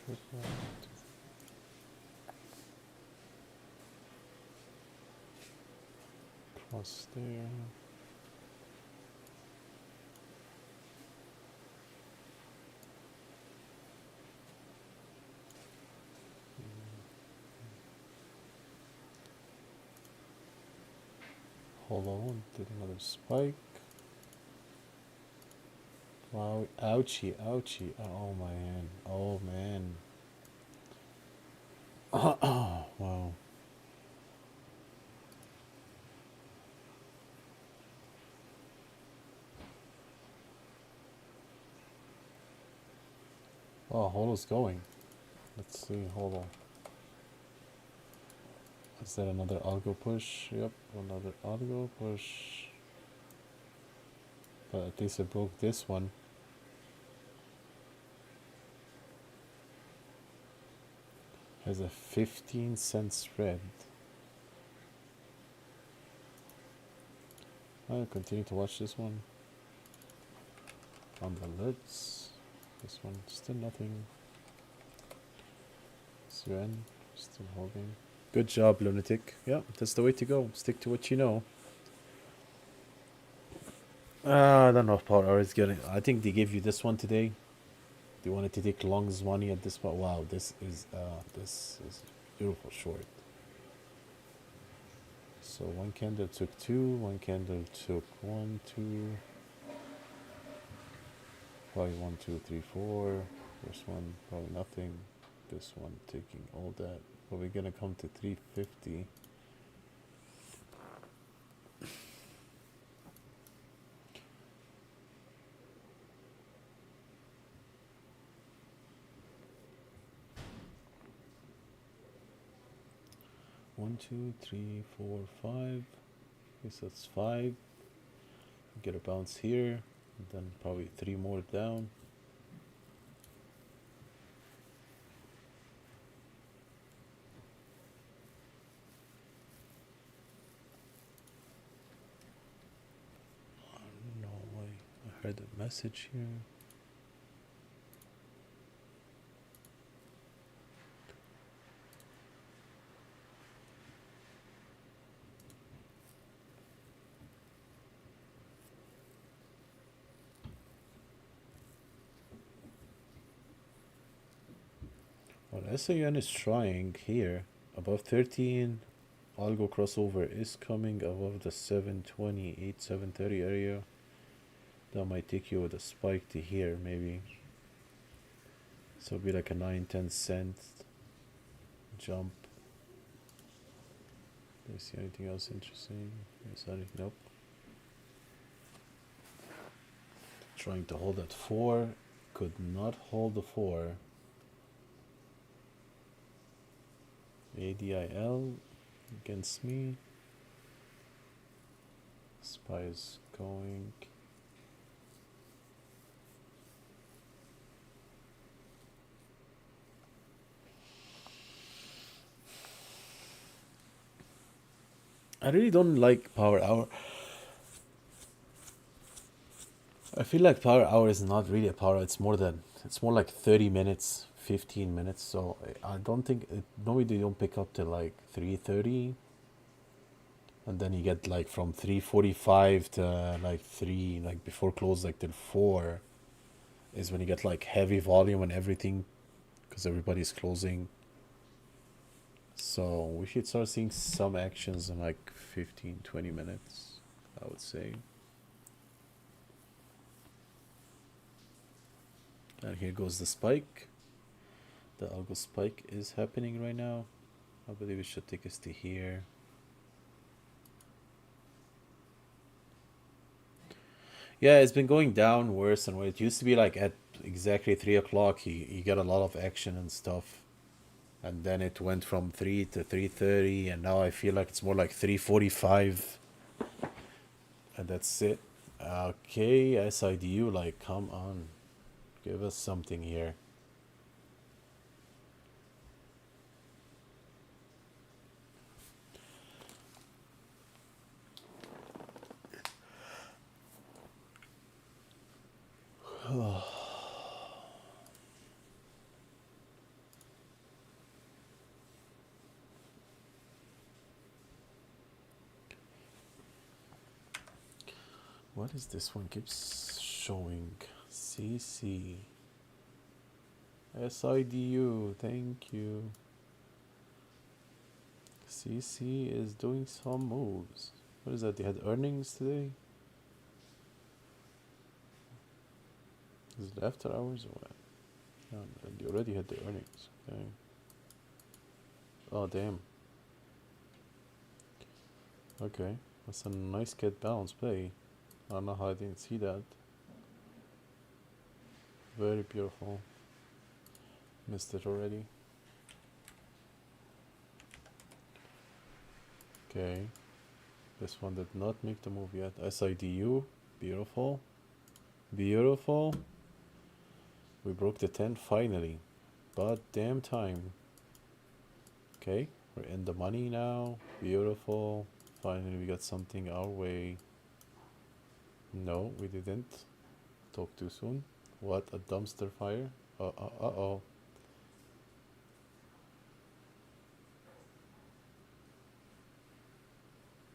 Triple cross there. Hold on, did another spike. Wow, ouchie, ouchie. Oh man, oh man. Wow. Oh, holo's going. Let's see, hold on. Is that another algo push? Yep, another algo push. But at least I broke this one. Has a 15-cent spread. I'll continue to watch this one. On the lids. This one, still nothing. Sven, still holding. Good job, Lunatic. Yeah, that's the way to go. Stick to what you know. I don't know if Power Hour is getting. I think they gave you this one today. They wanted to take Long's money at this point. Wow, this is beautiful short. So one candle took 2, one candle took 1, 2, probably 1, 2, 3, 4. First one probably nothing. This one taking all that. But we're gonna come to 350. One, 2, 3, 4, 5. Guess that's 5. Get a bounce here, and then probably 3 more down. No way. I heard a message here. Well, SAN is trying here above 13. Algo crossover is coming above the 728, 730 area. That might take you with a spike to here, maybe. So it'll be like a 9-10 cent jump. Do you see anything else interesting? Sorry, nope. Trying to hold at 4. Could not hold the 4. ADIL against me. SPY is going. I really don't like Power Hour. I feel like power hour is not really a power. It's more like 30 minutes, 15 minutes. So I don't think normally they don't pick up till like 3:30, and then you get like from 3:45 to like 3, like before close, like till 4 is when you get like heavy volume and everything because everybody's closing. So we should start seeing some actions in like 15, 20 minutes, I would say. And here goes the spike. The algo spike is happening right now. I believe it should take us to here. Yeah, it's been going down worse and worse. It used to be like at exactly 3 o'clock, you get a lot of action and stuff. And then it went from 3 to 3:30, and now I feel like it's more like 3:45. And that's it. Okay, SIDU, like, come on. Give us something here. What is this one? Keeps showing. CC. SIDU, thank you. CC is doing some moves. What is that? They had earnings today? Is it after hours or what? No, they already had the earnings. Okay. Oh, damn. Okay. That's a nice get balance play. I don't know how I didn't see that. Very beautiful. Missed it already. Okay. This one did not make the move yet. SIDU. Beautiful. Beautiful. We broke the 10 finally. But damn time. Okay. We're in the money now. Beautiful. Finally we got something our way. No, we didn't. Talk too soon. What a dumpster fire. Uh-oh.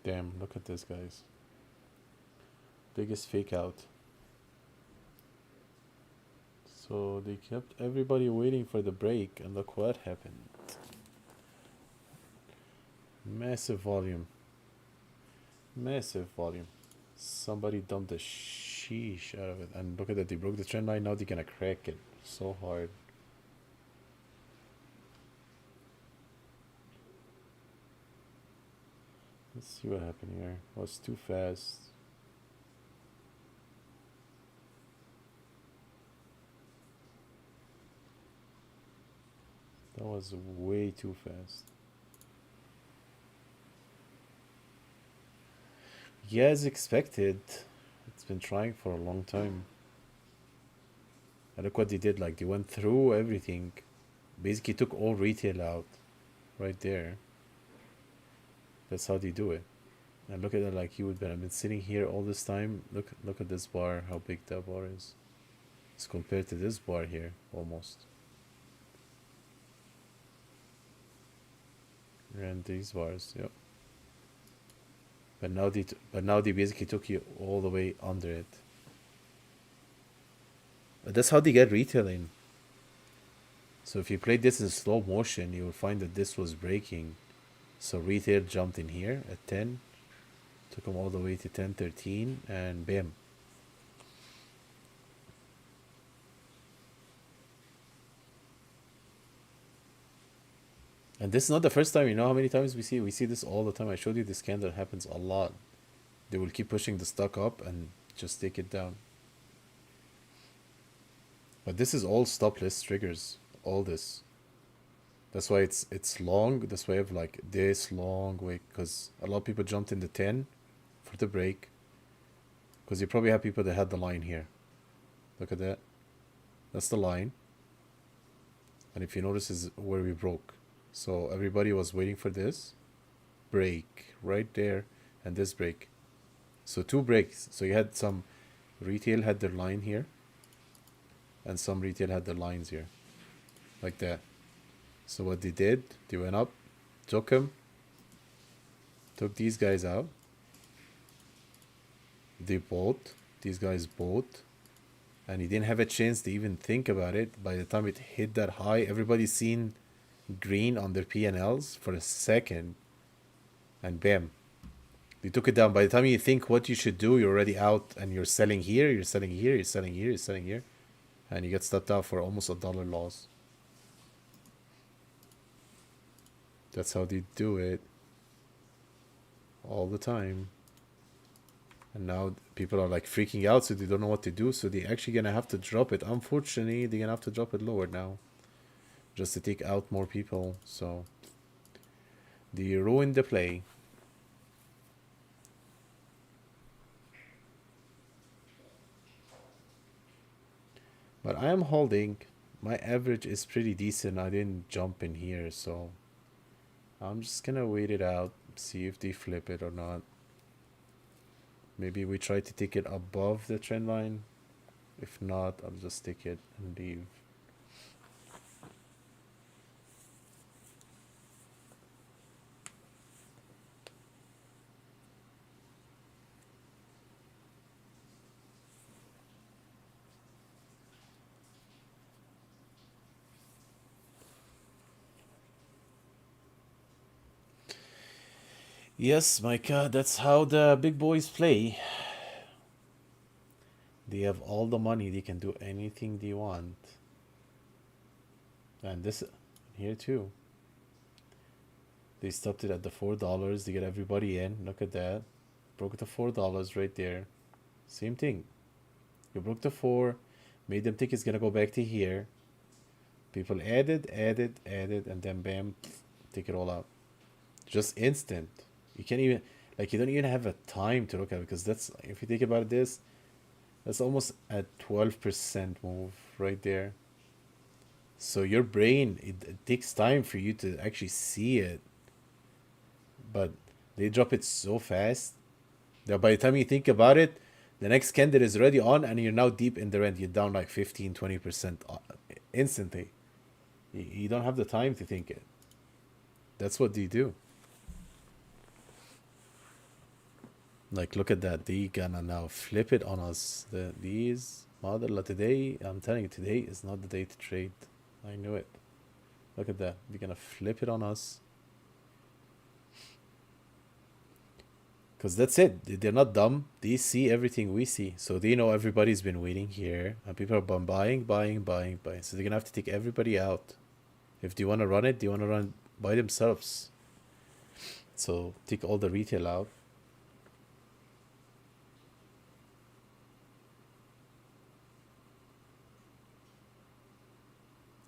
Damn, look at this, guys. Biggest fake out. So they kept everybody waiting for the break, and look what happened. Massive volume. Massive volume. Somebody dumped the sheesh out of it. And look at that, they broke the trend line, now they're gonna crack it so hard. Let's see what happened here. Oh, it's too fast. That was way too fast. Yeah, as expected. It's been trying for a long time. And look what they did. Like, they went through everything. Basically took all retail out. Right there. That's how they do it. And look at it, like, I've been sitting here all this time. Look at this bar, how big that bar is. It's compared to this bar here, almost. And these bars, yep. But now they basically took you all the way under it. But that's how they get retail in. So if you play this in slow motion, you will find that this was breaking. So retail jumped in here at 10, took them all the way to 10, 13, and bam. And this is not the first time. You know how many times we see this all the time. I showed you this candle happens a lot. They will keep pushing the stock up and just take it down. But this is all stop list triggers. All this. That's why it's long. That's why I have like this long way, because a lot of people jumped in the 10 for the break. Because you probably have people that had the line here. Look at that. That's the line. And if you notice, is where we broke. So everybody was waiting for this break right there, and this break. So two breaks. So you had some Retail had their line here, and some retail had their lines here, like that. So what they did, they went up, took these guys out. They bought, these guys bought, and he didn't have a chance to even think about it. By the time it hit that high, everybody's seen green on their P&Ls for a second, and bam, they took it down. By the time you think what you should do, you're already out, and you're selling here, you're selling here, you're selling here, you're selling here, and you get stopped out for almost $1 loss. That's how they do it all the time. And now people are like freaking out, so they don't know what to do. So they're actually gonna have to drop it. Unfortunately, they're gonna have to drop it lower now, just to take out more people. So they ruined the play. But I am holding. My average is pretty decent. I didn't jump in here, so I'm just gonna wait it out, see if they flip it or not. Maybe we try to take it above the trend line. If not, I'll just take it and leave. Yes, Micah, that's how the big boys play. They have all the money, they can do anything they want. And this here too. They stopped it at the $4. They get everybody in. Look at that. Broke the $4 right there. Same thing. You broke the 4, made them think it's gonna go back to here. People added, and then bam, take it all out. Just instant. You can't even, like, you don't even have a time to look at it, because that's, if you think about this, that's almost a 12% move right there. So your brain, it takes time for you to actually see it. But they drop it so fast that by the time you think about it, the next candle is already on, and you're now deep in the rent. You're down like 15-20% instantly. You don't have the time to think it. That's what they do. Like, look at that. They gonna now flip it on us. These model today, I'm telling you, today is not the day to trade. I knew it. Look at that. They're gonna flip it on us. Because that's it. They're not dumb. They see everything we see. So they know everybody's been waiting here. And people are buying. So they're gonna have to take everybody out. If they wanna run it, they wanna run by themselves. So take all the retail out.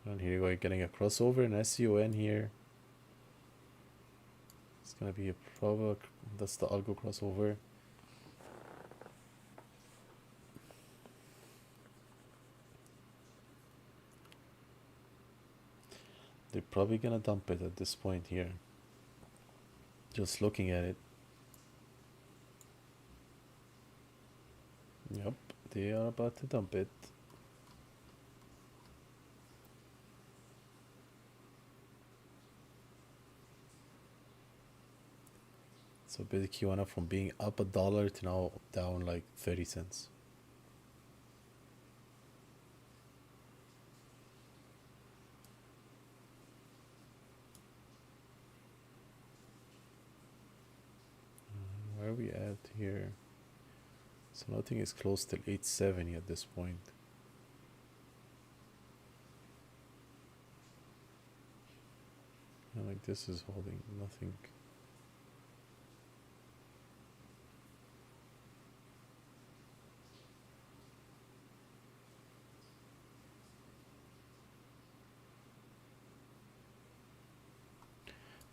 And here you go, you're getting a crossover and SUN here. It's gonna be a probably, that's the algo crossover. They're probably gonna dump it at this point here. Just looking at it. Yep, they are about to dump it. So basically went up from being up $1 to now down like 30 cents. Where are we at here? So nothing is close till 870 at this point. And like this is holding nothing.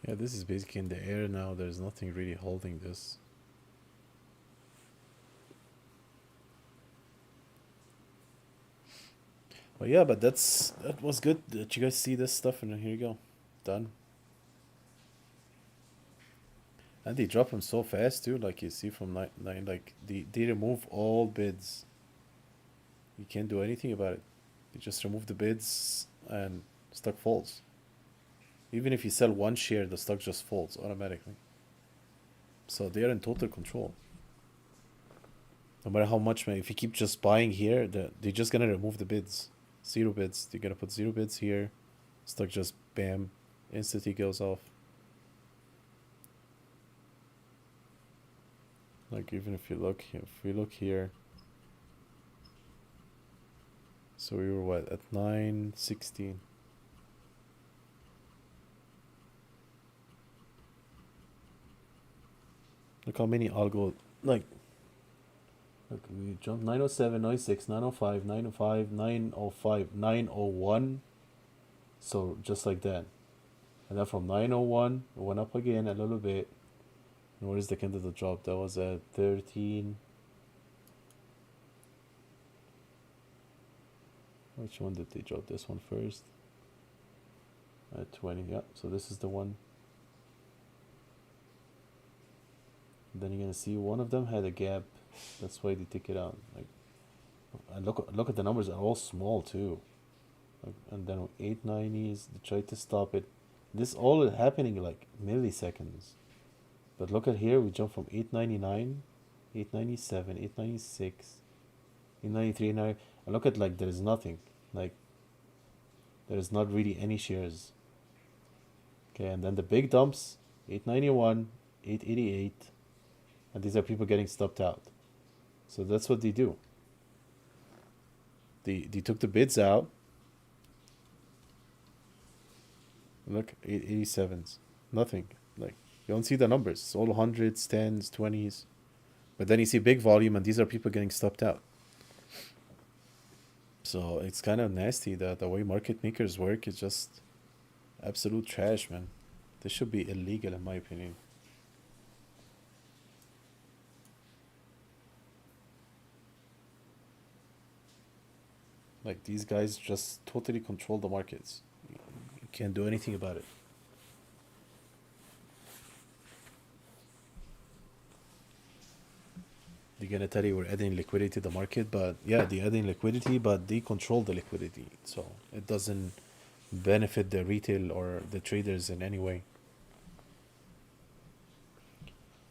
Yeah, this is basically in the air now. There's nothing really holding this. Well, yeah, but that was good that you guys see this stuff, and here you go, done. And they drop them so fast too, like you see from nine like they remove all bids. You can't do anything about it. You just remove the bids and stock falls. Even if you sell one share, the stock just falls automatically. So they are in total control. No matter how much, man, if you keep just buying here, they're just gonna remove the bids. Zero bids. They're gonna put zero bids here. Stock just bam, instantly goes off. Like even if you look here, if we look here, so we were what at 9.16. Look how many algo like. Look, we jumped 907, 96, 905, 905, 905, 901. So just like that. And then from 901, it went up again a little bit. And where's the candle that dropped? That was at 13. Which one did they drop? This one first. At 20, yeah. So this is the one. Then you're gonna see one of them had a gap. That's why they take it out. Like, and look at the numbers are all small too. Like, and then 890s, they tried to stop it. This all is happening like milliseconds. But look at here, we jump from 899, 897, 896, 893, and look at like there is nothing. Like there is not really any shares. Okay, and then the big dumps, 891, 888, and these are people getting stopped out. So that's what they do. They took the bids out. Look, 887s, nothing. Like you don't see the numbers. It's all hundreds, tens, 20s. But then you see big volume, and these are people getting stopped out. So it's kind of nasty that the way market makers work is just absolute trash, man. This should be illegal in my opinion. Like these guys just totally control the markets. You can't do anything about it. They're gonna tell you we're adding liquidity to the market, but yeah, they're adding liquidity, but they control the liquidity, so it doesn't benefit the retail or the traders in any way.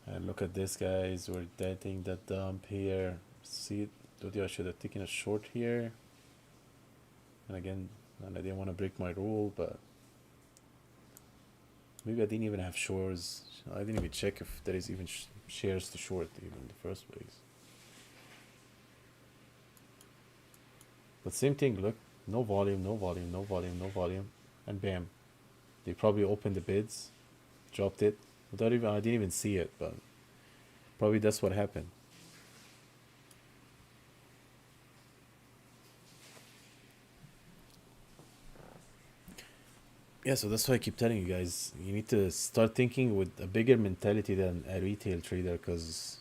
And look at this, guys. We're dating that dump here. See it? Told you I should have taken a short here. And again, and I didn't want to break my rule, but maybe I didn't even have shorts. I didn't even check if there is even shares to short even in the first place. But same thing, look, no volume, no volume, no volume, no volume, and bam, they probably opened the bids, dropped it. Without even, I didn't even see it, but probably that's what happened. Yeah, so that's why I keep telling you guys, you need to start thinking with a bigger mentality than a retail trader, because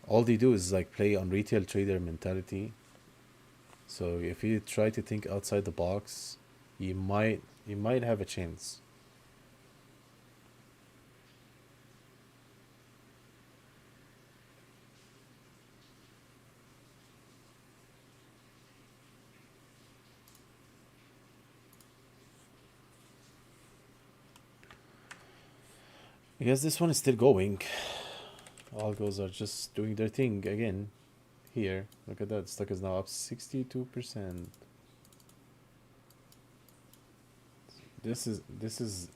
all they do is like play on retail trader mentality. So if you try to think outside the box, you might have a chance. I guess this one is still going. Algos are just doing their thing again. Here, look at that. Stock is now up 62%. This is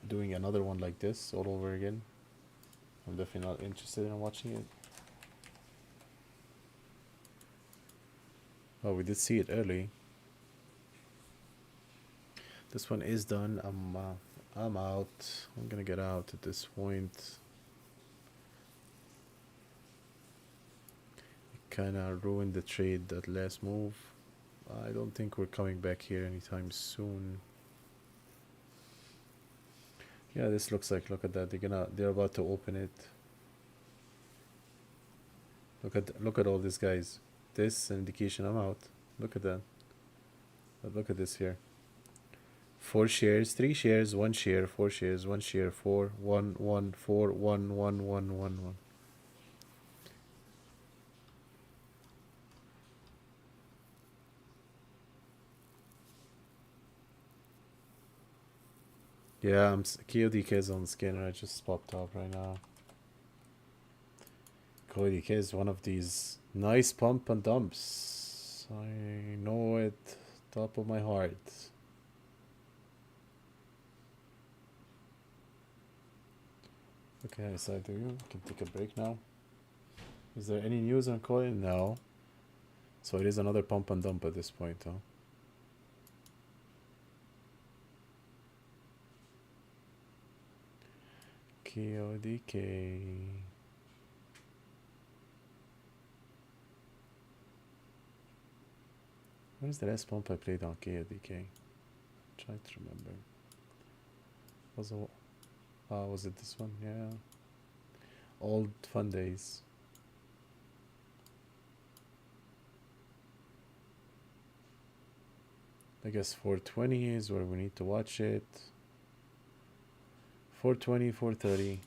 doing another one like this all over again. I'm definitely not interested in watching it. Oh, we did see it early. This one is done. I'm out. I'm gonna get out at this point. Kind of ruined the trade, that last move. I don't think we're coming back here anytime soon. Yeah, this looks like, look at that. They're about to open it. Look at all these guys. This indication I'm out. Look at that. But look at this here. 4 shares, 3 shares, 1 share, 4 shares, 1 share, 4, 1, 1, 4, 1, 1, 1, 1, 1. Yeah, KODK is on the scanner. I just popped up right now. KODK is one of these nice pump and dumps. I know it, top of my heart. Okay, so do you can take a break now. Is there any news on coin? No. So it is another pump and dump at this point, huh? KODK. What is the last pump I played on KODK? Trying to remember. Was it this one? Yeah. Old fun days. I guess 420 is where we need to watch it. 420, 430.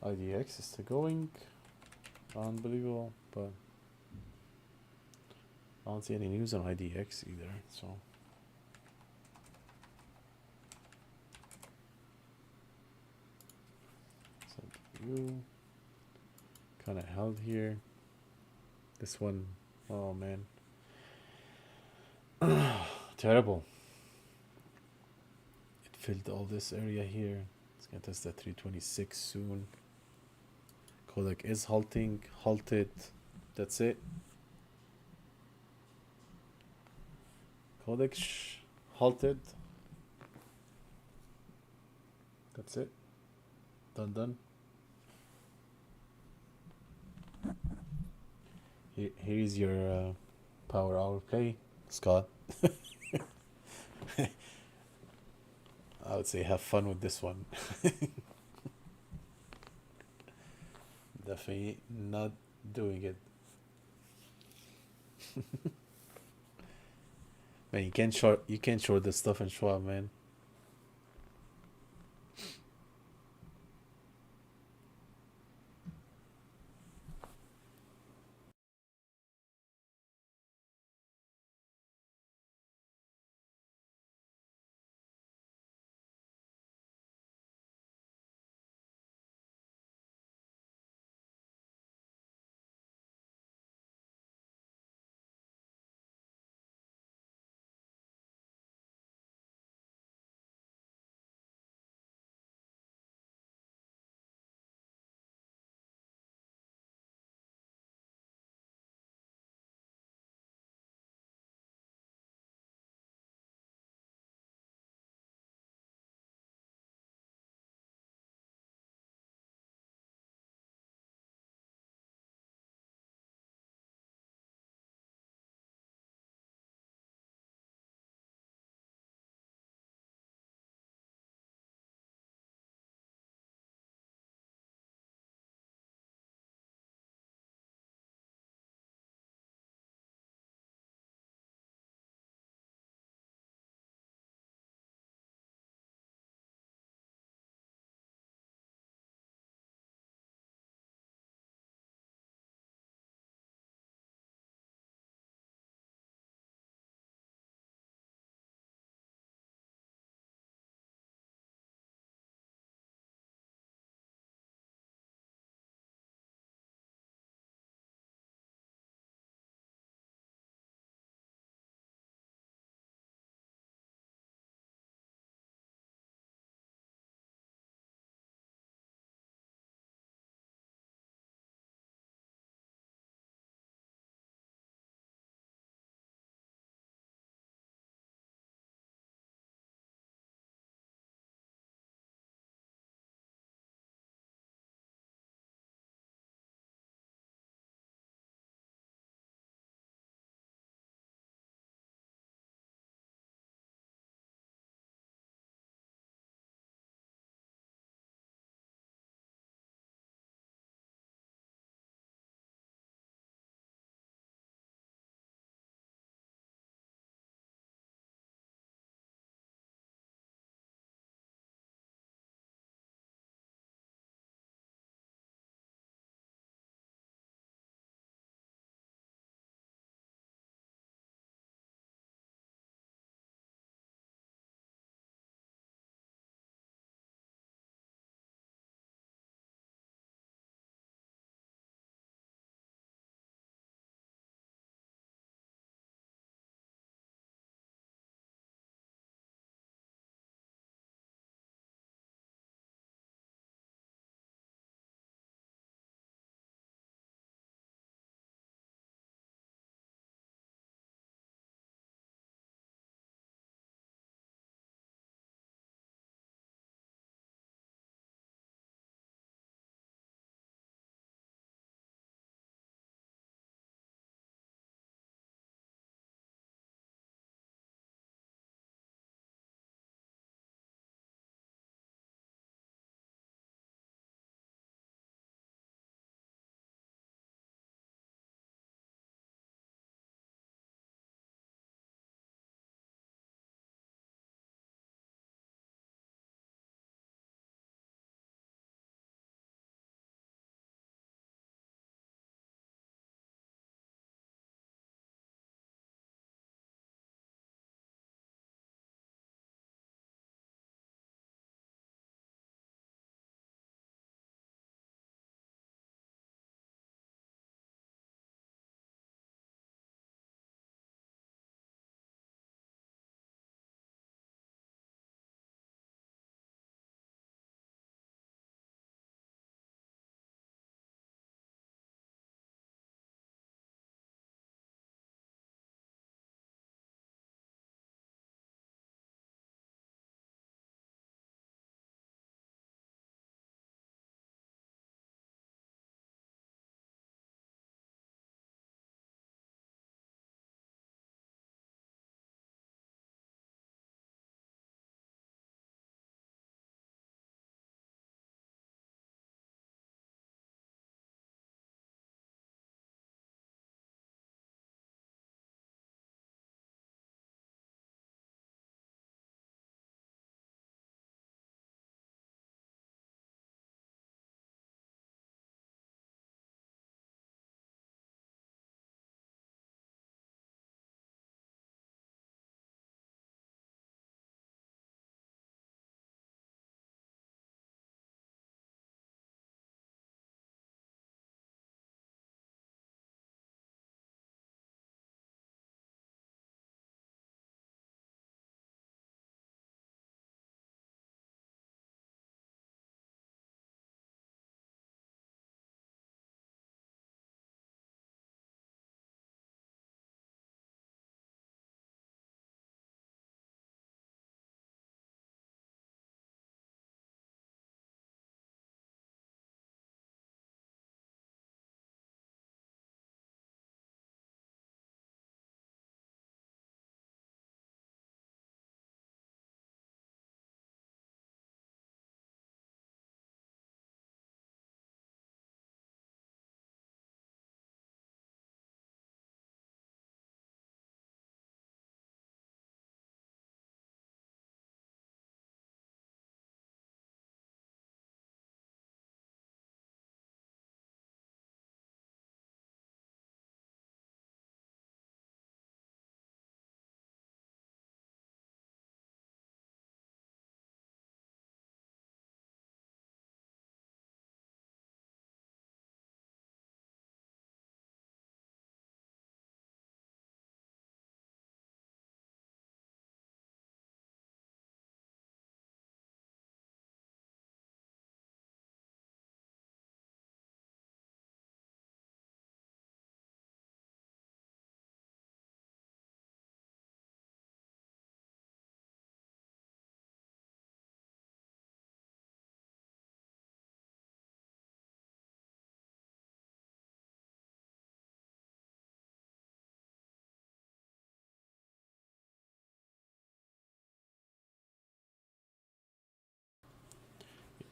IDX is still going. Unbelievable, but I don't see any news on IDX either, so. You kind of held here. This one, oh man. Terrible. It filled all this area here. It's gonna test that 326 soon. Kodak is halted. That's it. Kodak halted. That's it. Done. Here's your power hour play, Scott. I would say have fun with this one. Definitely not doing it. Man, you can't short this stuff in Schwab, man.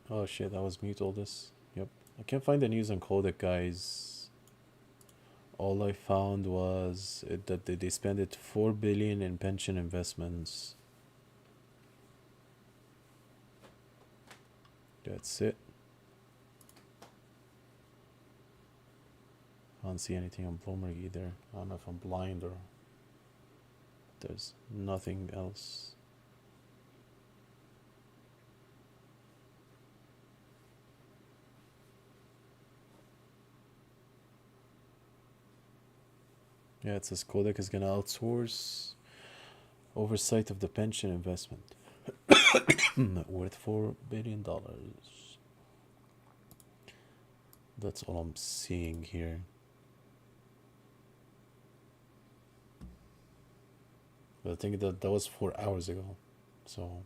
Oh shit, that was mute all this. Yep. I can't find the news on Kodak, guys. All I found was that they spent it 4 billion in pension investments. That's it. I don't see anything on Bloomberg either. I don't know if I'm blind or there's nothing else. Yeah, it says Kodak is gonna outsource oversight of the pension investment worth $4 billion. That's all I'm seeing here. But I think that was 4 hours ago. So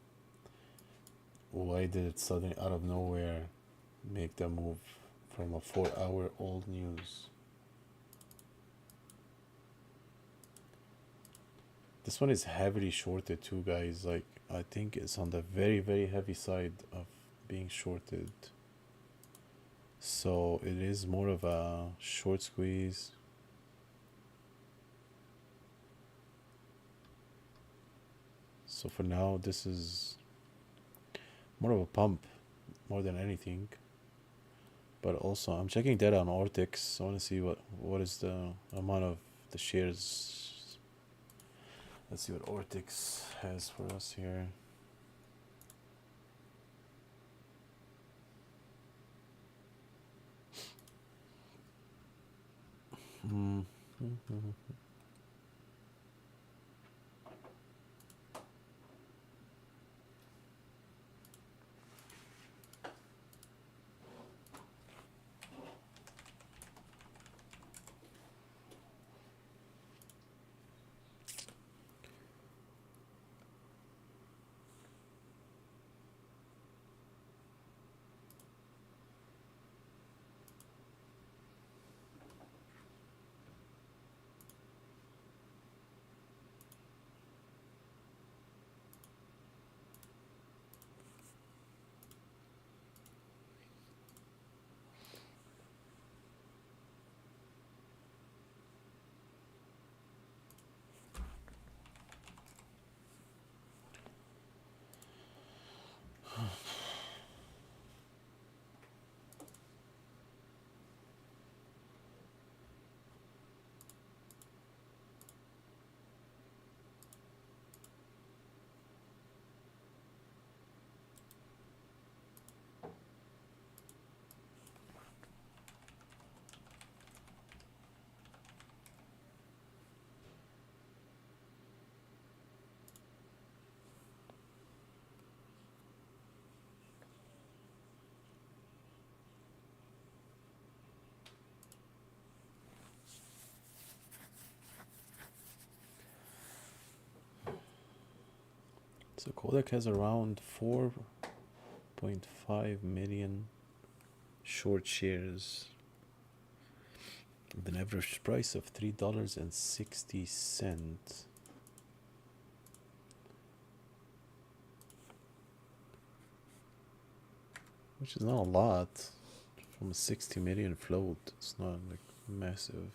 why did it suddenly out of nowhere make the move from a 4 hour old news? This one is heavily shorted too, guys. Like, I think it's on the very, very heavy side of being shorted. So it is more of a short squeeze. So for now, this is more of a pump more than anything. But also, I'm checking data on Ortex. I want to see what is the amount of the shares. Let's see what Ortex has for us here. So Kodak has around 4.5 million short shares with an average price of $3.60, which is not a lot from a 60 million float. It's not like massive,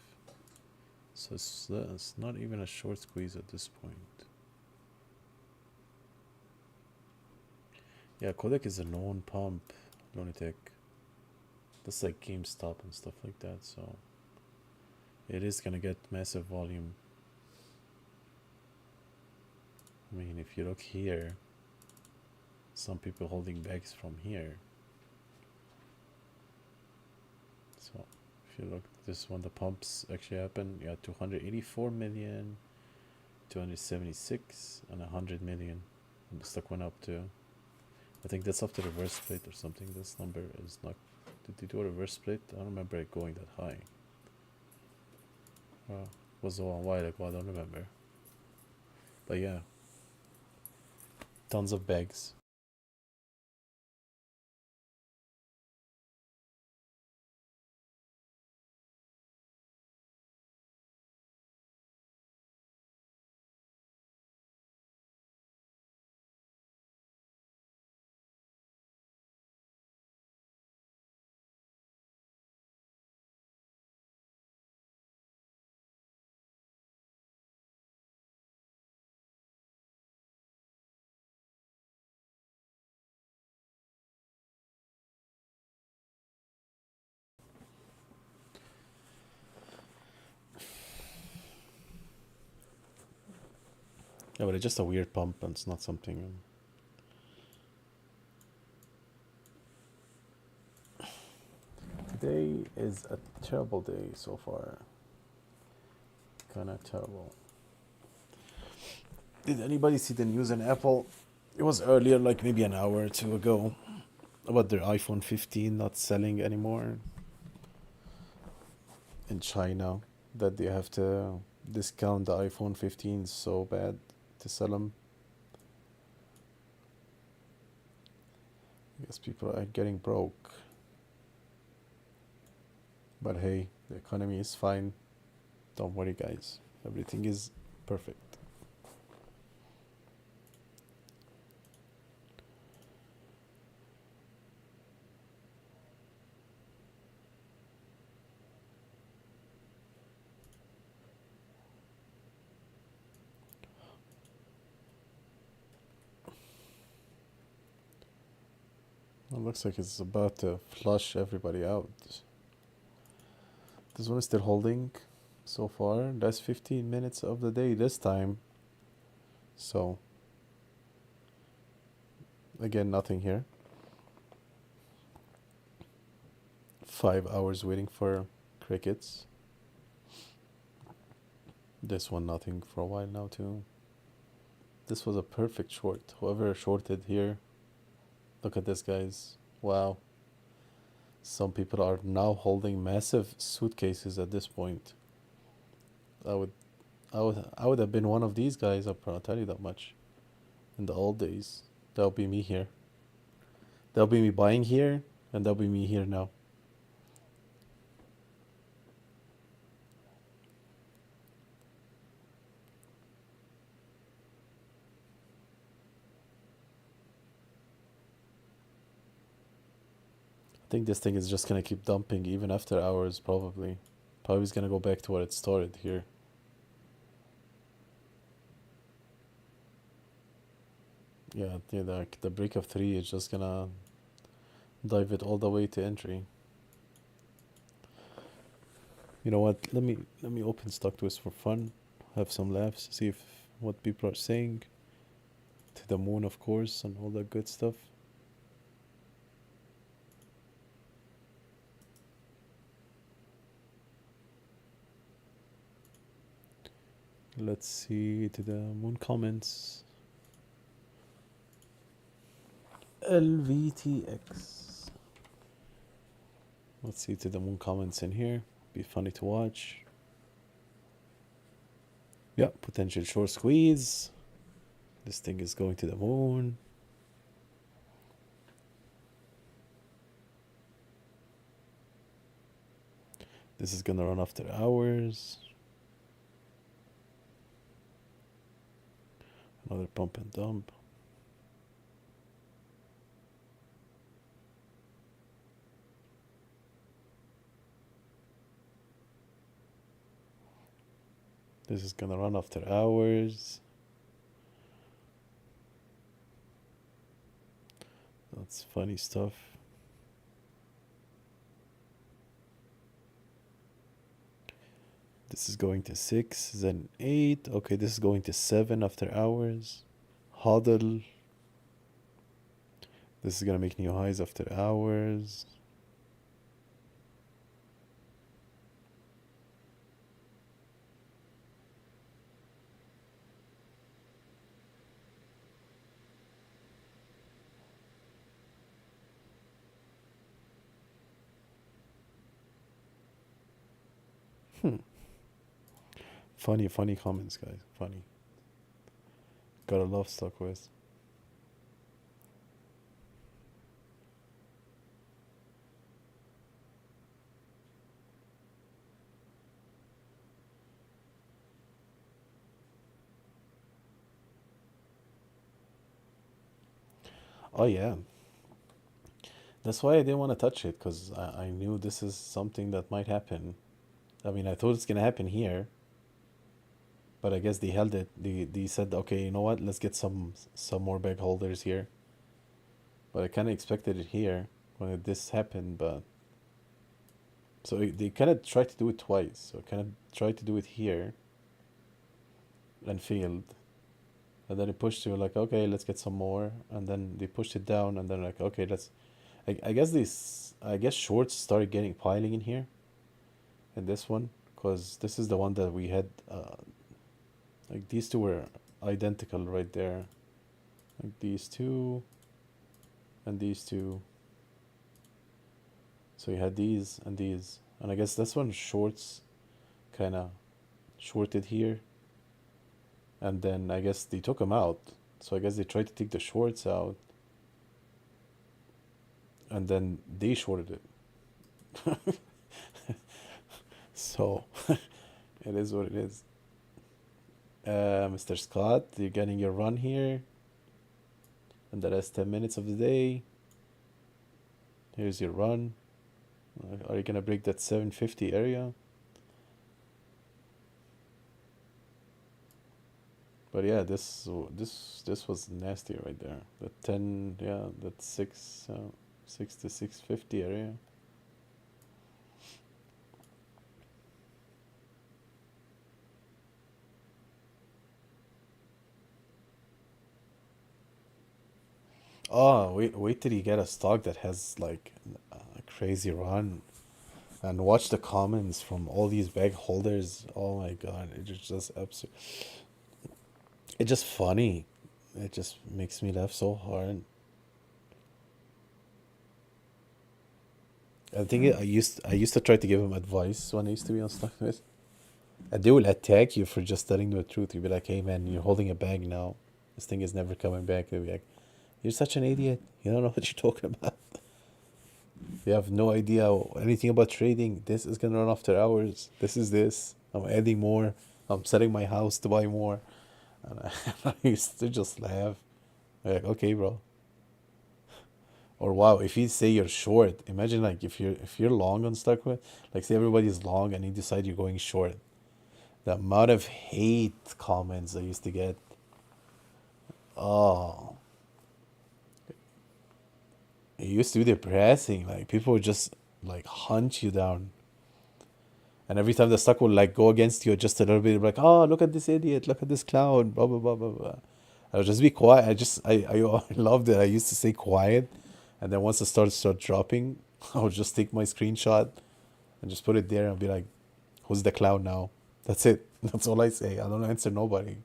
so it's not even a short squeeze at this point. Yeah, Kodak is a known pump, lunatic. That's like GameStop and stuff like that, so it is gonna get massive volume. I mean, if you look here, some people holding bags from here. So if you look, this one, the pumps actually happened. You got 284 million, 276, and 100 million. And the stock went up too. I think that's after reverse split or something. This number is not. Did they do a reverse split? I don't remember it going that high. Was a while ago. I don't remember. But yeah, tons of bags. Yeah, but it's just a weird pump and it's not something. Today is a terrible day so far. Kind of terrible. Did anybody see the news in Apple? It was earlier, like maybe an hour or two ago, about their iPhone 15 not selling anymore in China. That they have to discount the iPhone 15 so bad to sell them. I guess people are getting broke. But hey, the economy is fine. Don't worry, guys. Everything is perfect. It looks like it's about to flush everybody out. This one is still holding so far. That's 15 minutes of the day this time. So, again, nothing here. 5 hours waiting for crickets. This one, nothing for a while now, too. This was a perfect short. Whoever shorted here, look at this, guys. Wow. Some people are now holding massive suitcases at this point. I would, I would have been one of these guys. I'll tell you that much. In the old days, that'll be me here. That'll be me buying here, and that'll be me here now. I think this thing is just gonna keep dumping even after hours, probably. Probably it's gonna go back to where it started here. Yeah, the break of three is just gonna dive it all the way to entry. You know what? Let me open stock twist for fun, have some laughs, see if what people are saying. To the moon, of course, and all that good stuff. Let's see to the moon comments. LVTX. Let's see to the moon comments in here. Be funny to watch. Yeah, potential short squeeze. This thing is going to the moon. This is gonna run after hours. Another pump and dump. This is gonna run after hours. That's funny stuff. This is going to 6, then 8. Okay, this is going to 7 after hours. Hodl. This is gonna make new highs after hours. Hmm. Funny comments, guys. Funny. Gotta love stock with. Oh yeah. That's why I didn't want to touch it, because I knew this is something that might happen. I mean, I thought it's gonna happen here, but I guess they held it. They said, okay, you know what? Let's get some more bag holders here. But I kind of expected it here when this happened, but so they kind of tried to do it twice. So kind of tried to do it here and failed. And then it pushed to like, okay, let's get some more. And then they pushed it down, and then like, okay, let's. I guess these. I guess shorts started getting piling in here, in this one, because this is the one that we had. Like these two were identical right there. Like these two and these two. So you had these and these. And I guess this one shorts kind of shorted here. And then I guess they took them out. So I guess they tried to take the shorts out. And then they shorted it. So it is what it is. Mr. Scott, you're getting your run here. And the last 10 minutes of the day. Here's your run. Are you gonna break that 750 area? But yeah, this was nasty right there. The 10, yeah, that 6 to 650 area. Oh, wait till you get a stock that has like a crazy run, and watch the comments from all these bag holders. Oh my god, it's just absurd. It's just funny. It just makes me laugh so hard. I think I used to try to give him advice when I used to be on StockTwist. And they will attack you for just telling the truth. You'll be like, hey man, you're holding a bag now. This thing is never coming back. They'll be like, you're such an idiot. You don't know what you're talking about. You have no idea anything about trading. This is gonna run after hours. This is this. I'm adding more. I'm selling my house to buy more. And I used to just laugh. Like, okay, bro. Or wow, if you say you're short, imagine like if you're long on StockTwist, like say everybody's long and you decide you're going short. The amount of hate comments I used to get. Oh, it used to be depressing. Like people would just like hunt you down. And every time the stock would like go against you just a little bit, like, oh, look at this idiot, look at this clown, blah blah blah blah blah. I would just be quiet. I loved it. I used to stay quiet, and then once the start dropping, I would just take my screenshot and just put it there and be like, who's the clown now? That's it. That's all I say. I don't answer nobody.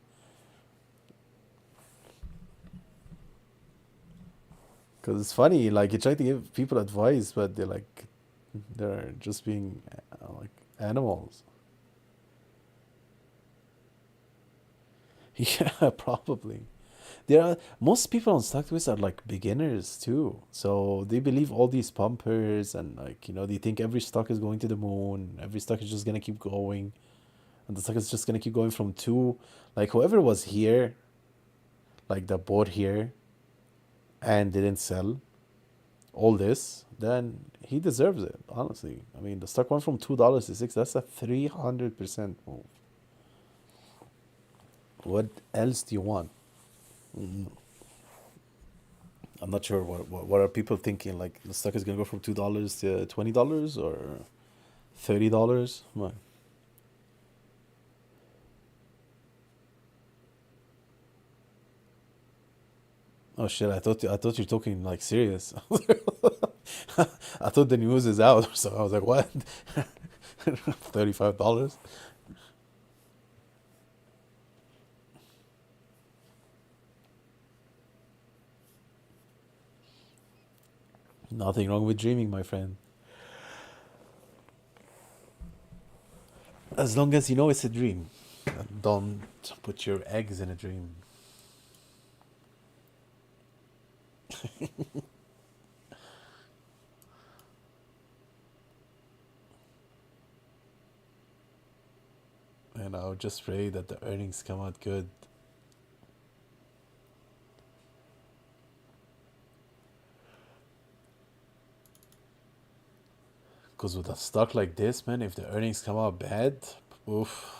Because it's funny, like you try to give people advice, but they're just being like animals. Yeah, probably. There are most people on StockTwist are like beginners too, so they believe all these pumpers and like they think every stock is going to the moon, every stock is just gonna keep going, and the stock is just gonna keep going from two. Like whoever was here, like that bought here and didn't sell all this, then he deserves it. Honestly, I mean the stock went from $2 to six. That's a 300% move. What else do you want? Mm, I'm not sure what are people thinking. Like the stock is gonna go from $2 to $20 or $30. What? Oh shit! I thought you're talking like serious. I thought the news is out, so I was like, what? $35? Nothing wrong with dreaming, my friend. As long as you know it's a dream. Don't put your eggs in a dream. And I'll just pray that the earnings come out good. Because with a stock like this, man, if the earnings come out bad, oof.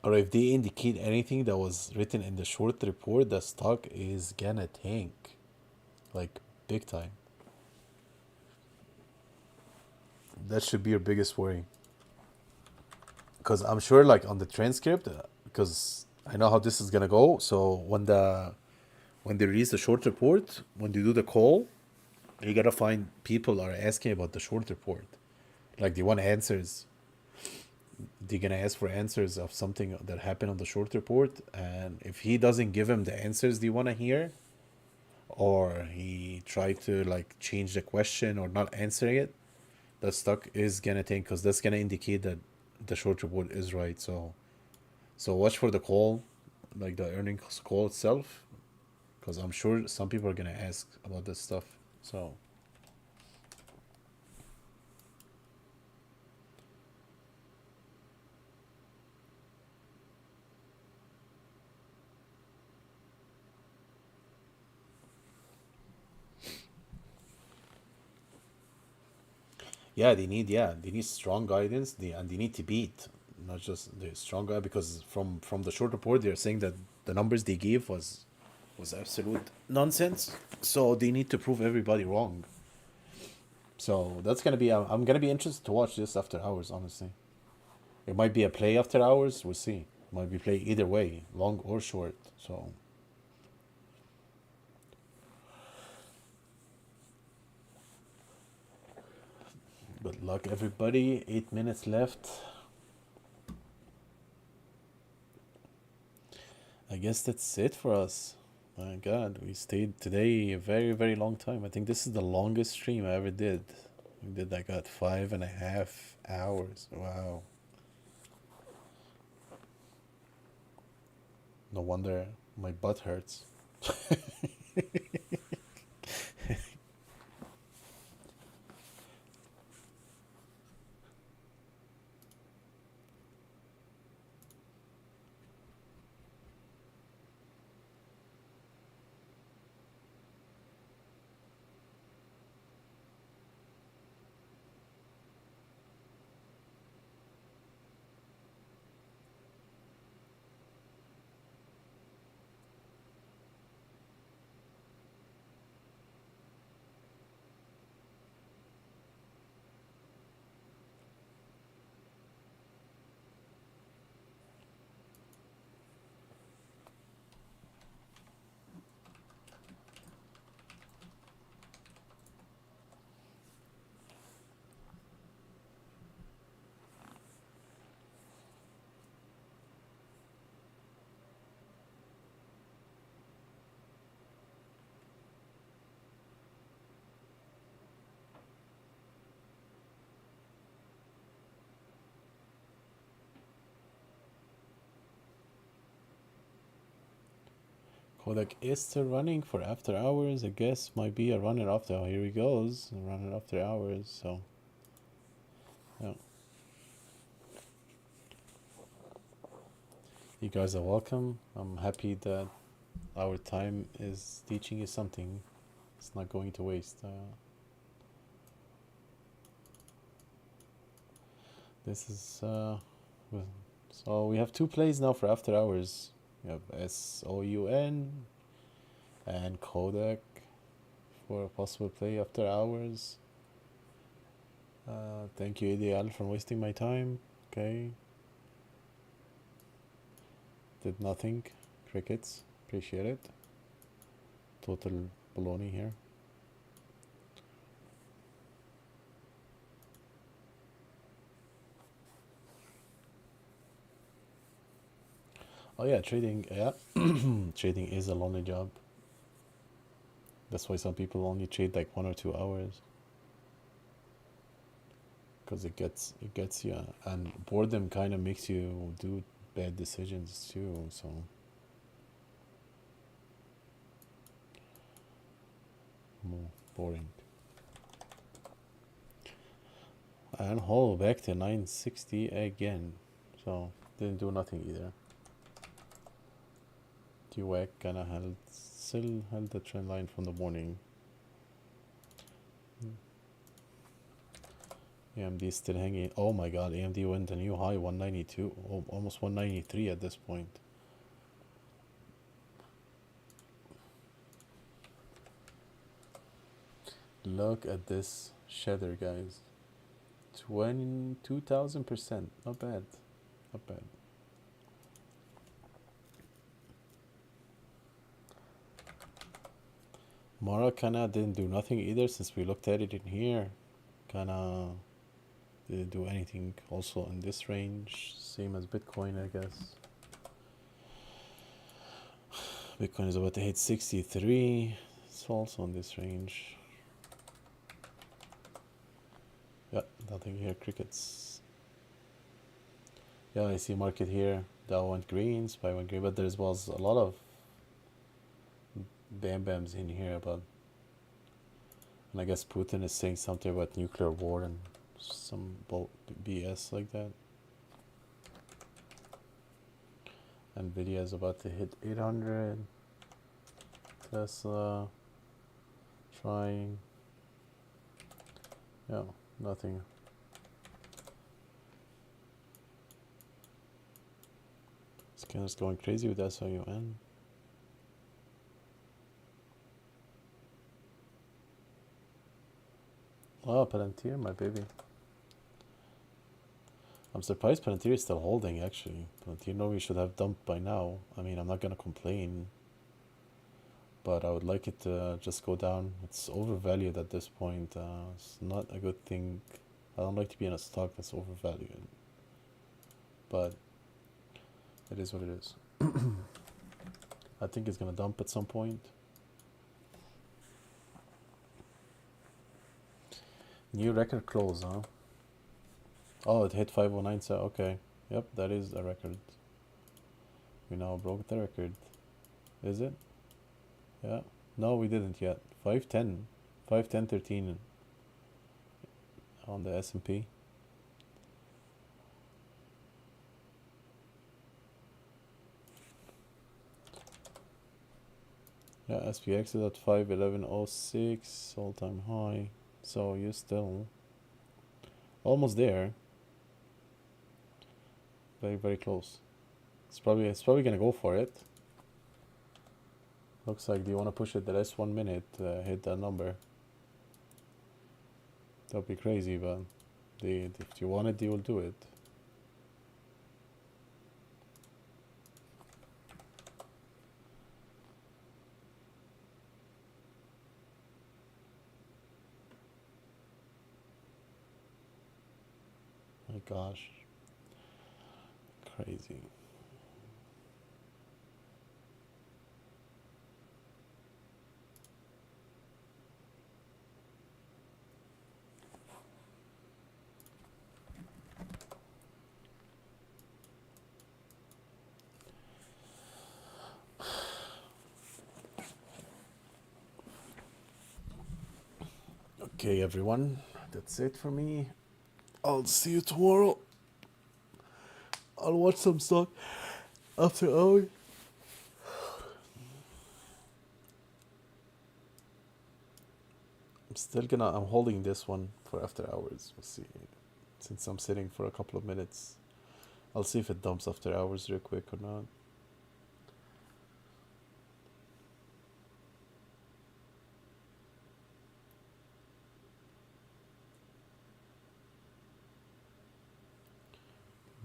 Or if they indicate anything that was written in the short report, the stock is gonna tank. Like, big time. That should be your biggest worry. Because I'm sure, like, on the transcript, because I know how this is gonna go. So when they release the short report, when they do the call, you gotta find people are asking about the short report. Like they want answers. They're gonna ask for answers of something that happened on the short report, and if he doesn't give them the answers they wanna hear, or he tried to like change the question or not answering it, the stock is gonna tank because that's gonna indicate that the short report is right. So watch for the call, like the earnings call itself, because I'm sure some people are gonna ask about this stuff. So yeah, they need strong guidance. And they need to beat, not just the strong guy, because from the short report they're saying that the numbers they gave was absolute nonsense. So they need to prove everybody wrong. So that's gonna be I'm gonna be interested to watch this after hours. Honestly, it might be a play after hours. We'll see. It might be play either way, long or short. So good luck, everybody. 8 minutes left. I guess that's it for us. My God, we stayed today a very, very long time. I think this is the longest stream I ever did. We did like at 5.5 hours. Wow. No wonder my butt hurts. Kodak is still running for after hours. I guess might be a runner after. Oh, here he goes, a runner after hours. So, yeah, you guys are welcome. I'm happy that our time is teaching you something. It's not going to waste. This is so we have two plays now for after hours. We have SOUN and Kodak for a possible play after hours. Thank you, ADIL, for wasting my time. Okay. Did nothing. Crickets. Appreciate it. Total baloney here. Oh yeah, trading. Yeah, trading is a lonely job. That's why some people only trade like 1 or 2 hours, because it gets you, and boredom kind of makes you do bad decisions too. So more boring. And Hall back to 960 again. So didn't do nothing either. TWAC kinda still held the trend line from the morning. AMD still hanging. Oh my god, AMD went a new high, 192, almost 193 at this point. Look at this shadow, guys. 22,000%. Not bad. Not bad. Mara kinda didn't do nothing either since we looked at it in here. Kinda didn't do anything also in this range. Same as Bitcoin, I guess. Bitcoin is about to hit 63. It's also in this range. Yeah, nothing here. Crickets. Yeah, I see market here. Dow went green, SPY went green, but there was a lot of bam bams in here. But and I guess Putin is saying something about nuclear war and some BS like that. Nvidia is about to hit 800. Tesla trying. Yeah, nothing. Scanner's going crazy with SIUN. Oh, Palantir, my baby. I'm surprised Palantir is still holding, actually. Palantir, no, we should have dumped by now. I mean, I'm not gonna complain, but I would like it to just go down. It's overvalued at this point. It's not a good thing. I don't like to be in a stock that's overvalued, but it is what it is. I think it's gonna dump at some point. New record close, huh? Oh, it hit 509, so okay. Yep, that is a record. We now broke the record. Is it? Yeah. No, we didn't yet. 510. 510.13 on the S&P. Yeah, SPX is at 511.06, all-time high. So you're still almost there. Very, very close. It's probably gonna go for it. Looks like, do you want to push it the last 1 minute, hit that number? That'd be crazy, but if you want it, they will do it. My gosh. Crazy. Okay, everyone, that's it for me. I'll see you tomorrow. I'll watch some stock after hours. I'm holding this one for after hours. We'll see. Since I'm sitting for a couple of minutes, I'll see if it dumps after hours real quick or not.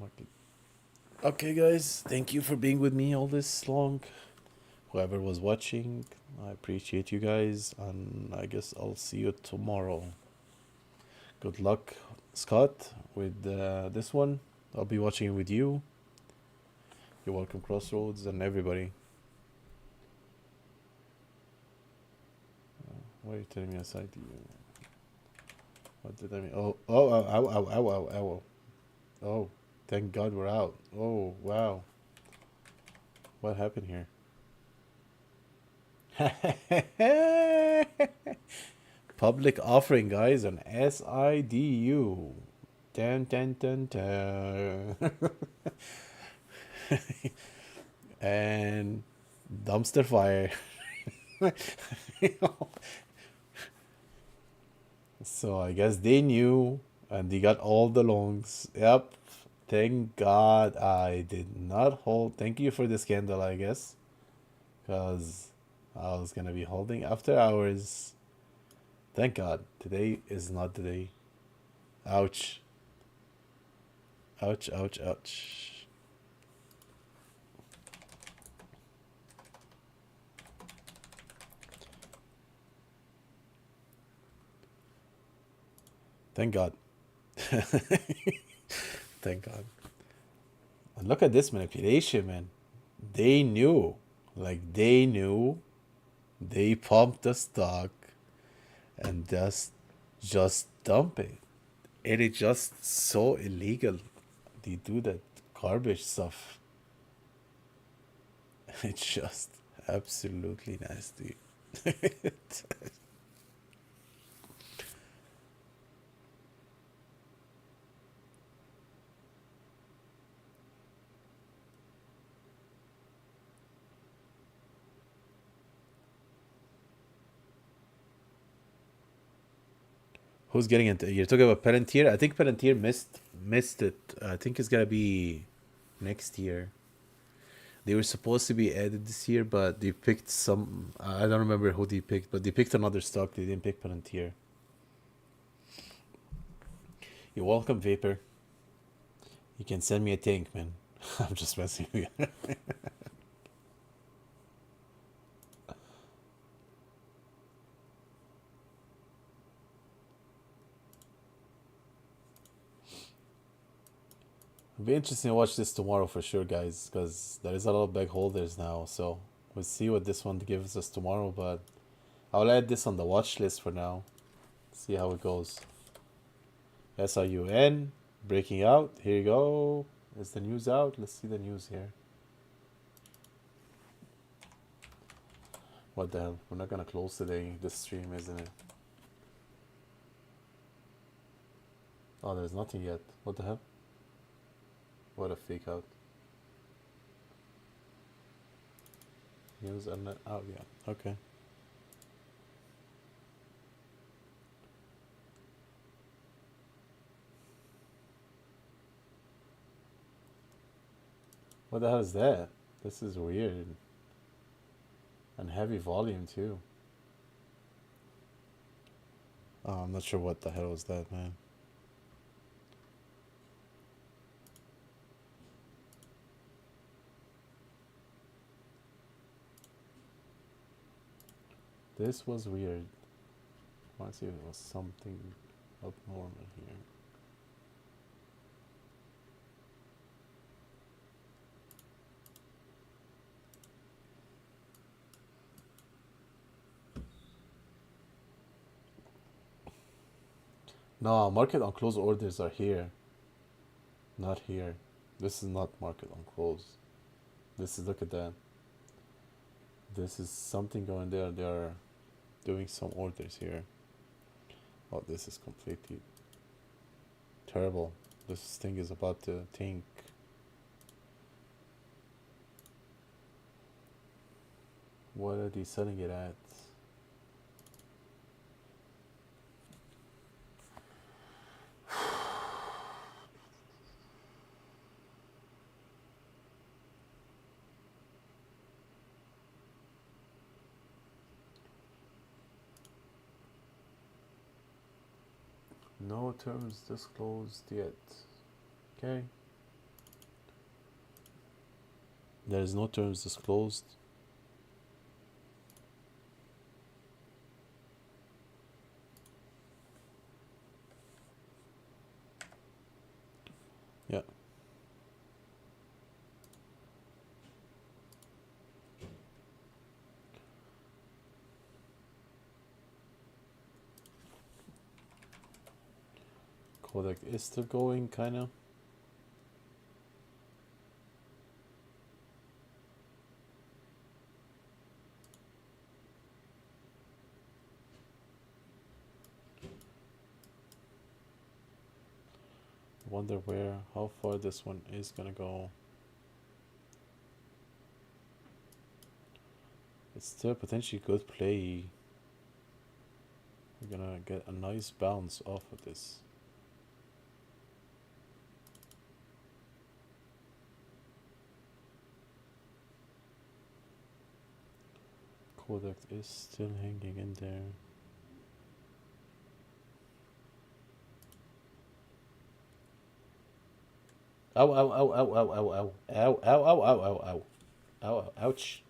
Market. Okay, guys, thank you for being with me all this long. Whoever was watching, I appreciate you guys, and I guess I'll see you tomorrow. Good luck, Scott, with this one. I'll be watching it with you. You're welcome, Crossroads, and everybody. Why are you telling me aside to you? What did I mean? Oh, ow. Oh, thank God we're out. Oh, wow. What happened here? Public offering, guys, on SIDU. Dun, dun, dun, dun. And dumpster fire. So I guess they knew and they got all the longs. Yep. Thank God I did not hold. Thank you for the scandal, I guess. Because I was going to be holding after hours. Thank God. Today is not the day. Ouch. Ouch, ouch, ouch. Thank God. Thank God. And look at this manipulation, man. They knew. Like, they knew. They pumped the stock and just dump it. It is just so illegal. They do that garbage stuff. It's just absolutely nasty. Who's getting into? You're talking about Palantir. I think Palantir missed it. I think it's gonna be next year. They were supposed to be added this year, but they picked some. I don't remember who they picked, but they picked another stock. They didn't pick Palantir. You're welcome, Vapor. You can send me a tank, man. I'm just messing with you. It'll be interesting to watch this tomorrow for sure, guys, because there is a lot of big holders now. So we'll see what this one gives us tomorrow. But I'll add this on the watch list for now. See how it goes. SIUN breaking out. Here you go. Is the news out? Let's see the news here. What the hell? We're not gonna close today. This stream, isn't it? Oh, there's nothing yet. What the hell? What a fake out. News are not out yet. Okay. What the hell is that? This is weird. And heavy volume too. Oh, I'm not sure what the hell was that, man. This was weird. I want to see if it was something abnormal here. No, market on close orders are here. Not here. This is not market on close. This is, look at that. This is something going there. They are doing some orders here. Oh, this is completely terrible. This thing is about to tank. What are they selling it at? No terms disclosed yet. Okay. There is no terms disclosed. Yeah. Kodak is still going, kinda. Wonder how far this one is gonna go. It's still potentially good play. We're gonna get a nice bounce off of this. Kodak is still hanging in there. Ow, ow, ow, ow, ow, ow, ow, ow, ow, ow, ow, ow, ow, ow, ouch.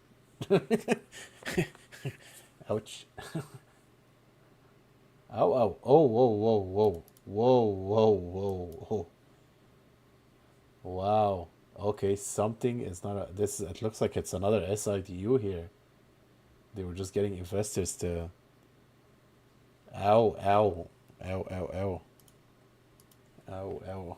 Ouch. Ow, ow, oh, whoa, whoa, whoa. Whoa, whoa, whoa, whoa. Wow. Okay, something is not a, this. It looks like it's another SIDU here. They were just getting investors to. Ow, ow, ow, ow, ow, ow, ow.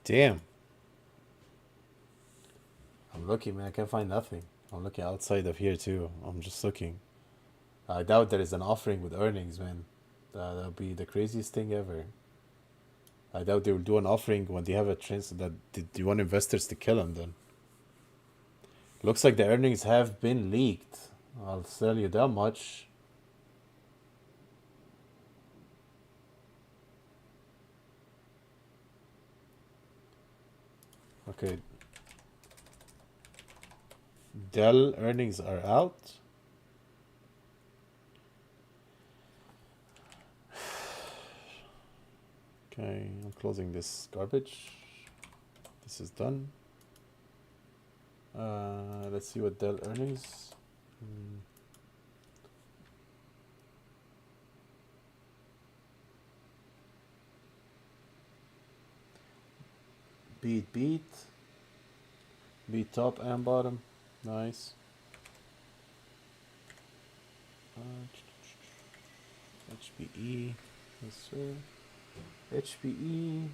Damn. I'm looking, man. I can't find nothing. I'm looking outside of here too. I'm just looking. I doubt there is an offering with earnings, man. That'll be the craziest thing ever. I doubt they will do an offering when they have a chance that they want investors to kill them. Then looks like the earnings have been leaked. I'll tell you that much. Okay, Dell earnings are out. Okay, I'm closing this garbage. This is done. Let's see what Dell earnings. Beat top and bottom. Nice. HPE. Yes, sir. HPE.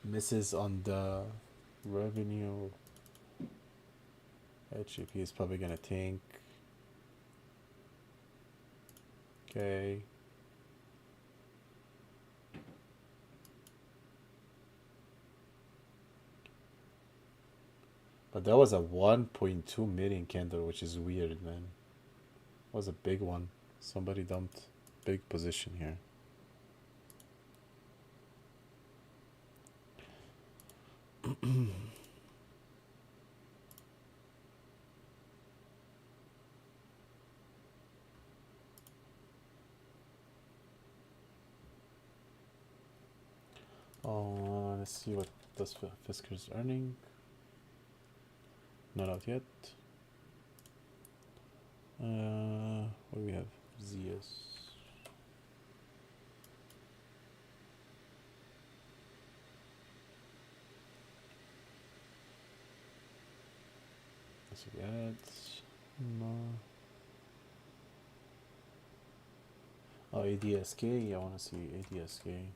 Misses on the revenue. HPE is probably gonna tank. Okay. But that was a 1.2 million candle, which is weird, man. That was a big one. Somebody dumped big position here. Let's see what does Fisker's earning. Not out yet. What do we have? ZS. Let's see ads. No. Oh, ADSK. I want to see ADSK.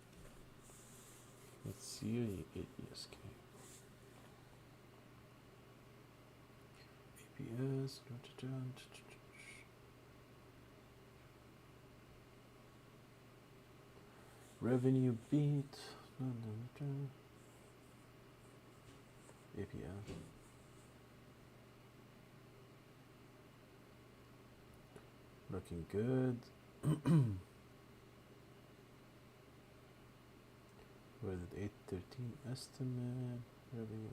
Let's see ADSK. APS. Revenue beat. APS. Looking good. What is it? 813 estimate. Revenue.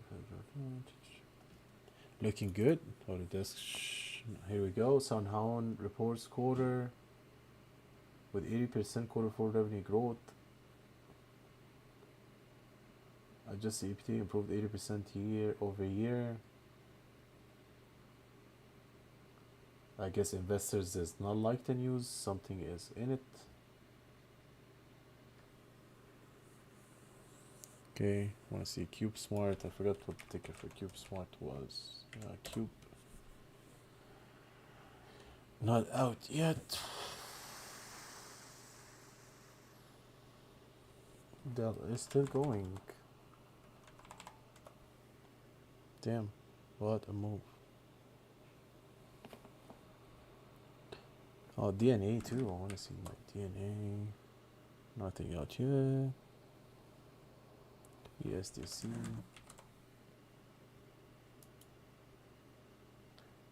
Looking good. Hold it desk. Here we go. Sunhound reports quarter with 80% quarter four revenue growth. Adjusted EPT improved 80% year over year. I guess investors does not like the news. Something is in it. Okay, want to see Cube Smart. I forgot what the ticker for Cube Smart was. Cube. Not out yet. Dell is still going. Damn, what a move. Oh, DNA too. I want to see my DNA. Nothing out yet. ESDC.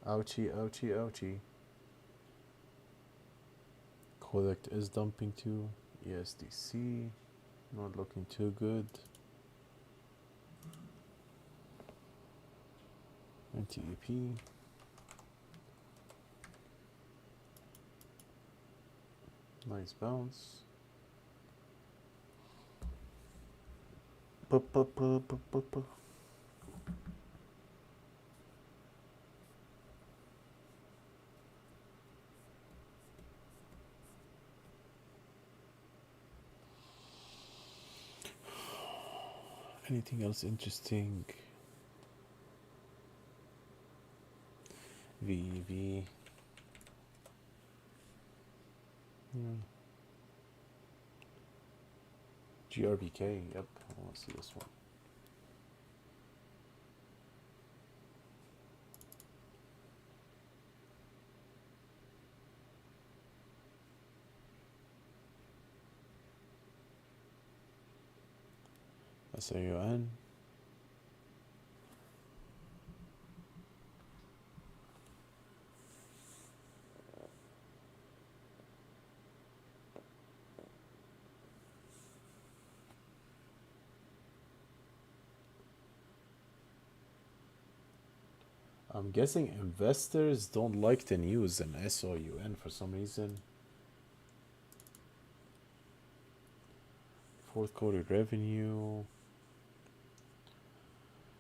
Ouchie, ouchie, ouchie. Kodak is dumping too. ESDC. Not looking too good. NTEP. Nice bounce. Anything else interesting? VEV. GRBK, yep, I want to see this one. SAUN. I'm guessing investors don't like to use an SOUN for some reason. Fourth quarter revenue.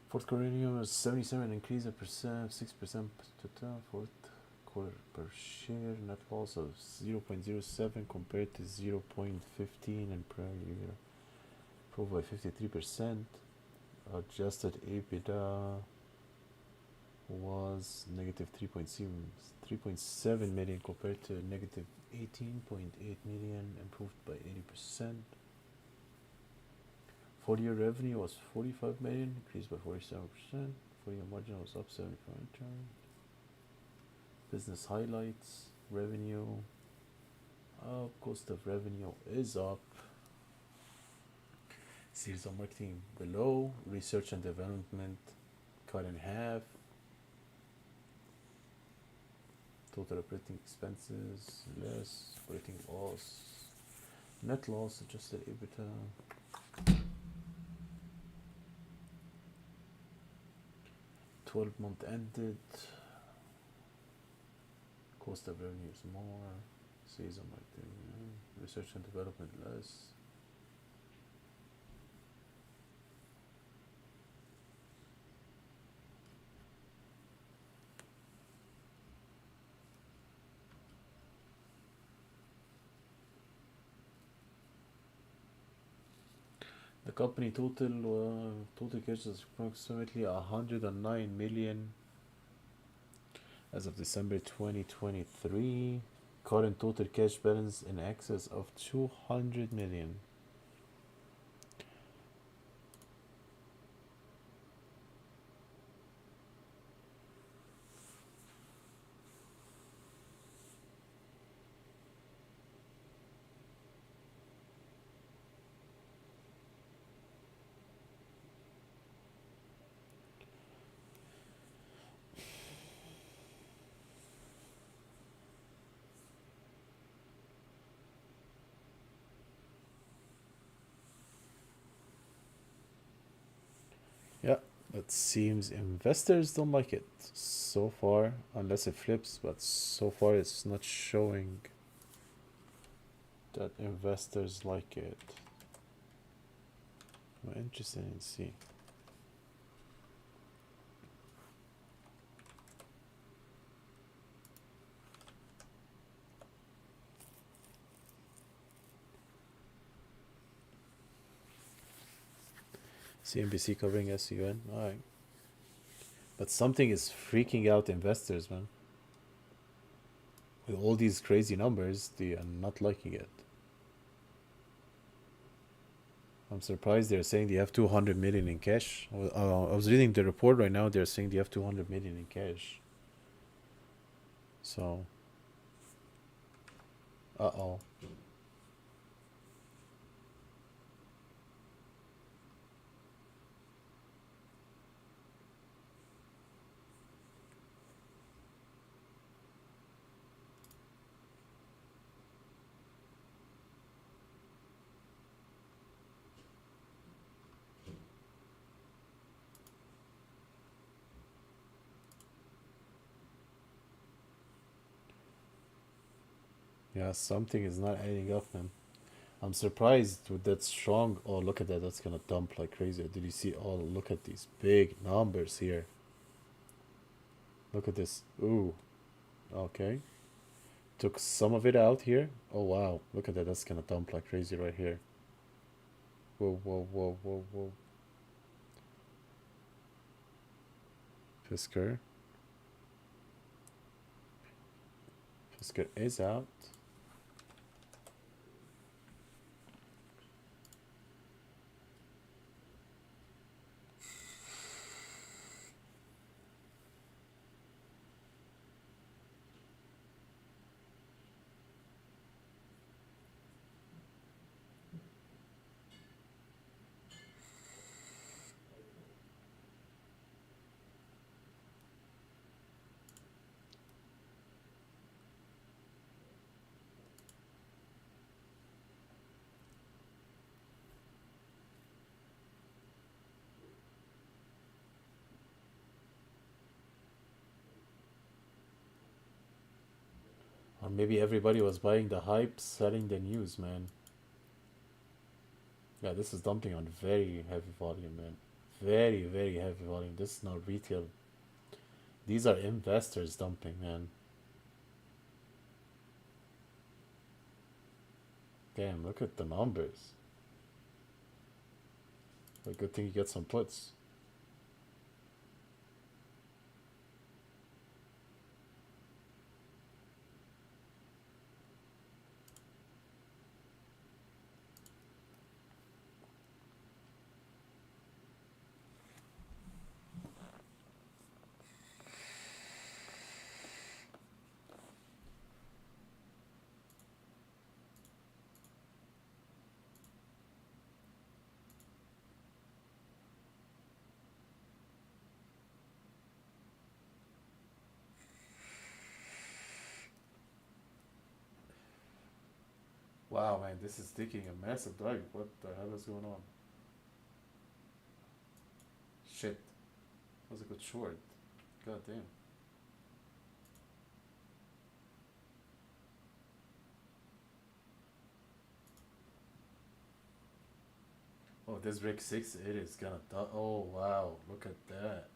Fourth quarter revenue is 77, increase of percent, 6% fourth quarter per share. Net loss of 0.07 compared to 0.15 in prior year. Improved by 53%. Adjusted EBITDA was negative 3.7 million compared to negative 18.8 million, improved by 80%. Full-year revenue was 45 million, increased by 47%. Full-year margin was up 75%. Business highlights, revenue up, cost of revenue is up. Sales and marketing below, research and development cut in half. Total operating expenses less, operating loss, net loss, adjusted EBITDA. 12-month ended. Cost of revenue is more. Sales and marketing, research and development less. The company total cash is approximately 109 million as of December 2023. Current total cash balance in excess of 200 million. Yeah, it seems investors don't like it so far, unless it flips, but so far it's not showing that investors like it. I'm interested in see. CNBC covering SUN. Alright. But something is freaking out investors, man. With all these crazy numbers, they are not liking it. I'm surprised they're saying they have 200 million in cash. I was reading the report right now. They're saying they have 200 million in cash. So, uh-oh. Yeah, something is not adding up, man. I'm surprised with that strong. Oh, look at that. That's gonna dump like crazy. Did you see? Oh, look at these big numbers here. Look at this. Ooh. Okay. Took some of it out here. Oh, wow. Look at that. That's gonna dump like crazy right here. Whoa, whoa, whoa, whoa, whoa. Fisker. Fisker is out. Or maybe everybody was buying the hype, selling the news, man. Yeah, this is dumping on very heavy volume, man. Very, very heavy volume. This is not retail. These are investors dumping, man. Damn, look at the numbers. A good thing you get some puts. Wow, man, this is taking a massive dive. What the hell is going on? Shit. That was a good short. God damn. Oh, this break six, it is gonna die. Oh, wow. Look at that.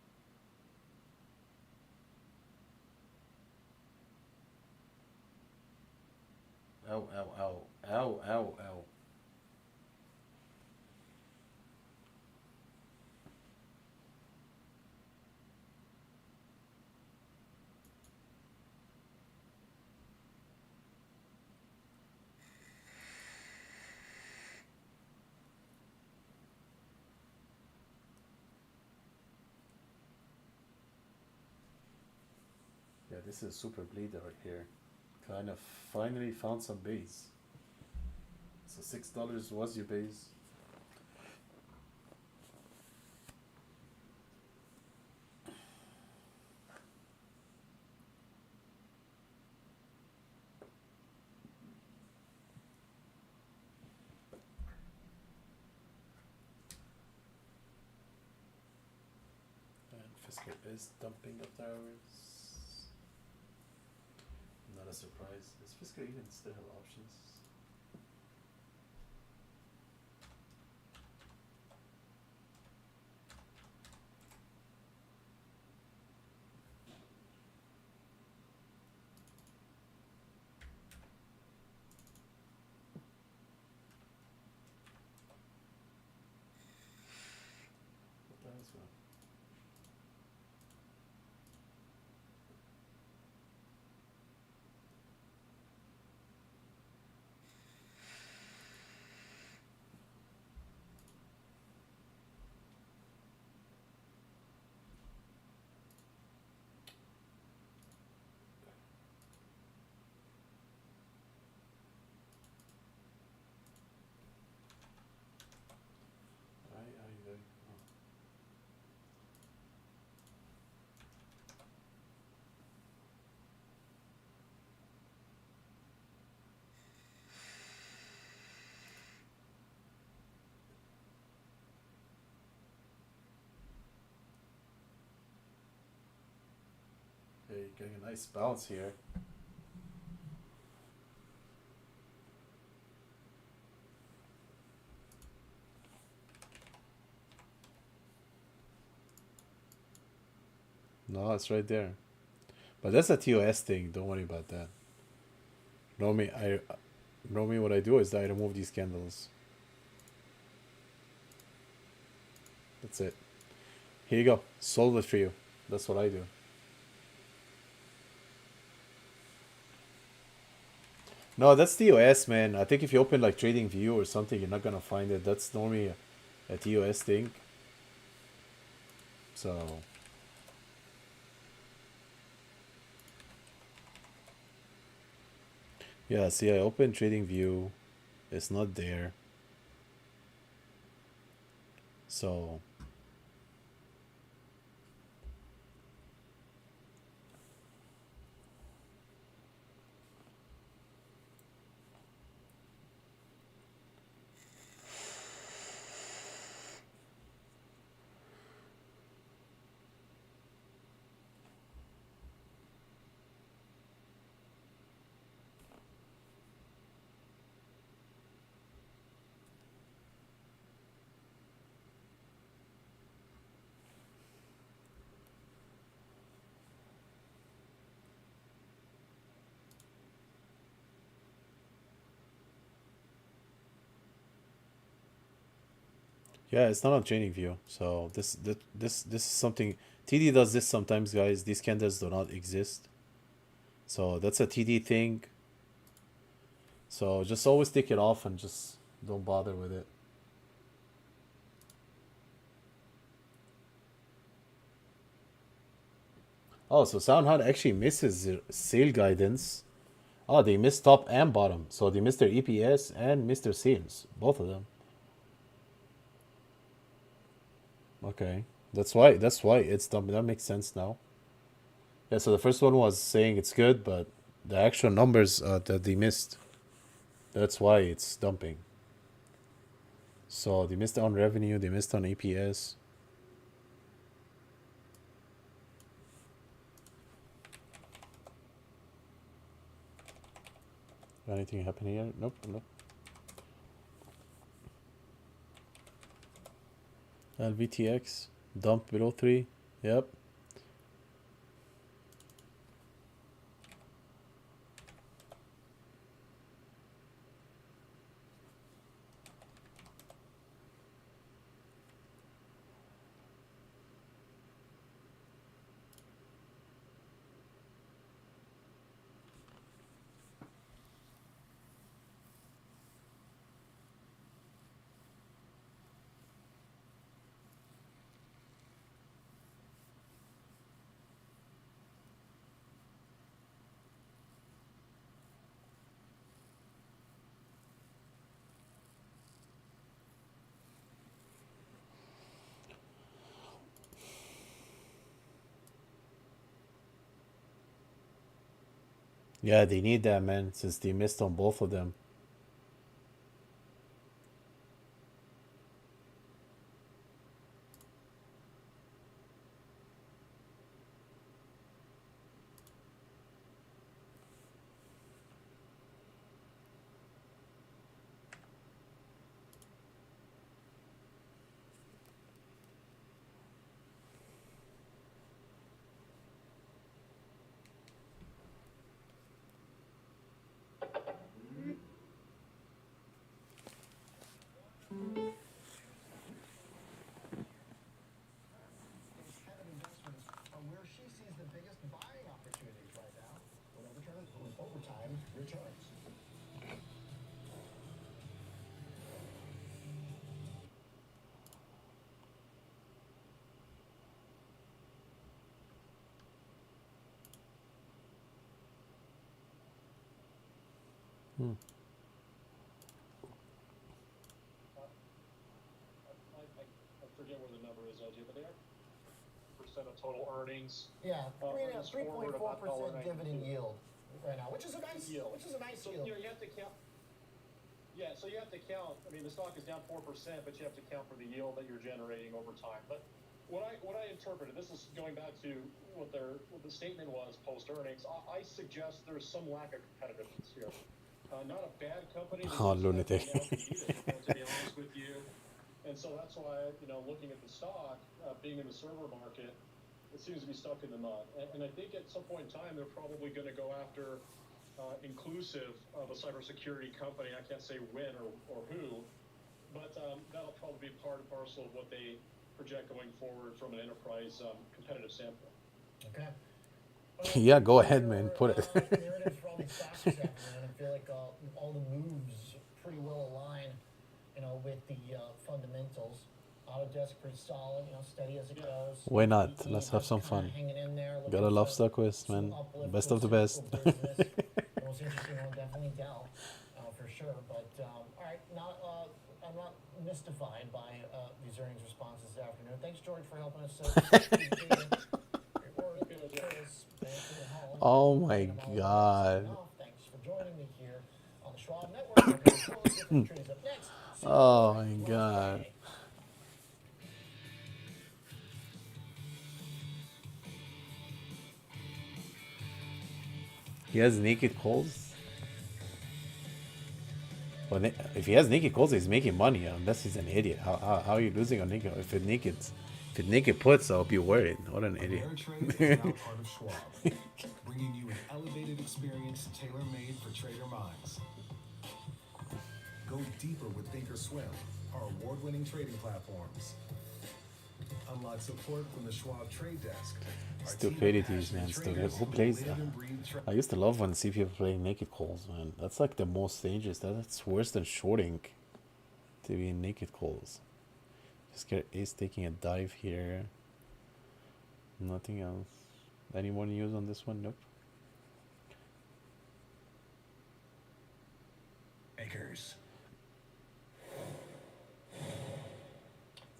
Ow, ow, ow. Ow, ow, ow. Yeah, this is super bleeder right here. Kind of finally found some base. So $6 was your base. And Fisker is dumping the towers. Not a surprise. Does Fisker even still have options? What the hell's going? I. Oh. Hey, getting a nice bounce here. No, it's right there. But that's a TOS thing. Don't worry about that. Normally what I do is that I remove these candles. That's it. Here you go. Solve it for you. That's what I do. No, that's TOS, man. I think if you open like Trading View or something, you're not gonna find it. That's normally a TOS thing. So yeah, see, I open Trading View. It's not there. So yeah, it's not on Trading View. So this is something TD does this sometimes, guys. These candles do not exist. So that's a TD thing. So just always take it off and just don't bother with it. Oh, so SoundHound actually misses their sale guidance. Oh, they missed top and bottom. So they missed their EPS and missed their sales. Both of them. Okay. That's why it's dumb. That makes sense now. Yeah, so the first one was saying it's good, but the actual numbers that they missed. That's why it's dumping. So they missed on revenue, they missed on EPS. Anything happen here? Nope, nope. LVTX, dump below 3. Yep. Yeah, they need that, man, since they missed on both of them. Hmm. I forget where the number is, LG, but they are percent of total earnings. Yeah, 3.4% dividend yield right now, which is a nice yield. So, yield. You have to count. Yeah, so you have to count. I mean, the stock is down 4%, but you have to count for the yield that you're generating over time. But what I interpreted, this is going back to what the statement was post earnings. I suggest there's some lack of competitiveness here. Not a bad company. Oh, lunatic. To be honest with you. And so that's why, looking at the stock, being in the server market, it seems to be stuck in the mud. And I think at some point in time, they're probably going to go after inclusive of a cybersecurity company. I can't say when or who, but that'll probably be part and parcel of what they project going forward from an enterprise competitive standpoint. Okay. Yeah, go ahead, man. Put it. There it is for all these stocks this afternoon. I feel like all the moves pretty well align, with the fundamentals. Autodesk pretty solid, steady as it goes. Why not? Let's have some fun. Hanging in there. Gotta love StockQuest, man. Best of the best. The most interesting one, definitely Dell, for sure. But all right, I'm not mystified by these earnings responses this afternoon. Thanks, George, for helping us. Oh my God. Thanks for joining me here on the Schwab Network. Oh my God. He has naked calls? Well, if he has naked calls, he's making money, unless he's an idiot. How are you losing on naked? If it naked puts, I'll be worried. What an idiot. Is now part of Schwab, bringing you an elevated experience tailor-made for trader minds. Go deeper with Thinkorswim, our award-winning trading platforms. Unlock support from the Schwab Trade Desk. Stupidities, man. Stupid. Who plays that? I used to love when see people playing naked calls, man. That's like the most dangerous. That's worse than shorting. To be in naked calls. Just get Ace taking a dive here. Nothing else. Any more news on this one? Nope. Makers.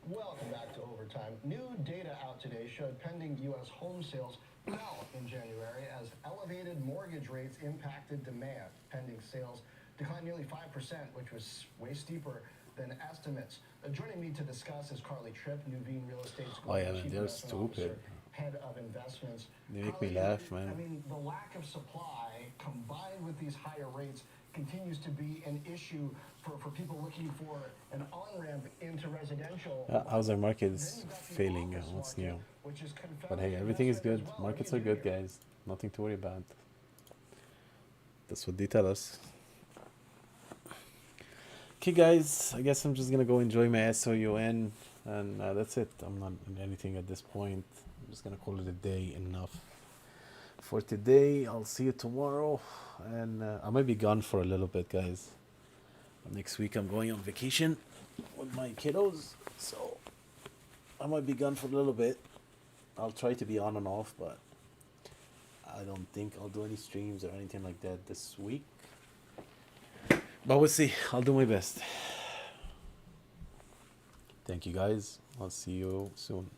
Welcome back to Overtime. New data out today showed pending U.S. home sales fell in January as elevated mortgage rates impacted demand. Pending sales declined nearly 5%, which was way steeper than estimates. Joining me to discuss is Carly Tripp, Nuveen Real Estate's man, they're stupid. Head of investments. They make me laugh, man. I mean, the lack of supply combined with these higher rates continues to be an issue for people looking for an on-ramp into residential. How's our markets failing? What's new? But hey, everything is good. Markets are good, guys. Nothing to worry about. That's what they tell us. Okay, guys. I guess I'm just gonna go enjoy my SOUN, and that's it. I'm not in anything at this point. I'm just gonna call it a day. Enough for today. I'll see you tomorrow, and I might be gone for a little bit, guys. Next week I'm going on vacation with my kiddos, so I might be gone for a little bit. I'll try to be on and off, but I don't think I'll do any streams or anything like that this week. But we'll see. I'll do my best. Thank you, guys. I'll see you soon.